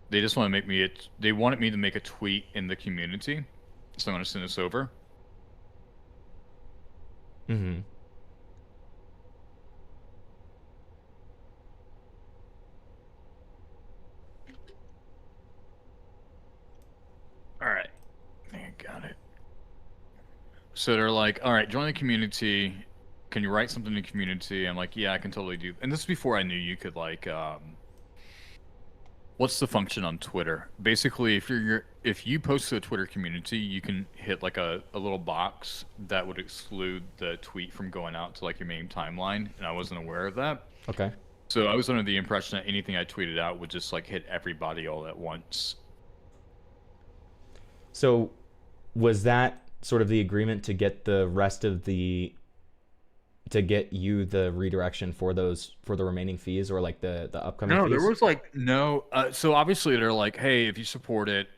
They just want to make me. They wanted me to make a tweet in the community, so I'm going to send this over. Mm-hmm. All right, I think I got it. So they're like, "All right, join the community. Can you write something in the community?" I'm like, "Yeah, I can totally do." And this is before I knew you could like. What's the function on Twitter? Basically, if you post to a Twitter community, you can hit like a little box that would exclude the tweet from going out to like your main timeline, and I wasn't aware of that. Okay. So I was under the impression that anything I tweeted out would just like hit everybody all at once. So was that sort of the agreement to get the rest of the, to get you the redirection for those, for the remaining fees, or like the upcoming No, fees? there was like no. So obviously they're like, hey, if you support it,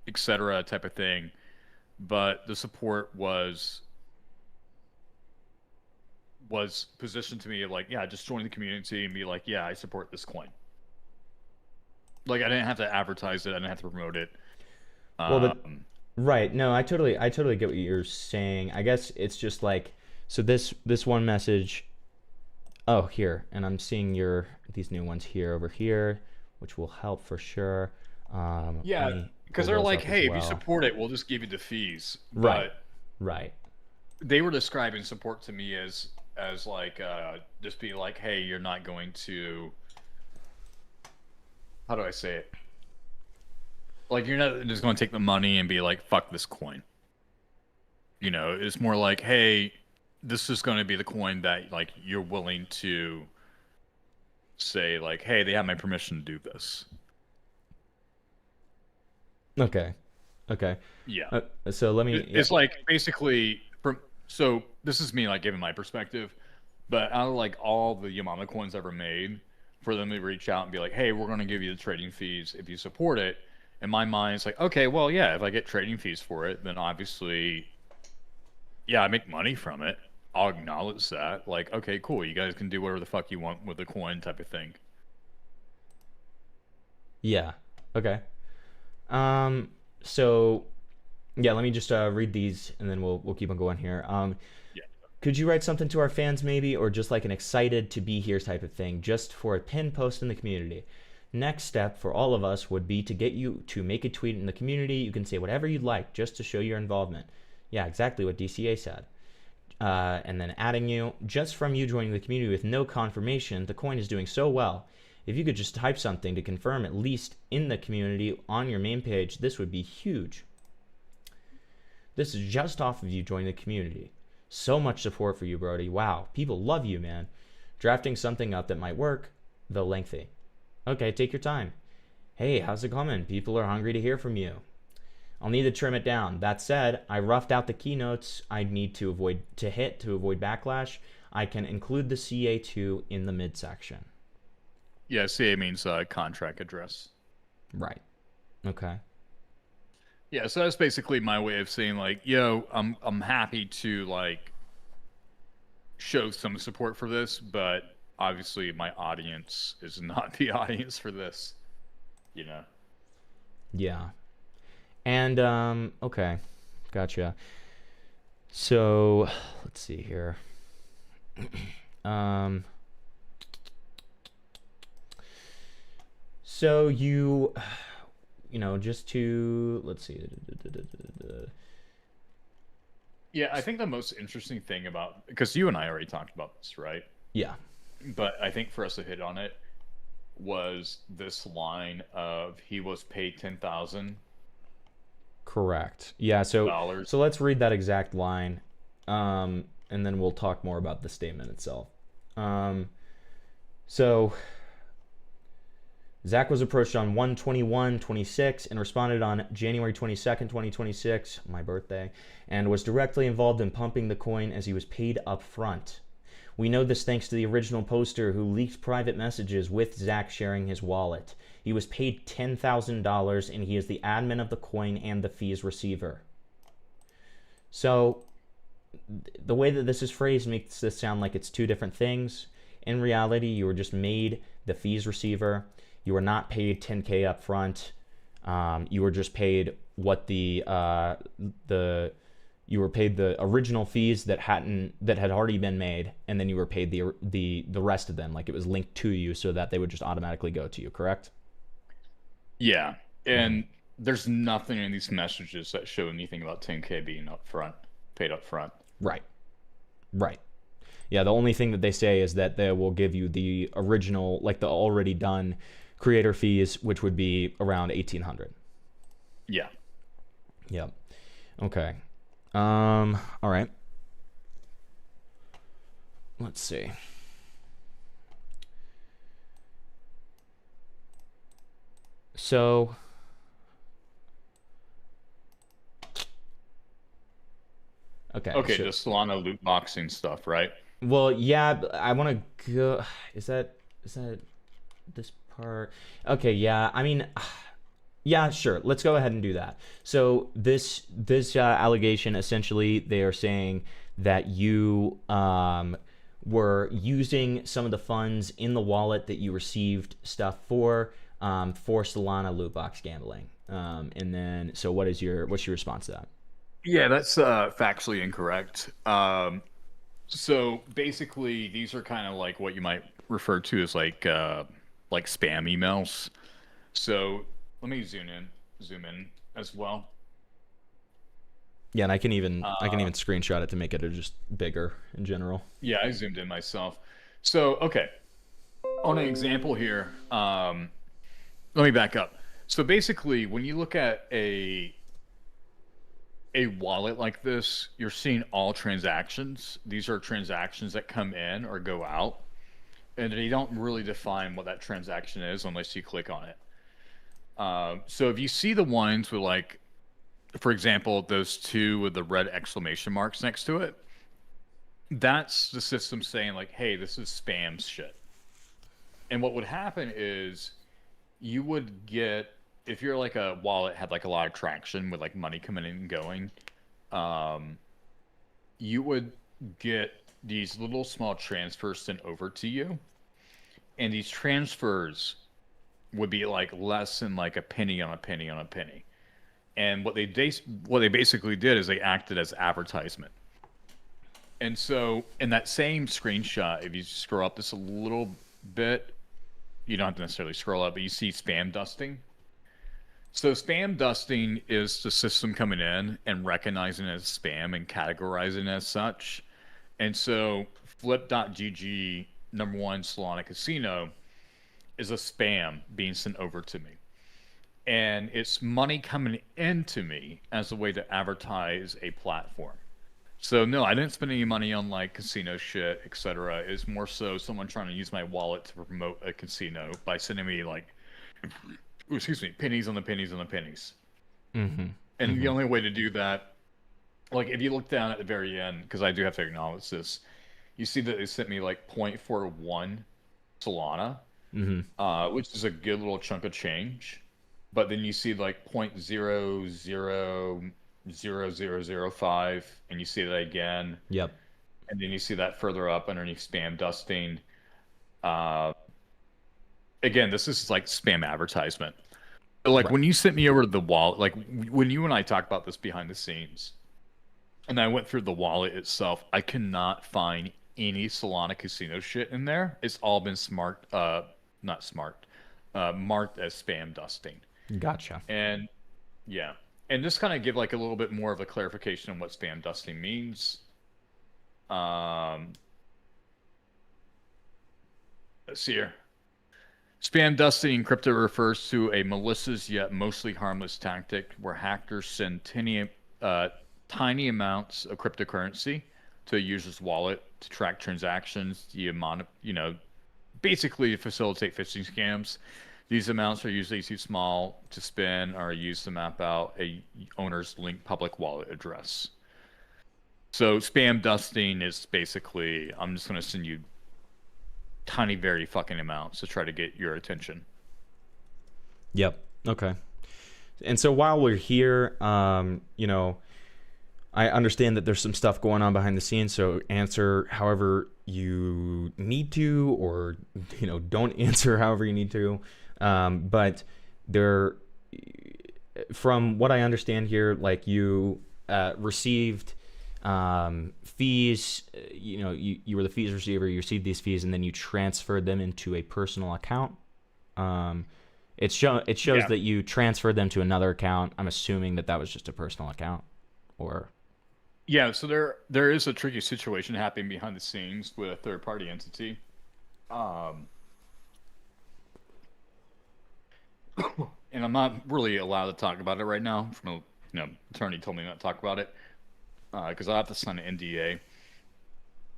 etc. type of thing. But the support was positioned to me like, yeah, just join the community and be like, yeah, I support this coin. Like I didn't have to advertise it. I didn't have to promote it. Well, but right. No, I totally get what you're saying. I guess it's just like, so this one message. Oh, here, and I'm seeing these new ones here over here, which will help for sure. Yeah, because they're like, hey, if you support it, we'll just give you the fees. Right. But Right. they were describing support to me as like just be like, hey, you're not going to. How do I say it? Like, you're not just going to take the money and be like, fuck this coin. You know, it's more like, hey, this is going to be the coin that, like, you're willing to say, like, hey, they have my permission to do this. Okay. Okay. Yeah. So let me. It's like, basically, so this is me, like, giving my perspective, but out of, like, all the Yamama coins ever made, for them to reach out and be like, hey, we're going to give you the trading fees if you support it. In my mind, it's like, okay, well, yeah, if I get trading fees for it, then obviously, yeah, I make money from it. I'll acknowledge that. Like, okay, cool, you guys can do whatever the fuck you want with the coin type of thing. Yeah. Okay. So, yeah, let me just read these, and then we'll keep on going here. Yeah. Could you write something to our fans, maybe, or just like an excited to be here type of thing, just for a pin post in the community? Next step for all of us would be to get you to make a tweet in the community. You can say whatever you'd like just to show your involvement. Yeah, exactly what DCA said. And then adding you, just from you joining the community with no confirmation, the coin is doing so well. If you could just type something to confirm, at least in the community on your main page, this would be huge. This is just off of you joining the community. So much support for you, Brody. Wow, people love you, man. Drafting something up that might work, though lengthy. Okay, take your time. Hey, how's it coming? People are hungry to hear from you. I'll need to trim it down. That said, I roughed out the keynotes I need to avoid backlash. I can include the CA2 in the midsection. Yeah, CA means contract address. Right. Okay. Yeah, so that's basically my way of saying like, yo, I'm happy to like show some support for this, but obviously my audience is not the audience for this, you know. Yeah. And okay. Gotcha. So, let's see here. So you know, just to, let's see. Yeah, I think the most interesting thing about, because you and I already talked about this, right? Yeah. But I think for us to hit on it was this line of he was paid 10,000. Correct. Yeah, so Dollars. so let's read that exact line, and then we'll talk more about the statement itself. So Zack was approached on 1/21/26 and responded on January 22nd, 2026, my birthday, and was directly involved in pumping the coin as he was paid up front. We know this thanks to the original poster who leaked private messages with Zack sharing his wallet. He was paid $10,000 and he is the admin of the coin and the fees receiver. So the way that this is phrased makes this sound like it's two different things. In reality, you were just made the fees receiver. You were not paid 10K up front. You were just paid what you were paid the original fees that had already been made, and then you were paid the rest of them, like it was linked to you so that they would just automatically go to you, correct? Yeah, and there's nothing in these messages that show anything about 10K being paid up front. Right. Yeah, the only thing that they say is that they will give you the original, like the already done creator fees, which would be around 1,800. Yeah. Yep. Okay. All right. Let's see. So okay, the Solana loot boxing stuff, right? well, yeah, I want to go. Is that this part? Okay, yeah. I mean, yeah, sure. Let's go ahead and do that. So this allegation, essentially, they are saying that you were using some of the funds in the wallet that you received stuff for Solana loot box gambling. And then, so what's your response to that? Yeah, that's factually incorrect. So basically, these are kind of like what you might refer to as like spam emails. So let me zoom in as well. Yeah, and I can even screenshot it to make it just bigger in general. Yeah, I zoomed in myself. So okay, on an example here, let me back up. So basically, when you look at a wallet like this, you're seeing all transactions. These are transactions that come in or go out, and they don't really define what that transaction is unless you click on it. So if you see the ones with, like, for example, those two with the red exclamation marks next to it, that's the system saying like, hey, this is spam shit. And what would happen is you would get, if you're like a wallet had like a lot of traction with like money coming in and going, you would get these little small transfers sent over to you, and these transfers would be like less than like a penny on a penny on a penny. And what they basically did is they acted as advertisement. And so in that same screenshot, if you scroll up just a little bit, you don't have to necessarily scroll up, but you see spam dusting. So spam dusting is the system coming in and recognizing it as spam and categorizing it as such. And so flip.gg #1 Solana Casino is a spam being sent over to me. and it's money coming into me as a way to advertise a platform. So no, I didn't spend any money on like casino shit, etc. It's more so someone trying to use my wallet to promote a casino by sending me like, excuse me, pennies on the pennies on the pennies. Mm-hmm. And the only way to do that, like if you look down at the very end, because I do have to acknowledge this, you see that they sent me like 0.41 Solana, which is a good little chunk of change. But then you see like 0.000005, and you see that again. Yep. And then you see that further up underneath spam dusting. Again, this is like spam advertisement. But like when you sent me over to the wallet, like when you and I talked about this behind the scenes, and I went through the wallet itself, I cannot find any Solana casino shit in there. It's all been marked as spam dusting. Gotcha. And yeah, and just kind of give like a little bit more of a clarification on what spam dusting means. Let's see here. Spam dusting in crypto refers to a malicious yet mostly harmless tactic where hackers send tiny amounts of cryptocurrency to a user's wallet to track transactions, basically to facilitate phishing scams. These amounts are usually too small to spend or are used to map out a owner's linked public wallet address. So spam dusting is basically, I'm just going to send you tiny, very fucking amounts to try to get your attention. Yep. Okay. And so while we're here, I understand that there's some stuff going on behind the scenes, so answer however you need to, or, don't answer however you need to. But there, from what I understand here, like you received fees, you were the fees receiver, you received these fees, and then you transferred them into a personal account. It shows that you transferred them to another account. I'm assuming that was just a personal account, or... Yeah, so there is a tricky situation happening behind the scenes with a third-party entity. And I'm not really allowed to talk about it right now. From attorney told me not to talk about it because I have to sign an NDA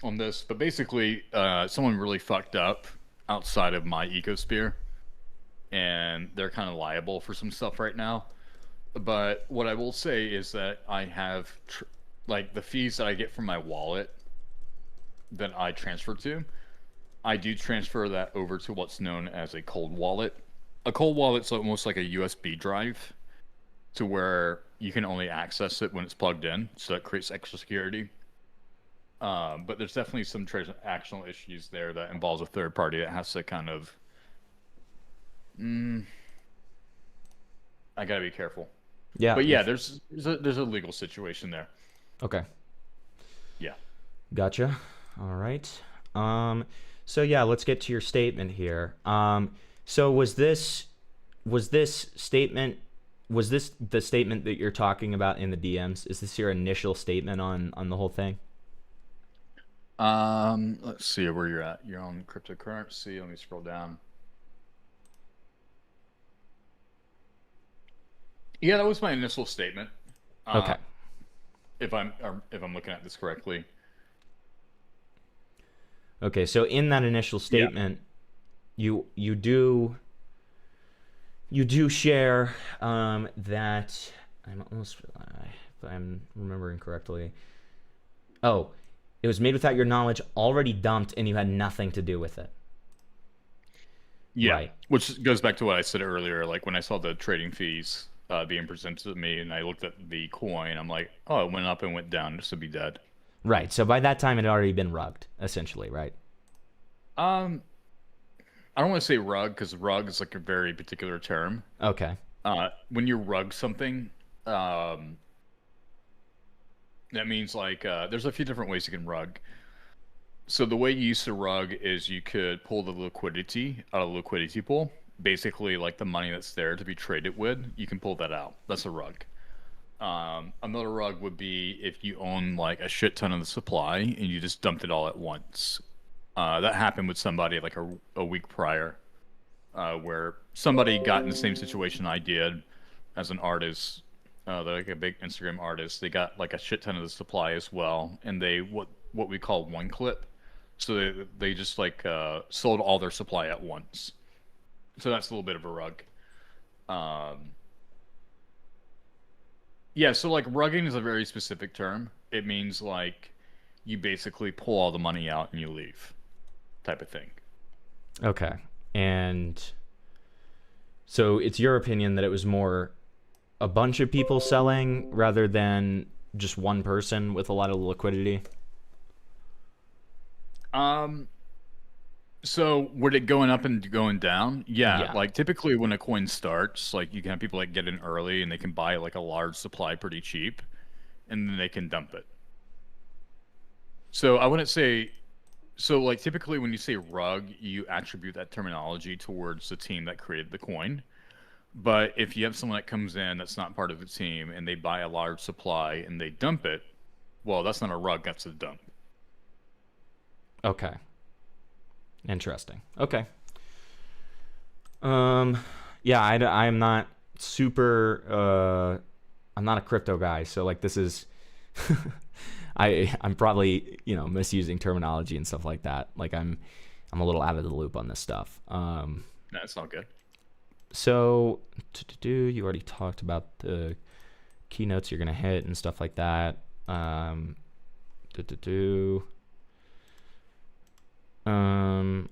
on this. But basically, someone really fucked up outside of my ecosphere, and they're kind of liable for some stuff right now. But what I will say is that I have like the fees that I get from my wallet that I transfer to, I do transfer that over to what's known as a cold wallet. A cold wallet's almost like a USB drive to where you can only access it when it's plugged in, so that creates extra security. But there's definitely some transactional issues there that involves a third party that has to kind of... I gotta be careful. Yeah. But yeah, there's a legal situation there. Okay. Yeah. Gotcha. All right. So yeah, let's get to your statement here. So was this the statement that you're talking about in the DMs? Is this your initial statement on the whole thing? Let's see where you're at. You're on cryptocurrency. Let me scroll down. Yeah, that was my initial statement. Okay. If I'm looking at this correctly. Okay, so in that initial statement, you do share that if I'm remembering correctly. Oh, it was made without your knowledge, already dumped, and you had nothing to do with it. Yeah, right. Which goes back to what I said earlier. Like when I saw the trading fees being presented to me, and I looked at the coin, I'm like, oh, it went up and went down just to be dead. Right. So by that time, it had already been rugged, essentially, right? I don't want to say rug because rug is like a very particular term. Okay. When you rug something, that means like there's a few different ways you can rug. So the way you used to rug is you could pull the liquidity out of the liquidity pool. Basically, like the money that's there to be traded with, you can pull that out. That's a rug. Another rug would be if you own like a shit ton of the supply and you just dumped it all at once. That happened with somebody like a week prior. where somebody got in the same situation I did as an artist. They're like a big Instagram artist. They got like a shit ton of the supply as well, and they what we call one clip. So they just like sold all their supply at once. So that's a little bit of a rug. Yeah, so like rugging is a very specific term. It means like you basically pull all the money out and you leave, type of thing. Okay. And so it's your opinion that it was more a bunch of people selling rather than just one person with a lot of liquidity? So with it going up and going down, Yeah. like typically when a coin starts, like you can have people like get in early and they can buy like a large supply pretty cheap, and then they can dump it. So I wouldn't say, so like typically when you say rug, you attribute that terminology towards the team that created the coin. But if you have someone that comes in that's not part of the team and they buy a large supply and they dump it, well, that's not a rug, that's a dump. Okay. Interesting. Okay. Yeah, I'm not super, I'm not a crypto guy, so like this is, I'm probably, misusing terminology and stuff like that. Like I'm a little out of the loop on this stuff. That's not good. So, you already talked about the keynotes you're going to hit and stuff like that.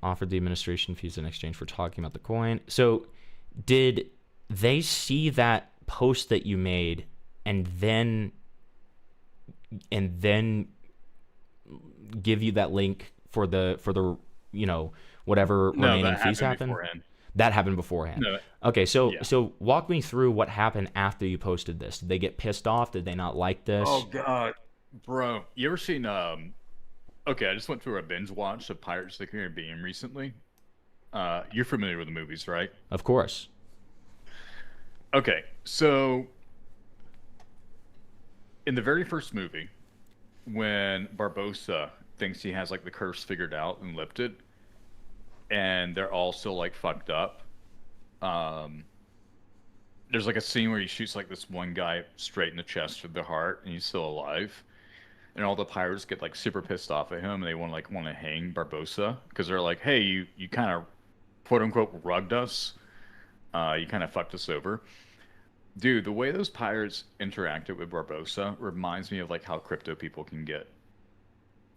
Offered the administration fees in exchange for talking about the coin. So, did they see that post that you made and then give you that link for the whatever remaining fees happen? Beforehand. That happened beforehand. No. Okay, so Yeah. so walk me through what happened after you posted this. Did they get pissed off? Did they not like this? Oh God, bro, you ever seen Okay, I just went through a binge watch of Pirates of the Caribbean recently. You're familiar with the movies, right? Of course. Okay, so in the very first movie, when Barbossa thinks he has like the curse figured out and lifted, and they're all still like fucked up, there's like a scene where he shoots like this one guy straight in the chest or the heart, and he's still alive. And all the pirates get like super pissed off at him, and they want to hang Barbossa because they're like, "Hey, you kind of quote unquote rugged us. You kind of fucked us over." Dude, the way those pirates interacted with Barbossa reminds me of like how crypto people can get.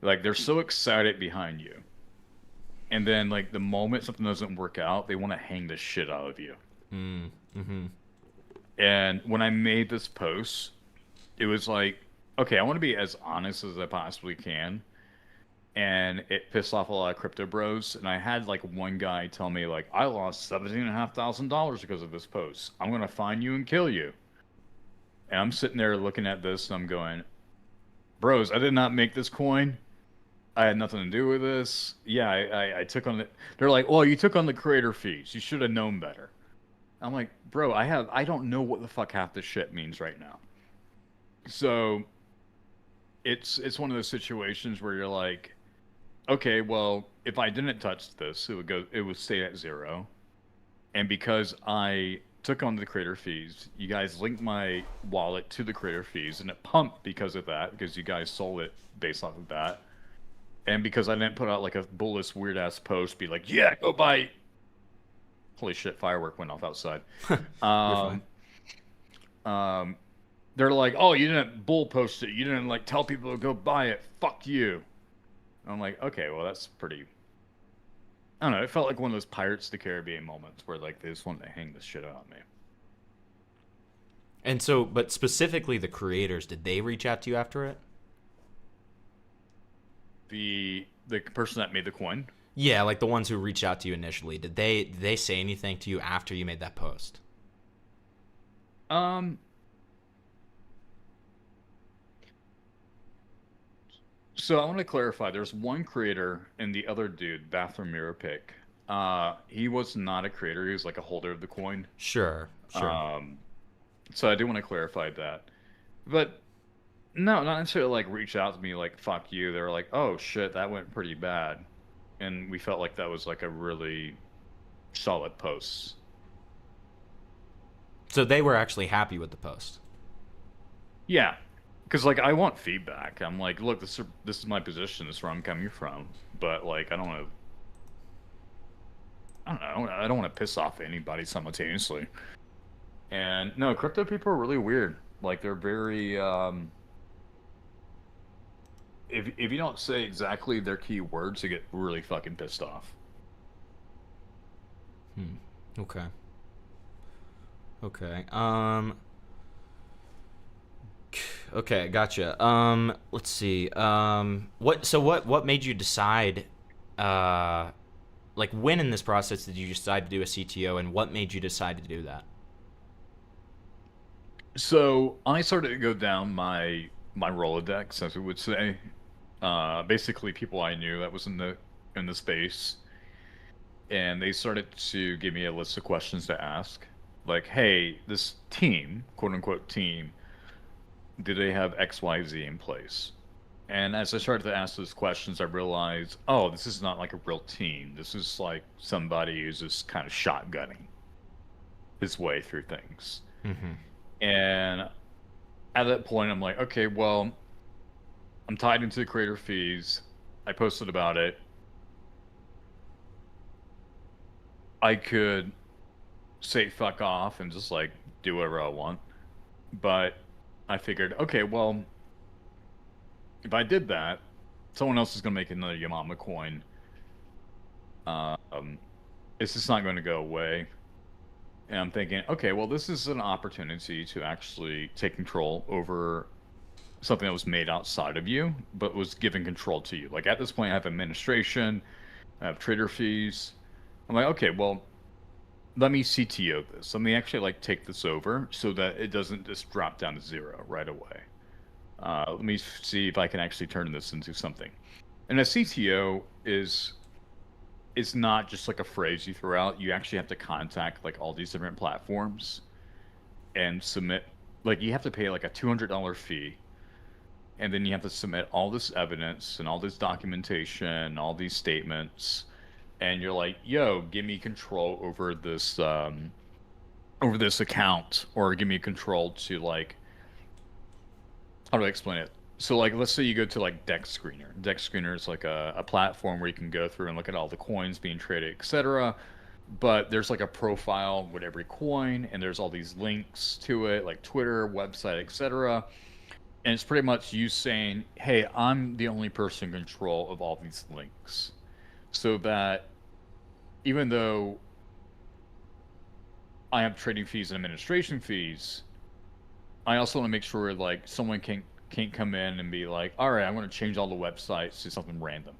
Like they're so excited behind you, and then like the moment something doesn't work out, they want to hang the shit out of you. Mm-hmm. And when I made this post, it was like, okay, I want to be as honest as I possibly can. And it pissed off a lot of crypto bros. And I had like one guy tell me like, I lost $17,500 because of this post. I'm going to find you and kill you. And I'm sitting there looking at this and I'm going, bros, I did not make this coin. I had nothing to do with this. Yeah, I took on it. They're like, well, you took on the creator fees. You should have known better. I'm like, bro, I don't know what the fuck half this shit means right now. So it's one of those situations where you're like, okay, well, if I didn't touch this, it would stay at 0. And because I took on the creator fees, you guys linked my wallet to the creator fees, and it pumped because of that, because you guys sold it based off of that. And because I didn't put out like a bullish weird ass post, be like, yeah, go buy. Holy shit, firework went off outside. They're like, oh, you didn't bull post it. You didn't like tell people to go buy it. Fuck you. I'm like, okay, well, that's pretty. I don't know. It felt like one of those Pirates of the Caribbean moments where like they just wanted to hang this shit out on me. And so, but specifically the creators, did they reach out to you after it? The person that made the coin. Yeah, like the ones who reached out to you initially. Did they say anything to you after you made that post? So I want to clarify. There's one creator and the other dude, Bathroom Mirror Pick. He was not a creator. He was like a holder of the coin. Sure. So I do want to clarify that. But no, not necessarily like reach out to me like fuck you. They were like, oh shit, that went pretty bad, and we felt like that was like a really solid posts. So they were actually happy with the post. Yeah, because like I want feedback. I'm like, look, this is my position. This is where I'm coming from. But like, I don't want to. I don't know. I don't want to piss off anybody simultaneously. And no, crypto people are really weird. Like they're very. If you don't say exactly their key words, you get really fucking pissed off. Okay. Okay. Okay, gotcha. Let's see. What made you decide, like, when in this process did you decide to do a CTO, and what made you decide to do that? So I started to go down my Rolodex, as we would say. Basically, people I knew that was in the space, and they started to give me a list of questions to ask, like, "Hey, this team, quote unquote team, do they have X, Y, Z in place?" And as I started to ask those questions, I realized, oh, this is not like a real team. This is like somebody who's just kind of shotgunning his way through things. Mm-hmm. And at that point, I'm like, okay, well, I'm tied into the creator fees. I posted about it. I could say fuck off and just like do whatever I want. But I figured, okay, well, if I did that, someone else is going to make another Yamama coin. It's just not going to go away. And I'm thinking, okay, well, this is an opportunity to actually take control over something that was made outside of you, but was given control to you. Like at this point, I have administration, I have trader fees. I'm like, okay, well, let me CTO this. Let me actually like take this over so that it doesn't just drop down to zero right away. Let me see if I can actually turn this into something. And a CTO is not just like a phrase you throw out. You actually have to contact like all these different platforms and submit. Like you have to pay like a $200 fee, and then you have to submit all this evidence and all this documentation, all these statements, and you're like, "Yo, give me control over this account, or give me control to like." How do I explain it? So, like, let's say you go to like Dex Screener. Dex Screener is like a platform where you can go through and look at all the coins being traded, etc. But there's like a profile with every coin, and there's all these links to it, like Twitter, website, etc. And it's pretty much you saying, "Hey, I'm the only person in control of all these links," so that even though I have trading fees and administration fees, I also want to make sure like someone can't come in and be like, all right, I'm going to change all the websites to something random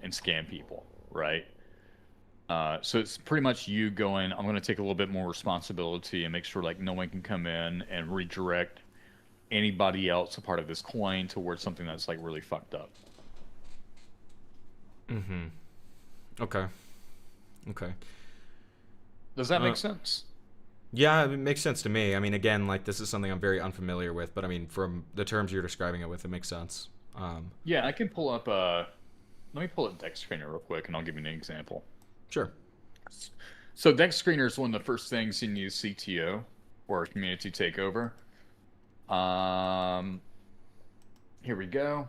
and scam people, right? So it's pretty much you going, I'm going to take a little bit more responsibility and make sure like no one can come in and redirect anybody else a part of this coin towards something that's like really fucked up. Mm-hmm. Okay. Okay. Does that make sense? Yeah, it makes sense to me. I mean, again, like this is something I'm very unfamiliar with, but I mean, from the terms you're describing it with, it makes sense. Yeah, I can pull up let me pull up Dex Screener real quick and I'll give you an example. Sure. So Dex Screener is one of the first things you need CTO or community takeover. Here we go.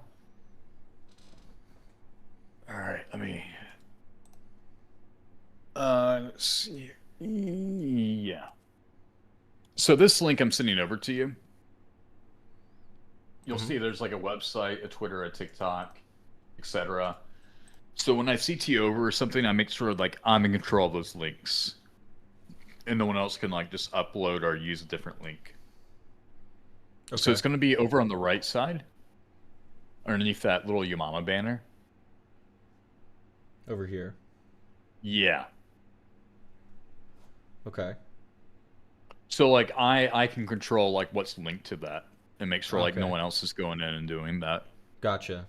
All right, let me. Let's see. Yeah. So this link I'm sending over to you. You'll see there's like a website, a Twitter, a TikTok, etc. So when I CT over something, I make sure like I'm in control of those links, and no one else can like just upload or use a different link. Okay. So it's going to be over on the right side, underneath that little Yamama banner. Over here. Yeah. Okay. So like I can control like what's linked to that and make sure like no one else is going in and doing that. Gotcha.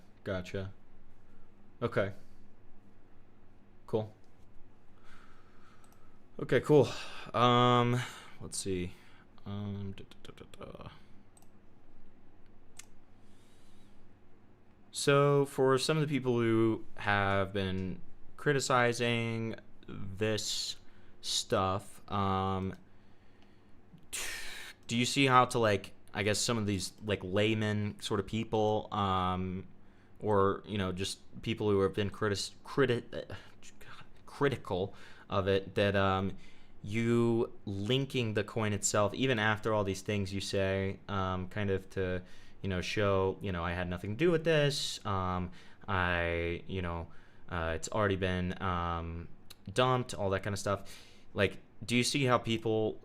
Okay. Cool. Okay, cool. Let's see. So for some of the people who have been criticizing this stuff. Do you see how to, like, I guess some of these like layman sort of people, or just people who have been critical of it, that you linking the coin itself even after all these things you say, kind of to show I had nothing to do with this, I it's already been dumped, all that kind of stuff. Like, do you see how people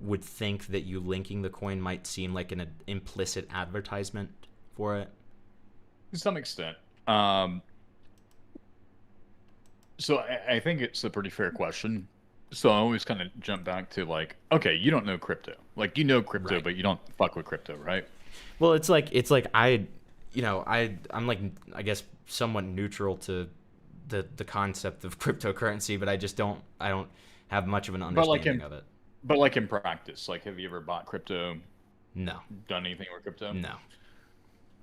would think that you linking the coin might seem like an implicit advertisement for it? To some extent. So I think it's a pretty fair question. So I always kind of jump back to like, okay, you don't know crypto. Like, you know crypto, Right. but you don't fuck with crypto, right? Well, it's like I'm like, I guess, somewhat neutral to the concept of cryptocurrency, but I don't have much of an But like understanding in of it. but like in practice, like have you ever bought crypto, No, done anything with crypto? no.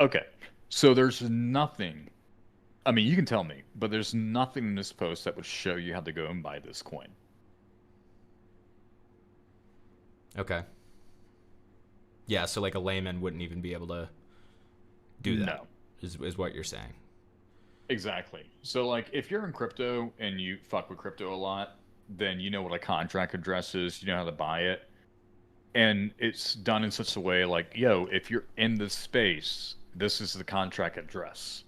Okay. So there's nothing. I mean, you can tell me, but there's nothing in this post that would show you how to go and buy this coin. Okay. Yeah, so like a layman wouldn't even be able to do that. No. Is what you're saying. Exactly. So like if you're in crypto and you fuck with crypto a lot, then you know what a contract address is, you know how to buy it. And it's done in such a way like, yo, if you're in this space, this is the contract address.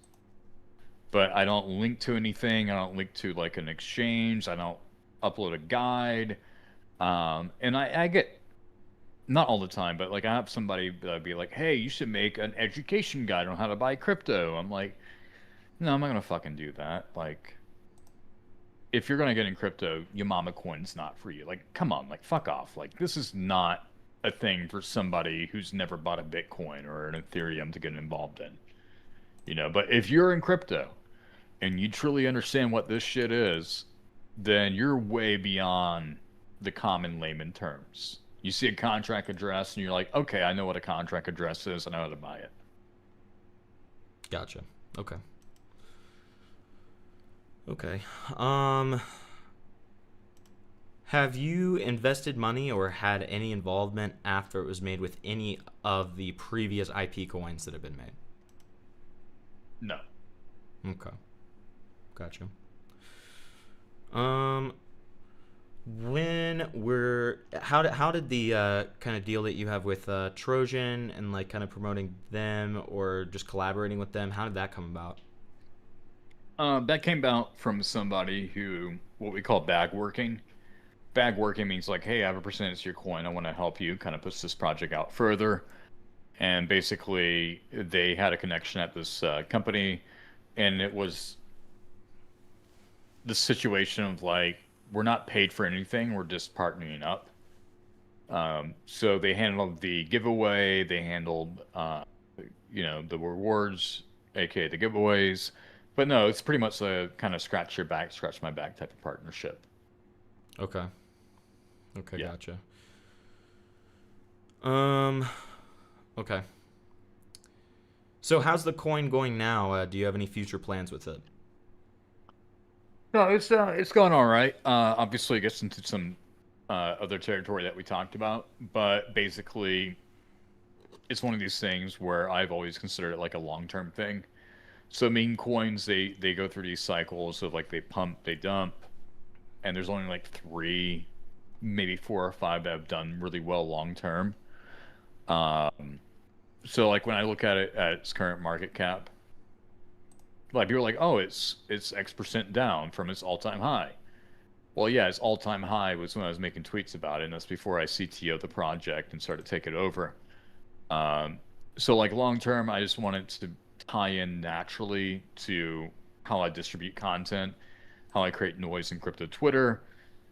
But I don't link to anything. I don't link to like an exchange. I don't upload a guide. And I get, not all the time, but like I have somebody that'd be like, hey, you should make an education guide on how to buy crypto. I'm like, no, I'm not gonna fucking do that. Like, if you're gonna get in crypto, Yamama coin's not for you. Like, come on, like, fuck off. Like, this is not a thing for somebody who's never bought a Bitcoin or an Ethereum to get involved in. But if you're in crypto and you truly understand what this shit is, then you're way beyond the common layman terms. You see a contract address and you're like, okay, I know what a contract address is. I know how to buy it. Gotcha. Okay. Okay. Have you invested money or had any involvement after it was made with any of the previous IP coins that have been made? No. Okay. Gotcha. How did the kind of deal that you have with Trojan and like kind of promoting them or just collaborating with them, how did that come about? That came about from somebody who, what we call bag working. Bag working means like, hey, I have a percentage of your coin. I want to help you. Kind of push this project out further. And basically, they had a connection at this company, and it was the situation of like, we're not paid for anything. We're just partnering up. So they handled the giveaway. They handled, the rewards, aka the giveaways. But no, it's pretty much a kind of scratch your back, scratch my back type of partnership. Okay. Okay, Yeah. gotcha. Okay. So how's the coin going now? Do you have any future plans with it? No, it's going all right. Obviously, it gets into some other territory that we talked about, but basically, it's one of these things where I've always considered it like a long-term thing. So meme coins, they go through these cycles of like they pump, they dump, and there's only like 3, maybe 4 or 5 that have done really well long term. So like when I look at it at its current market cap, like people are like, oh, it's X% down from its all-time high. Well, yeah, its all-time high was when I was making tweets about it, and that's before I CTO'd the project and started to take it over. So like long term, I just wanted to tie in naturally to how I distribute content, how I create noise in crypto Twitter.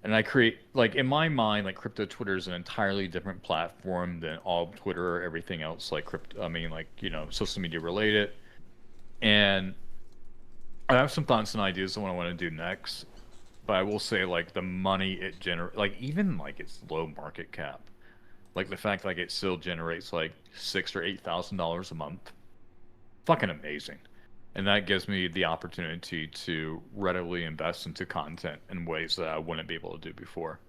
And I create, like, in my mind, like, crypto Twitter is an entirely different platform than all Twitter or everything else, like, social media related. And I have some thoughts and ideas on what I want to do next. But I will say, like, the money it generates, like, even, like, its low market cap, like, the fact, like, it still generates, like, $6,000 or $8,000 a month, fucking amazing. And that gives me the opportunity to readily invest into content in ways that I wouldn't be able to do before.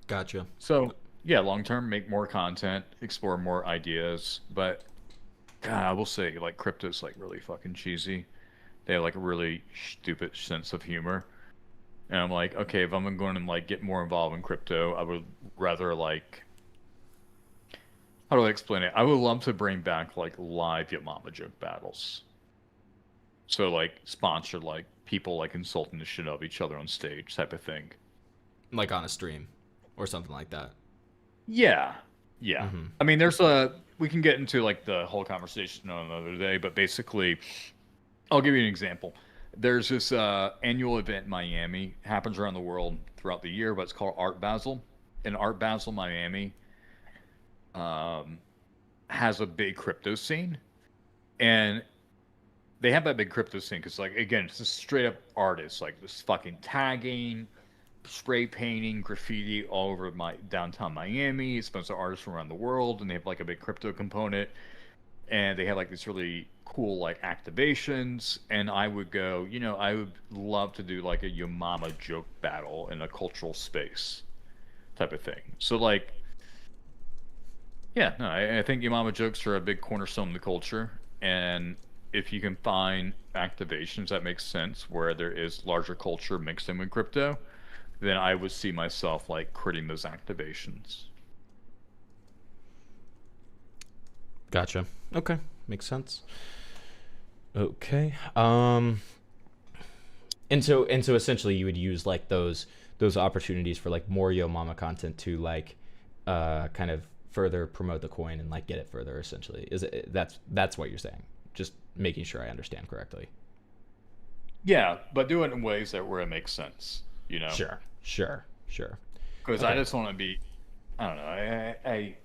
Gotcha. So yeah, long term, make more content, explore more ideas. But God, I will say, like, crypto's like really fucking cheesy. They have like a really stupid sense of humor. And I'm like, okay, if I'm going to like get more involved in crypto, I would rather like, how do I explain it? I would love to bring back like live Yamama joke battles. So like sponsored like people like insulting the shit out of each other on stage type of thing. Like on a stream or something like that. Yeah. Yeah. I mean, we can get into like the whole conversation on another day, but basically, I'll give you an example. There's this annual event in Miami, happens around the world throughout the year, but it's called Art Basel. And Art Basel Miami has a big crypto scene. And they have that big crypto scene because, like, again, it's just straight up artists, like this fucking tagging, spray painting, graffiti all over my downtown Miami. It's a bunch of artists from around the world, and they have like a big crypto component. And they have like these really cool like activations. And I would go, I would love to do like a Yo Mama joke battle in a cultural space type of thing. So like, yeah, no, I think Yo Mama jokes are a big cornerstone of the culture. And if you can find activations that make sense where there is larger culture mixed in with crypto, then I would see myself like creating those activations. Gotcha. Okay, makes sense. Okay. And so essentially you would use like those opportunities for like more Yo Mama content to like kind of further promote the coin and like get it further essentially. Is it that's what you're saying? Just making sure I understand correctly. Yeah, but do it in ways where it makes sense, Sure. Because Okay. I just want to be, I don't know, I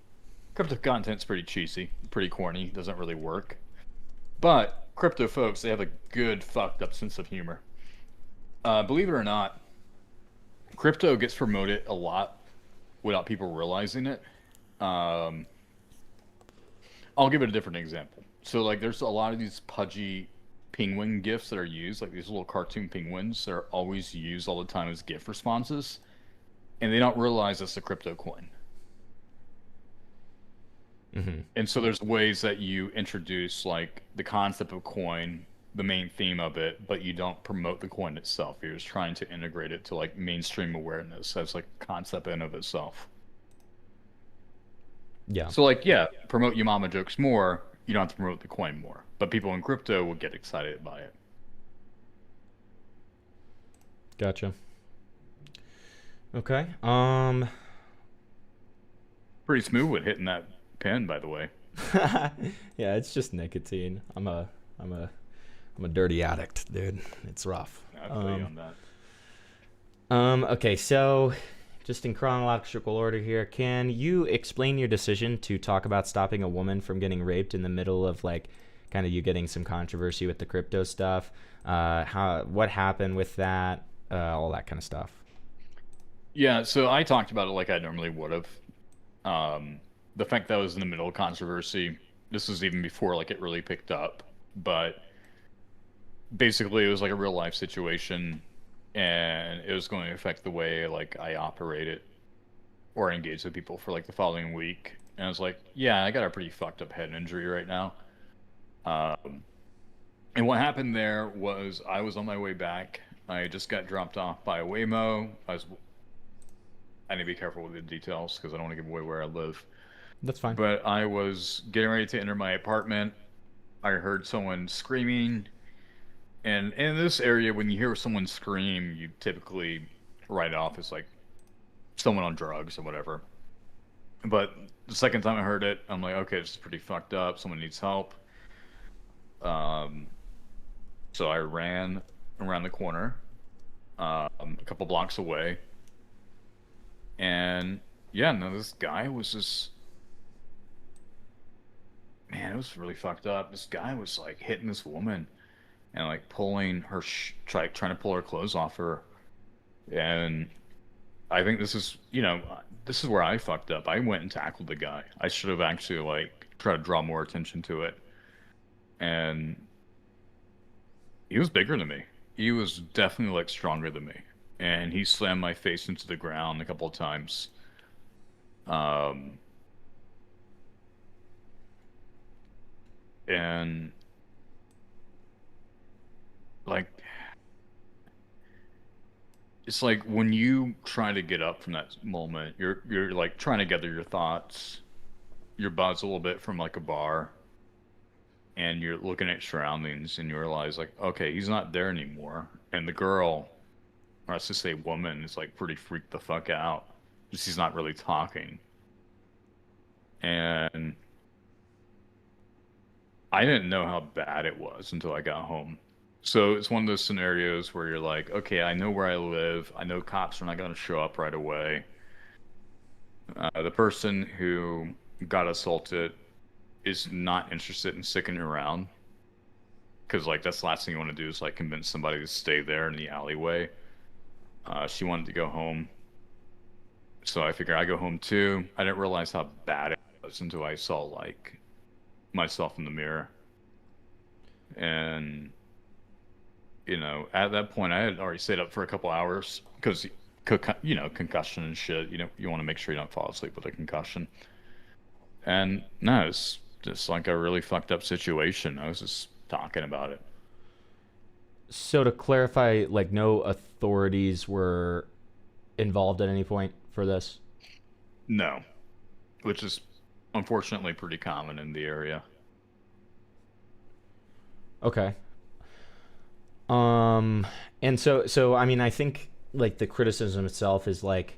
crypto content's pretty cheesy, pretty corny, doesn't really work. But crypto folks, they have a good fucked up sense of humor. Believe it or not, crypto gets promoted a lot without people realizing it. I'll give it a different example. So like there's a lot of these pudgy penguin gifs that are used, like these little cartoon penguins that are always used all the time as GIF responses, and they don't realize it's a crypto coin. And so there's ways that you introduce like the concept of coin, the main theme of it, but you don't promote the coin itself. You're just trying to integrate it to like mainstream awareness as like concept in of itself. Yeah. So like, yeah, promote your mama jokes more. You don't have to promote the coin more, but people in crypto will get excited by it. Gotcha. Okay. Pretty smooth with hitting that pin, by the way. Yeah, it's just nicotine. I'm a dirty addict, dude. It's rough. I feel you on that. Okay, so just in chronological order here, can you explain your decision to talk about stopping a woman from getting raped in the middle of like kind of you getting some controversy with the crypto stuff? What happened with that? All that kind of stuff. Yeah, so I talked about it like I normally would have. The fact that I was in the middle of controversy, this was even before like it really picked up, but basically it was like a real life situation, and it was going to affect the way like I operated or engaged with people for like the following week. And I was like, yeah, I got a pretty fucked up head injury right now. And what happened there was I was on my way back. I just got dropped off by a Waymo. I need to be careful with the details because I don't want to give away where I live. That's fine. But I was getting ready to enter my apartment. I heard someone screaming. And in this area, when you hear someone scream, you typically write it off as like someone on drugs or whatever. But the second time I heard it, I'm like, okay, this is pretty fucked up. Someone needs help. So I ran around the corner, a couple blocks away. And yeah, no, this guy was just, man, it was really fucked up. This guy was like hitting this woman and like pulling her, trying to pull her clothes off her. And I think this is where I fucked up. I went and tackled the guy. I should have actually like tried to draw more attention to it. And he was bigger than me. He was definitely like stronger than me. And he slammed my face into the ground a couple of times. Um, and like, it's like when you try to get up from that moment, you're like trying to gather your thoughts. You're buzzed a little bit from like a bar, and you're looking at surroundings, and you realize like, okay, he's not there anymore, and the girl, or let's just say woman, is like pretty freaked the fuck out. Just he's not really talking, and I didn't know how bad it was until I got home. So it's one of those scenarios where you're like, okay, I know where I live. I know cops are not going to show up right away. The person who got assaulted is not interested in sticking around because, like, that's the last thing you want to do is like convince somebody to stay there in the alleyway. She wanted to go home, so I figured I go home too. I didn't realize how bad it was until I saw like myself in the mirror, and at that point I had already stayed up for a couple hours because concussion and shit. You want to make sure you don't fall asleep with a concussion. And no, it's just like a really fucked up situation. I was just talking about it. So to clarify, like no authorities were involved at any point for this? No, which is unfortunately pretty common in the area. Okay. And so I mean, I think like the criticism itself is like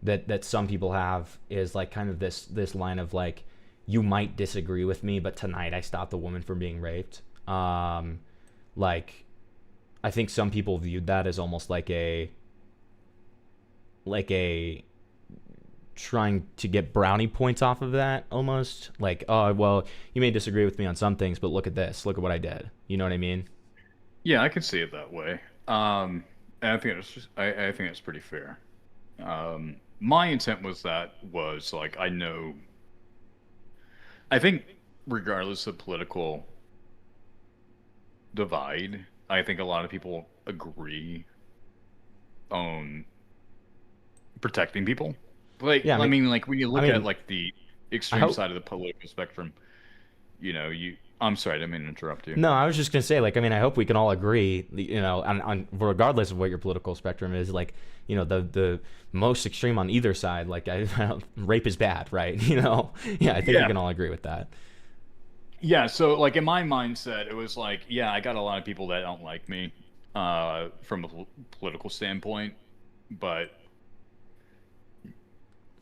that some people have is like kind of this line of like, you might disagree with me, but tonight I stopped a woman from being raped. Like I think some people viewed that as almost like a trying to get brownie points off of that, almost like, oh well, you may disagree with me on some things, but look at this, look at what I did. You know what I mean? Yeah, I could see it that way. And I think I think it's pretty fair. My intent was like, I think regardless of political divide, I think a lot of people agree on protecting people. Like, Yeah, I mean, like when you look I mean, at like the extreme hope- side of the political spectrum, I'm sorry, I didn't mean to interrupt you. No, I was just gonna say, like, I mean, I hope we can all agree, on regardless of what your political spectrum is, like, the most extreme on either side, like, rape is bad, right? Yeah, I think we can all agree with that. Yeah, so like in my mindset, it was like, yeah, I got a lot of people that don't like me, from a political standpoint, but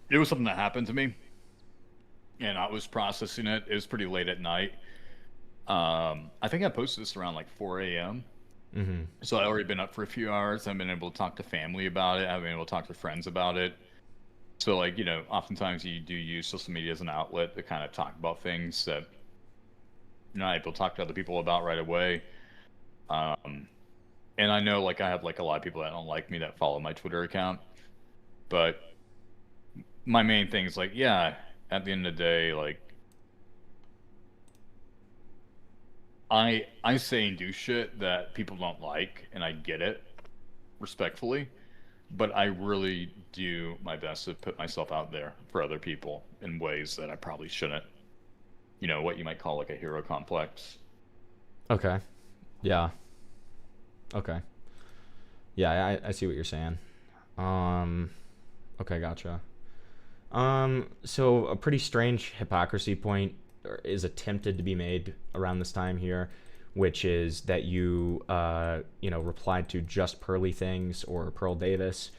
it was something that happened to me, and I was processing it. It was pretty late at night. I think I posted this around like 4 a.m. Mm-hmm. So I'd already been up for a few hours. I've been able to talk to family about it. I've been able to talk to friends about it. So like, oftentimes you do use social media as an outlet to kind of talk about things that you're not able to talk to other people about right away. And I know like I have like a lot of people that don't like me that follow my Twitter account, but my main thing is like, yeah, at the end of the day, like I say and do shit that people don't like, and I get it, respectfully, but I really do my best to put myself out there for other people in ways that I probably shouldn't. What you might call like a hero complex. Okay. Yeah. Okay. Yeah, I see what you're saying. Okay, gotcha. So a pretty strange hypocrisy point is attempted to be made around this time here, which is that you replied to Just Pearly Things or Pearl Davis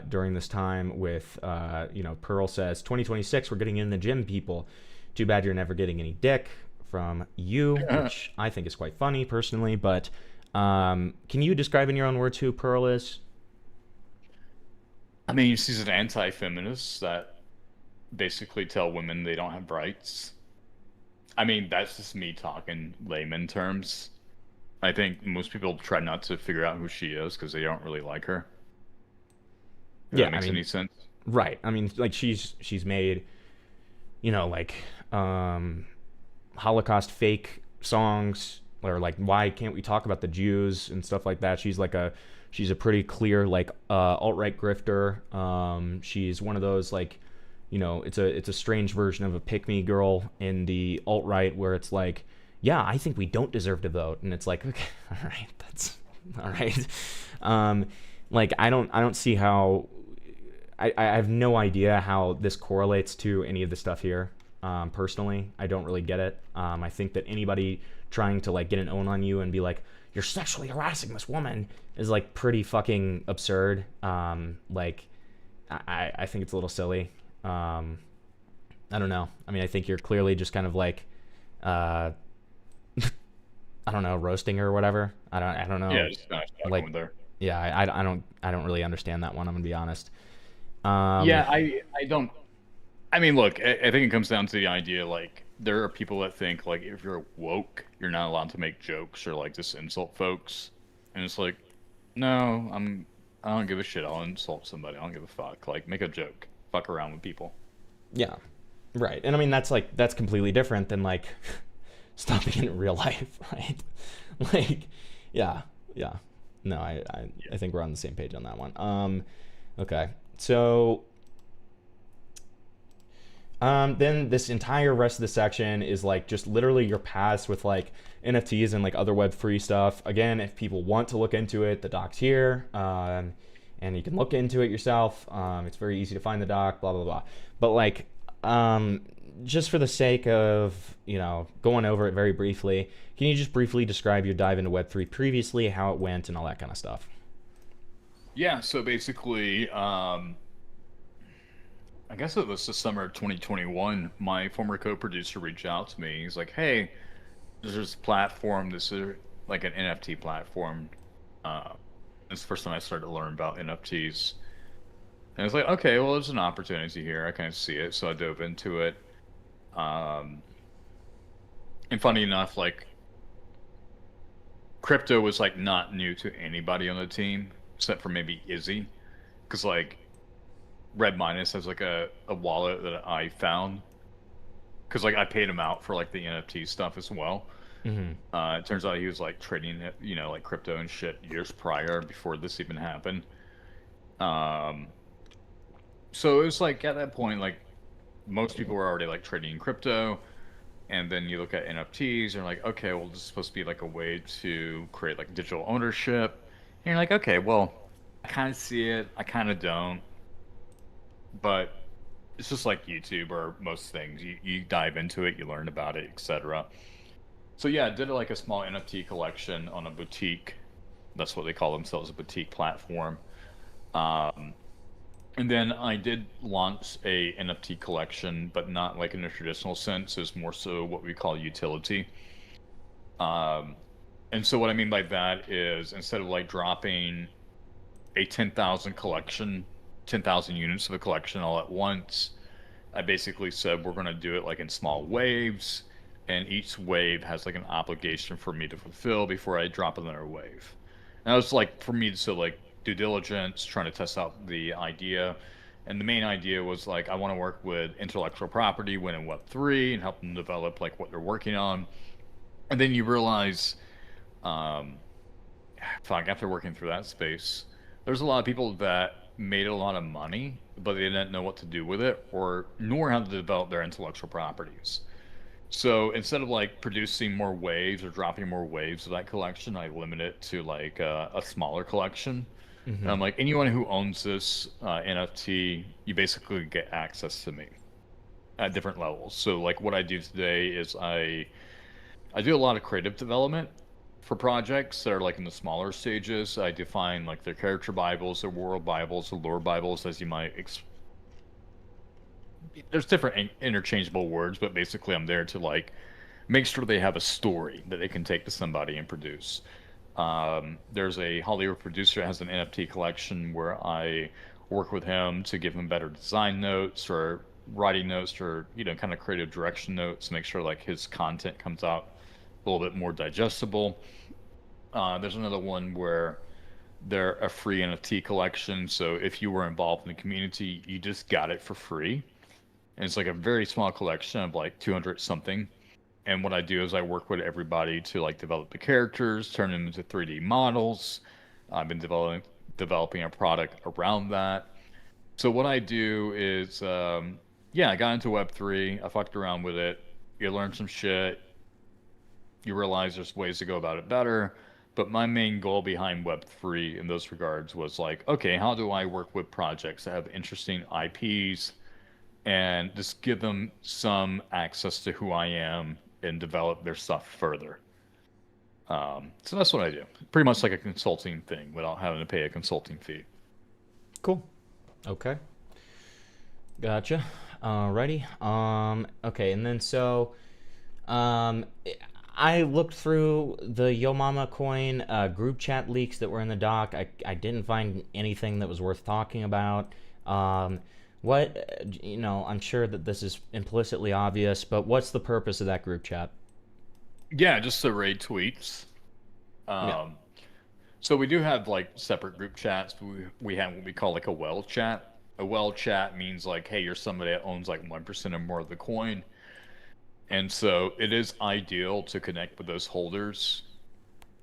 during this time with Pearl says 2026 we're getting in the gym, people. Too bad you're never getting any dick from you, which I think is quite funny personally, but can you describe in your own words who Pearl is? I mean, she's an anti-feminist that basically tell women they don't have rights. I mean, that's just me talking layman terms. I think most people try not to figure out who she is because they don't really like her. If that makes any sense. Right. I mean, like she's made, Holocaust fake songs, or like, why can't we talk about the Jews and stuff like that. She's a pretty clear like alt-right grifter. She's one of those like it's a strange version of a pick me girl in the alt right where it's like, yeah, I think we don't deserve to vote, and it's like, okay, all right, that's all right. Like I don't see how. I have no idea how this correlates to any of the stuff here. Personally, I don't really get it. I think that anybody trying to like get an own on you and be like, you're sexually harassing this woman is like pretty fucking absurd. Like I think it's a little silly. I don't know. I mean, I think you're clearly just kind of like, I don't know, roasting her or whatever. I don't know. Yeah, just kind of like, with her. yeah, I don't really understand that one. I'm gonna be honest. Yeah, I don't. I mean, look, I think it comes down to the idea like there are people that think like if you're woke, you're not allowed to make jokes or like just insult folks, and it's like, no, I don't give a shit. I'll insult somebody. I don't give a fuck. Like, make a joke. Fuck around with people. Yeah, right. And I mean, that's completely different than like stopping in real life, right? Like, yeah. No, I think we're on the same page on that one. Okay, so then this entire rest of the section is like just literally your paths with like NFTs and like other Web3 stuff. Again, if people want to look into it, the doc's here, and you can look into it yourself. It's very easy to find the doc, blah, blah, blah. But like, just for the sake of, going over it very briefly, can you just briefly describe your dive into Web3 previously, how it went, and all that kind of stuff? Yeah, so basically, I guess it was the summer of 2021. My former co-producer reached out to me. He's like, "Hey, there's this platform. This is like an NFT platform. It's the first time I started to learn about NFTs." And I was like, "Okay, well, there's an opportunity here. I kind of see it." So I dove into it. And funny enough, like crypto was like not new to anybody on the team except for maybe Izzy, because like Red Minus has like a wallet that I found because like I paid him out for like the NFT stuff as well. Mm-hmm. It turns out he was like trading it, like crypto and shit years prior before this even happened. So it was like at that point, like most people were already like trading crypto, and then you look at NFTs and you're like, okay, well, this is supposed to be like a way to create like digital ownership. And you're like, okay, well, I kind of see it, I kind of don't. But it's just like YouTube or most things. You dive into it, you learn about it, etc. So yeah, I did like a small NFT collection on a boutique. That's what they call themselves, a boutique platform. And then I did launch a NFT collection, but not like in a traditional sense. It's more so what we call utility. And so what I mean by that is instead of like dropping a 10,000 collection, 10,000 units of a collection all at once, I basically said we're going to do it like in small waves, and each wave has like an obligation for me to fulfill before I drop another wave. And that was like for me to like due diligence, trying to test out the idea. And the main idea was like I want to work with intellectual property when in Web3 and help them develop like what they're working on. And then you realize, after working through that space, there's a lot of people that made a lot of money, but they didn't know what to do with it or nor how to develop their intellectual properties. So instead of like producing more waves or dropping more waves of that collection, I limit it to like a smaller collection. Mm-hmm. And I'm like, anyone who owns this NFT, you basically get access to me at different levels. So like what I do today is I do a lot of creative development for projects that are like in the smaller stages. I define like their character bibles, their world bibles, their lore bibles, as you might there's different interchangeable words, but basically I'm there to like make sure they have a story that they can take to somebody and produce. There's a Hollywood producer that has an NFT collection where I work with him to give him better design notes or writing notes or kind of creative direction notes, make sure like his content comes out a little bit more digestible. There's another one where they're a free NFT collection, so if you were involved in the community, you just got it for free. And it's like a very small collection of like 200 something. And what I do is I work with everybody to like develop the characters, turn them into 3D models. I've been developing a product around that. So what I do is yeah, I got into Web3. I fucked around with it. You learn some shit. You realize there's ways to go about it better. But my main goal behind Web3 in those regards was like, okay, how do I work with projects that have interesting IPs and just give them some access to who I am and develop their stuff further. So that's what I do. Pretty much like a consulting thing without having to pay a consulting fee. Cool. Okay. Gotcha. Alrighty. Okay, and then so, um, I looked through the Yo Mama coin group chat leaks that were in the doc. I didn't find anything that was worth talking about. I'm sure that this is implicitly obvious, but what's the purpose of that group chat? Yeah, just to raid tweets. Yeah. So we do have like separate group chats. We have what we call like a well chat. A well chat means like, hey, you're somebody that owns like 1% or more of the coin. And so it is ideal to connect with those holders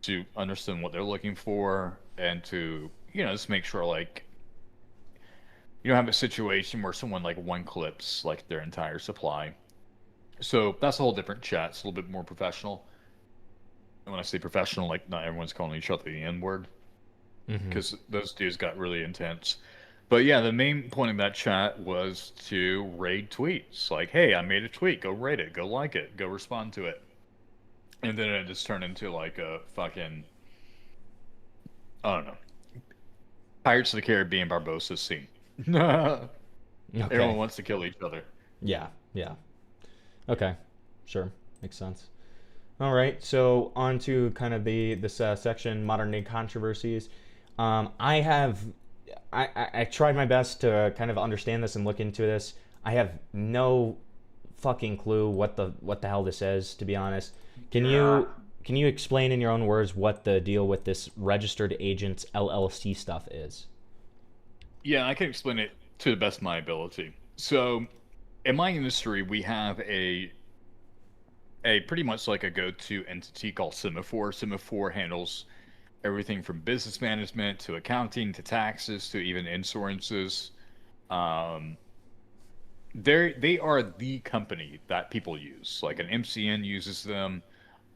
to understand what they're looking for and to, just make sure like you don't have a situation where someone like one clips like their entire supply. So that's a whole different chat. It's a little bit more professional. And when I say professional, like not everyone's calling each other the N word because those dudes got really intense. But yeah, the main point of that chat was to raid tweets. Like, hey, I made a tweet. Go rate it. Go like it. Go respond to it. And then it just turned into like a fucking, I don't know, Pirates of the Caribbean Barbosa scene. Everyone Okay. wants to kill each other. Yeah. Yeah. Okay. Sure. Makes sense. All right. So on to kind of this section, modern day controversies. I have I tried my best to kind of understand this and look into this. I have no fucking clue what the hell this is, to be honest. Can you explain in your own words what the deal with this registered agents LLC stuff is? Yeah, I can explain it to the best of my ability. So, in my industry, we have a pretty much like a go-to entity called Semaphore. Semaphore handles everything from business management to accounting to taxes to even insurances. Um, they are the company that people use. Like an MCN uses them.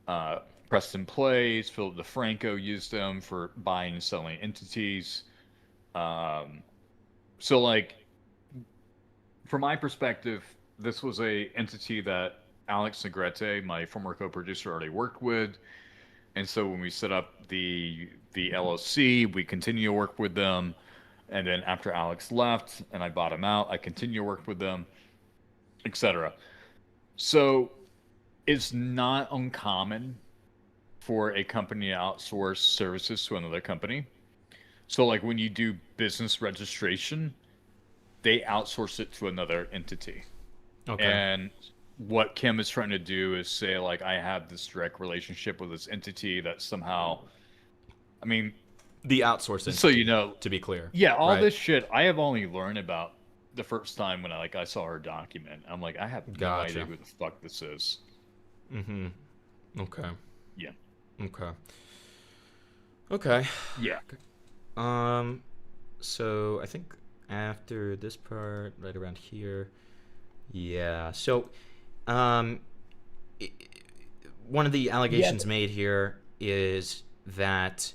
Uh, Preston Plays, Philip DeFranco used them for buying and selling entities. Um, so like from my perspective, this was a entity that Alex Negrete, my former co-producer, already worked with. And so when we set up the LLC, we continue to work with them. And then after Alex left and I bought him out, I continue to work with them, etc. So it's not uncommon for a company to outsource services to another company. So like when you do business registration, they outsource it to another entity. Okay. And what Kim is trying to do is say, like, I have this direct relationship with this entity that somehow, I mean, The outsourced so entity, you know, to be clear. yeah, all Right. this shit I have only learned about the first time when I saw her document. I'm like, I have no Gotcha. idea who the fuck this is. Mm-hmm. Okay. Yeah. Okay. Okay. Yeah. So I think after this part, right around here, yeah. So, um, i- one of the allegations made here is that,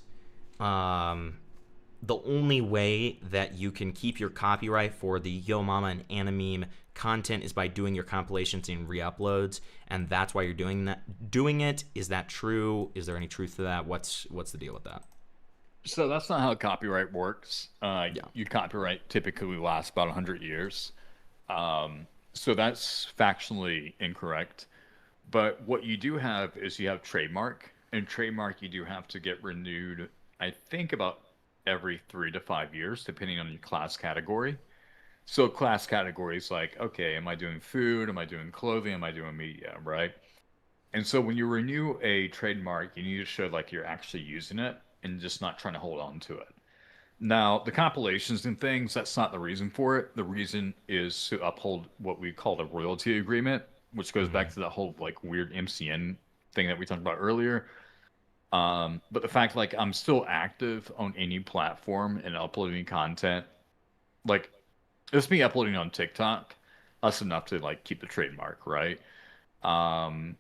the only way that you can keep your copyright for the Yo Mama and Animeme content is by doing your compilations and re-uploads, and that's why you're doing it. Is that true? Is there any truth to that? What's the deal with that? So that's not how copyright works. Yeah. Your copyright typically lasts about 100 years. So that's factually incorrect. But what you do have is you have trademark, and trademark you do have to get renewed, I think about every 3 to 5 years, depending on your class category. So class categories like, okay, am I doing food? Am I doing clothing? Am I doing media? Right? And so when you renew a trademark, you need to show like you're actually using it and just not trying to hold on to it. Now, the compilations and things, that's not the reason for it. The reason is to uphold what we call the royalty agreement, which goes back to that whole like weird MCN thing that we talked about earlier. But the fact like I'm still active on any platform and uploading content, like it's me uploading on TikTok. us enough to like keep the trademark, right? Um,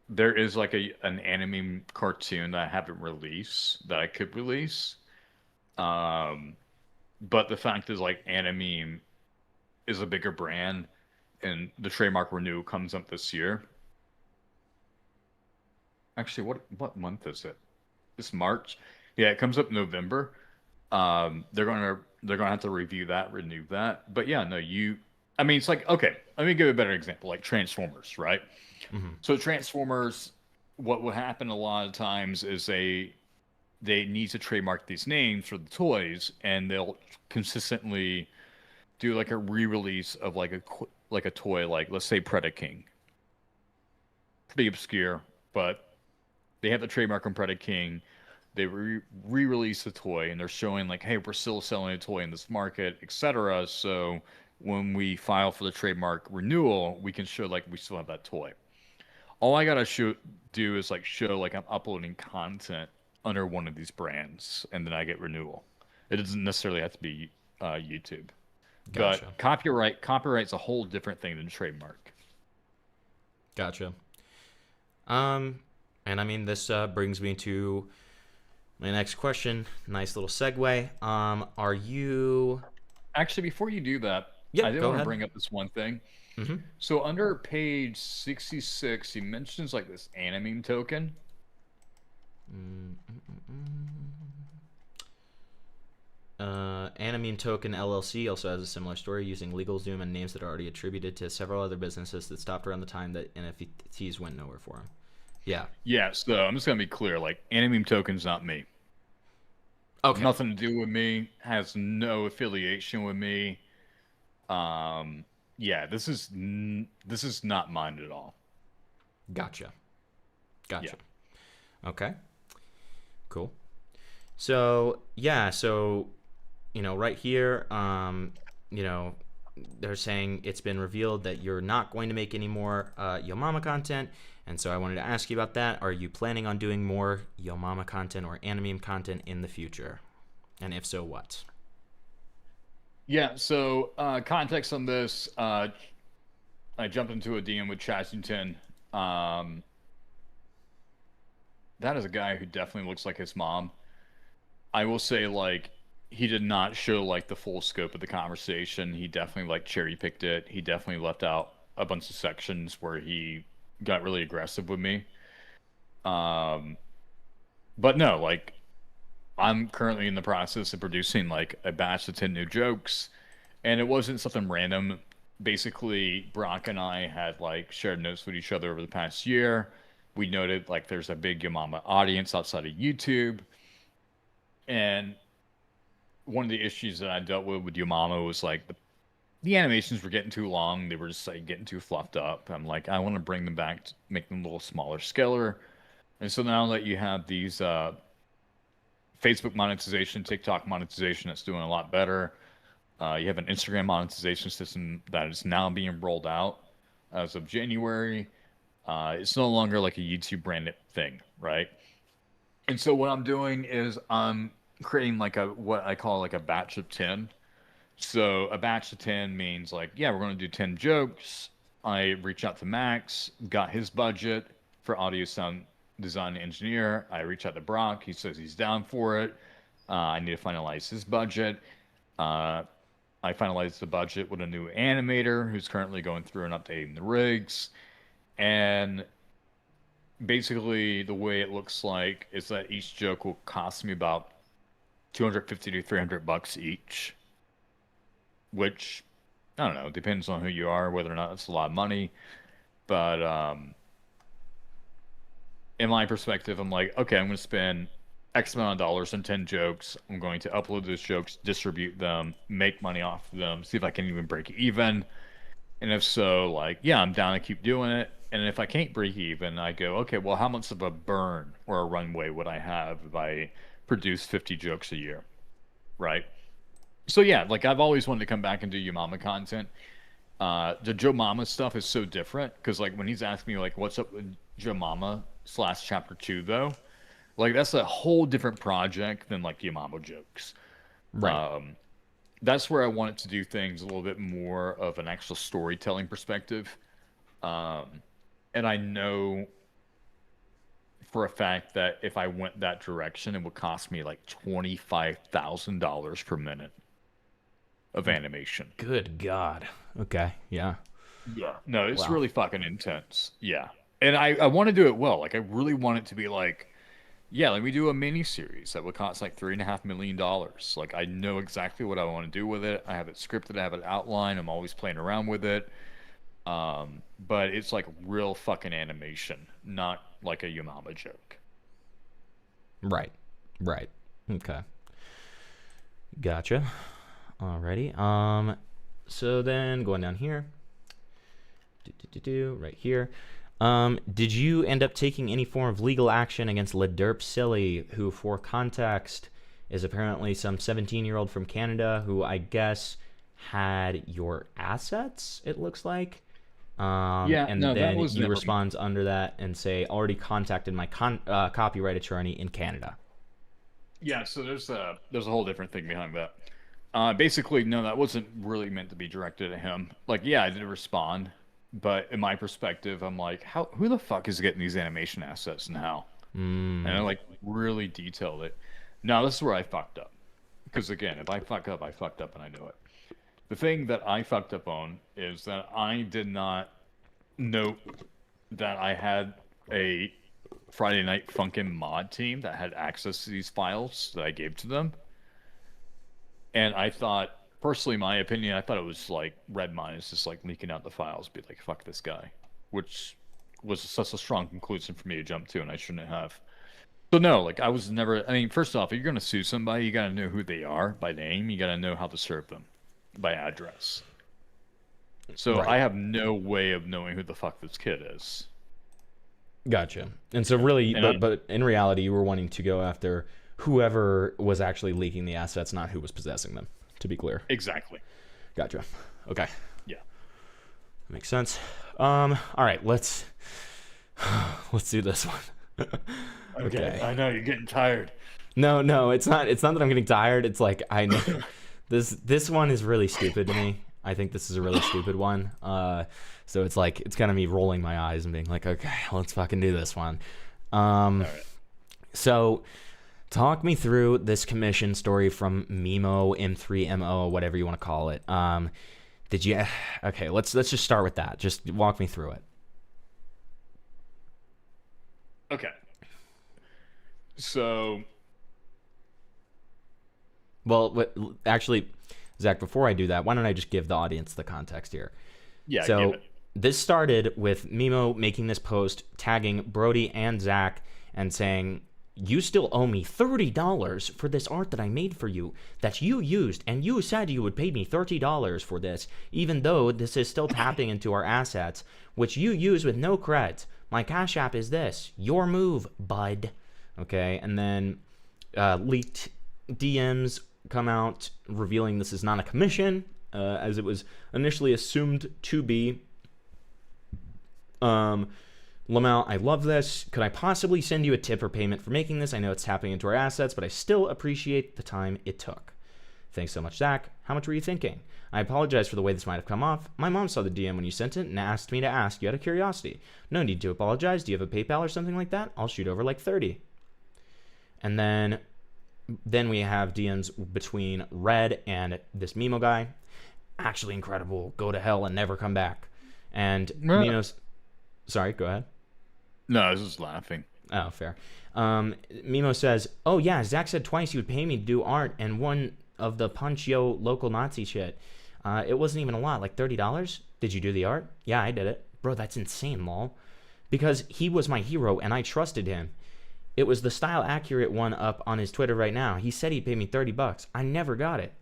there is like an anime cartoon that I haven't released that I could release. Um, but the fact is like anime is a bigger brand, and the trademark renewal comes up this year. Actually, what month is it? It's March. Yeah, it comes up November. They're gonna have to review that, renew that. But yeah, no, I mean, it's like okay. Let me give you a better example, like Transformers, right? Mm-hmm. So Transformers, what will happen a lot of times is they need to trademark these names for the toys, and they'll consistently do like a re-release of like a toy, like let's say Predaking. Pretty obscure, but they have the trademark on Predaking. They re-release the toy, and they're showing like, hey, we're still selling a toy in this market, etc. So when we file for the trademark renewal, we can show like we still have that toy. All I gotta do is like show like I'm uploading content under one of these brands, and then I get renewal. It doesn't necessarily have to be YouTube. Gotcha. But copyright's a whole different thing than trademark. Gotcha. And I mean, this brings me to my next question. Nice little segue. Are you? Actually, before you do that, Yeah, I did go want to ahead. bring up this one thing. Mm-hmm. So under page 66, he mentions like this anime token. Anime Token LLC also has a similar story using LegalZoom and names that are already attributed to several other businesses that stopped around the time that NFTs went nowhere for him. Yeah. Yeah, so I'm just gonna be clear, like anime token's not me. Okay. Nothing to do with me, has no affiliation with me. Yeah, this is not mine at all. Gotcha. Okay. Cool. So yeah, so right here, they're saying it's been revealed that you're not going to make any more Yo Mama content, and so I wanted to ask you about that. Are you planning on doing more Yo Mama content or anime content in the future? And if so, what? Yeah, so context on this, I jumped into a DM with Chashington. That is a guy who definitely looks like his mom. I will say, like, he did not show like the full scope of the conversation. He definitely like cherry picked it. He definitely left out a bunch of sections where he got really aggressive with me. Um, but no, like I'm currently in the process of producing like a batch of 10 new jokes, and it wasn't something random. Basically, Brock and I had like shared notes with each other over the past year. We noted like there's a big Yo Mama audience outside of YouTube, and one of the issues that I dealt with Yo Mama was like the animations were getting too long. They were just like getting too fluffed up. I'm like, I want to bring them back, to make them a little smaller, scaler. And so now that you have these Facebook monetization, TikTok monetization that's doing a lot better, you have an Instagram monetization system that is now being rolled out as of January. It's no longer like a YouTube branded thing, right? And so what I'm doing is I'm creating like what I call like a batch of 10. So a batch of 10 means like, yeah, we're going to do 10 jokes. I reach out to Max, got his budget for audio sound design engineer. I reach out to Brock. He says he's down for it. I need to finalize his budget. I finalized the budget with a new animator who's currently going through and updating the rigs. And basically the way it looks like is that each joke will cost me about 250 to 300 bucks each, which I don't know, depends on who you are, whether or not it's a lot of money. But in my perspective, I'm like, okay, I'm going to spend X amount of dollars on 10 jokes. I'm going to upload those jokes, distribute them, make money off of them, see if I can even break even. And if so, like, yeah, I'm down to keep doing it. And if I can't break even, I go, okay, well, how much of a burn or a runway would I have if I produce 50 jokes a year? Right? So yeah, like I've always wanted to come back and do Yo Mama content. The Joe Mama stuff is so different because like when he's asking me like what's up with Joe Mama / chapter 2 though, like that's a whole different project than like Yo Mama jokes. Right. that's where I wanted to do things a little bit more of an actual storytelling perspective. Um, and I know for a fact that if I went that direction, it would cost me like $25,000 per minute of animation. Good God. Okay. Yeah. Yeah. No, it's Wow. really fucking intense. Yeah. And I want to do it well. Like, I really want it to be like, yeah, let me do a mini series that would cost like $3.5 million. Like, I know exactly what I want to do with it. I have it scripted, I have it outlined. I'm always playing around with it. But it's like real fucking animation, not like a Yamama joke. Right. Right. Okay. Gotcha. Alrighty. So then going down here. Right here. Did you end up taking any form of legal action against LeDerp Silly, who, for context, is apparently some 17-year-old from Canada who I guess had your assets, it looks like? Yeah, And no, that then was you never. respond under that and say, already contacted my copyright attorney in Canada. Yeah, so there's a whole different thing behind that. Basically, no, that wasn't really meant to be directed at him. Like, yeah, I did respond, but in my perspective, I'm like, who the fuck is getting these animation assets now? And I like really detailed it. Now, this is where I fucked up. Because again, if I fuck up, I fucked up and I know it. The thing that I fucked up on is that I did not note that I had a Friday Night Funkin' mod team that had access to these files that I gave to them. And I thought, personally, my opinion, I thought it was like Redmine is just like leaking out the files, be like, fuck this guy, which was such a strong conclusion for me to jump to, and I shouldn't have. So no, like I was never. I mean, first off, if you're gonna sue somebody, you gotta know who they are by name. You gotta know how to serve them by address. So Right. I have no way of knowing who the fuck this kid is. Gotcha. And so really, And but in reality, you were wanting to go after whoever was actually leaking the assets, not who was possessing them, to be clear. Exactly. Gotcha. Okay. Yeah. That makes sense. All right, let's do this one. Okay. I know you're getting tired. No, it's not that I'm getting tired. It's like I know this one is really stupid to me. I think this is a really stupid one. So it's like it's kind of me rolling my eyes and being like, okay, let's fucking do this one. All right. So talk me through this commission story from Mimo, M3MO, whatever you want to call it. Did you? Okay, let's just start with that. Just walk me through it. Okay. So Well, actually, Zach, before I do that, why don't I just give the audience the context here? yeah, So give it. this started with Mimo making this post, tagging Brody and Zack, and saying, "You still owe me $30 for this art that I made for you that you used, and you said you would pay me $30 for this, even though this is still tapping into our assets, which you use with no creds. My Cash App is this. Your move, bud." Okay, and then leaked DMs come out revealing this is not a commission, as it was initially assumed to be. Lamau, I love this. Could I possibly send you a tip or payment for making this? I know it's tapping into our assets, but I still appreciate the time it took. Thanks so much, Zach. How much were you thinking? I apologize for the way this might have come off. My mom saw the DM when you sent it and asked me to ask you out of curiosity. No need to apologize. Do you have a PayPal or something like that? I'll shoot over like 30. And then we have DMs between Red and this Mimo guy. Actually incredible. Go to hell and never come back. And Mino's... Sorry, go ahead. No, I was just laughing. Oh, fair. Mimo says, "Oh yeah, Zach said twice he would pay me to do art and one of the Punch Yo local Nazi shit. It wasn't even a lot, like $30. Did you do the art? Yeah, I did it. Bro, that's insane, lol. Because he was my hero and I trusted him. It was the style accurate one up on his Twitter right now. He said he'd pay me $30. I never got it.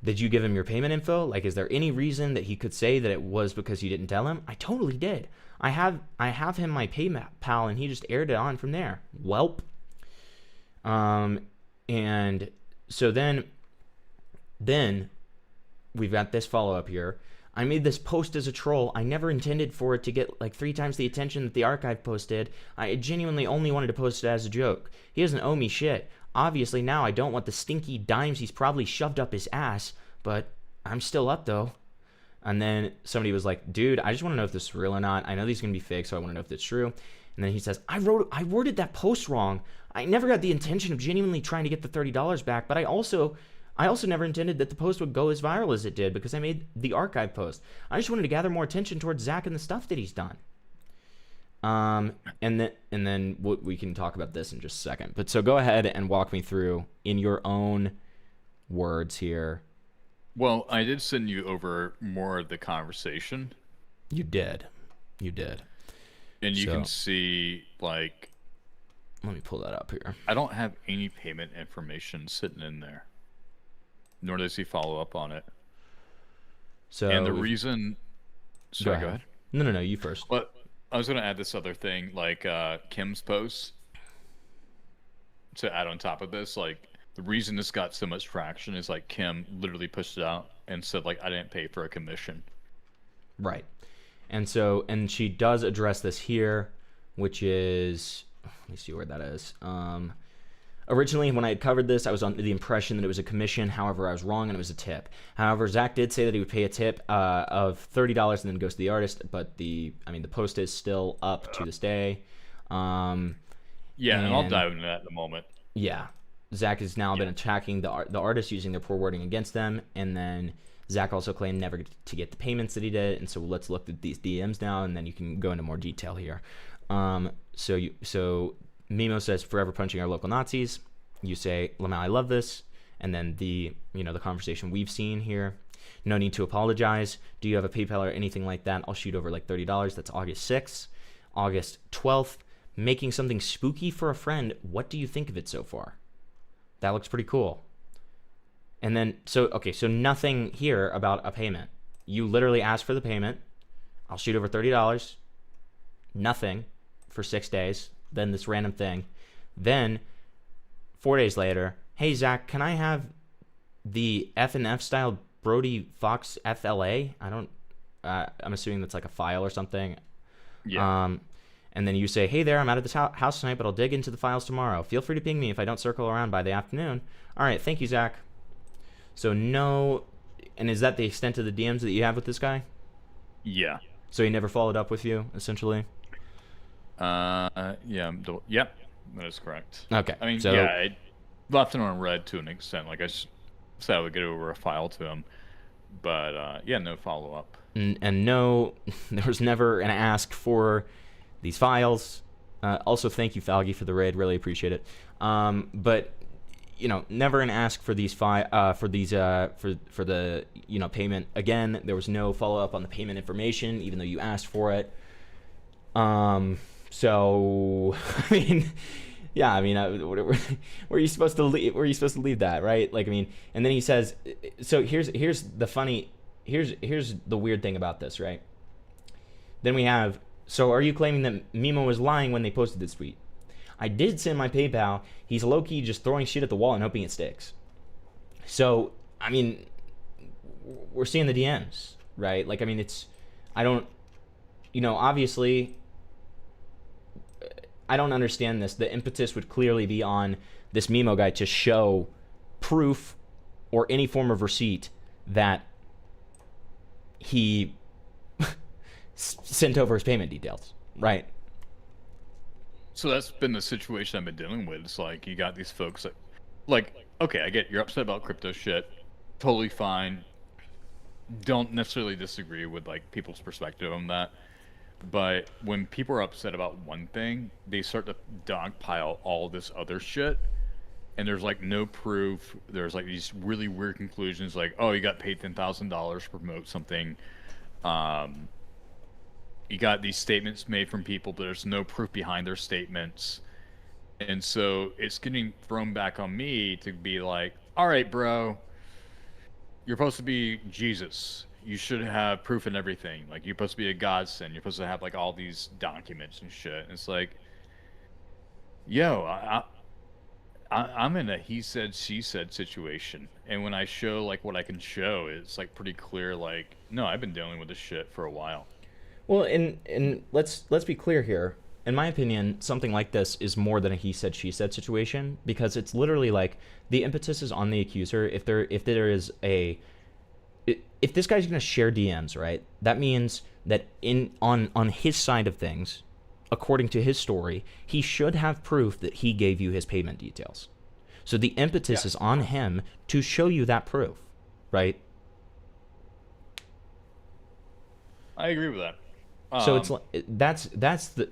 Did you give him your payment info? Like, is there any reason that he could say that it was because you didn't tell him? I totally did. I have him my PayPal and he just aired it on from there. Welp. And so then we've got this follow-up here. I made this post as a troll. I never intended for it to get like 3 times the attention that the archive post did. I genuinely only wanted to post it as a joke. He doesn't owe me shit. Obviously now I don't want the stinky dimes he's probably shoved up his ass, but I'm still up though. And then somebody was like, dude, I just want to know if this is real or not. I know these are going to be fake, so I want to know if it's true. And then he says, I worded that post wrong. I never got the intention of genuinely trying to get the $30 back, but I also never intended that the post would go as viral as it did because I made the archive post. I just wanted to gather more attention towards Zack and the stuff that he's done. And then we can talk about this in just a second. But so go ahead and walk me through in your own words here. Well, I did send you over more of the conversation. You did. And you can see, like... Let me pull that up here. I don't have any payment information sitting in there. Nor does he follow up on it. So... And the reason... Sorry, go ahead. No, you first. But I was going to add this other thing, like Kim's post. To add on top of this, like... The reason this got so much traction is like Kim literally pushed it out and said like I didn't pay for a commission. Right. And she does address this here, which is, let me see where that is. Originally, when I had covered this, I was under the impression that it was a commission. However, I was wrong and it was a tip. However, Zack did say that he would pay a tip of $30 and then it goes to the artist. But the post is still up to this day. And I'll dive into that in a moment. Yeah. Zack has now been attacking the artists using their poor wording against them, and then Zack also claimed never to get the payments that he did. And so let's look at these DMs now, and then you can go into more detail here. So Mimo says, "Forever punching our local Nazis." You say, "Lamau, I love this," and then the conversation we've seen here. "No need to apologize. Do you have a PayPal or anything like that? I'll shoot over like $30. That's August 6th. August 12th. Making something spooky for a friend. What do you think of it so far? That looks pretty cool." And then, so nothing here about a payment. You literally asked for the payment. I'll shoot over $30. Nothing for 6 days. Then this random thing. Then, 4 days later, "Hey, Zack, can I have the F&F style Brody Foxx FLA?" I'm assuming that's like a file or something. Yeah. And then you say, "Hey there, I'm out of this house tonight, but I'll dig into the files tomorrow. Feel free to ping me if I don't circle around by the afternoon." All right, thank you, Zack. So no, and is that the extent of the DMs that you have with this guy? Yeah. So he never followed up with you, essentially? That is correct. Okay. I mean, I left it on red to an extent. Like I said I would get over a file to him, but no follow up. And no, there was never an ask for these files. Also, thank you, Falgi, for the raid. Really appreciate it. But never an ask for these for the payment. Again, there was no follow up on the payment information, even though you asked for it. So I mean, where are you supposed to leave? Where are you supposed to leave that, right? Like, I mean, and then he says, so here's the weird thing about this, right? Then we have, "So are you claiming that Mimo was lying when they posted this tweet? I did send my PayPal. He's low-key just throwing shit at the wall and hoping it sticks." So, I mean, we're seeing the DMs, right? Like, I mean, obviously, I don't understand this. The impetus would clearly be on this Mimo guy to show proof or any form of receipt that he sent over his payment details, right? So that's been the situation I've been dealing with. It's like you got these folks that, like, okay, I get you're upset about crypto shit, totally fine. Don't necessarily disagree with like people's perspective on that, but when people are upset about one thing, they start to dogpile all this other shit, and there's like no proof. There's like these really weird conclusions, like, oh, you got paid $10,000 to promote something. You got these statements made from people, but there's no proof behind their statements. And so it's getting thrown back on me to be like, all right, bro, you're supposed to be Jesus. You should have proof in everything. Like, you're supposed to be a godsend. You're supposed to have, like, all these documents and shit. And it's like, yo, I'm in a he said, she said situation. And when I show, like, what I can show, it's, like, pretty clear, like, no, I've been dealing with this shit for a while. Well, and let's be clear here. In my opinion, something like this is more than a he said, she said situation, because it's literally like the impetus is on the accuser. If there is a if this guy's going to share DMs, right, that means that on his side of things, according to his story, he should have proof that he gave you his payment details. So the impetus is on him to show you that proof, right? I agree with that. So it's like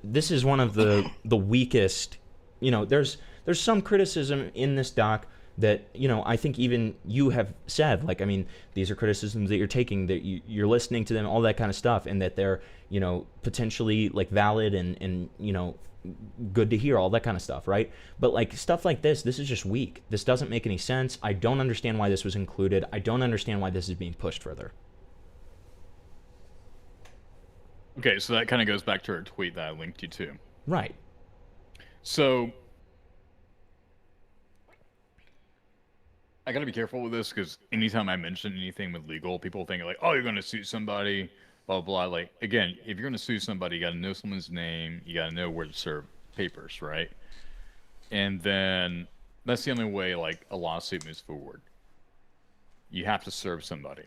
this is one of the weakest. There's some criticism in this doc that I think even you have said, like, I mean, these are criticisms that you're taking, that you're listening to them, all that kind of stuff, and that they're potentially like valid and good to hear, all that kind of stuff, right? But like stuff like this is just weak. This doesn't make any sense. I don't understand why this was included. I don't understand why this is being pushed further. Okay, so that kind of goes back to our tweet that I linked you to. Right. So I got to be careful with this, because anytime I mention anything with legal, people think like, oh, you're going to sue somebody, blah, blah, blah. Like, again, if you're going to sue somebody, you got to know someone's name. You got to know where to serve papers, right? And then that's the only way, like, a lawsuit moves forward. You have to serve somebody.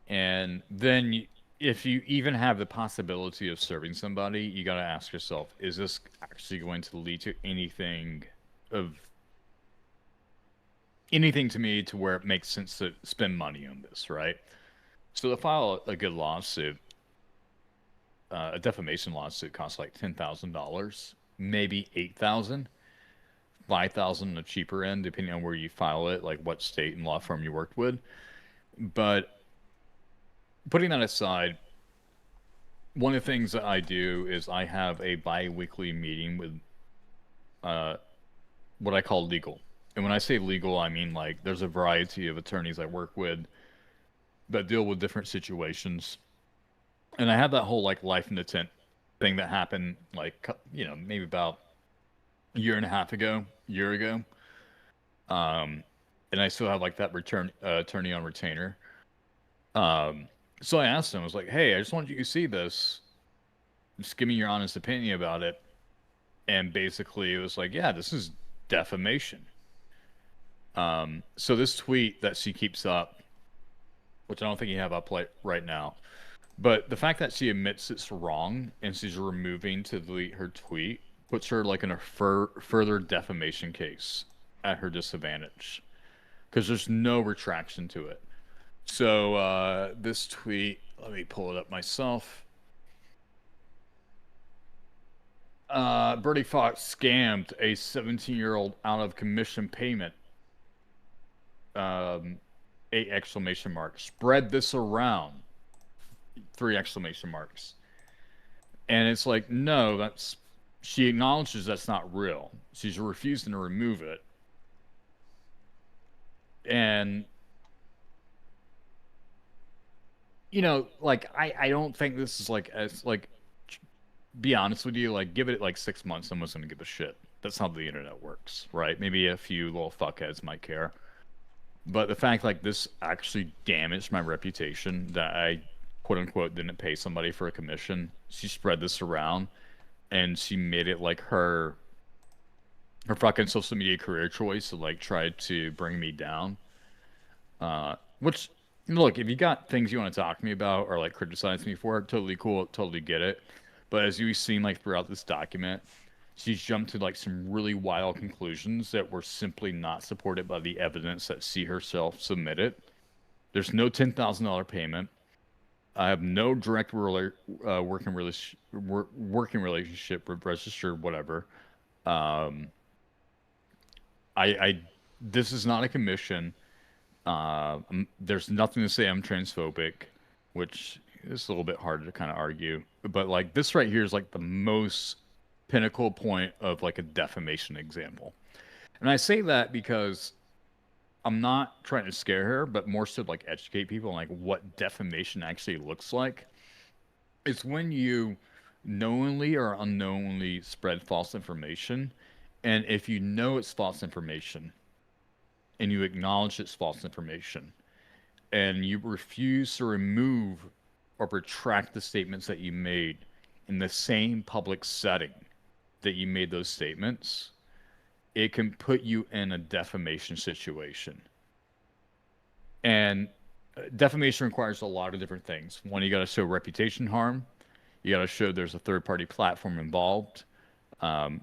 And then if you even have the possibility of serving somebody, you got to ask yourself, is this actually going to lead to anything to me to where it makes sense to spend money on this, right? So to file a good lawsuit, a defamation lawsuit costs like $10,000, maybe $8,000, $5,000 on the cheaper end, depending on where you file it, like what state and law firm you worked with. But putting that aside, one of the things that I do is I have a bi-weekly meeting with what I call legal. And when I say legal, I mean like there's a variety of attorneys I work with that deal with different situations. And I had that whole like life in the tent thing that happened like, maybe about a year and a half ago, year ago. And I still have like that attorney on retainer. So I asked him, I was like, hey, I just want you to see this. Just give me your honest opinion about it. And basically it was like, yeah, this is defamation. So this tweet that she keeps up, which I don't think you have up right now, but the fact that she admits it's wrong and she's removing to delete her tweet puts her like in a further defamation case at her disadvantage, because there's no retraction to it. So this tweet, let me pull it up myself. Brody Foxx scammed a 17-year-old out of commission payment. 8 exclamation marks. Spread this around. 3 exclamation marks. And it's like, no, she acknowledges that's not real. She's refusing to remove it. And like I don't think this is like, as like, be honest with you, like give it like 6 months, someone's gonna give a shit. That's how the internet works, right? Maybe a few little fuckheads might care. But the fact like this actually damaged my reputation, that I quote unquote didn't pay somebody for a commission. She spread this around and she made it like her fucking social media career choice to like try to bring me down. Which, look, if you got things you want to talk to me about or like criticize me for, totally cool, totally get it. But as you've seen like throughout this document, she's jumped to like some really wild conclusions that were simply not supported by the evidence that she herself submitted. There's no $10,000 payment. I have no direct working relationship with registered whatever. This is not a commission. There's nothing to say I'm transphobic, which is a little bit harder to kind of argue. But like this right here is like the most pinnacle point of like a defamation example. And I say that because I'm not trying to scare her, but more so like educate people on like what defamation actually looks like. It's when you knowingly or unknowingly spread false information. And if you know it's false information and you acknowledge it's false information and you refuse to remove or retract the statements that you made in the same public setting that you made those statements, it can put you in a defamation situation. And defamation requires a lot of different things. One, you got to show reputation harm. You got to show there's a third-party platform involved,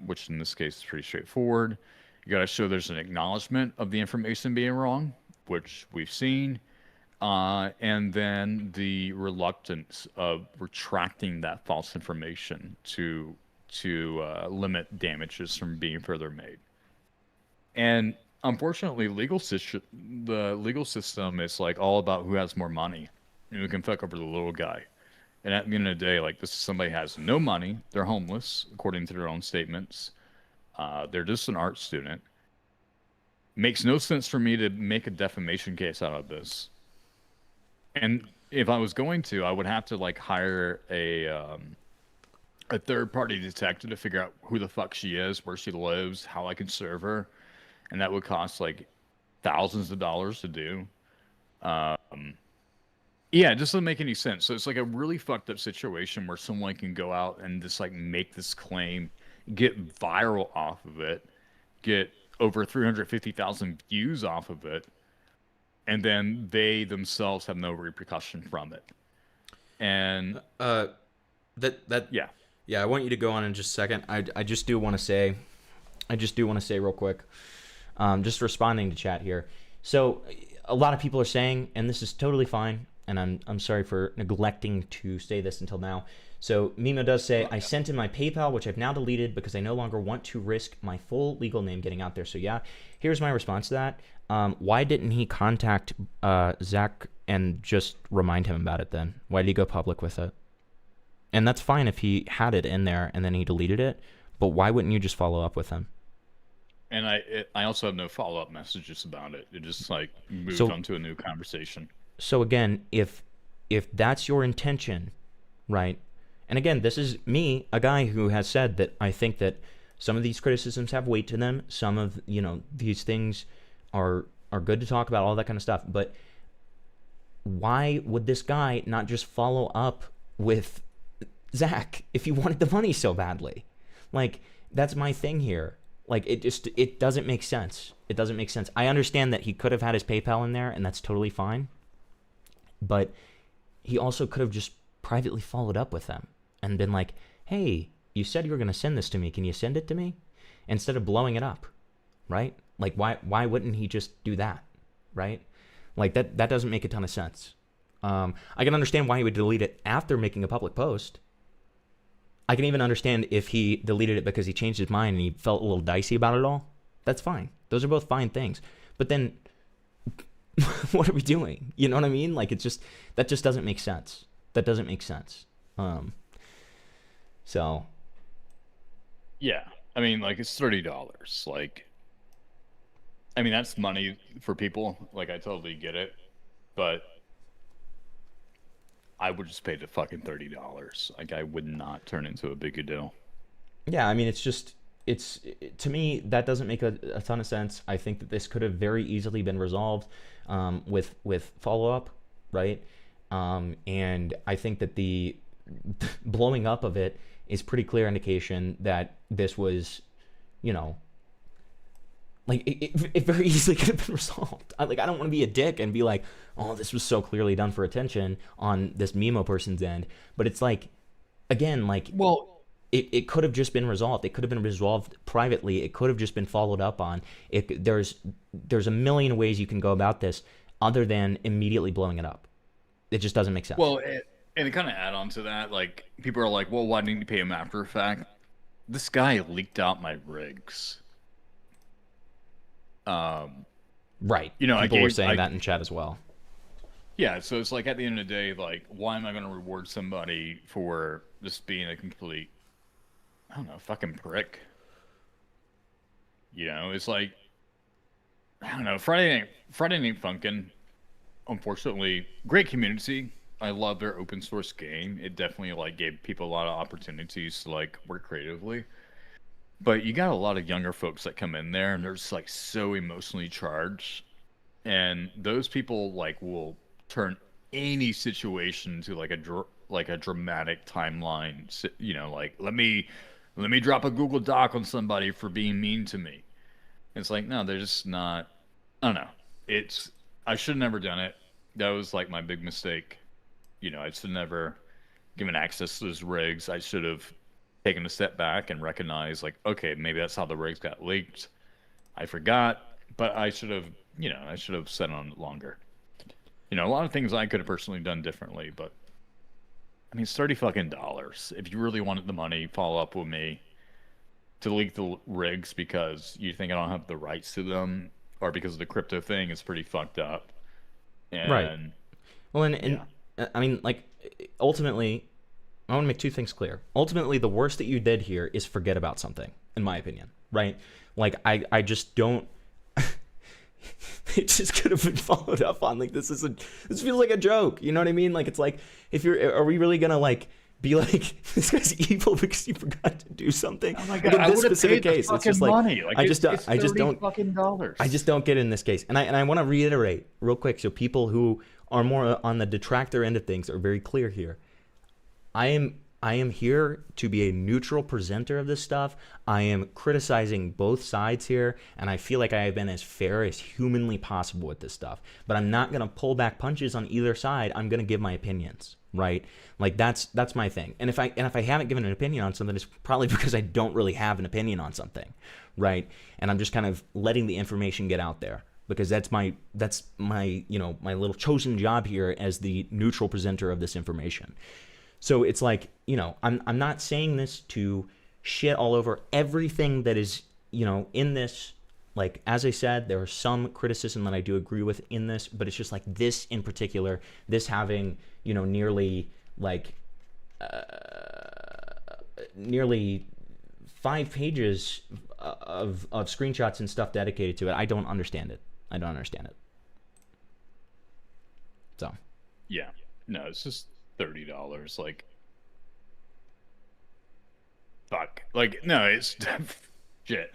which in this case is pretty straightforward. You got to show there's an acknowledgement of the information being wrong, which we've seen, and then the reluctance of retracting that false information to limit damages from being further made. And unfortunately, the legal system is like all about who has more money and who can fuck over the little guy. And at the end of the day, like, this is somebody who has no money. They're homeless, according to their own statements. They're just an art student. Makes no sense for me to make a defamation case out of this. And if I was going to, I would have to like hire a third-party detective to figure out who the fuck she is, where she lives, how I can serve her, and that would cost like thousands of dollars to do. Yeah, it just doesn't make any sense. So it's like a really fucked up situation where someone can go out and just like make this claim, get viral off of it, get over 350,000 views off of it, and then they themselves have no repercussion from it. And yeah, I want you to go on in just a second. I just do want to say real quick, just responding to chat here. So a lot of people are saying, and this is totally fine, and I'm sorry for neglecting to say this until now. So Mimo does say, I sent in my PayPal, which I've now deleted because I no longer want to risk my full legal name getting out there. So yeah, here's my response to that. Why didn't he contact Zack and just remind him about it then? Why did he go public with it? And that's fine if he had it in there and then he deleted it, but why wouldn't you just follow up with him? And I also have no follow-up messages about it. It just like moved on to a new conversation. So again, if that's your intention, right? And again, this is me, a guy who has said that I think that some of these criticisms have weight to them. Some of, these things are good to talk about, all that kind of stuff. But why would this guy not just follow up with Zack if he wanted the money so badly? Like, that's my thing here. Like, it doesn't make sense. It doesn't make sense. I understand that he could have had his PayPal in there, and that's totally fine. But he also could have just privately followed up with them and been like, hey, you said you were going to send this to me. Can you send it to me? Instead of blowing it up, right? Like, why wouldn't he just do that, right? Like, that doesn't make a ton of sense. I can understand why he would delete it after making a public post. I can even understand if he deleted it because he changed his mind and he felt a little dicey about it all. That's fine. Those are both fine things. But then, what are we doing? You know what I mean? Like, that just doesn't make sense. That doesn't make sense. So. Yeah. I mean, like, it's $30. Like, I mean, that's money for people. Like, I totally get it. But I would just pay the fucking $30. Like, I would not turn into a big deal. Yeah, I mean, to me, that doesn't make a ton of sense. I think that this could have very easily been resolved with follow-up, right? And I think that the blowing up of it is pretty clear indication that this was, like, it very easily could have been resolved. I don't want to be a dick and be like, oh, this was so clearly done for attention on this Mimo person's end. But it's like, again, like, well, it could have just been resolved. It could have been resolved privately. It could have just been followed up on. There's a million ways you can go about this other than immediately blowing it up. It just doesn't make sense. Well, and to kind of add on to that, like, people are like, well, why didn't you pay him after the fact? This guy leaked out my rigs. Right. People were saying that in chat as well. Yeah, so it's like, at the end of the day, like, why am I going to reward somebody for just being a complete, I don't know, fucking prick? It's like, I don't know, Friday Night Funkin', unfortunately, great community. I love their open source game. It definitely, like, gave people a lot of opportunities to, like, work creatively. But you got a lot of younger folks that come in there, and they're just, like, so emotionally charged. And those people, like, will turn any situation to, like, a dramatic timeline. Like, let me drop a Google Doc on somebody for being mean to me. It's like, no, they're just not. I don't know. I should have never done it. That was like my big mistake. I should never given access to those rigs. I should have taken a step back and recognized, like, okay, maybe that's how the rigs got leaked. I forgot, but I should have, I should have sat on it longer. A lot of things I could have personally done differently, but I mean, it's $30 If you really wanted the money, follow up with me to leak the rigs because you think I don't have the rights to them, or because of the crypto thing is pretty fucked up. And Right. Well, and I mean, like, ultimately, I want to make two things clear. Ultimately, the worst that you did here is forget about something, in my opinion, right? Like, I just don't. It just could have been followed up on. Like, this feels like a joke. You know what I mean? Like, it's like, are we really gonna like be like, this guy's evil because he forgot to do something? oh my Like, god, in I this would have specific paid the case, it's fucking just like money. Like, I it's just don't fucking dollars. I just don't get it in this case. And I want to reiterate real quick, so people who are more on the detractor end of things are very clear here. I am here to be a neutral presenter of this stuff. I am criticizing both sides here, and I feel like I have been as fair as humanly possible with this stuff. But I'm not gonna pull back punches on either side. I'm gonna give my opinions, right? Like, that's my thing. And if I haven't given an opinion on something, it's probably because I don't really have an opinion on something, right? And I'm just kind of letting the information get out there, because that's my my little chosen job here as the neutral presenter of this information. So it's like, I'm not saying this to shit all over everything that is, in this. Like, as I said, there are some criticism that I do agree with in this, but it's just like this in particular, this having, nearly 5 pages of screenshots and stuff dedicated to it. I don't understand it. So. Yeah. No, it's just $30. Like, fuck. Like, no, it's shit.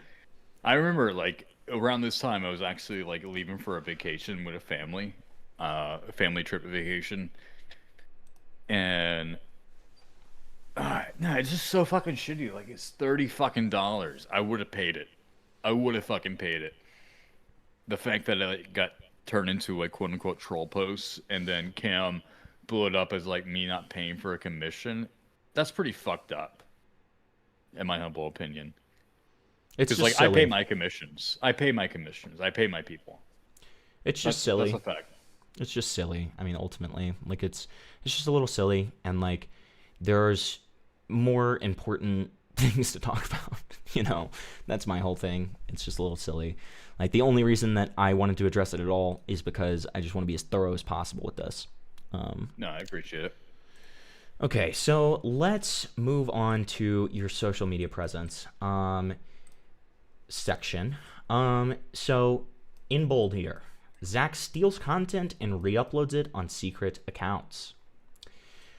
I remember, like, around this time, I was actually, like, leaving for a vacation with a family trip vacation. And, no, it's just so fucking shitty. Like, it's $30 fucking dollars. I would have paid it. I would have fucking paid it. The fact that it got turned into, like, quote unquote troll posts, and then Cam blew it up as, like, me not paying for a commission, that's pretty fucked up, in my humble opinion. It's Because, just like, silly. I pay my commissions. I pay my people. It's just silly. That's a fact. It's just silly. I mean, ultimately, like, it's just a little silly, and like, there's more important things to talk about. That's my whole thing. It's just a little silly. Like, the only reason that I wanted to address it at all is because I just want to be as thorough as possible with this. No, I appreciate it. Okay, so let's move on to your social media presence section. So in bold here, Zack steals content and re-uploads it on secret accounts.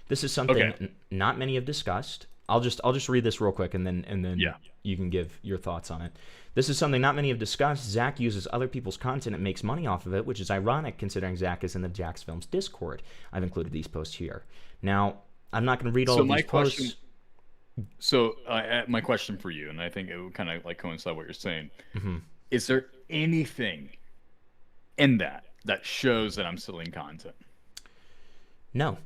This is something not many have discussed. I'll just read this real quick, and then you can give your thoughts on it. This is something not many have discussed. Zack uses other people's content and makes money off of it, which is ironic considering Zack is in the Jack's Films Discord. I've included these posts here. Now, I'm not going to read all of these posts. So, my question for you, and I think it would kind of like coincide what you're saying. Mm-hmm. Is there anything in that shows that I'm stealing content? No.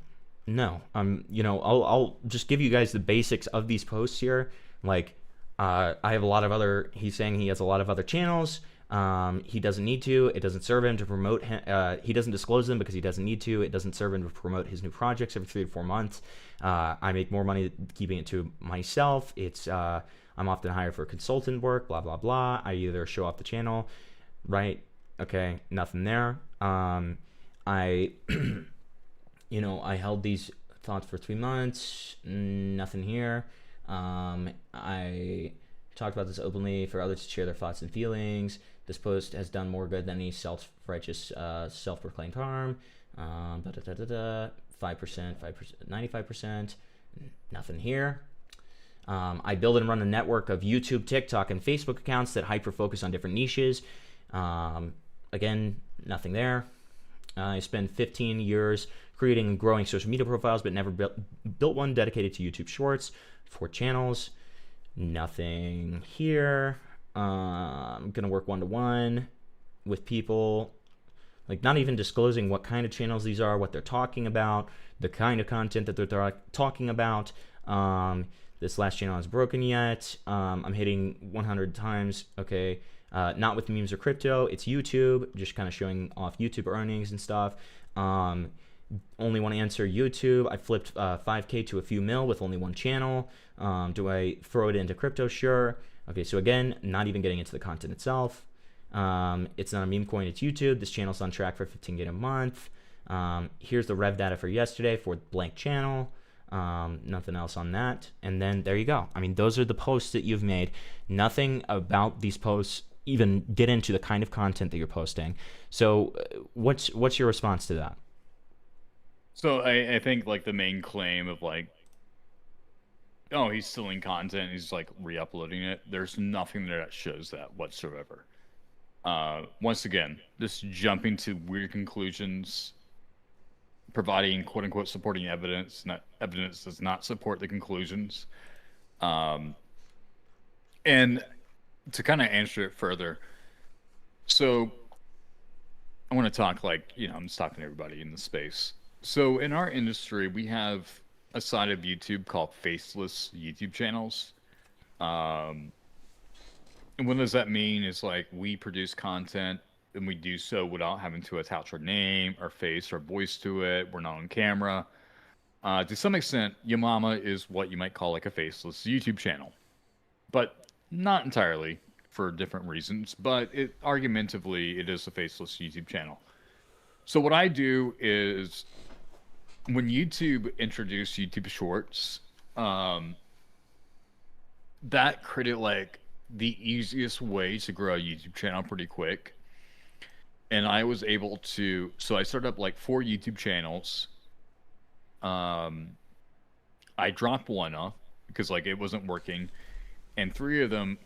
I'll just give you guys the basics of these posts here. Like, I have a lot of other. He's saying he has a lot of other channels. He doesn't need to. It doesn't serve him to promote. He doesn't disclose them because he doesn't need to. It doesn't serve him to promote his new projects every 3 to 4 months. I make more money keeping it to myself. It's I'm often hired for consultant work. Blah blah blah. I either show off the channel, right? Okay, nothing there. I I held these thoughts for 3 months. Nothing here. I talked about this openly for others to share their thoughts and feelings. This post has done more good than any self-righteous, self-proclaimed harm. 5%, 95%. Nothing here. I build and run a network of YouTube, TikTok, and Facebook accounts that hyper-focus on different niches. Again, nothing there. I spent 15 years creating and growing social media profiles, but never built one dedicated to YouTube Shorts. 4 channels. Nothing here. I'm going to work one-to-one with people. like not even disclosing what kind of channels these are, what they're talking about, the kind of content that they're talking about. This last channel is broken yet. I'm hitting 100 times. Okay. Not with memes or crypto. It's YouTube, just kind of showing off YouTube earnings and stuff. Only want to answer YouTube. I flipped 5K to a few mil with only one channel. Do I throw it into crypto? Sure. Okay, so again, not even getting into the content itself. It's not a meme coin, it's YouTube. This channel's on track for 15K a month. Here's the rev data for yesterday for blank channel. Nothing else on that. And then there you go. I mean, those are the posts that you've made. Nothing about these posts even get into the kind of content that you're posting. So what's your response to that? So I think like the main claim of like, oh, he's stealing content, he's like re-uploading it. There's nothing there that shows that whatsoever. Once again, just jumping to weird conclusions, providing quote unquote supporting evidence. Not evidence does not support the conclusions. And to kind of answer it further, so I want to talk like, I'm just talking to everybody in the space. So in our industry, we have a side of YouTube called faceless YouTube channels. And what does that mean? Is like we produce content and we do so without having to attach our name, our face, our voice to it. We're not on camera. To some extent, Your Mama is what you might call like a faceless YouTube channel, but not entirely for different reasons. But argumentatively, it is a faceless YouTube channel. So what I do is, when YouTube introduced YouTube Shorts, that created like the easiest way to grow a YouTube channel pretty quick. And I was able to, so I started up like 4 YouTube channels. I dropped one off because like it wasn't working, and 3 of them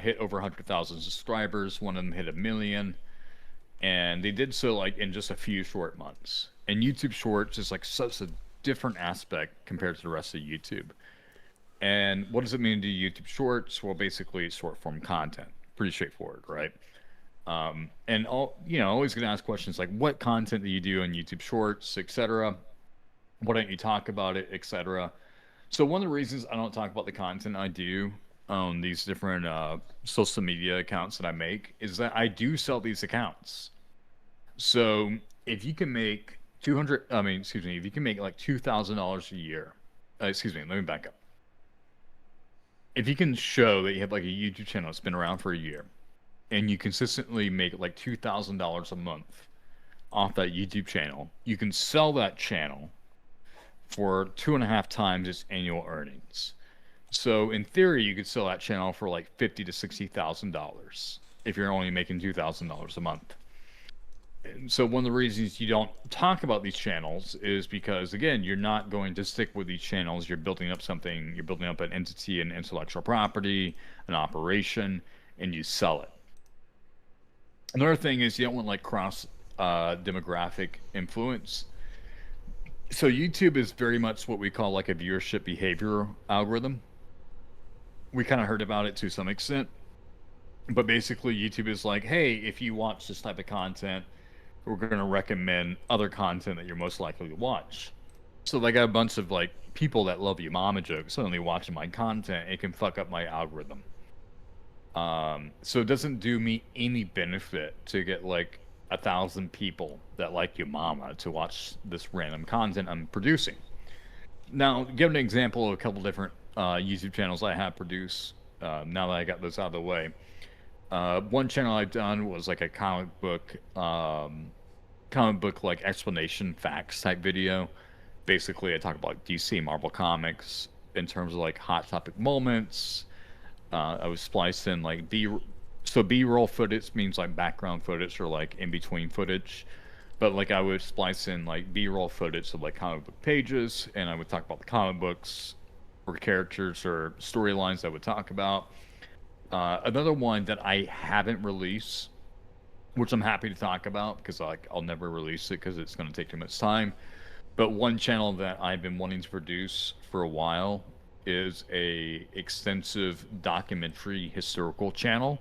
hit over 100,000 subscribers. One of them hit 1 million, and they did so like in just a few short months. And YouTube Shorts is like such a different aspect compared to the rest of YouTube. And what does it mean to do YouTube Shorts? Well, basically it's short form content. Pretty straightforward, right? And always gonna ask questions like, what content do you do on YouTube Shorts, etc. Why don't you talk about it, etc. So one of the reasons I don't talk about the content I do on these different social media accounts that I make is that I do sell these accounts. So if you can make if you can make like $2,000 a year, let me back up. If you can show that you have like a YouTube channel that's been around for a year, and you consistently make like $2,000 a month off that YouTube channel, you can sell that channel for 2.5 times its annual earnings. So in theory, you could sell that channel for like $50,000 to $60,000 if you're only making $2,000 a month. And so one of the reasons you don't talk about these channels is because, again, you're not going to stick with these channels. You're building up something. You're building up an entity, an intellectual property, an operation, and you sell it. Another thing is you don't want like cross demographic influence. So YouTube is very much what we call like a viewership behavior algorithm. We kind of heard about it to some extent, but basically YouTube is like, hey, if you watch this type of content, we're going to recommend other content that you're most likely to watch. So they got a bunch of like people that love Your Mama jokes suddenly watching my content. It can fuck up my algorithm. So it doesn't do me any benefit to get like 1,000 people that like Your Mama to watch this random content I'm producing. Now, give an example of a couple different YouTube channels I have produced. Now that I got this out of the way, one channel I've done was like a comic book like explanation facts type video. Basically, I talk about DC, Marvel Comics in terms of like hot topic moments. I was spliced in like B-roll footage means like background footage or like in between footage, but like I would splice in like B-roll footage of like comic book pages, and I would talk about the comic books or characters or storylines I would talk about. Another one that I haven't released, which I'm happy to talk about because like I'll never release it because it's going to take too much time. But one channel that I've been wanting to produce for a while is a extensive documentary historical channel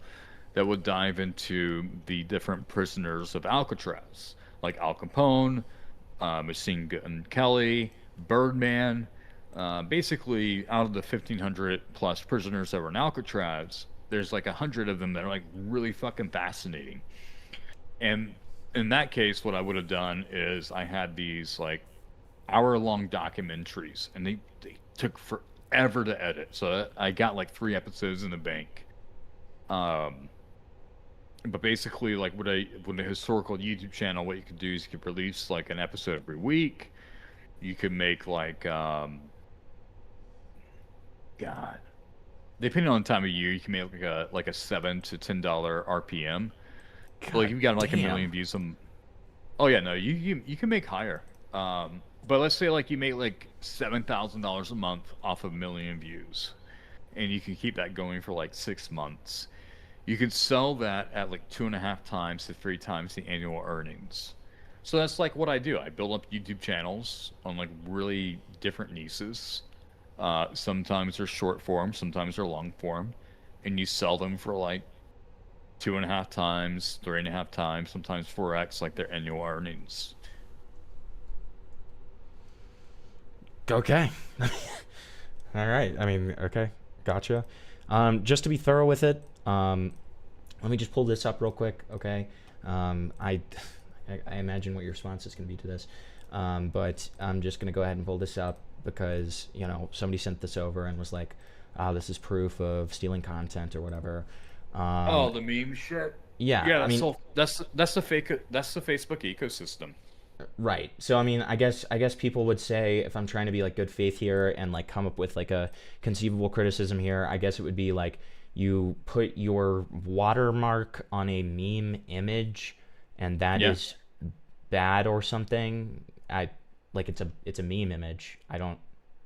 that would dive into the different prisoners of Alcatraz, like Al Capone, Machine Gun Kelly, Birdman. Basically, out of the 1,500 plus prisoners that were in Alcatraz, there's like 100 of them that are like really fucking fascinating. And in that case, what I would have done is I had these like hour-long documentaries, and they took forever to edit. So I got like 3 episodes in the bank. But basically, like with a historical YouTube channel, what you could do is you could release like an episode every week. You could make like God, depending on the time of year, you can make like a $7 to $10 RPM. But, like you've got like a million views. Oh yeah, no, you can make higher. But let's say like you make like $7,000 a month off of 1 million views, and you can keep that going for like 6 months. You could sell that at like 2.5 times to 3 times the annual earnings. So that's like what I do. I build up YouTube channels on like really different niches. Sometimes they're short form, sometimes they're long form, and you sell them for like 2.5 times, 3.5 times, sometimes 4x like their annual earnings. Okay. All right. I mean, okay. Gotcha. Just to be thorough with it, let me just pull this up real quick, okay? I imagine what your response is going to be to this, but I'm just going to go ahead and pull this up because, you know, somebody sent this over and was like, this is proof of stealing content or whatever. Oh, the meme shit? Yeah, Yeah, I mean, that's the Facebook ecosystem. right. So I mean, I guess people would say, if I'm trying to be like good faith here and like come up with like a conceivable criticism here, I guess it would be like you put your watermark on a meme image and that is bad or something. Like it's a meme image.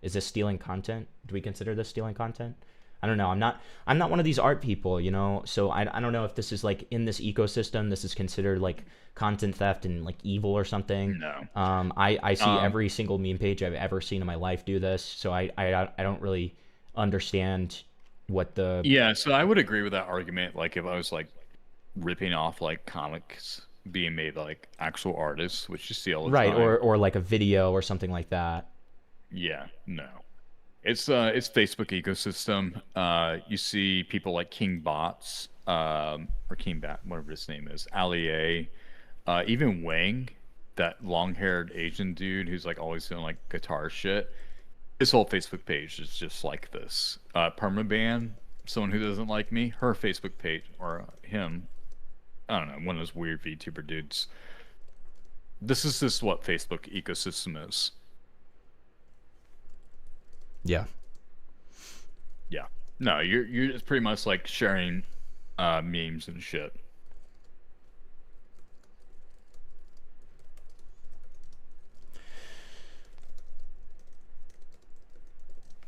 Is this stealing content? Do we consider this stealing content? I don't know. I'm not one of these art people, you know, so I don't know if this is like in this ecosystem, this is considered like content theft and like evil or something. No. I see every single meme page I've ever seen in my life do this, so I don't really understand what the... Yeah, so I would agree with that argument. Like if I was like ripping off like comics being made by like actual artists, which you see all the right, time. or like a video or something like that. Yeah, no. It's Facebook ecosystem. You see people like King Bots, or King Bat, whatever his name is, Ali A, even Wang, that long-haired Asian dude who's like always doing like guitar shit. His whole Facebook page is just like this. Permaban, someone who doesn't like me, her Facebook page, or him, I don't know, one of those weird VTuber dudes. This is just what Facebook ecosystem is. Yeah. Yeah. No, you're just pretty much like sharing memes and shit.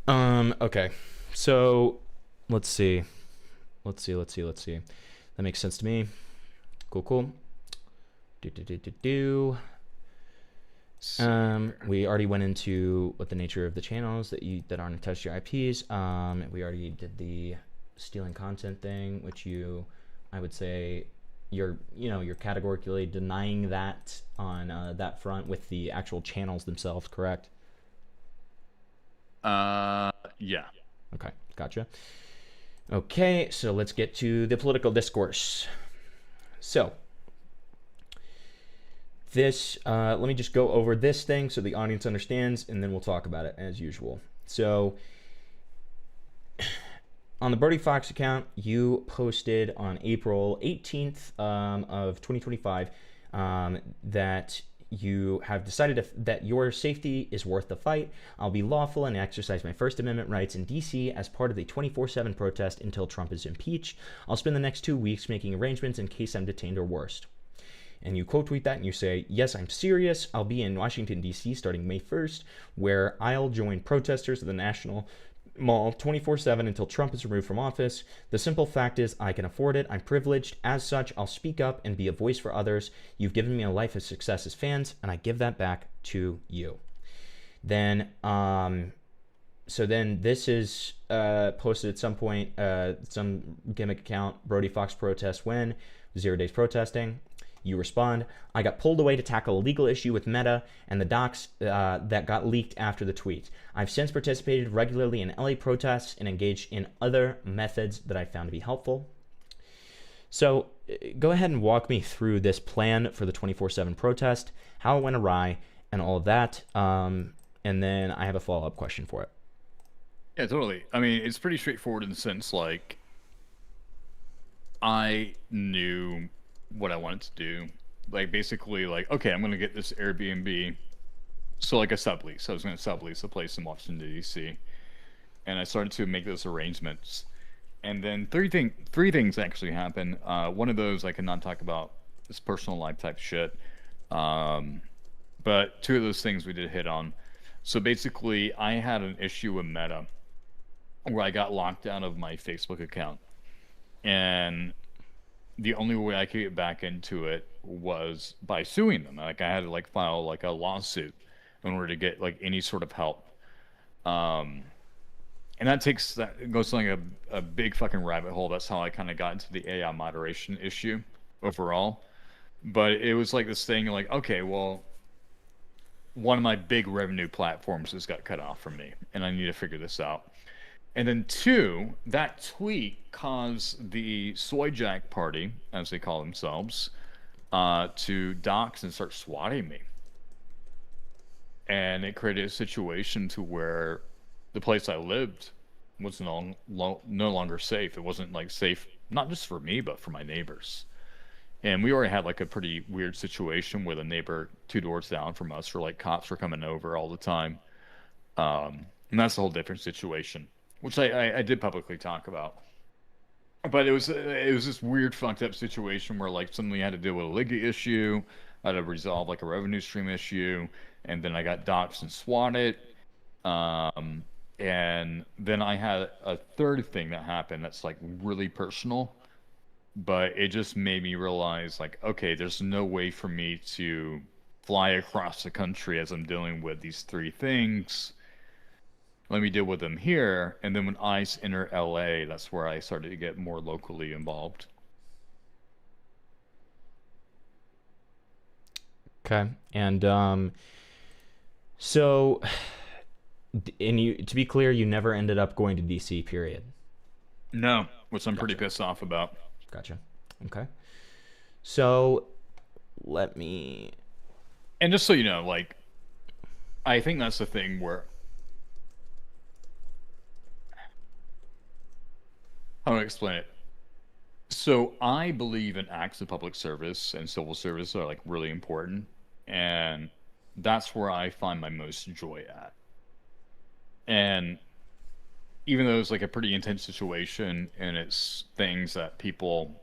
Okay. So let's see. That makes sense to me. Cool. We already went into what the nature of the channels that aren't attached to your IPs. We already did the stealing content thing, which I would say you're categorically denying that on that front with the actual channels themselves, correct? Yeah. Okay, gotcha. Okay, so let's get to the political discourse. So this, let me just go over this thing so the audience understands, and then we'll talk about it as usual. So on the Brody Foxx account, you posted on April 18th of 2025 that you have decided that your safety is worth the fight. I'll be lawful and exercise my First Amendment rights in D.C. as part of the 24/7 protest until Trump is impeached. I'll spend the next 2 weeks making arrangements in case I'm detained or worse. And you quote tweet that and you say, yes, I'm serious. I'll be in Washington, D.C. starting May 1st, where I'll join protesters at the National Mall 24/7 until Trump is removed from office. The simple fact is I can afford it. I'm privileged. As such, I'll speak up and be a voice for others. You've given me a life of success as fans, and I give that back to you. Then So then this is posted at some point, some gimmick account, Brody Foxx protest when, 0 days protesting. You respond, I got pulled away to tackle a legal issue with Meta and the docs that got leaked after the tweet. I've since participated regularly in LA protests and engaged in other methods that I found to be helpful. So go ahead and walk me through this plan for the 24/7 protest, how it went awry, and all of that. And then I have a follow-up question for it. Yeah, totally. I mean, it's pretty straightforward in the sense like I knew what I wanted to do. Like basically like, okay, I'm gonna get this Airbnb. So like a sublease. I was gonna sublease a place in Washington DC. And I started to make those arrangements. And then three things actually happened. One of those I cannot talk about. It's personal life type shit. But two of those things we did hit on. So basically I had an issue with Meta where I got locked out of my Facebook account. And the only way I could get back into it was by suing them. Like I had to like file like a lawsuit in order to get like any sort of help. And that goes to like a big fucking rabbit hole. That's how I kind of got into the AI moderation issue overall. But it was like this thing like, okay, well, one of my big revenue platforms just got cut off from me and I need to figure this out. And then two, that tweet caused the Soy Jack party, as they call themselves, to dox and start swatting me. And it created a situation to where the place I lived was no longer safe. It wasn't like safe, not just for me, but for my neighbors. And we already had like a pretty weird situation where the neighbor 2 doors down from us were like cops were coming over all the time. And that's a whole different situation, which I did publicly talk about. But it was this weird fucked up situation where like suddenly I had to deal with a legal issue, I had to resolve like a revenue stream issue, and then I got doxxed and swatted. And then I had a third thing that happened that's like really personal, but it just made me realize like, okay, there's no way for me to fly across the country as I'm dealing with these three things. Let me deal with them here. And then when ICE entered LA, that's where I started to get more locally involved. Okay. And so, and you, to be clear, you never ended up going to DC, period. No, which I'm pretty pissed off about. Gotcha. Okay. So, let me... And just so you know, like, I think that's the thing where... How do I explain it? So I believe in acts of public service and civil service are like really important. And that's where I find my most joy at. And even though it's like a pretty intense situation and it's things that people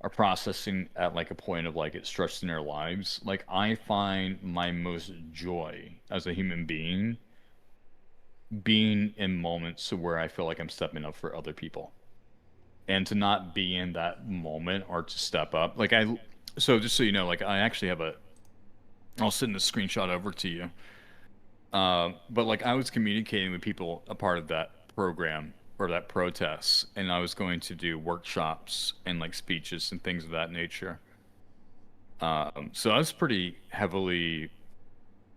are processing at like a point of like it's stressing their lives, like I find my most joy as a human being in moments where I feel like I'm stepping up for other people. And to not be in that moment or to step up. Like so just so you know, like I actually have I'll send this screenshot over to you. But like I was communicating with people a part of that program or that protest, and I was going to do workshops and like speeches and things of that nature. So I was pretty heavily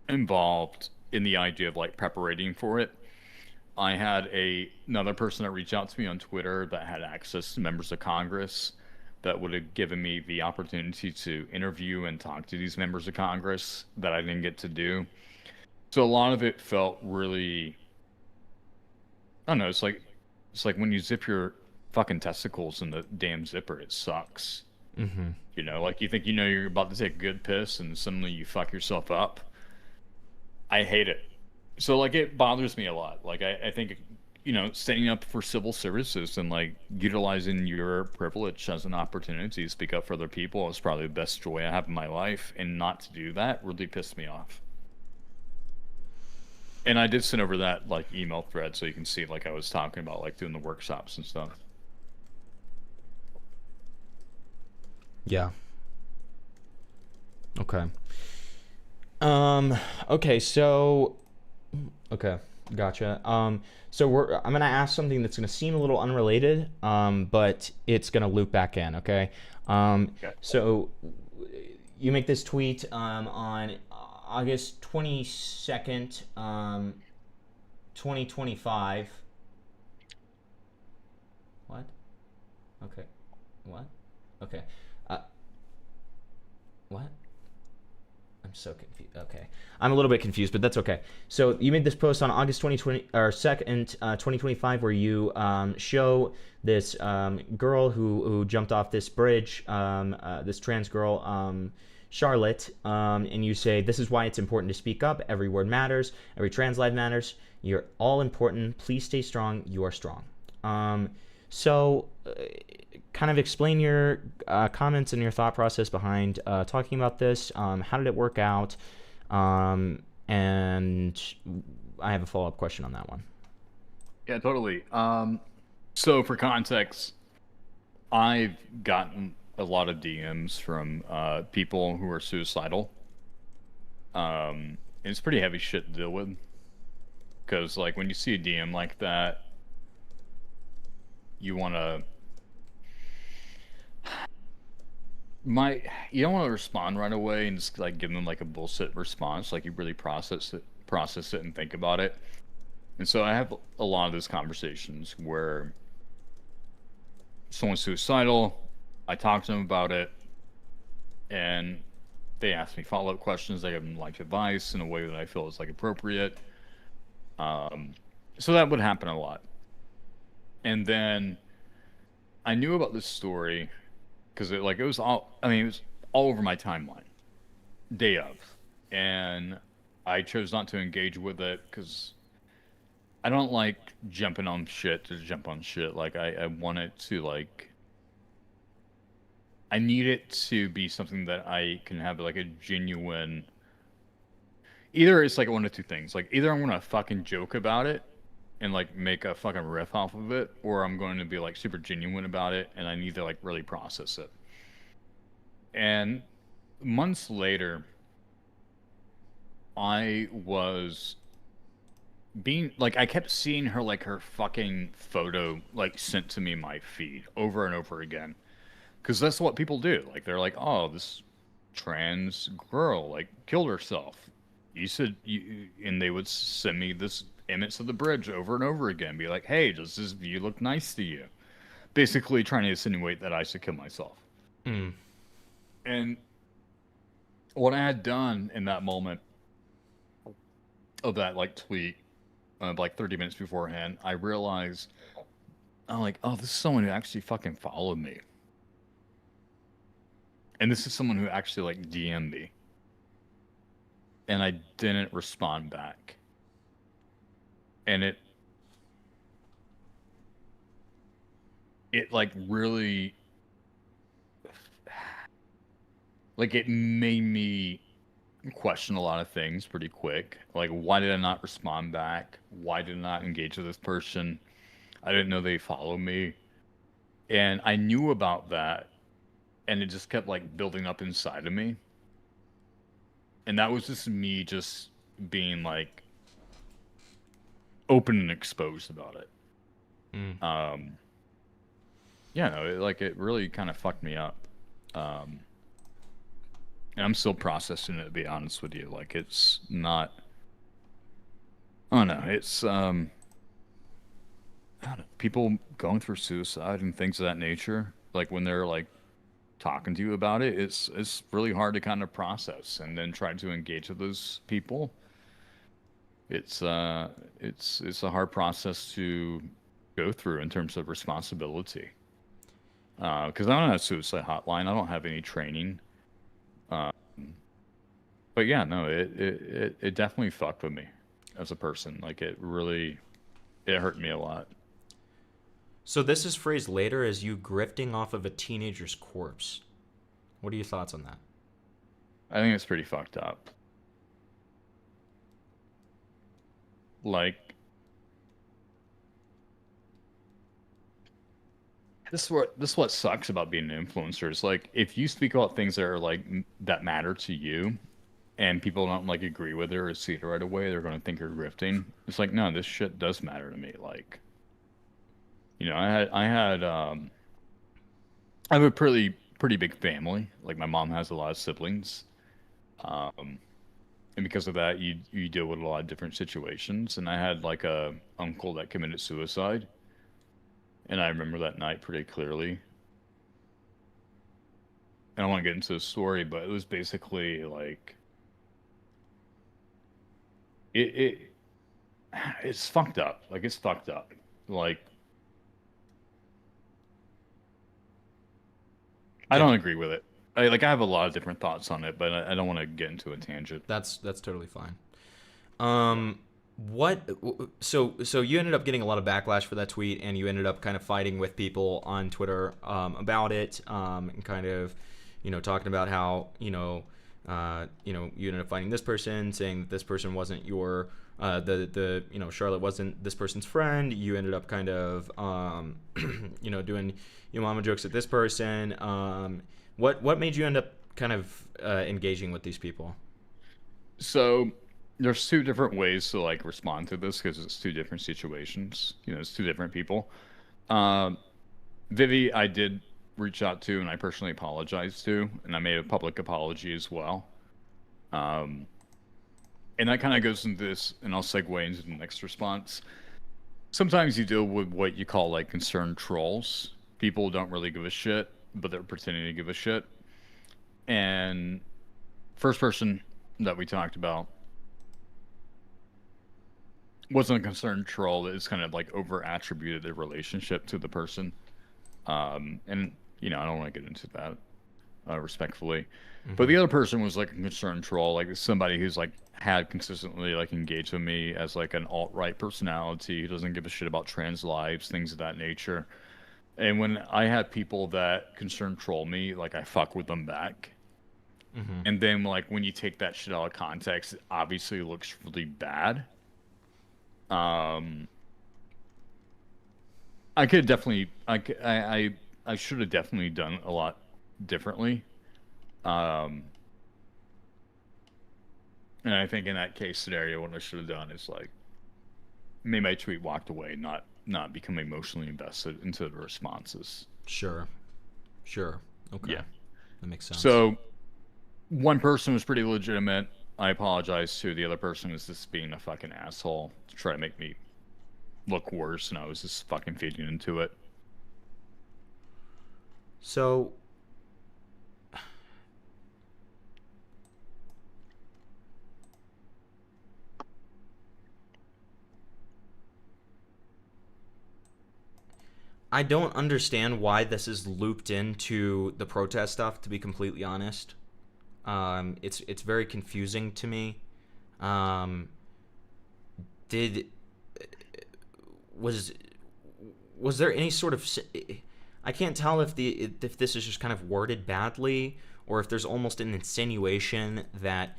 involved in the idea of like preparating for it. I had another person that reached out to me on Twitter that had access to members of Congress that would have given me the opportunity to interview and talk to these members of Congress that I didn't get to do. So a lot of it felt really, I don't know, it's like when you zip your fucking testicles in the damn zipper, it sucks. Mm-hmm. You know, like you think you know you're about to take a good piss and suddenly you fuck yourself up. I hate it. So like it bothers me a lot. Like I think, you know, standing up for civil services and like utilizing your privilege as an opportunity to speak up for other people is probably the best joy I have in my life, and not to do that really pissed me off. And I did send over that like email thread so you can see like I was talking about like doing the workshops and stuff. Yeah. Okay. Okay, so Okay, gotcha. So I'm gonna ask something that's gonna seem a little unrelated, but it's gonna loop back in. Okay. Okay. So you make this tweet on August 22nd, 2025. What? Okay. What? Okay. Uh, what? I'm so confused. Okay, I'm a little bit confused, but that's okay. So you made this post on August 2020 or 2nd, 2025, where you show this girl who jumped off this bridge, this trans girl, Charlotte, and you say this is why it's important to speak up. Every word matters. Every trans life matters. You're all important. Please stay strong. You are strong. So kind of explain your comments and your thought process behind talking about this. How did it work out? And I have a follow-up question on that one. Yeah, totally. So for context, I've gotten a lot of DMs from people who are suicidal. And it's pretty heavy shit to deal with. Because, like, when you see a DM like that, you want to... You don't want to respond right away and just, like, give them, like, a bullshit response. Like, you really process it and think about it. And so I have a lot of those conversations where someone's suicidal, I talk to them about it, and they ask me follow-up questions. I give them like advice in a way that I feel is like appropriate. So that would happen a lot. And then I knew about this story because it was all over my timeline, day of, and I chose not to engage with it because I don't like jumping on shit to jump on shit. Like, I want it to, like... I need it to be something that I can have, like, a genuine... Either it's, like, one of two things. Like, either I'm gonna fucking joke about it and, like, make a fucking riff off of it, or I'm going to be, like, super genuine about it, and I need to, like, really process it. And months later, I was... I kept seeing her, like, her fucking photo, like, sent to me in my feed over and over again. Because that's what people do. Like, they're like, oh, this trans girl, like, killed herself. And they would send me this image of the bridge over and over again. Be like, hey, does this view look nice to you? Basically trying to insinuate that I should kill myself. Mm. And what I had done in that moment of that, like, tweet, like 30 minutes beforehand, I realized, I'm like, oh, this is someone who actually fucking followed me. And this is someone who actually, like, DM'd me. And I didn't respond back. And it like, really... Like, it made me question a lot of things pretty quick. Like, why did I not respond back? Why did I not engage with this person? I didn't know they follow me. And I knew about that, and it just kept, like, building up inside of me. And that was just me just being, like, open and exposed about it. Yeah, no, it really kind of fucked me up. And I'm still processing it, to be honest with you. Like, it's not... I don't know. It's, I don't know. People going through suicide and things of that nature, like, when they're, like, talking to you about it, it's really hard to kind of process and then try to engage with those people. It's a hard process to go through in terms of responsibility. Because I don't have a suicide hotline. I don't have any training. But yeah, no, it definitely fucked with me as a person. Like, it hurt me a lot. So this is phrased later as you grifting off of a teenager's corpse. What are your thoughts on that? I think it's pretty fucked up. Like, this is what sucks about being an influencer. It's like, if you speak about things that are, like, that matter to you, and people don't like agree with it or see it right away, they're gonna think you're grifting. It's like, no, this shit does matter to me. Like, I have a pretty big family. Like my mom has a lot of siblings, and because of that, you deal with a lot of different situations. And I had like a uncle that committed suicide, and I remember that night pretty clearly. I don't want to get into the story, but it was basically like it it's fucked up. Like it's fucked up. Like I Yeah. don't agree with it. I have a lot of different thoughts on it, but I don't want to get into a tangent. That's totally fine. What? So you ended up getting a lot of backlash for that tweet, and you ended up kind of fighting with people on Twitter about it, and kind of, talking about how you ended up fighting this person, saying that this person wasn't your Charlotte wasn't this person's friend. You ended up kind of doing your mama jokes at this person. What made you end up kind of engaging with these people? So there's two different ways to like respond to this because it's two different situations. It's two different people. Vivi, I did reach out to and I personally apologized to, and I made a public apology as well. And that kind of goes into this, and I'll segue into the next response. Sometimes you deal with what you call like concerned trolls. People don't really give a shit, but they're pretending to give a shit. And first person that we talked about wasn't a concerned troll. It's kind of like over attributed the relationship to the person. And I don't want to get into that respectfully. Mm-hmm. But the other person was like a concerned troll, like somebody who's like had consistently like engaged with me as like an alt-right personality who doesn't give a shit about trans lives, things of that nature. And when I have people that concerned troll me, like I fuck with them back. Mm-hmm. And then like when you take that shit out of context, it obviously looks really bad. I could definitely, I should have definitely done a lot differently. And I think in that case scenario, what I should have done is like made my tweet, walked away, not become emotionally invested into the responses. Sure. Okay. Yeah, that makes sense. So one person was pretty legitimate. I apologize to. The other person was just being a fucking asshole to try to make me look worse, and I was just fucking feeding into it. So I don't understand why this is looped into the protest stuff, to be completely honest. It's very confusing to me. Was there any sort of, I can't tell if this is just kind of worded badly, or if there's almost an insinuation that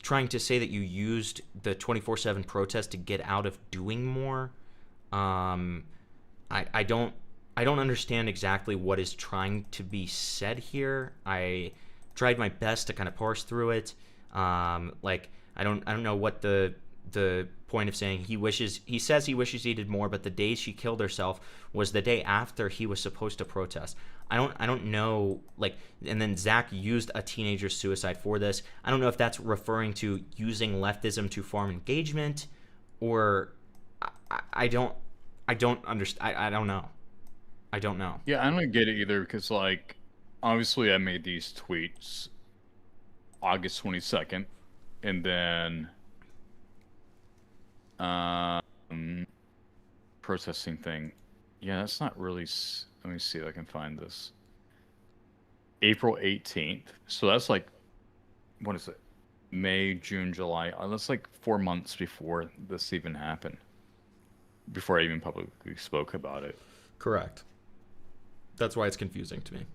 trying to say that you used the 24/7 protest to get out of doing more. I don't understand exactly what is trying to be said here. I tried my best to kind of parse through it. Like I don't know what the point of saying he says he wishes he did more, but the day she killed herself was the day after he was supposed to protest. I don't know, like, and then Zack used a teenager's suicide for this. I don't know if that's referring to using leftism to farm engagement, or I don't understand. I don't know. I don't know. Yeah, I don't get it either because, like, obviously I made these tweets August 22nd, and then protesting thing. Yeah, that's not really. Let me see if I can find this. April 18th. So that's like, what is it? May, June, July. That's like 4 months before this even happened. Before I even publicly spoke about it. Correct. That's why it's confusing to me.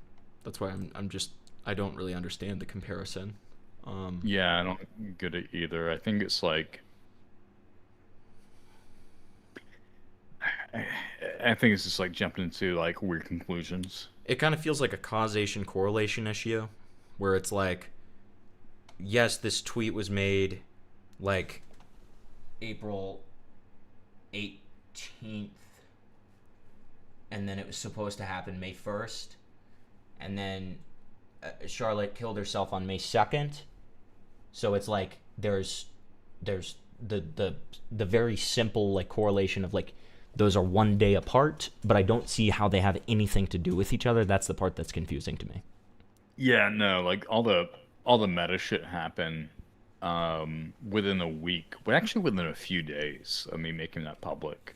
That's why I don't really understand the comparison. Yeah, I don't get it either. I think it's like, I think it's just like jumping into like weird conclusions. It kind of feels like a causation correlation issue, where it's like, yes, this tweet was made like April 18th, and then it was supposed to happen May 1st, and then Charlotte killed herself on May 2nd. So it's like there's the very simple like correlation of like those are 1 day apart, but I don't see how they have anything to do with each other. That's the part that's confusing to me. Yeah, no, like all the meta shit happened within a week, but actually within a few days of me making that public.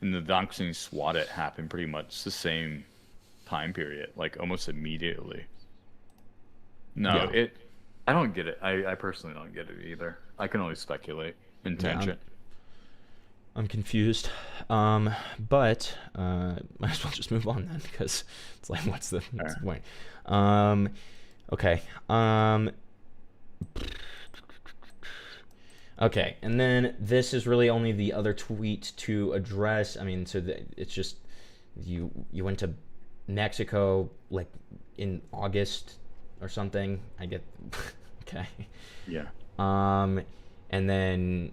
And the doxing SWAT it happened pretty much the same time period, like almost immediately. No, Yeah. I don't get it. I personally don't get it either. I can only speculate in tangent. I'm confused, but might as well just move on then, because it's like, what's the point? Okay. Okay, and then this is really only the other tweet to address. I mean, so it's just you went to Mexico like in August or something. I get okay. Yeah. And then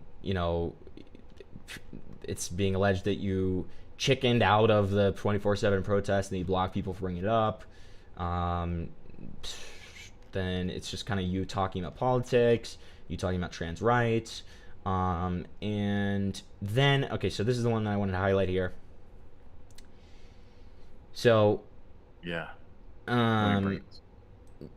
it's being alleged that you chickened out of the 24/7 protest and you blocked people from bringing it up. Then it's just kind of you talking about politics, you talking about trans rights, and then okay, so this is the one that I wanted to highlight here. So, yeah,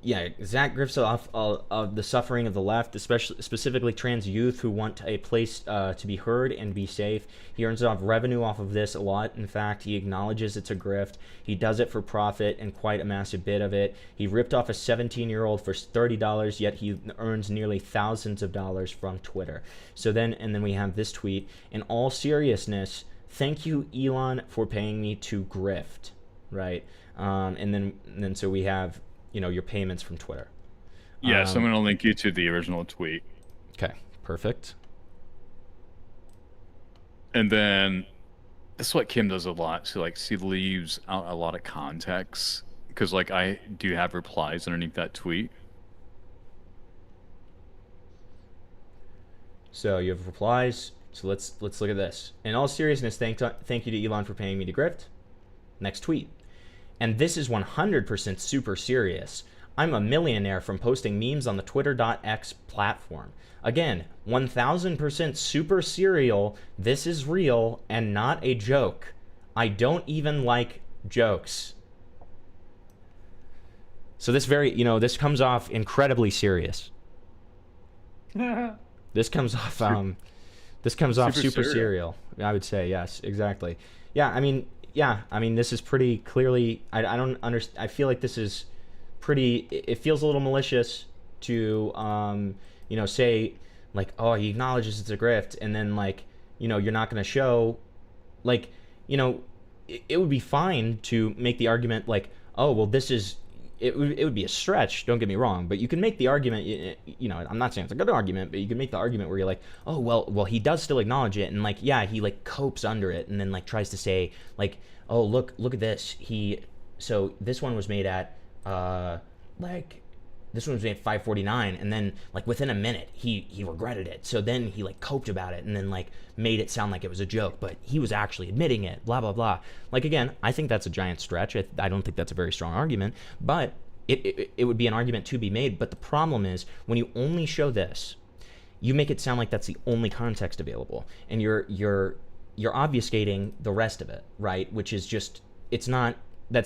yeah, Zack grifts off of the suffering of the left, especially specifically trans youth who want a place to be heard and be safe. He earns off revenue off of this a lot. In fact, he acknowledges it's a grift. He does it for profit and quite a massive bit of it. He ripped off a 17-year-old for $30, yet he earns nearly thousands of dollars from Twitter. So then we have this tweet. In all seriousness, thank you, Elon, for paying me to grift, right? And then so we have your payments from Twitter. Yeah, so I'm going to link you to the original tweet. Okay, perfect. And then this is what Kim does a lot. So like she leaves out a lot of context because like I do have replies underneath that tweet. So you have replies. So let's look at this. In all seriousness, thank you to Elon for paying me to grift. Next tweet. And this is 100% super serious. I'm a millionaire from posting memes on the Twitter.x platform. Again, 1000% super serial. This is real and not a joke. I don't even like jokes. So this this comes off incredibly serious. This comes off super serial. I would say, yes, exactly. Yeah, I mean, this is pretty clearly. I don't understand. I feel like this is pretty. It feels a little malicious to, say like, oh, he acknowledges it's a grift, and then like, you're not going to show, like, it would be fine to make the argument like, oh, well, this is. It would be a stretch. Don't get me wrong, but you can make the argument. I'm not saying it's a good argument, but you can make the argument where you're like, oh, well, he does still acknowledge it, and like, yeah, he like copes under it, and then like tries to say like, oh, look at this. So this one was made at this one was made at 5:49, and then like within a minute he regretted it. So then he like coped about it, and then like made it sound like it was a joke, but he was actually admitting it. Blah blah blah. Like again, I think that's a giant stretch. I don't think that's a very strong argument, but it would be an argument to be made. But the problem is when you only show this, you make it sound like that's the only context available, and you're obfuscating the rest of it, right? Which is just that's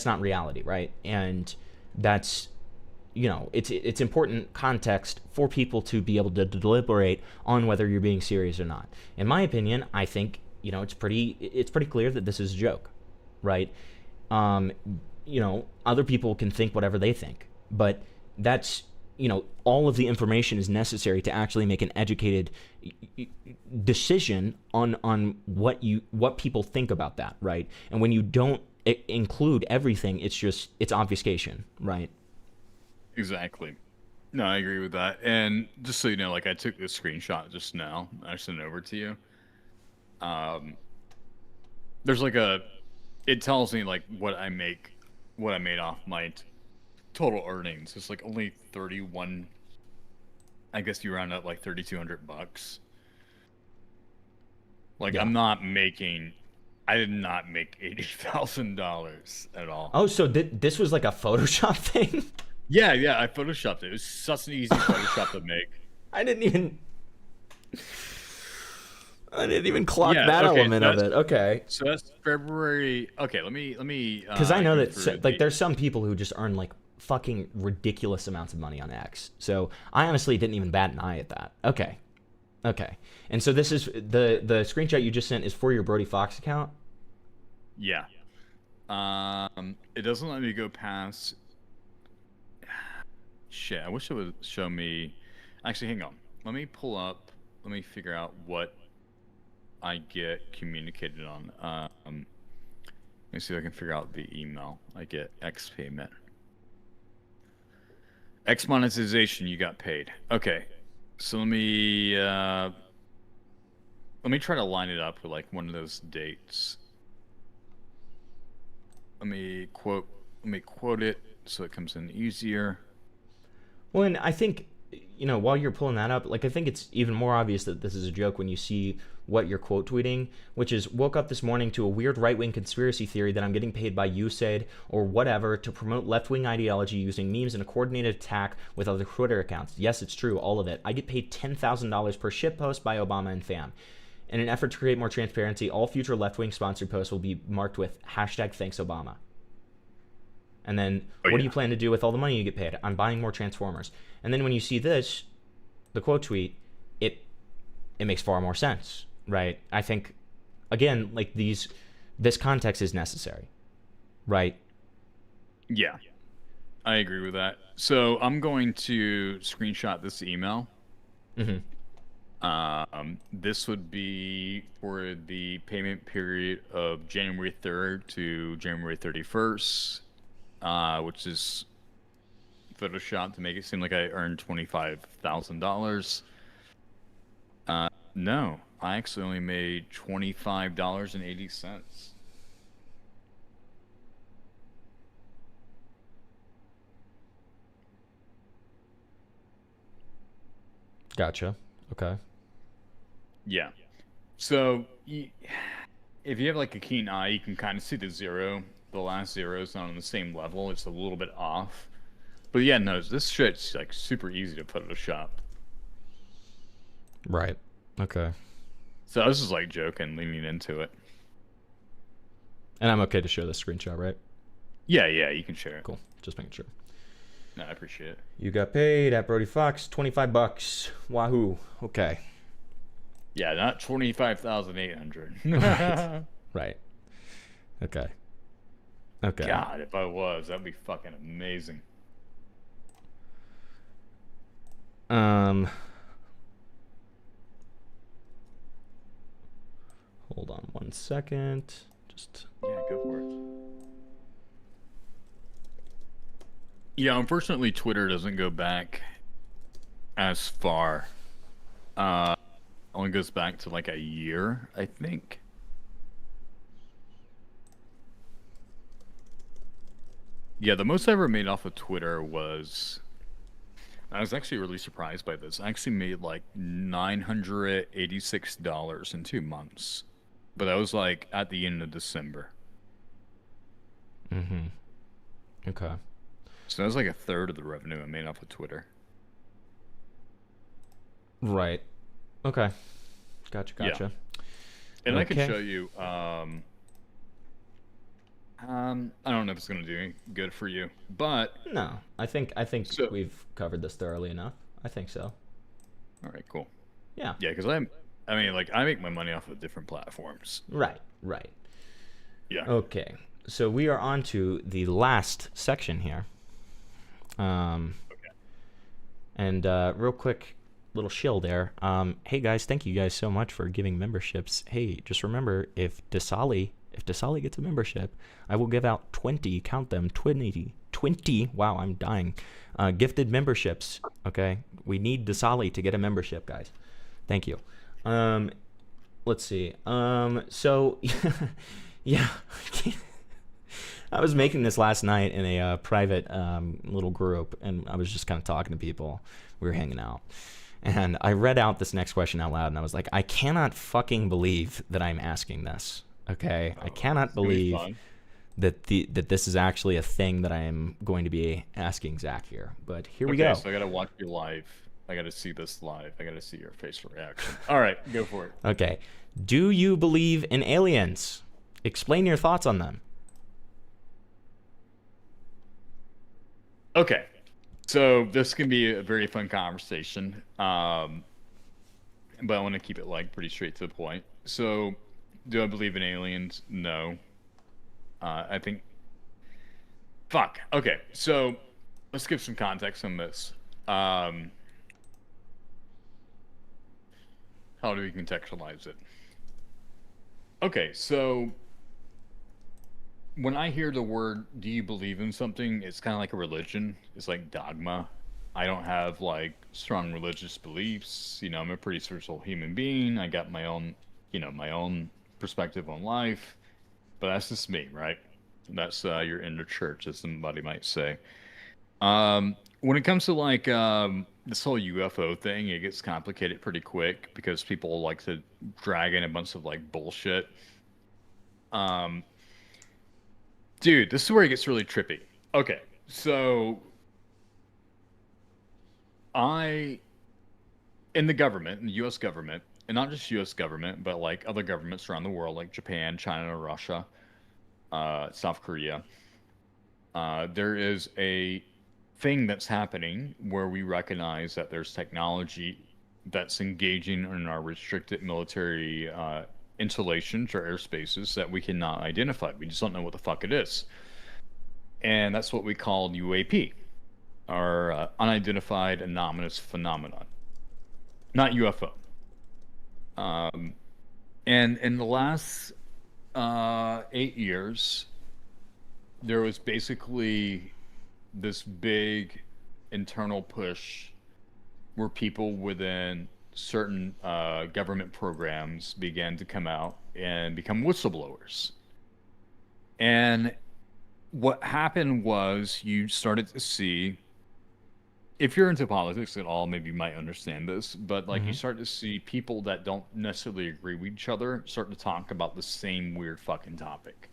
not reality, right? And that's it's important context for people to be able to deliberate on whether you're being serious or not. In my opinion, I think it's pretty clear that this is a joke, right? Other people can think whatever they think, but that's all of the information is necessary to actually make an educated decision on what people think about that, right? And when you don't include everything, it's obfuscation, right? Exactly. No, I agree with that. And just so you know, like I took this screenshot just now. I sent it over to you. There's like it tells me like what I made off my total earnings. It's like only 31 I guess you round up like $3,200. Like Yeah. I did not make $80,000 at all. Oh, so this was like a Photoshop thing? Yeah, I photoshopped it. It was such an easy Photoshop to make. I didn't even clock that okay, element of it. Okay. So that's February. Okay, let me. Because I know go that through like there's some people who just earn like fucking ridiculous amounts of money on X. So I honestly didn't even bat an eye at that. Okay. And so this is the screenshot you just sent is for your Brody Foxx account? Yeah. It doesn't let me go past. Shit, I wish it would show me. Actually, hang on. Let me pull up. Let me figure out what I get communicated on. Let me see if I can figure out the email. I get X payment. X monetization, you got paid. Okay. So let me try to line it up with like one of those dates. Let me quote it so it comes in easier. Well, and I think, while you're pulling that up, like I think it's even more obvious that this is a joke when you see what you're quote tweeting, which is woke up this morning to a weird right-wing conspiracy theory that I'm getting paid by USAID or whatever to promote left-wing ideology using memes in a coordinated attack with other Twitter accounts. Yes, it's true, all of it. I get paid $10,000 per shit post by Obama and fam. In an effort to create more transparency, all future left-wing sponsored posts will be marked with #ThanksObama. And then, what do you plan to do with all the money you get paid? I'm buying more Transformers. And then when you see this, the quote tweet, it makes far more sense, right? I think, again, like this context is necessary, right? Yeah, I agree with that. So I'm going to screenshot this email. This would be for the payment period of January 3rd to January 31st. Which is Photoshop to make it seem like I earned $25,000. No, I actually only made $25.80. Gotcha. Okay. Yeah. So if you have like a keen eye, you can kind of see the zero. The last zero is not on the same level. It's a little bit off. But yeah, no, this shit's like super easy to Photoshop. Right. Okay. So I was just like joking, leaning into it. And I'm okay to share this screenshot, right? Yeah, you can share it. Cool. Just making sure. No, I appreciate it. You got paid at Brody Foxx, $25. Wahoo. Okay. Yeah, not 25,800. Right. Okay. God, if I was, that'd be fucking amazing. Hold on one second. Yeah, go for it. Yeah, unfortunately, Twitter doesn't go back as far. Only goes back to like a year, I think. Yeah, the most I ever made off of Twitter was... I was actually really surprised by this. I actually made like $986 in 2 months. But that was like at the end of December. Okay. So that was like a third of the revenue I made off of Twitter. Right. Okay. Gotcha. Yeah. And I can show you... I don't know if it's gonna do any good for you, but No, I think we've covered this thoroughly enough. I think so. All right, cool. Yeah. Yeah, because I mean, like I make my money off of different platforms. Right. Yeah. Okay. So we are on to the last section here. Okay. And real quick, little shill there. Hey guys, thank you guys so much for giving memberships. Hey, just remember if Dasali gets a membership, I will give out 20, count them, 20, wow, I'm dying, gifted memberships, okay? We need Dasali to get a membership, guys. Thank you. Let's see. So, yeah. I was making this last night in a private little group, and I was just kind of talking to people. We were hanging out. And I read out this next question out loud, and I was like, I cannot fucking believe that I'm asking this. Okay? I cannot believe that this is actually a thing that I am going to be asking Zack here. But here we go. So I gotta watch you live. I gotta see this live. I gotta see your facial reaction. All right, go for it. Okay. Do you believe in aliens? Explain your thoughts on them. Okay. So this can be a very fun conversation. But I want to keep it like pretty straight to the point. So, do I believe in aliens? No. I think. Fuck. Okay. So, let's give some context on this. How do we contextualize it? Okay. So, when I hear the word, do you believe in something? It's kind of like a religion. It's like dogma. I don't have like strong religious beliefs. You know, I'm a pretty spiritual human being. I got my own, my own perspective on life. But that's just me, right? That's your inner church, as somebody might say. When it comes to like this whole UFO thing, it gets complicated pretty quick because people like to drag in a bunch of like bullshit. Dude, this is where it gets really trippy. Okay, so in the government, in the U.S. government, and not just U.S. government, but like other governments around the world, like Japan, China, Russia, South Korea, there is a thing that's happening where we recognize that there's technology that's engaging in our restricted military installations or airspaces that we cannot identify. We just don't know what the fuck it is. And that's what we call UAP, or unidentified anomalous phenomenon, not UFO. And in the last 8 years, there was basically this big internal push where people within certain government programs began to come out and become whistleblowers. And what happened was you started to see, if you're into politics at all, maybe you might understand this, but like you start to see people that don't necessarily agree with each other start to talk about the same weird fucking topic.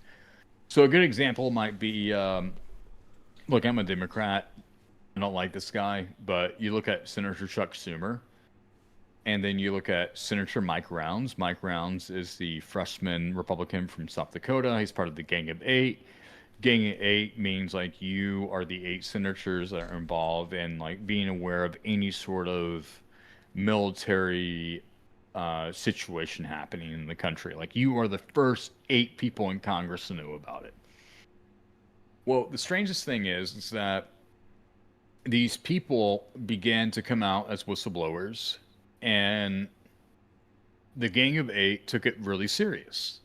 So a good example might be, look, I'm a Democrat. I don't like this guy, but you look at Senator Chuck Schumer, and then you look at Senator Mike Rounds. Mike Rounds is the freshman Republican from South Dakota. He's part of the Gang of Eight. Gang of Eight means like you are the 8 senators that are involved in like being aware of any sort of military situation happening in the country. Like you are the first 8 people in Congress to know about it. Well, the strangest thing is that these people began to come out as whistleblowers, and the Gang of 8 took it really serious.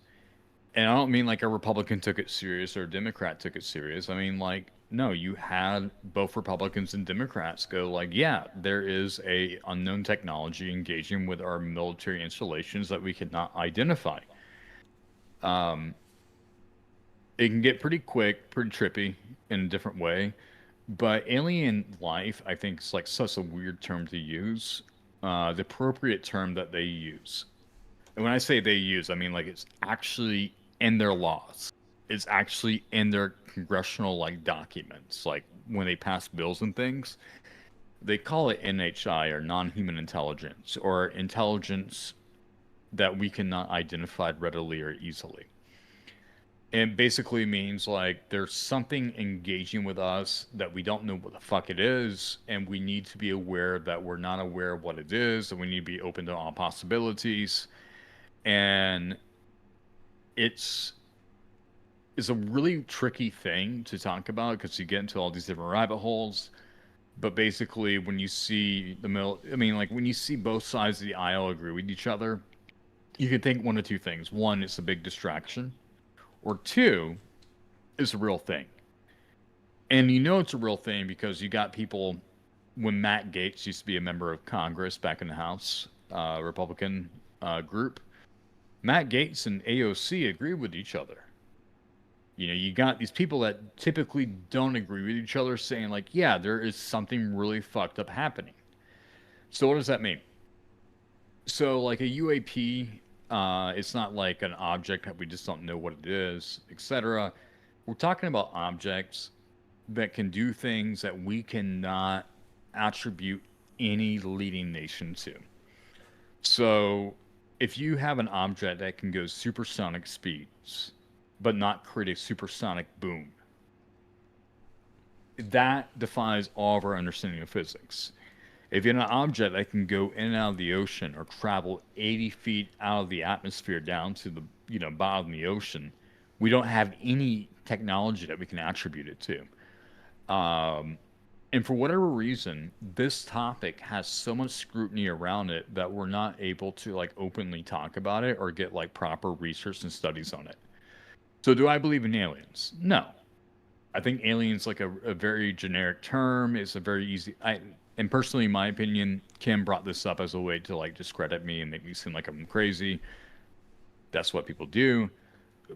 And I don't mean like a Republican took it serious or a Democrat took it serious. I mean, like, no, you had both Republicans and Democrats go like, yeah, there is a unknown technology engaging with our military installations that we could not identify. It can get pretty quick, pretty trippy in a different way. But alien life, I think, is like such a weird term to use. The appropriate term that they use. And when I say they use, I mean like it's actually in their laws. It's actually in their congressional like documents. Like when they pass bills and things, they call it NHI, or non-human intelligence, or intelligence that we cannot identify readily or easily. It basically means like there's something engaging with us that we don't know what the fuck it is, and we need to be aware that we're not aware of what it is, and we need to be open to all possibilities. And it's a really tricky thing to talk about because you get into all these different rabbit holes. But basically, when you see when you see both sides of the aisle agree with each other, you can think one of two things. One, it's a big distraction. Or 2, it's a real thing. And you know it's a real thing because you got people, when Matt Gaetz used to be a member of Congress back in the House, Republican group, Matt Gaetz and AOC agree with each other. You know, you got these people that typically don't agree with each other saying, like, yeah, there is something really fucked up happening. So, what does that mean? So, like a UAP, it's not like an object that we just don't know what it is, etc. We're talking about objects that can do things that we cannot attribute any leading nation to. So, if you have an object that can go supersonic speeds, but not create a supersonic boom, that defies all of our understanding of physics. If you have an object that can go in and out of the ocean or travel 80 feet out of the atmosphere down to the bottom of the ocean, we don't have any technology that we can attribute it to. And for whatever reason, this topic has so much scrutiny around it that we're not able to like openly talk about it or get like proper research and studies on it. So do I believe in aliens? No. I think aliens like a very generic term. It's a very easy and personally in my opinion, Kim brought this up as a way to like discredit me and make me seem like I'm crazy. That's what people do.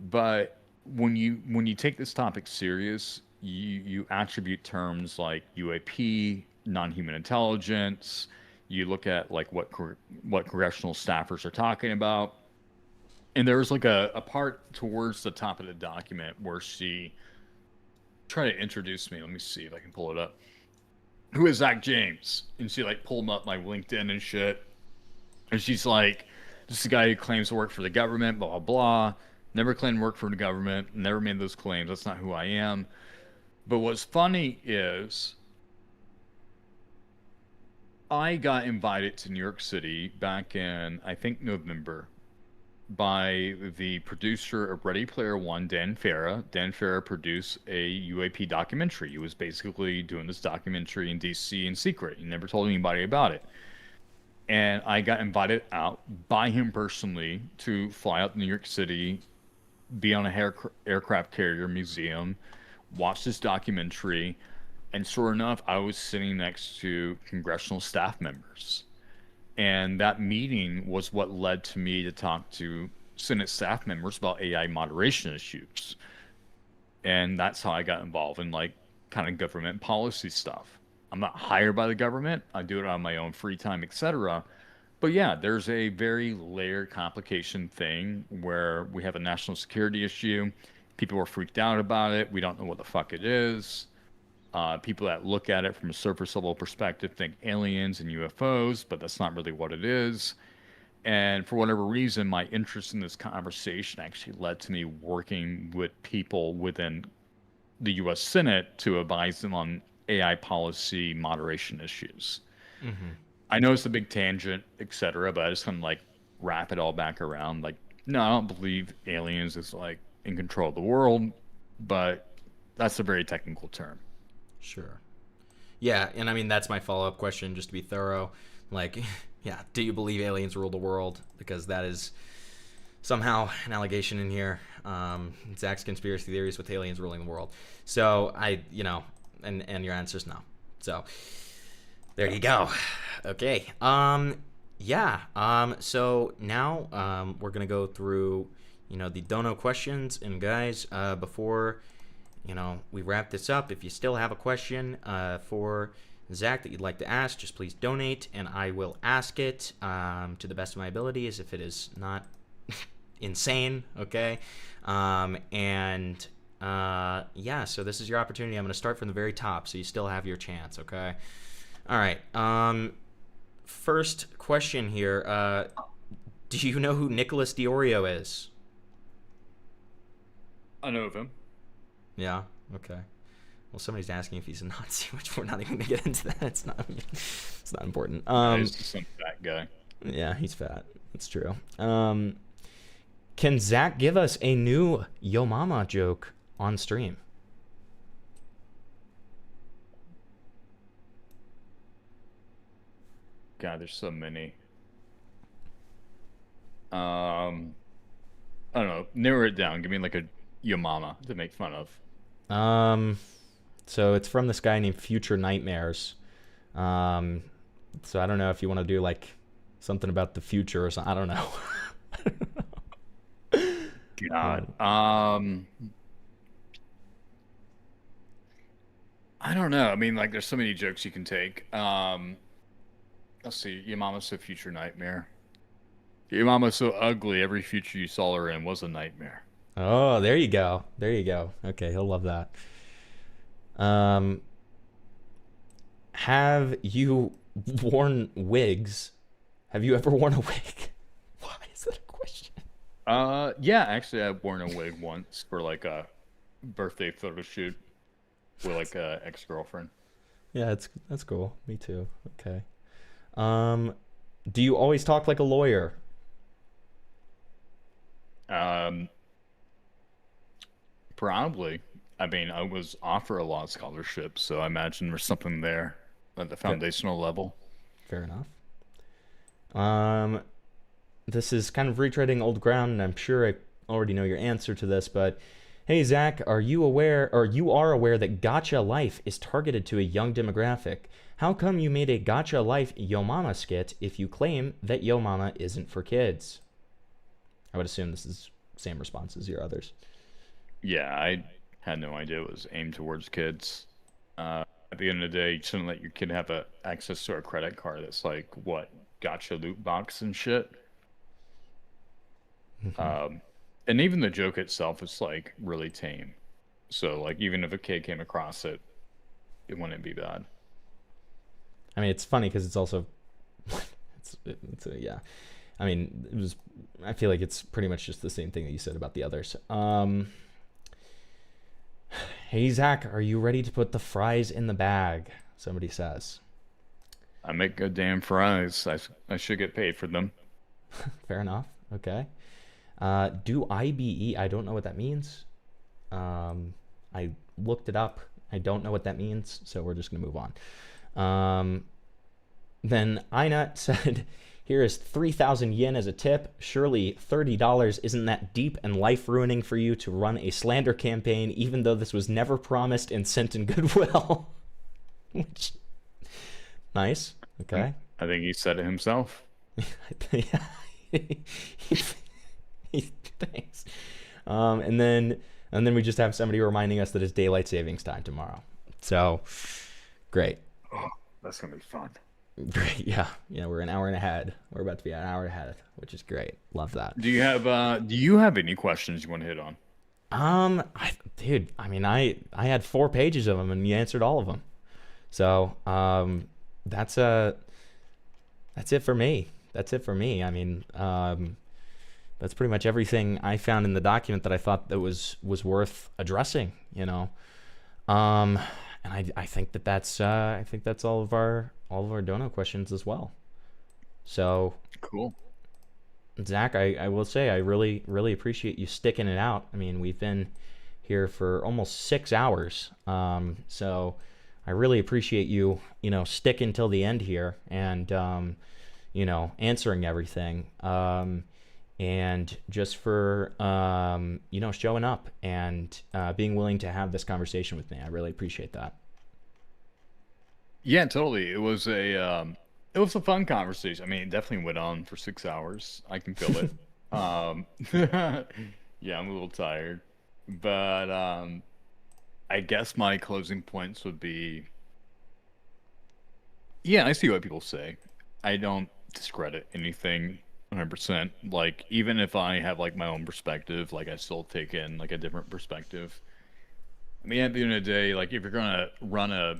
But when you take this topic serious, you attribute terms like UAP, non-human intelligence. You look at like what congressional staffers are talking about, and there was like a part towards the top of the document where she tried to introduce me. Let me see if I can pull it up. Who is Zach James? And she like pulled up my LinkedIn and shit, and she's like, "This is a guy who claims to work for the government, blah blah blah. Never claimed to work for the government. Never made those claims. That's not who I am." But what's funny is I got invited to New York City back in, I think, November by the producer of Ready Player One, Dan Farah. Dan Farah produced a UAP documentary. He was basically doing this documentary in DC in secret. He never told anybody about it. And I got invited out by him personally to fly out to New York City, be on a aircraft carrier museum, watch this documentary, and sure enough, I was sitting next to congressional staff members. And that meeting was what led to me to talk to Senate staff members about AI moderation issues. And that's how I got involved in like kind of government policy stuff. I'm not hired by the government. I do it on my own free time, etc. But yeah, there's a very layered complication thing where we have a national security issue. People are freaked out about it. We don't know what the fuck it is. People that look at it from a surface level perspective think aliens and UFOs, but that's not really what it is. And for whatever reason, my interest in this conversation actually led to me working with people within the U.S. Senate to advise them on AI policy moderation issues. Mm-hmm. I know it's a big tangent, etc., but I just want to like wrap it all back around. Like, no, I don't believe aliens is like in control of the world, but that's a very technical term. Sure. Yeah, and I mean that's my follow-up question, just to be thorough. Like, yeah, do you believe aliens rule the world? Because that is somehow an allegation in here. Zack's conspiracy theories with aliens ruling the world. So and your answer is no. So there you go. Okay. So now we're gonna go through the dono questions, and guys, before we wrap this up, if you still have a question for Zack that you'd like to ask, just please donate and I will ask it to the best of my abilities if it is not insane. Okay. So this is your opportunity. I'm going to start from the very top so you still have your chance. Okay. All right. First question here. Do you know who Nicholas Diorio is? I know of him. Yeah. Okay. Well, somebody's asking if he's a Nazi, which we're not even gonna get into that. It's not important. He's some fat guy. Yeah, he's fat. It's true. Can Zack give us a new Yo Mama joke on stream? God, there's so many. I don't know. Narrow it down. Give me like a Yo Mama to make fun of. So it's from this guy named Future Nightmares. So I don't know if you want to do like something about the future or something. I don't know. God. I don't know. I mean, like, there's so many jokes you can take. Let's see. Your mama's a future nightmare. Your mama's so ugly. Every future you saw her in was a nightmare. Oh, there you go. There you go. Okay, he'll love that. Have you worn wigs? Have you ever worn a wig? Why is that a question? Yeah, actually, I've worn a wig once for like a birthday photo shoot with like a ex-girlfriend. Yeah, that's cool. Me too. Okay. Do you always talk like a lawyer? Um, Probably. I mean, I was offered a law scholarship, so I imagine there's something there at the foundational level. Fair enough. This is kind of retreading old ground, and I'm sure I already know your answer to this, but hey, Zach, are you aware that Gotcha Life is targeted to a young demographic? How come you made a Gotcha Life Yo Mama skit if you claim that Yo Mama isn't for kids? I would assume this is same response as your others. Yeah, I had no idea it was aimed towards kids. At the end of the day, you shouldn't let your kid have access to a credit card that's like, what, gotcha loot box and shit. And even the joke itself is like really tame. So like even if a kid came across it, it wouldn't be bad. I mean, it's funny because it's also, yeah. I mean, I feel like it's pretty much just the same thing that you said about the others. Hey, Zach, are you ready to put the fries in the bag? Somebody says. I make good damn fries. I should get paid for them. Fair enough. Okay. Do IBE? I don't know what that means. I looked it up. I don't know what that means, so we're just going to move on. Then Inut said, here is 3,000 yen as a tip. Surely $30 isn't that deep and life-ruining for you to run a slander campaign, even though this was never promised and sent in goodwill. Which, nice. Okay. I think he said it himself. Thanks. And then we just have somebody reminding us that it's daylight savings time tomorrow. So, great. Oh, that's gonna be fun. Great. Yeah. We're an hour and ahead. We're about to be an hour ahead, which is great. Love that. Do you have any questions you want to hit on? Dude, I mean, I had 4 pages of them and you answered all of them. So, that's it for me. That's it for me. I mean, that's pretty much everything I found in the document that I thought that was worth addressing, And I think that's all of our dono questions as well. So cool. Zach, I will say I really, really appreciate you sticking it out. I mean, we've been here for almost 6 hours. So I really appreciate you, sticking till the end here and answering everything. And just for showing up and being willing to have this conversation with me. I really appreciate that. Yeah, totally. It was a fun conversation. I mean, it definitely went on for 6 hours. I can feel it. Yeah, I'm a little tired, but I guess my closing points would be, yeah, I see what people say. I don't discredit anything 100%. Like, even if I have like my own perspective, like I still take in like a different perspective. I mean, at the end of the day, like if you're gonna run a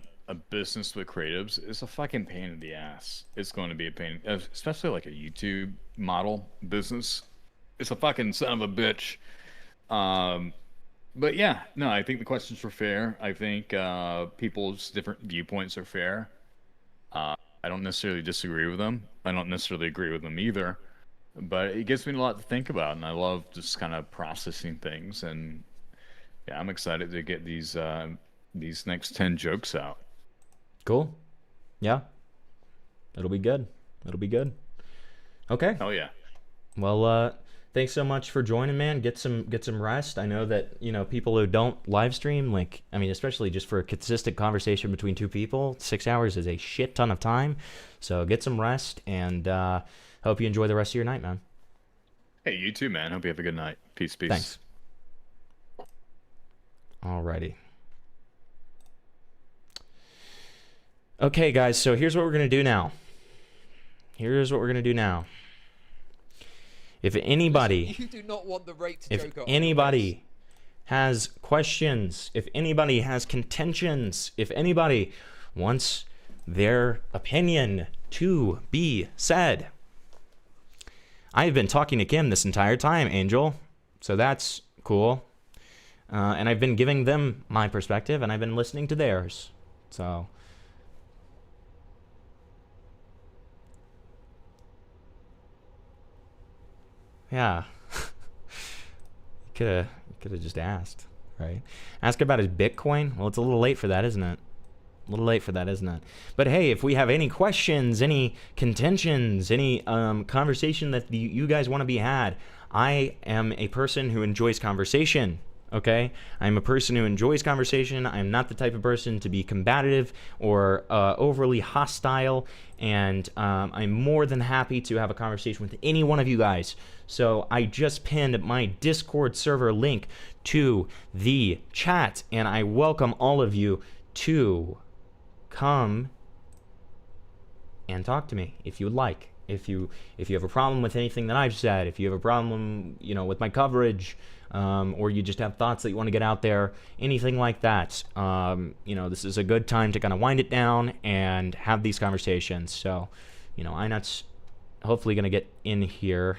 business with creatives, it's a fucking pain in the ass. It's going to be a pain, especially like a YouTube model business. It's a fucking son of a bitch. But yeah, no, I think the questions were fair. I think people's different viewpoints are fair. I don't necessarily disagree with them. I don't necessarily agree with them either. But it gives me a lot to think about, and I love just kind of processing things. And yeah, I'm excited to get these next 10 jokes out. Cool. Yeah. It'll be good. Okay. Oh yeah. Well, thanks so much for joining, man. Get some rest. I know that, people who don't live stream, like, I mean, especially just for a consistent conversation between 2 people, 6 hours is a shit ton of time. So get some rest, and hope you enjoy the rest of your night, man. Hey, you too, man. Hope you have a good night. Peace. Thanks. Alrighty. Okay, guys, so here's what we're going to do now. If anybody... You do not want the rate to If joke on anybody has questions, if anybody has contentions, if anybody wants their opinion to be said. I've been talking to Kim this entire time, Angel, so that's cool. And I've been giving them my perspective, and I've been listening to theirs. So... yeah. Could have just asked, right? Ask about his Bitcoin. Well, it's a little late for that, isn't it? But hey, if we have any questions, any contentions, any conversation that you guys want to be had, I am a person who enjoys conversation. Okay, I'm a person who enjoys conversation. I'm not the type of person to be combative or overly hostile, and I'm more than happy to have a conversation with any one of you guys. So I just pinned my Discord server link to the chat, and I welcome all of you to come and talk to me if you would like. If you have a problem with anything that I've said, if you have a problem, with my coverage, or you just have thoughts that you want to get out there, anything like that, this is a good time to kind of wind it down and have these conversations. So, INUT's hopefully gonna get in here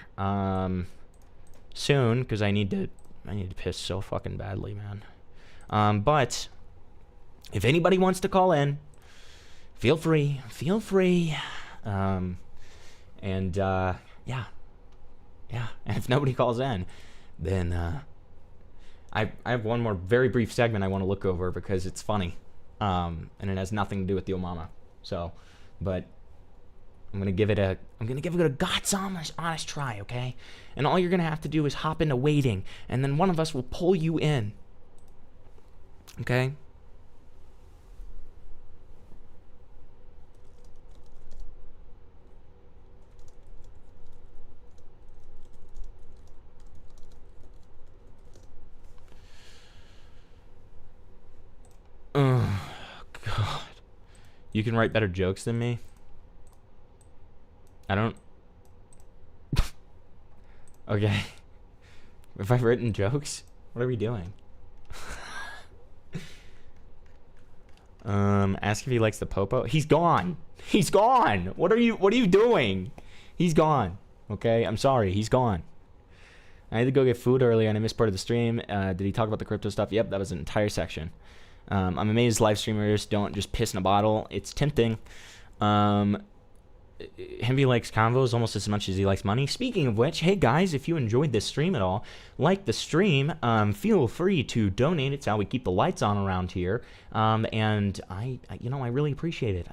soon because I need to piss so fucking badly, man. But if anybody wants to call in, feel free. And yeah. And if nobody calls in, then I have one more very brief segment I want to look over because it's funny, and it has nothing to do with the Omama. So, but I'm gonna give it a God's honest try, okay? And all you're gonna have to do is hop into waiting, and then one of us will pull you in. Okay? Oh, God. You can write better jokes than me? I don't... Okay. Have I written jokes? What are we doing? Ask if he likes the popo. He's gone. What are you doing? He's gone. Okay? I'm sorry. He's gone. I had to go get food earlier and I missed part of the stream. Did he talk about the crypto stuff? Yep, that was an entire section. I'm amazed live streamers don't just piss in a bottle. It's tempting. Hemby likes convos almost as much as he likes money. Speaking of which, hey guys, if you enjoyed this stream at all, like the stream, feel free to donate. It's how we keep the lights on around here. And I really appreciate it.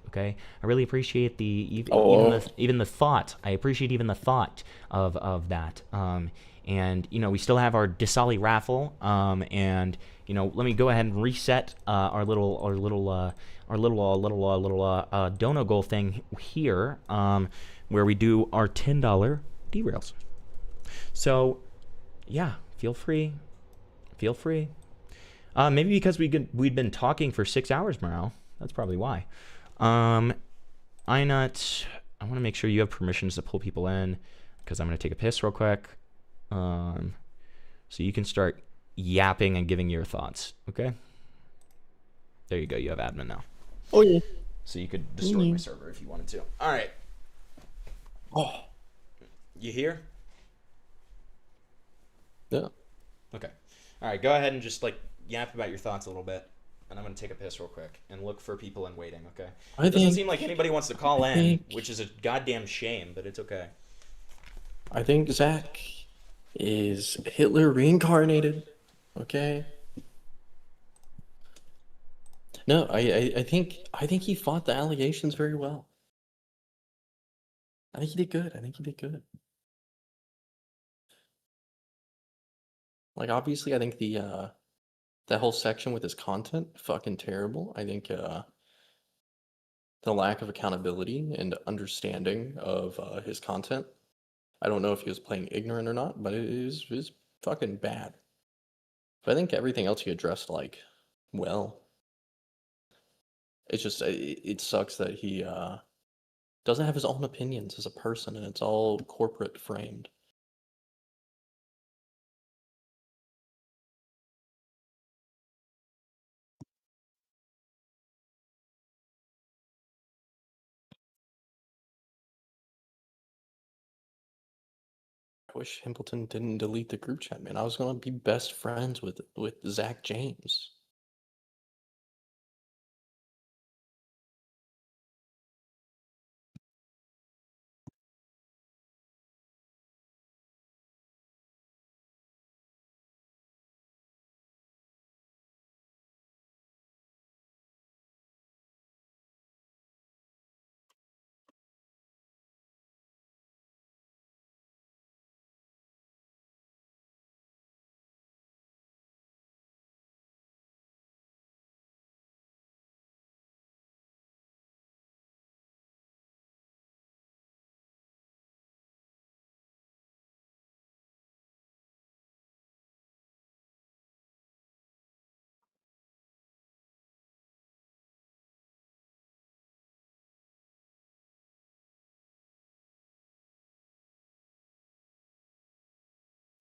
Okay, I really appreciate even the thought. I appreciate even the thought of that. And we still have our Desali raffle. And let me go ahead and reset our little dono goal thing here, where we do our $10 derails. So, yeah, feel free. Maybe because we'd been talking for 6 hours, Morale. That's probably why. I want to make sure you have permissions to pull people in, because I'm going to take a piss real quick. So you can start yapping and giving your thoughts, okay? There you go, you have admin now. Oh yeah. So you could destroy my server if you wanted to. All right. Oh. You here? Yeah. Okay. All right, go ahead and just yap about your thoughts a little bit. And I'm going to take a piss real quick and look for people in waiting, okay? It doesn't seem like anybody wants to call in, which is a goddamn shame, but it's okay. I think Zack is Hitler reincarnated. Okay. No, I think he fought the allegations very well. I think he did good. Obviously, I think that whole section with his content, fucking terrible. I think the lack of accountability and understanding of his content. I don't know if he was playing ignorant or not, but it is fucking bad. But I think everything else he addressed well. It's just it sucks that he doesn't have his own opinions as a person, and it's all corporate framed. I wish Himpleton didn't delete the group chat, man. I was gonna be best friends with Zach James.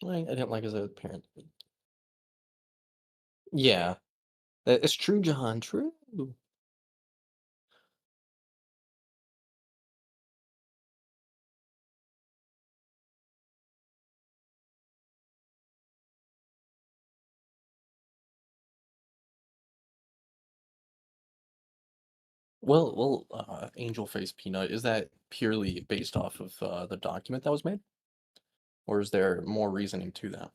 I didn't like his parent. Yeah, it's true, John. True. Angel Face Peanut, is that purely based off of the document that was made? Or is there more reasoning to that?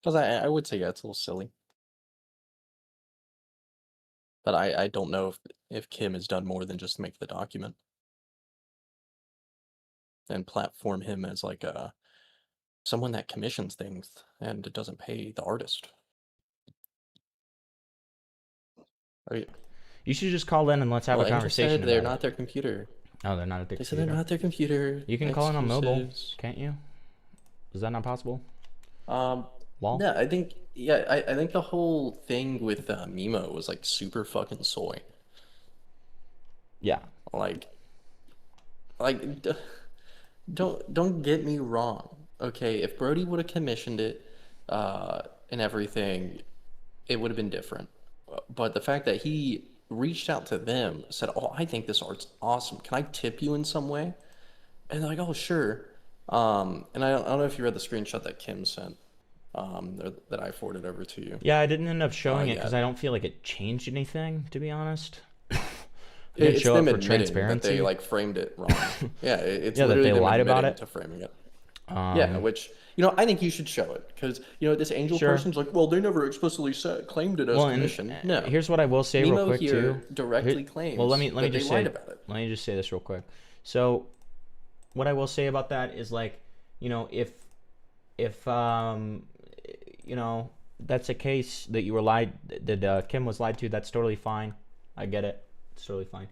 Because I would say, yeah, it's a little silly. But I don't know if Kim has done more than just make the document and platform him as like someone that commissions things and it doesn't pay the artist. Are you, You should just call in and let's have a Angel conversation said they're about not it. their computer. Oh, they're not at their They said computer. they're not their computer. You can call in on mobile, Exclusives. can't you? Is that not possible? Well, no, I think I think the whole thing with Mimo was like super fucking soy. Yeah. Like, don't get me wrong. Okay, if Brody would have commissioned it, and everything, it would have been different. But the fact that he reached out to them, said, "Oh, I think this art's awesome. Can I tip you in some way?" And they're like, "Oh, sure." And I don't know if you read the screenshot that Kim sent, that I forwarded over to you. Yeah, I didn't end up showing it yeah. because I don't feel like it changed anything, to be honest. It's show them up for admitting that transparency. they like framed it wrong. Yeah, it's Yeah, that literally they them lied about admitting it. to framing it. Yeah, which I think you should show it because this Angel Sure. person's like, well, they never explicitly claimed it as Well, commission. and No, here's what I will say real Nemo quick here too. directly claims Well, let me that just they lied say about it. let me just say this real quick. So, what I will say about that is like, if that's a case that you were lied that Kim was lied to, that's totally fine. I get it. It's totally fine.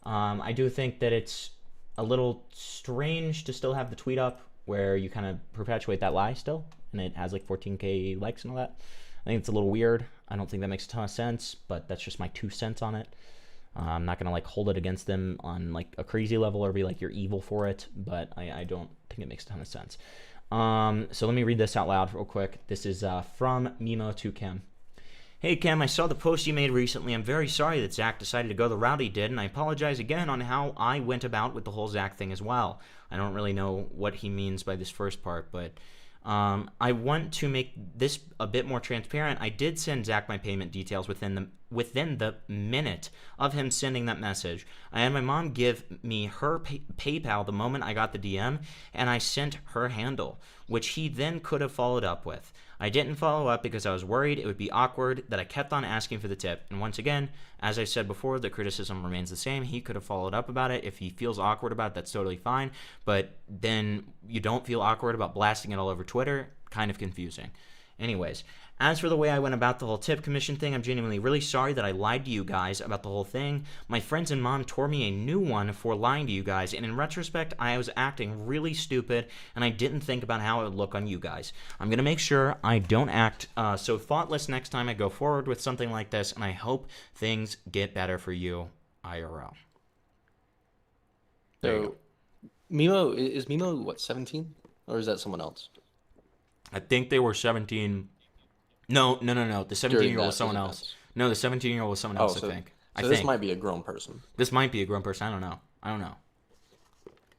I do think that it's a little strange to still have the tweet up where you kind of perpetuate that lie still, and it has like 14K likes and all that. I think it's a little weird. I don't think that makes a ton of sense, but that's just my 2 cents on it. I'm not gonna like hold it against them on like a crazy level or be like you're evil for it, but I don't think it makes a ton of sense. So let me read this out loud real quick. This is from Mimo to Kim. Hey Kim, I saw the post you made recently. I'm very sorry that Zack decided to go the route he did, and I apologize again on how I went about with the whole Zack thing as well. I don't really know what he means by this first part, but I want to make this a bit more transparent. I did send Zack my payment details within the minute of him sending that message. I had my mom give me her PayPal the moment I got the DM, and I sent her handle, which he then could have followed up with. I didn't follow up because I was worried it would be awkward that I kept on asking for the tip. And once again, as I said before, the criticism remains the same. He could have followed up about it. If he feels awkward about it, that's totally fine. But then you don't feel awkward about blasting it all over Twitter. Kind of confusing. Anyways, As for the way I went about the whole tip commission thing, I'm genuinely really sorry that I lied to you guys about the whole thing. My friends and mom tore me a new one for lying to you guys, and in retrospect, I was acting really stupid, and I didn't think about how it would look on you guys. I'm going to make sure I don't act so thoughtless next time I go forward with something like this, and I hope things get better for you, IRL. There you So, Mimo, is Mimo, what, 17? Or is that someone else? I think they were 17. No. The 17-year-old was someone else. No, the 17-year-old was someone else, I think. So this might be a grown person. This might be a grown person. I don't know.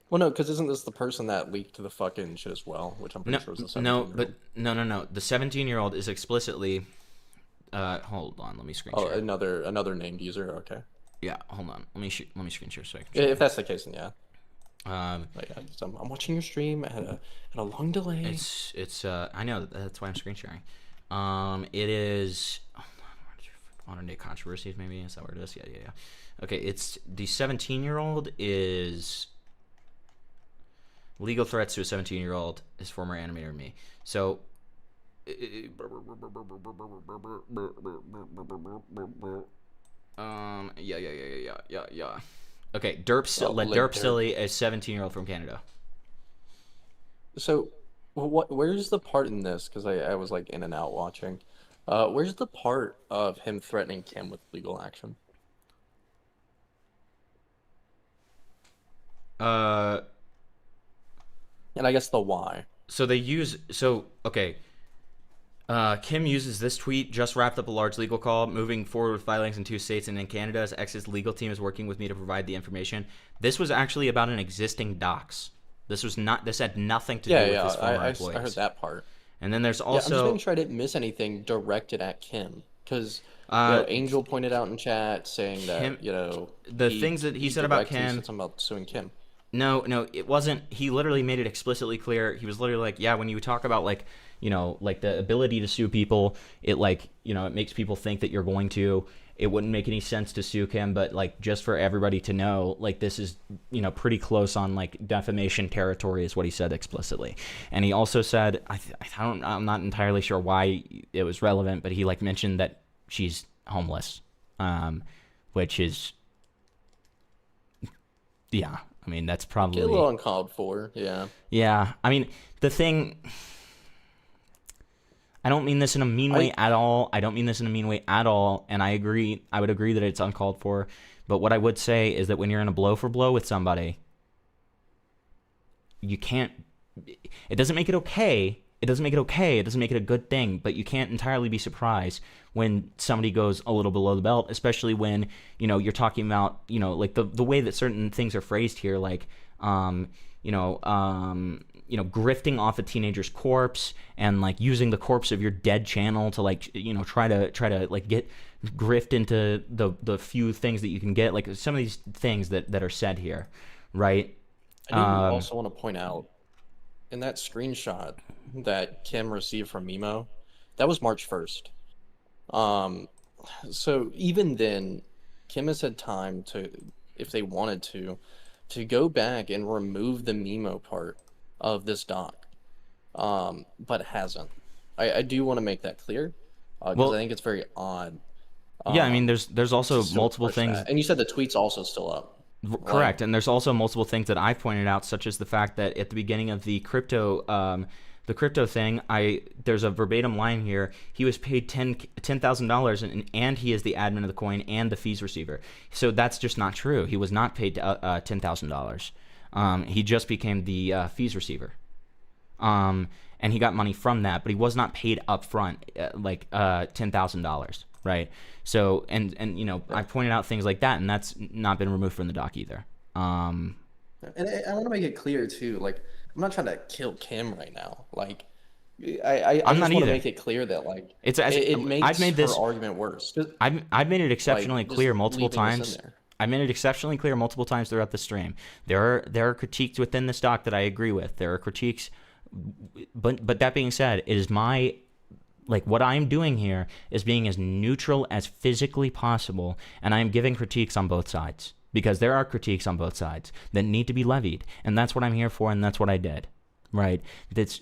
Well, no, because isn't this the person that leaked the fucking shit as well? Which I'm pretty sure was the 17-year-old. No. The 17-year-old is explicitly. Hold on. Let me screen share. Another named user. Okay. Yeah. Hold on. Let me screen share so I can. If that's the case, then yeah. Like, I'm watching your stream at a long delay. It's I know that's why I'm screen sharing. It is modern day controversies. Maybe is that what it is? Yeah. Okay, it's the 17-year-old is legal threats to a 17-year-old. His former animator me. So. Yeah. Okay, Derp Silly, a 17-year-old from Canada. So, where's the part in this? Because I was like in and out watching. Where's the part of him threatening Kim with legal action? And I guess the why. Kim uses this tweet, just wrapped up a large legal call, moving forward with filings in 2 states and in Canada. As X's legal team is working with me to provide the information. This was actually about an existing docs. This had nothing to do with his former employees. I heard that part. And then there's also... I'm just making sure I didn't miss anything directed at Kim. Because Angel pointed out in chat saying that, things that he said about Kim... said something about suing Kim. No, it wasn't. He literally made it explicitly clear. He was literally like, yeah, when you talk about like the ability to sue people, it it makes people think that you're going to. It wouldn't make any sense to sue Kim, but like just for everybody to know, like this is pretty close on like defamation territory is what he said explicitly. And he also said, I'm not entirely sure why it was relevant, but he like mentioned that she's homeless, which is I mean, that's probably... a little uncalled for, yeah. Yeah, I mean, the thing... I don't mean this in a mean way at all. And I agree. I would agree that it's uncalled for. But what I would say is that when you're in a blow-for-blow with somebody, you can't... It doesn't make it okay. It doesn't make it a good thing. But you can't entirely be surprised when somebody goes a little below the belt, especially when, you're talking about, like the way that certain things are phrased here, like, grifting off a teenager's corpse and like using the corpse of your dead channel to like, try to like get grift into the few things that you can get, like some of these things that are said here, right? I do also want to point out in that screenshot that Kim received from Mimo, that was March 1st. So even then, Kim has had time to, if they wanted to go back and remove the Mimo part of this doc, but hasn't. I do want to make that clear, because I think it's very odd. Yeah, I mean, there's also multiple things. And you said the tweet's also still up. Correct, and there's also multiple things that I've pointed out, such as the fact that at the beginning of the crypto thing, there's a verbatim line here. He was paid $10,000, and he is the admin of the coin and the fees receiver. So that's just not true. He was not paid $10,000. He just became the fees receiver, and he got money from that, but he was not paid up front like $10,000, right? So and I pointed out things like that, and that's not been removed from the doc either. And I want to make it clear too, like, I'm not trying to kill Kim right now. Like, I just want to make it clear that like it makes her argument worse. I've made it exceptionally clear multiple times. I made it exceptionally clear multiple times throughout the stream. There are critiques within this doc that I agree with. There are critiques, but that being said, it is my, like, what I'm doing here is being as neutral as physically possible, and I am giving critiques on both sides, because there are critiques on both sides that need to be levied, and that's what I'm here for, and that's what I did. right? That's,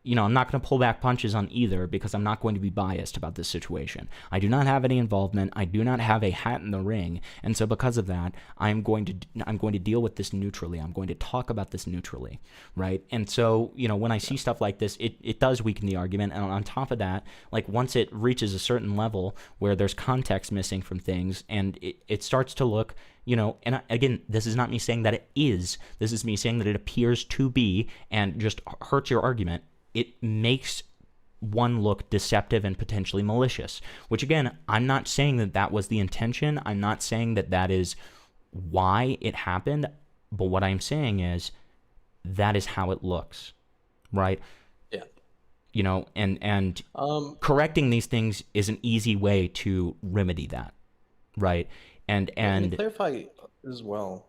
I'm not going to pull back punches on either because I'm not going to be biased about this situation. I do not have any involvement. I do not have a hat in the ring, and so because of that, I'm going to deal with this neutrally. I'm going to talk about this neutrally, right? And so, when I see stuff like this, it does weaken the argument. And on top of that, like once it reaches a certain level where there's context missing from things, and it starts to look, again, this is not me saying that it is. This is me saying that it appears to be, and just hurts your argument. It makes one look deceptive and potentially malicious, which again, I'm not saying that was the intention. I'm not saying that is why it happened, but what I'm saying is that is how it looks, right? Yeah. And correcting these things is an easy way to remedy that, right? And Let me clarify as well.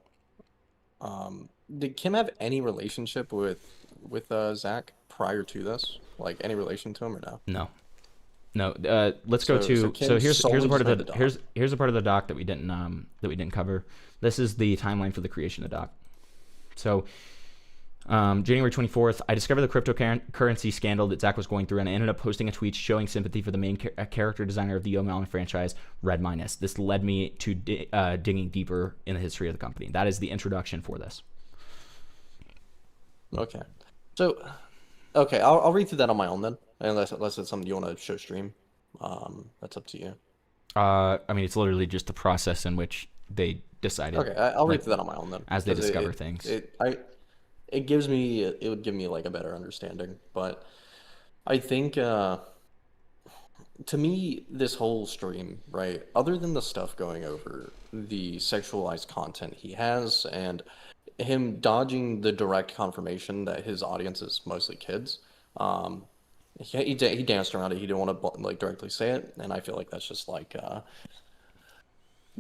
Did Kim have any relationship with Zack prior to this? Like any relation to him or no? No. Let's go to. Kim So here's solely a part of just the read the doc. here's a part of the doc that we didn't cover. This is the timeline for the creation of the doc. So January 24th, I discovered the cryptocurrency scandal that Zack was going through, and I ended up posting a tweet showing sympathy for the main character designer of the Yo Melon franchise, Red Minus. This led me to digging deeper in the history of the company. That is the introduction for this. Okay. So, I'll read through that on my own then, unless it's something you want to show stream. That's up to you. It's literally just the process in which they decided. Okay, I'll read through that on my own then. As they 'cause discover things. It would give me like a better understanding. But I think to me, this whole stream, right, other than the stuff going over the sexualized content he has and him dodging the direct confirmation that his audience is mostly kids, he danced around it. He didn't want to like directly say it, and I feel like that's just like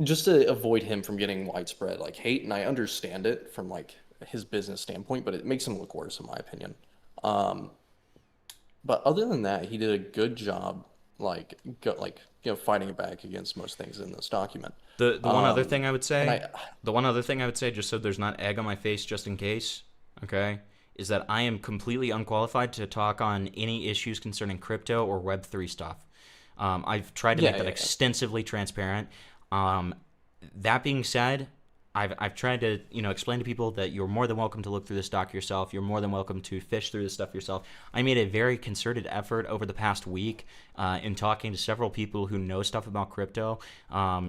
just to avoid him from getting widespread like hate. And I understand it from like his business standpoint, but it makes him look worse in my opinion. But other than that, he did a good job fighting it back against most things in this document. The one other thing I would say, and just so there's not egg on my face, just in case, okay, is that I am completely unqualified to talk on any issues concerning crypto or Web3 stuff. I've tried to make that extensively transparent. That being said, I've tried to explain to people that you're more than welcome to look through this doc yourself. You're more than welcome to fish through this stuff yourself. I made a very concerted effort over the past week in talking to several people who know stuff about crypto,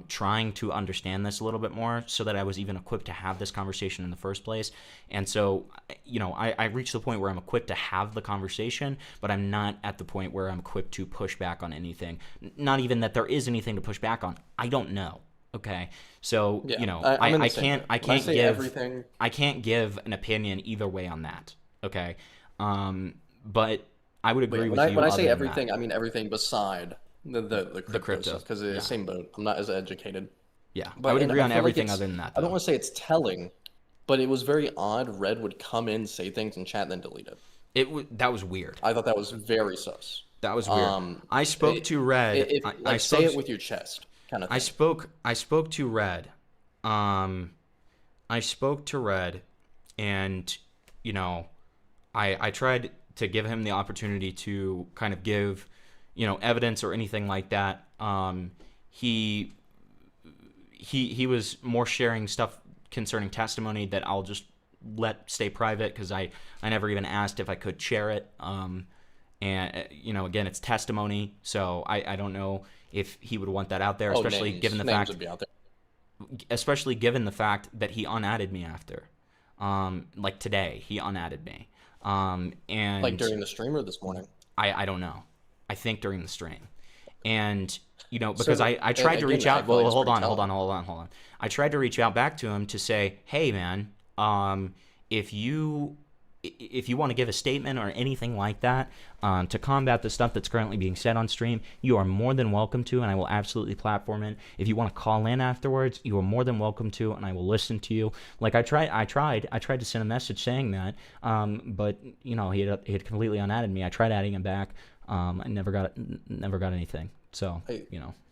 trying to understand this a little bit more so that I was even equipped to have this conversation in the first place. And so, I reached the point where I'm equipped to have the conversation, but I'm not at the point where I'm equipped to push back on anything. Not even that there is anything to push back on. I don't know. Okay, so I can't give an opinion either way on that. Okay, but I would agree with you. When I say everything, I mean everything beside the crypto stuff, because it's the same boat. I'm not as educated. Yeah, but I would agree on everything other than that. I don't want to say it's telling, but it was very odd. Red would come in, say things in chat, then delete it. That was weird. I thought that was very sus. That was weird. I spoke to Red. Say it with your chest. Kind of thing. I spoke to Red. And I tried to give him the opportunity to kind of give, evidence or anything like that. He was more sharing stuff concerning testimony that I'll just let stay private because I never even asked if I could share it. And again, it's testimony, so I don't know if he would want that out there, especially given the fact that he unadded me after. Like today, he unadded me. And like during the stream or this morning? I don't know. I think during the stream. And because I tried to reach out. Well, hold on. I tried to reach out back to him to say, hey man, if you want to give a statement or anything like that to combat the stuff that's currently being said on stream, you are more than welcome to, and I will absolutely platform it. If you want to call in afterwards, you are more than welcome to, and I will listen to you. Like I tried to send a message saying that, but he had completely unadded me. I tried adding him back. I never got anything. So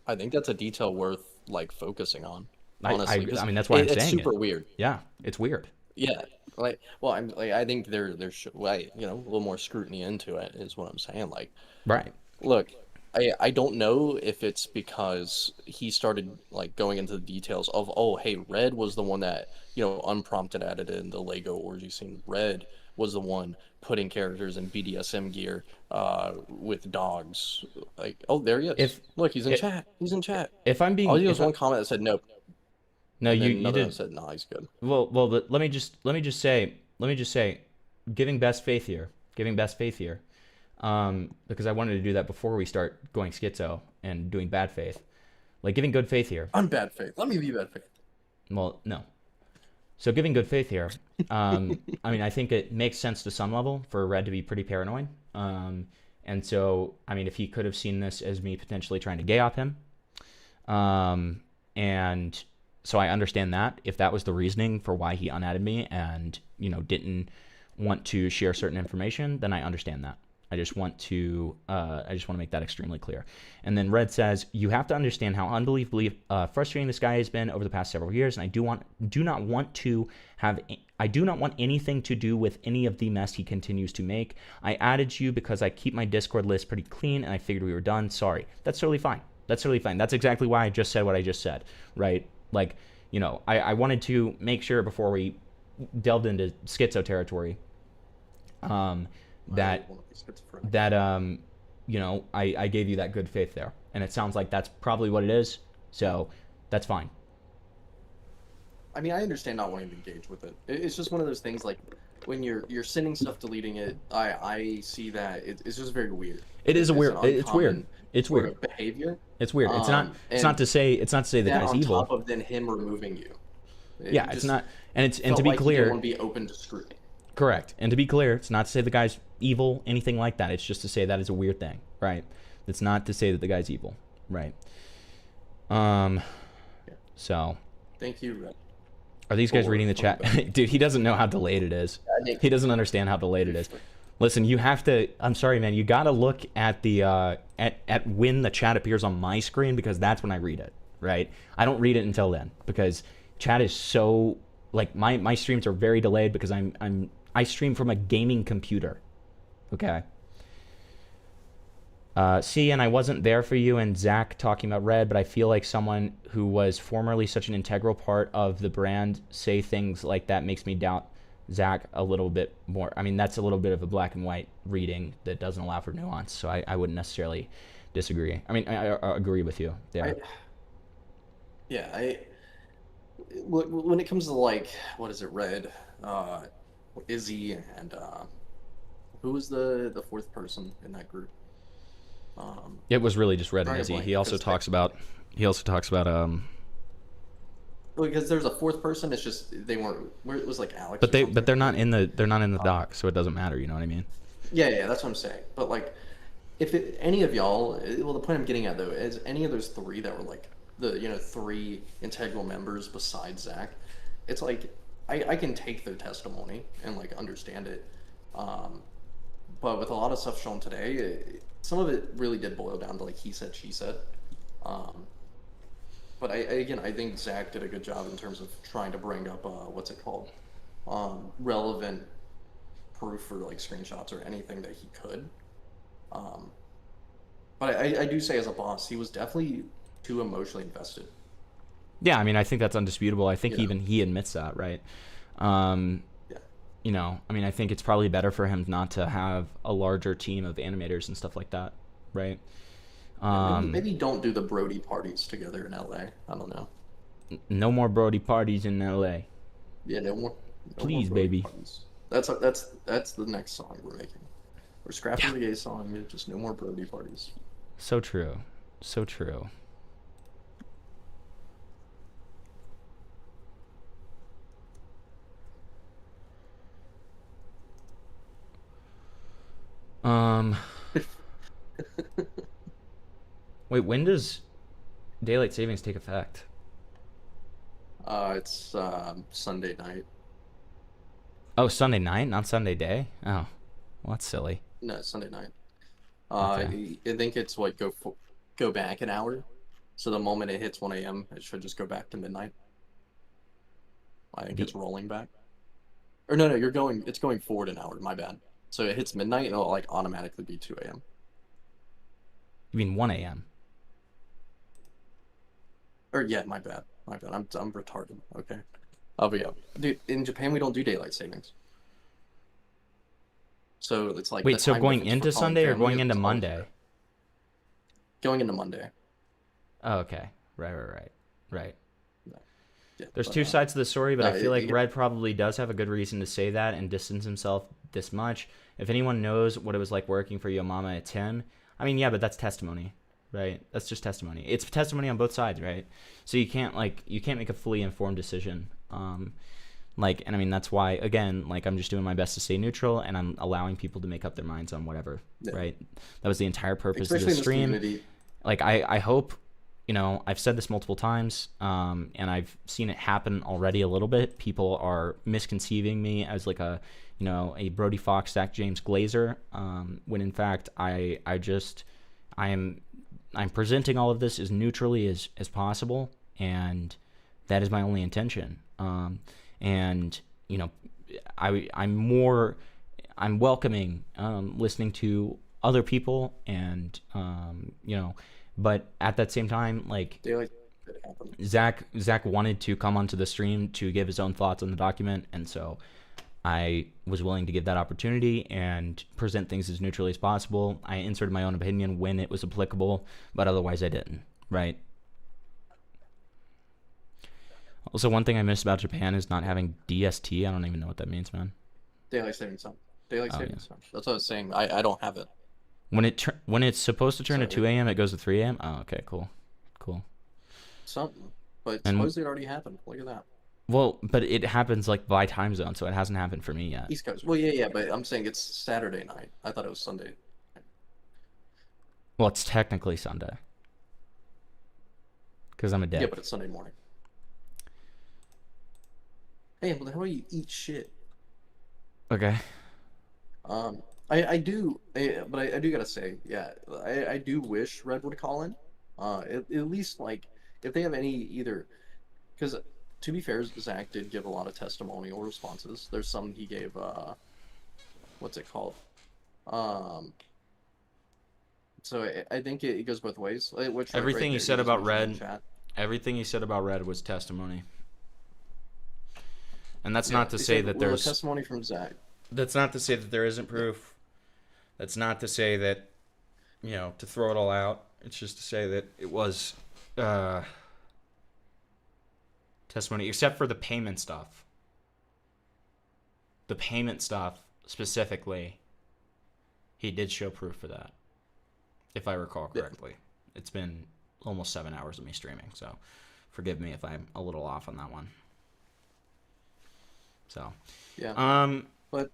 I think that's a detail worth like focusing on. Honestly, that's why I'm saying it. It's super weird. Yeah, it's weird. Yeah, like, well, I'm like, I think there should, like, a little more scrutiny into it is what I'm saying. Like, Right. look, I don't know if it's because he started like going into the details of, oh, hey, Red was the one that, unprompted added in the Lego orgy scene. Red was the one putting characters in BDSM gear, with dogs. Like, oh, there he is. If Look, he's in if, chat. He's in chat. if I'm All being he if was I, one comment that said nope, no, and then you another that did said, nah, he's good. well. Let me just say, giving best faith here, because I wanted to do that before we start going schizo and doing bad faith, like giving good faith here. I'm bad faith. Let me be bad faith. Well, no. So giving good faith here, I mean, I think it makes sense to some level for Red to be pretty paranoid. And so, I mean, if he could have seen this as me potentially trying to gay off him, and so I understand that if that was the reasoning for why he unadded me and, didn't want to share certain information, then I understand that. I just want to make that extremely clear. And then Red says, you have to understand how unbelievably frustrating this guy has been over the past several years, and I do not want anything to do with any of the mess he continues to make. I added you because I keep my Discord list pretty clean, and I figured we were done. Sorry. That's totally fine. That's exactly why I just said what I just said, right? Like, I wanted to make sure before we delved into schizo territory, that I gave you that good faith there, and it sounds like that's probably what it is, so that's fine. I mean, I understand not wanting to engage with it. It's just one of those things, like, when you're sending stuff, deleting it, I see that it's just very weird. It is It's weird. an It's weird. uncommon It's sort weird. of behavior. It's weird. It's not And to say the that guy's on evil. top of then him removing you. Yeah, it's just not, and to felt be like he didn't clear, want to be open to scrutiny. correct. And to be clear, it's not to say the guy's evil, anything like that. It's just to say that is a weird thing, right? It's not to say that the guy's evil, right? So, Thank you, Red. are these guys For reading the coming chat? Dude, he doesn't know how delayed it is. Nick. He doesn't understand how delayed it is. Listen, you have to. I'm sorry, man. You got to look at the at when the chat appears on my screen, because that's when I read it, right? I don't read it until then, because chat is so, like, my streams are very delayed because I stream from a gaming computer. Okay. And I wasn't there for you and Zack talking about Red, but I feel like someone who was formerly such an integral part of the brand say things like that makes me doubt Zack a little bit more. I mean, that's a little bit of a black and white reading that doesn't allow for nuance, so I wouldn't necessarily disagree. I mean, I agree with you there. When it comes to, like, what is it, Red, Izzy, and who was the fourth person in that group? It was really just Red and Drawing a Izzy. blank, He also talks about because there's a fourth person. It's just they weren't. It was like Alex. but or they're something. not in the doc, so it doesn't matter. You know what I mean? Yeah, that's what I'm saying. But, like, if any of y'all, well, the point I'm getting at though is any of those three that were like the three integral members besides Zack, it's like I can take their testimony and, like, understand it, but with a lot of stuff shown today, some of it really did boil down to, like, he said, she said. But I think Zack did a good job in terms of trying to bring up what's it called, relevant proof or, like, screenshots or anything that he could. But I do say, as a boss, he was definitely too emotionally invested. Yeah, I mean, I think that's undisputable. I think Yeah. even he admits that, right? Yeah. I mean, I think it's probably better for him not to have a larger team of animators and stuff like that, right? Maybe don't do the Brody parties together in LA. I don't know. No more Brody parties in LA. Yeah, no more. Please, Brody baby. parties. That's the next song we're making. We're scrapping the gay song. Just no more Brody parties. So true. So true. Wait, when does daylight savings take effect? It's Sunday night. Oh, Sunday night, not Sunday day? Oh, well, that's silly. No, it's Sunday night. Okay. I think it's what go back an hour. So the moment it hits 1 a.m., it should just go back to midnight. I think it's rolling back. Or no, it's going forward an hour. My bad. So it hits midnight and it'll like automatically be 2 a.m. You mean 1 a.m.? Or yeah, my bad. I'm retarded. Okay. Oh, but yeah, dude. In Japan, we don't do daylight savings. So it's like Wait, the so time going difference for into calling Sunday or family going into is all Monday? different. Going into Monday. Oh, okay. Right. Yeah, There's but, two sides to the story, but no, I feel like it- Red probably does have a good reason to say that and distance himself this much. If anyone knows what it was like working for Yo Mama at 10, I mean, yeah, but that's testimony, right? That's just testimony. It's testimony on both sides, right? So you can't make a fully informed decision. And I mean, that's why, again, like, I'm just doing my best to stay neutral, and I'm allowing people to make up their minds on whatever, Yeah. right? That was the entire purpose of especially the in this stream. community. Like, I hope, I've said this multiple times, and I've seen it happen already a little bit. People are misconceiving me as like a Brody Foxx, Zack James Glazer, when in fact I'm presenting all of this as neutrally as possible, and that is my only intention. And I'm welcoming listening to other people, and but at that same time, like, Daylight it happened. Zack wanted to come onto the stream to give his own thoughts on the document, and so I was willing to give that opportunity and present things as neutrally as possible. I inserted my own opinion when it was applicable, but otherwise I didn't, right? Also, one thing I miss about Japan is not having DST. I don't even know what that means, man. Daylight savings time. Daylight Oh, savings time. That's what I was saying. I don't have it. When it's supposed to turn to Sorry. 2 a.m., it goes to 3 a.m.? Oh, okay, cool. Something. But And- supposedly it already happened. Look at that. Well, but it happens, like, by time zone, so it hasn't happened for me yet. East Coast. Well, yeah, but I'm saying it's Saturday night. I thought it was Sunday. Well, it's technically Sunday. Because I'm a dick. Yeah, but it's Sunday morning. Hey, well, how do you eat shit? Okay. I do, but I do gotta say, yeah, I do wish Red would call in. At least, like, if they have any either, because to be fair, Zack did give a lot of testimonial responses. There's some he gave, what's it called? So I think it goes both ways. Which Everything he there, said just about mentioned in Red, chat. everything he said about Red was testimony. And that's Yeah, not to he say said, that "Well, a there's... testimony from Zack." That's not to say that there isn't proof. That's not to say that, to throw it all out. It's just to say that it was testimony, except for the payment stuff. The payment stuff, specifically, he did show proof for that, if I recall correctly. It's been almost 7 hours of me streaming, so forgive me if I'm a little off on that one. So, Yeah. But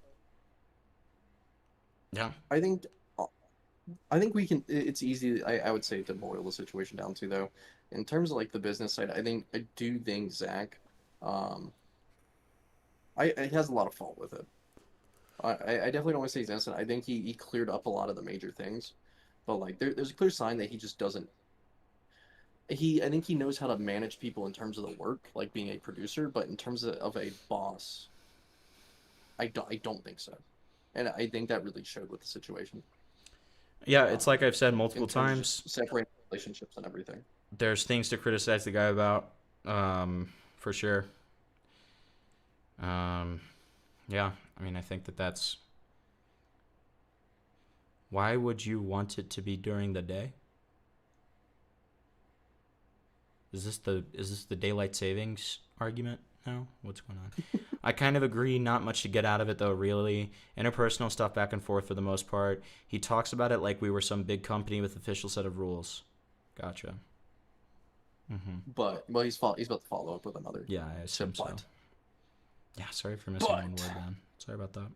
yeah. I think we can. It's easy. I would say to boil the situation down to, though, in terms of like the business side. I do think Zack, he has a lot of fault with it. I definitely don't want to say he's innocent. I think he cleared up a lot of the major things, but like there's a clear sign that he just doesn't. I think he knows how to manage people in terms of the work, like being a producer, but in terms of a boss, I don't think so. And I think that really showed with the situation. Yeah, it's like I've said multiple In terms of times. just separating relationships and everything. There's things to criticize the guy about, for sure. Yeah, I mean, I think that's... Why would you want it to be during the day? Is this the daylight savings argument now? What's going on? I kind of agree. Not much to get out of it, though, really. Interpersonal stuff back and forth for the most part. He talks about it like we were some big company with official set of rules. Gotcha. But he's about to follow up with another. Yeah, I assume so. But Yeah, sorry for missing one word, man. Sorry about that.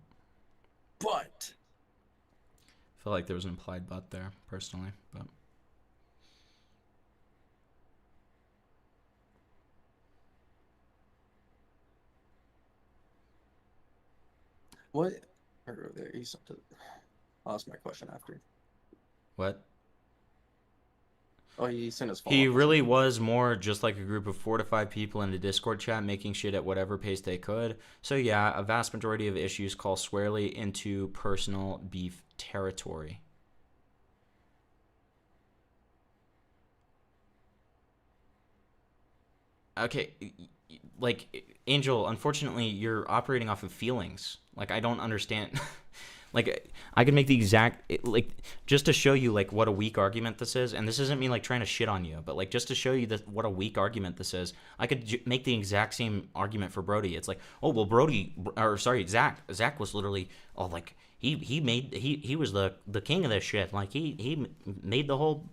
but I feel like there was an implied but there, personally, but... what? Or there, he's up to. I'll ask my question after. What? Oh, he sent his He follow-up. really was more just like a group of 4 to 5 people in a Discord chat making shit at whatever pace they could. So yeah, a vast majority of issues call squarely into personal beef territory. Okay, like Angel, unfortunately, you're operating off of feelings. Like I don't understand. Like I could make the exact like just to show you like what a weak argument this is, and this isn't me like trying to shit on you, but like just to show you that what a weak argument this is, I could make the exact same argument for Brody. It's like, oh well, Zack was literally like he was the king of this shit. Like he made the whole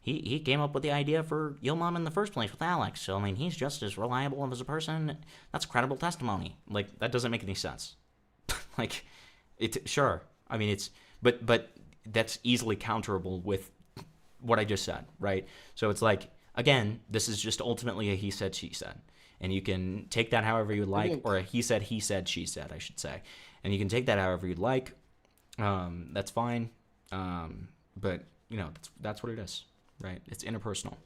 he came up with the idea for Yo Mom in the first place with Alex. So I mean he's just as reliable as a person. That's credible testimony. Like that doesn't make any sense. Like, sure. I mean, but that's easily counterable with what I just said, right? So it's like, again, this is just ultimately a he said, she said. And you can take that however you like, or a he said, she said, I should say. And you can take that however you'd like. That's fine. But, that's what it is, right? It's interpersonal.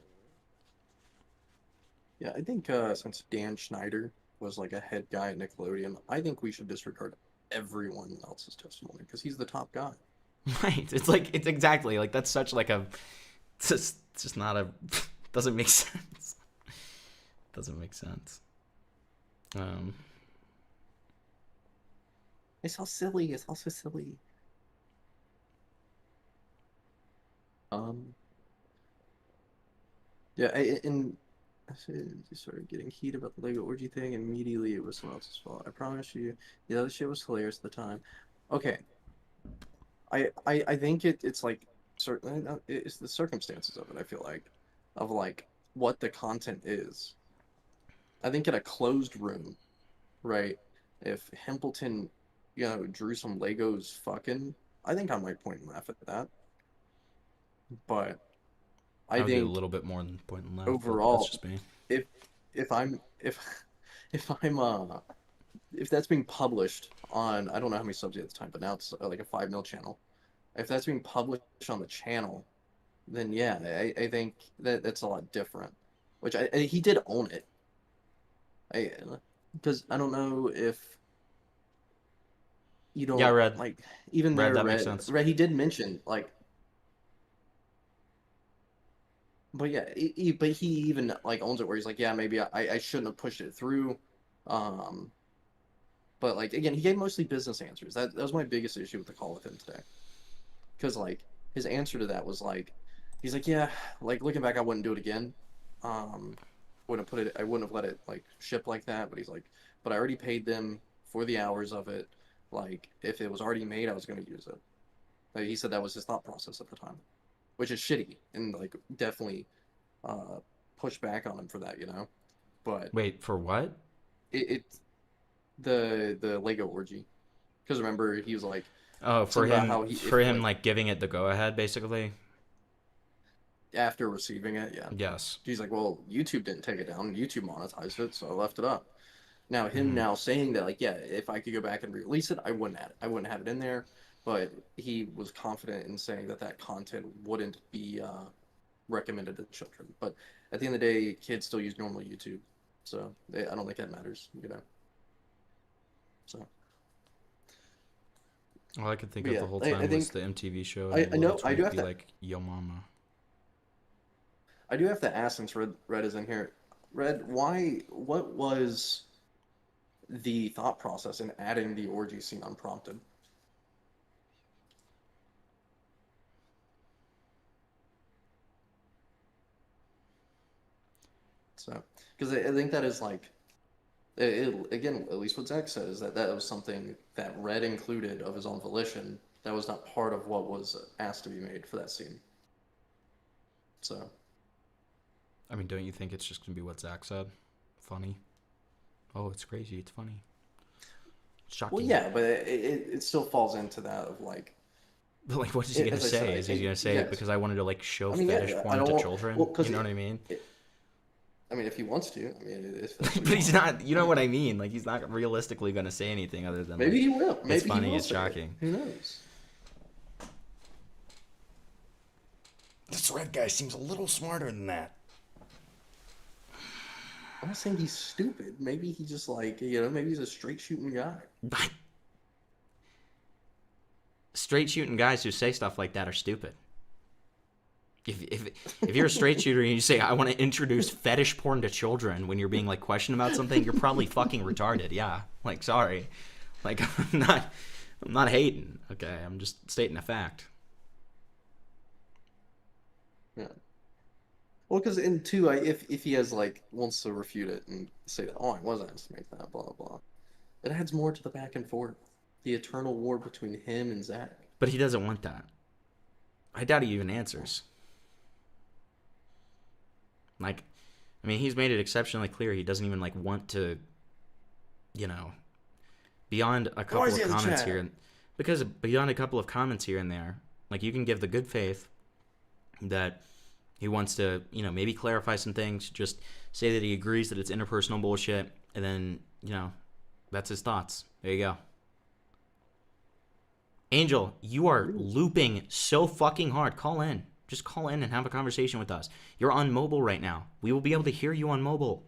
Yeah, I think since Dan Schneider was like a head guy at Nickelodeon, I think we should disregard everyone else's testimony because he's the top guy. Right. It's exactly like that's such like it's just not doesn't make sense. Doesn't make sense. It's all silly. It's also silly. Yeah, and you started getting heat about the Lego orgy thing, and immediately it was someone else's fault. I promise you, the other shit was hilarious at the time. Okay, I think it's like certain it's the circumstances of it. I feel like of like what the content is. I think in a closed room, right? If Hempleton, drew some Legos fucking, I think I might point and laugh at that. But I would think be a little bit more than point and laugh. Overall, that's just me. If that's being published on, I don't know how many subs at the time, but now it's like a 5 mil channel. If that's being published on the channel, then yeah, I think that's a lot different. Which he did own it. Because I don't know if you don't Red. like even Red, there, that makes sense. Red, he did mention like. But yeah, but he even like owns it where he's like, yeah, maybe I shouldn't have pushed it through. But like again, he gave mostly business answers. That was my biggest issue with the call with him today. Because like his answer to that was like, he's like, yeah, like looking back, I wouldn't do it again. I wouldn't have let it like ship like that. But he's like, but I already paid them for the hours of it. Like if it was already made, I was going to use it. Like, he said that was his thought process at the time. Which is shitty, and like definitely push back on him for that, But wait, for what? The Lego orgy, because remember he was like, for him like giving it the go ahead basically. After receiving it, yeah. Yes. He's like, well, YouTube didn't take it down. YouTube monetized it, so I left it up. Now him now saying that like, yeah, if I could go back and release it, I wouldn't have it in there. But he was confident in saying that content wouldn't be recommended to children. But at the end of the day, kids still use normal YouTube, so I don't think that matters, So. All I could think of the whole time was the MTV show. I know. I do have to like Yo Mama. I do have to ask, since Red is in here. Red, what was the thought process in adding the orgy scene unprompted? So, because I think that is like, again, at least what Zack said is that was something that Red included of his own volition. That was not part of what was asked to be made for that scene. So. I mean, don't you think it's just gonna be what Zack said? Funny. Oh, it's crazy. It's funny. Shocking. Well, yeah, but it still falls into that of like. But like, what is he gonna say? Is he gonna say it because I wanted to like show fetish porn to children? You know what I mean? I mean, if he wants to. I mean, but he's not. You know what I mean? Like, he's not realistically going to say anything other than maybe like, he will. Maybe it's funny. He will it's shocking. Who knows? This red guy seems a little smarter than that. I'm not saying he's stupid. Maybe he just maybe he's a straight shooting guy. Straight shooting guys who say stuff like that are stupid. If you're a straight shooter and you say, I want to introduce fetish porn to children when you're being like questioned about something, you're probably fucking retarded. Yeah. Like, sorry. Like, I'm not hating. Okay. I'm just stating a fact. Yeah. Well, because in two, if he has wants to refute it and say that, I wasn't asked to make that, blah blah, it adds more to the back and forth, the eternal war between him and Zack. But he doesn't want that. I doubt he even answers. Like, I mean, he's made it exceptionally clear he doesn't even want to, beyond a couple of comments here, because beyond a couple of comments here and there, you can give the good faith that he wants to, maybe clarify some things, just say that he agrees that it's interpersonal bullshit, and then, that's his thoughts. There you go. Angel, you are looping so fucking hard. Call in. Just call in and have a conversation with us. You're on mobile right now. We will be able to hear you on mobile.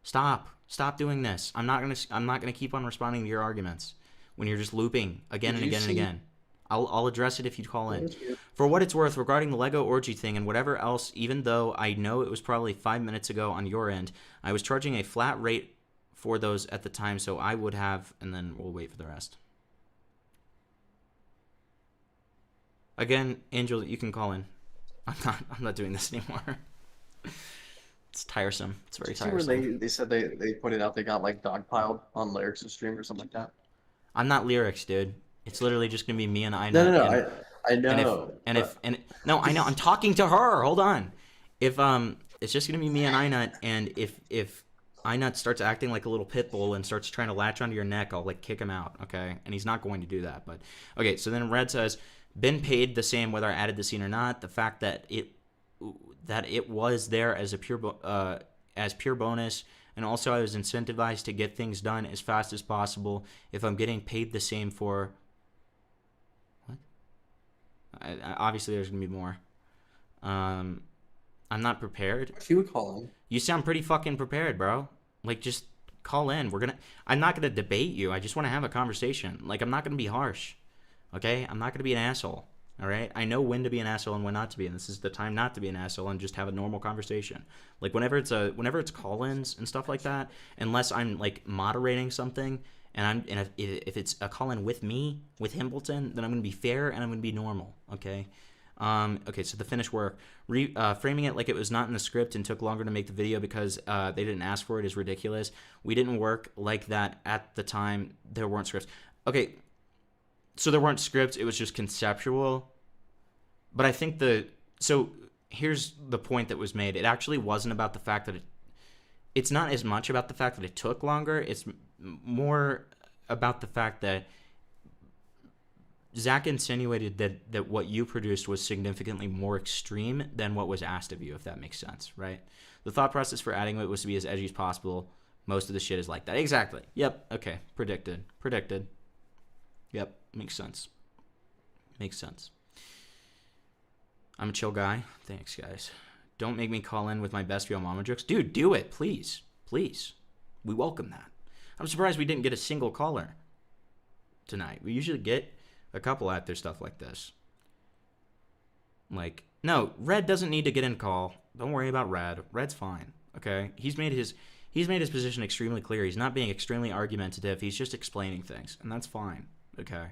Stop doing this. I'm not gonna keep on responding to your arguments when you're just looping again and again and again. I'll address it if you call in. For what it's worth, regarding the Lego orgy thing and whatever else, even though I know it was probably 5 minutes ago on your end, I was charging a flat rate for those at the time, so I would have, and then we'll wait for the rest. Again, Angel, you can call in. I'm not doing this anymore. It's tiresome. It's very tiresome. They said they pointed out they got dogpiled on Lyrics' stream or something like that. I'm not Lyrics, dude. It's literally just gonna be me and I. No. I know. No, I know. I'm talking to her. Hold on. If it's just gonna be me and Inut, and if Inut starts acting like a little pit bull and starts trying to latch onto your neck, I'll kick him out. Okay, and he's not going to do that. But okay. So then Red says, been paid the same whether I added the scene or not. The fact that it was there as a pure bonus, and also I was incentivized to get things done as fast as possible. If I'm getting paid the same for what? Obviously, there's gonna be more. I'm not prepared. If you would call in. You sound pretty fucking prepared, bro. Just call in. I'm not gonna debate you. I just want to have a conversation. I'm not gonna be harsh. Okay? I'm not going to be an asshole. All right? I know when to be an asshole and when not to be, and this is the time not to be an asshole and just have a normal conversation. Whenever it's call-ins and stuff like that, unless I'm moderating something and if it's a call-in with me, with Himbleton, then I'm going to be fair and I'm going to be normal. Okay? Okay, so the finished work. Framing it like it was not in the script and took longer to make the video because they didn't ask for it is ridiculous. We didn't work like that at the time. There weren't scripts. Okay, so there weren't scripts, it was just conceptual. But I think so here's the point that was made. It actually wasn't about the fact that it's not as much about the fact that it took longer. It's more about the fact that Zack insinuated that what you produced was significantly more extreme than what was asked of you, if that makes sense, right? The thought process for adding it was to be as edgy as possible. Most of the shit is like that. Exactly. Yep. Okay. Predicted. Yep. Makes sense. I'm a chill guy. Thanks, guys. Don't make me call in with my best real mama jokes. Dude, do it. Please. We welcome that. I'm surprised we didn't get a single caller tonight. We usually get a couple after stuff like this. No, Red doesn't need to get in call. Don't worry about Red. Red's fine. Okay? He's made his position extremely clear. He's not being extremely argumentative. He's just explaining things, and that's fine. Okay.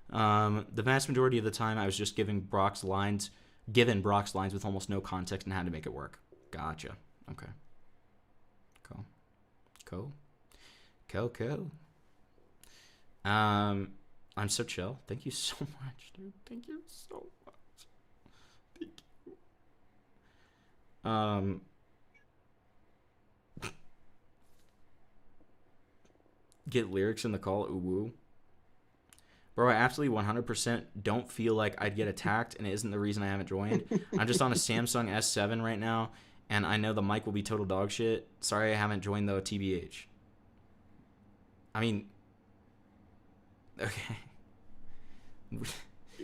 The vast majority of the time, I was just given Brock's lines with almost no context and had to make it work. Gotcha. Okay. Cool. I'm so chill. Thank you so much, dude. Thank you so much. Thank you. Get Lyrics in the call. Ooh woo. Bro, I absolutely 100% don't feel like I'd get attacked, and it isn't the reason I haven't joined. I'm just on a Samsung S7 right now, and I know the mic will be total dog shit. Sorry I haven't joined, though, TBH. I mean, okay.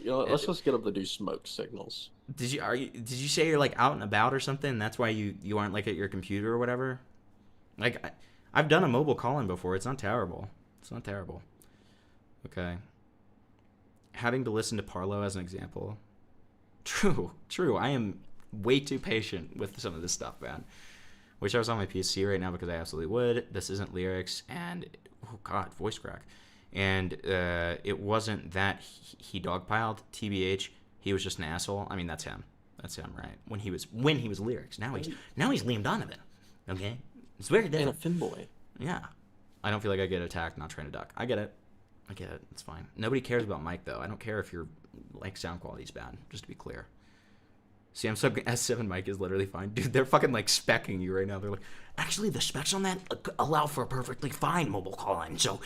Let's just get up to do smoke signals. Did you say you're like out and about or something? And that's why you aren't like at your computer or whatever? Like I've done a mobile call-in before. It's not terrible. It's not terrible. Okay. Having to listen to Parlo as an example. True. I am way too patient with some of this stuff, man. Wish I was on my PC right now because I absolutely would. This isn't lyrics, and oh god, voice crack. And it wasn't that he dogpiled. TBH, he was just an asshole. I mean, that's him. That's him, right? When he was lyrics. Now he's Liam Donovan. Okay, it's very different. And a finboy. Yeah, I don't feel like I get attacked. Not trying to duck. I get it. It's fine. Nobody cares about Mike though. I don't care if your like sound quality's bad. Just to be clear. Samsung S7 mic is literally fine. Dude, they're fucking like specking you right now. They're like, actually, the specs on that allow for a perfectly fine mobile call-in. So,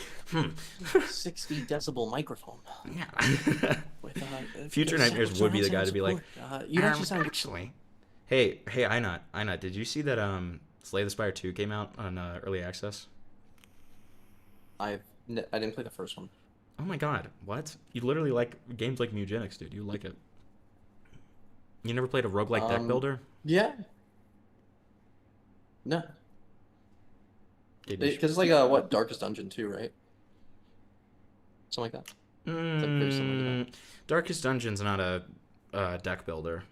60 decibel microphone. Yeah. With, Future Nightmares would be the guy to be like, you actually sound actually. Hey, Einat, did you see that Slay the Spire 2 came out on early access? I didn't play the first one. Oh my god, what? You literally like games like Mugenics, dude. You like it. You never played a roguelike deck builder? Yeah. No. Because Because it's like what, Darkest Dungeon 2, right? Something like that. It's like very similar to that. Darkest Dungeon's not a deck builder,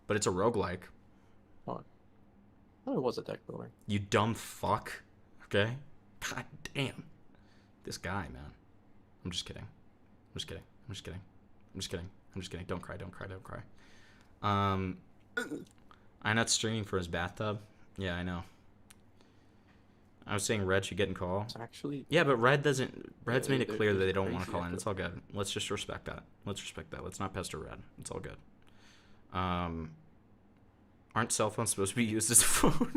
but it's a roguelike. Oh, I thought it was a deck builder. You dumb fuck. Okay? God damn. This guy, man. I'm just kidding. Don't cry. I'm not streaming for his bathtub. Yeah, I know. I was saying Red should get in call. It's actually... Yeah, but Red's made it clear that they don't want to crazy call in. It's all good. Let's just respect that. Let's not pester Red. It's all good. Aren't cell phones supposed to be used as a phone?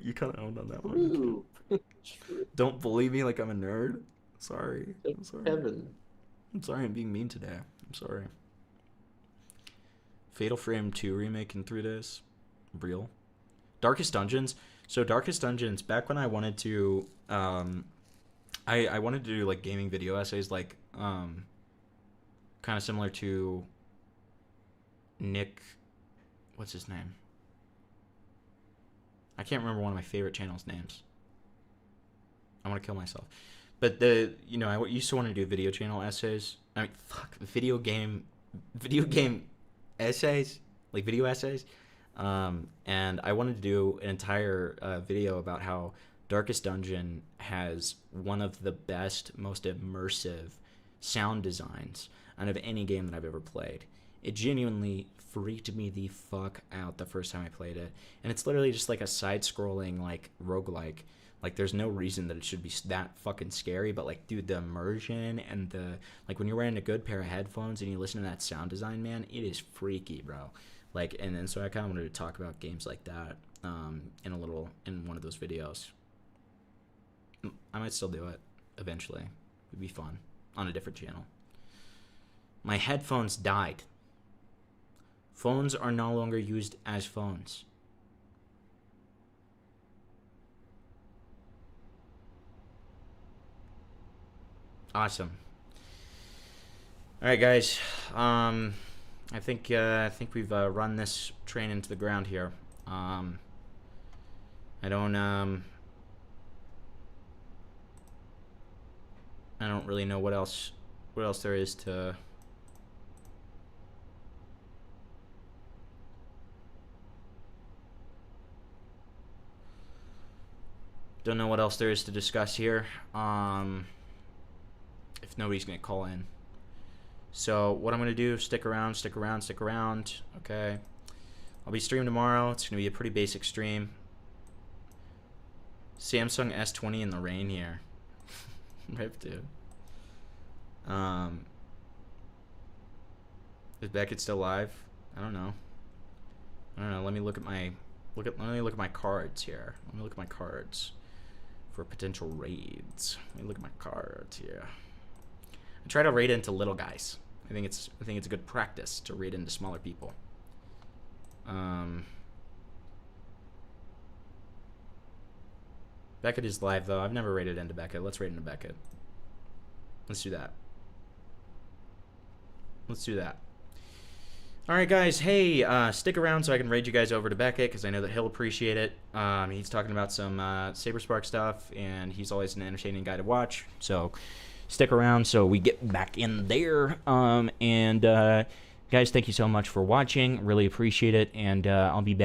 You kind of owned on that one. Ooh. Don't bully me like I'm a nerd. Sorry. Kevin. I'm sorry I'm being mean today. I'm sorry. Fatal Frame 2 remake in 3 days. Real. Darkest Dungeons. So Darkest Dungeons, back when I wanted to I wanted to do like gaming video essays like kind of similar to Nick, what's his name? I can't remember one of my favorite channels' names. I want to kill myself. But I used to want to do video channel essays. I mean, video game essays, like video essays. And I wanted to do an entire video about how Darkest Dungeon has one of the best, most immersive sound designs out of any game that I've ever played. It genuinely freaked me the fuck out the first time I played it. And it's literally just like a side-scrolling, like, roguelike. Like, there's no reason that it should be that fucking scary, but, like, dude, the immersion and the... Like, when you're wearing a good pair of headphones and you listen to that sound design, man, it is freaky, bro. Like, and then so I kind of wanted to talk about games like that in one of those videos. I might still do it eventually. It'd be fun on a different channel. My headphones died. Phones are no longer used as phones. Awesome. All right, guys. I think we've run this train into the ground here. I don't really know what else there is to. Don't know what else there is to discuss here. If nobody's gonna call in. So what I'm gonna do, stick around. Okay. I'll be streaming tomorrow. It's gonna be a pretty basic stream. Samsung S20 in the rain here. Rip, dude. Is Beckett still live? I don't know. Let me look at my cards here. Let me look at my cards for potential raids. Let me look at my cards here. I try to raid into little guys. I think it's a good practice to raid into smaller people. Beckett is live though. I've never raided into Beckett. Let's raid into Beckett. Let's do that. Let's do that. All right, guys. Hey, stick around so I can raid you guys over to Beckett because I know that he'll appreciate it. He's talking about some Saberspark stuff, and he's always an entertaining guy to watch. So stick around so we get back in there. Guys, thank you so much for watching. Really appreciate it, and I'll be back.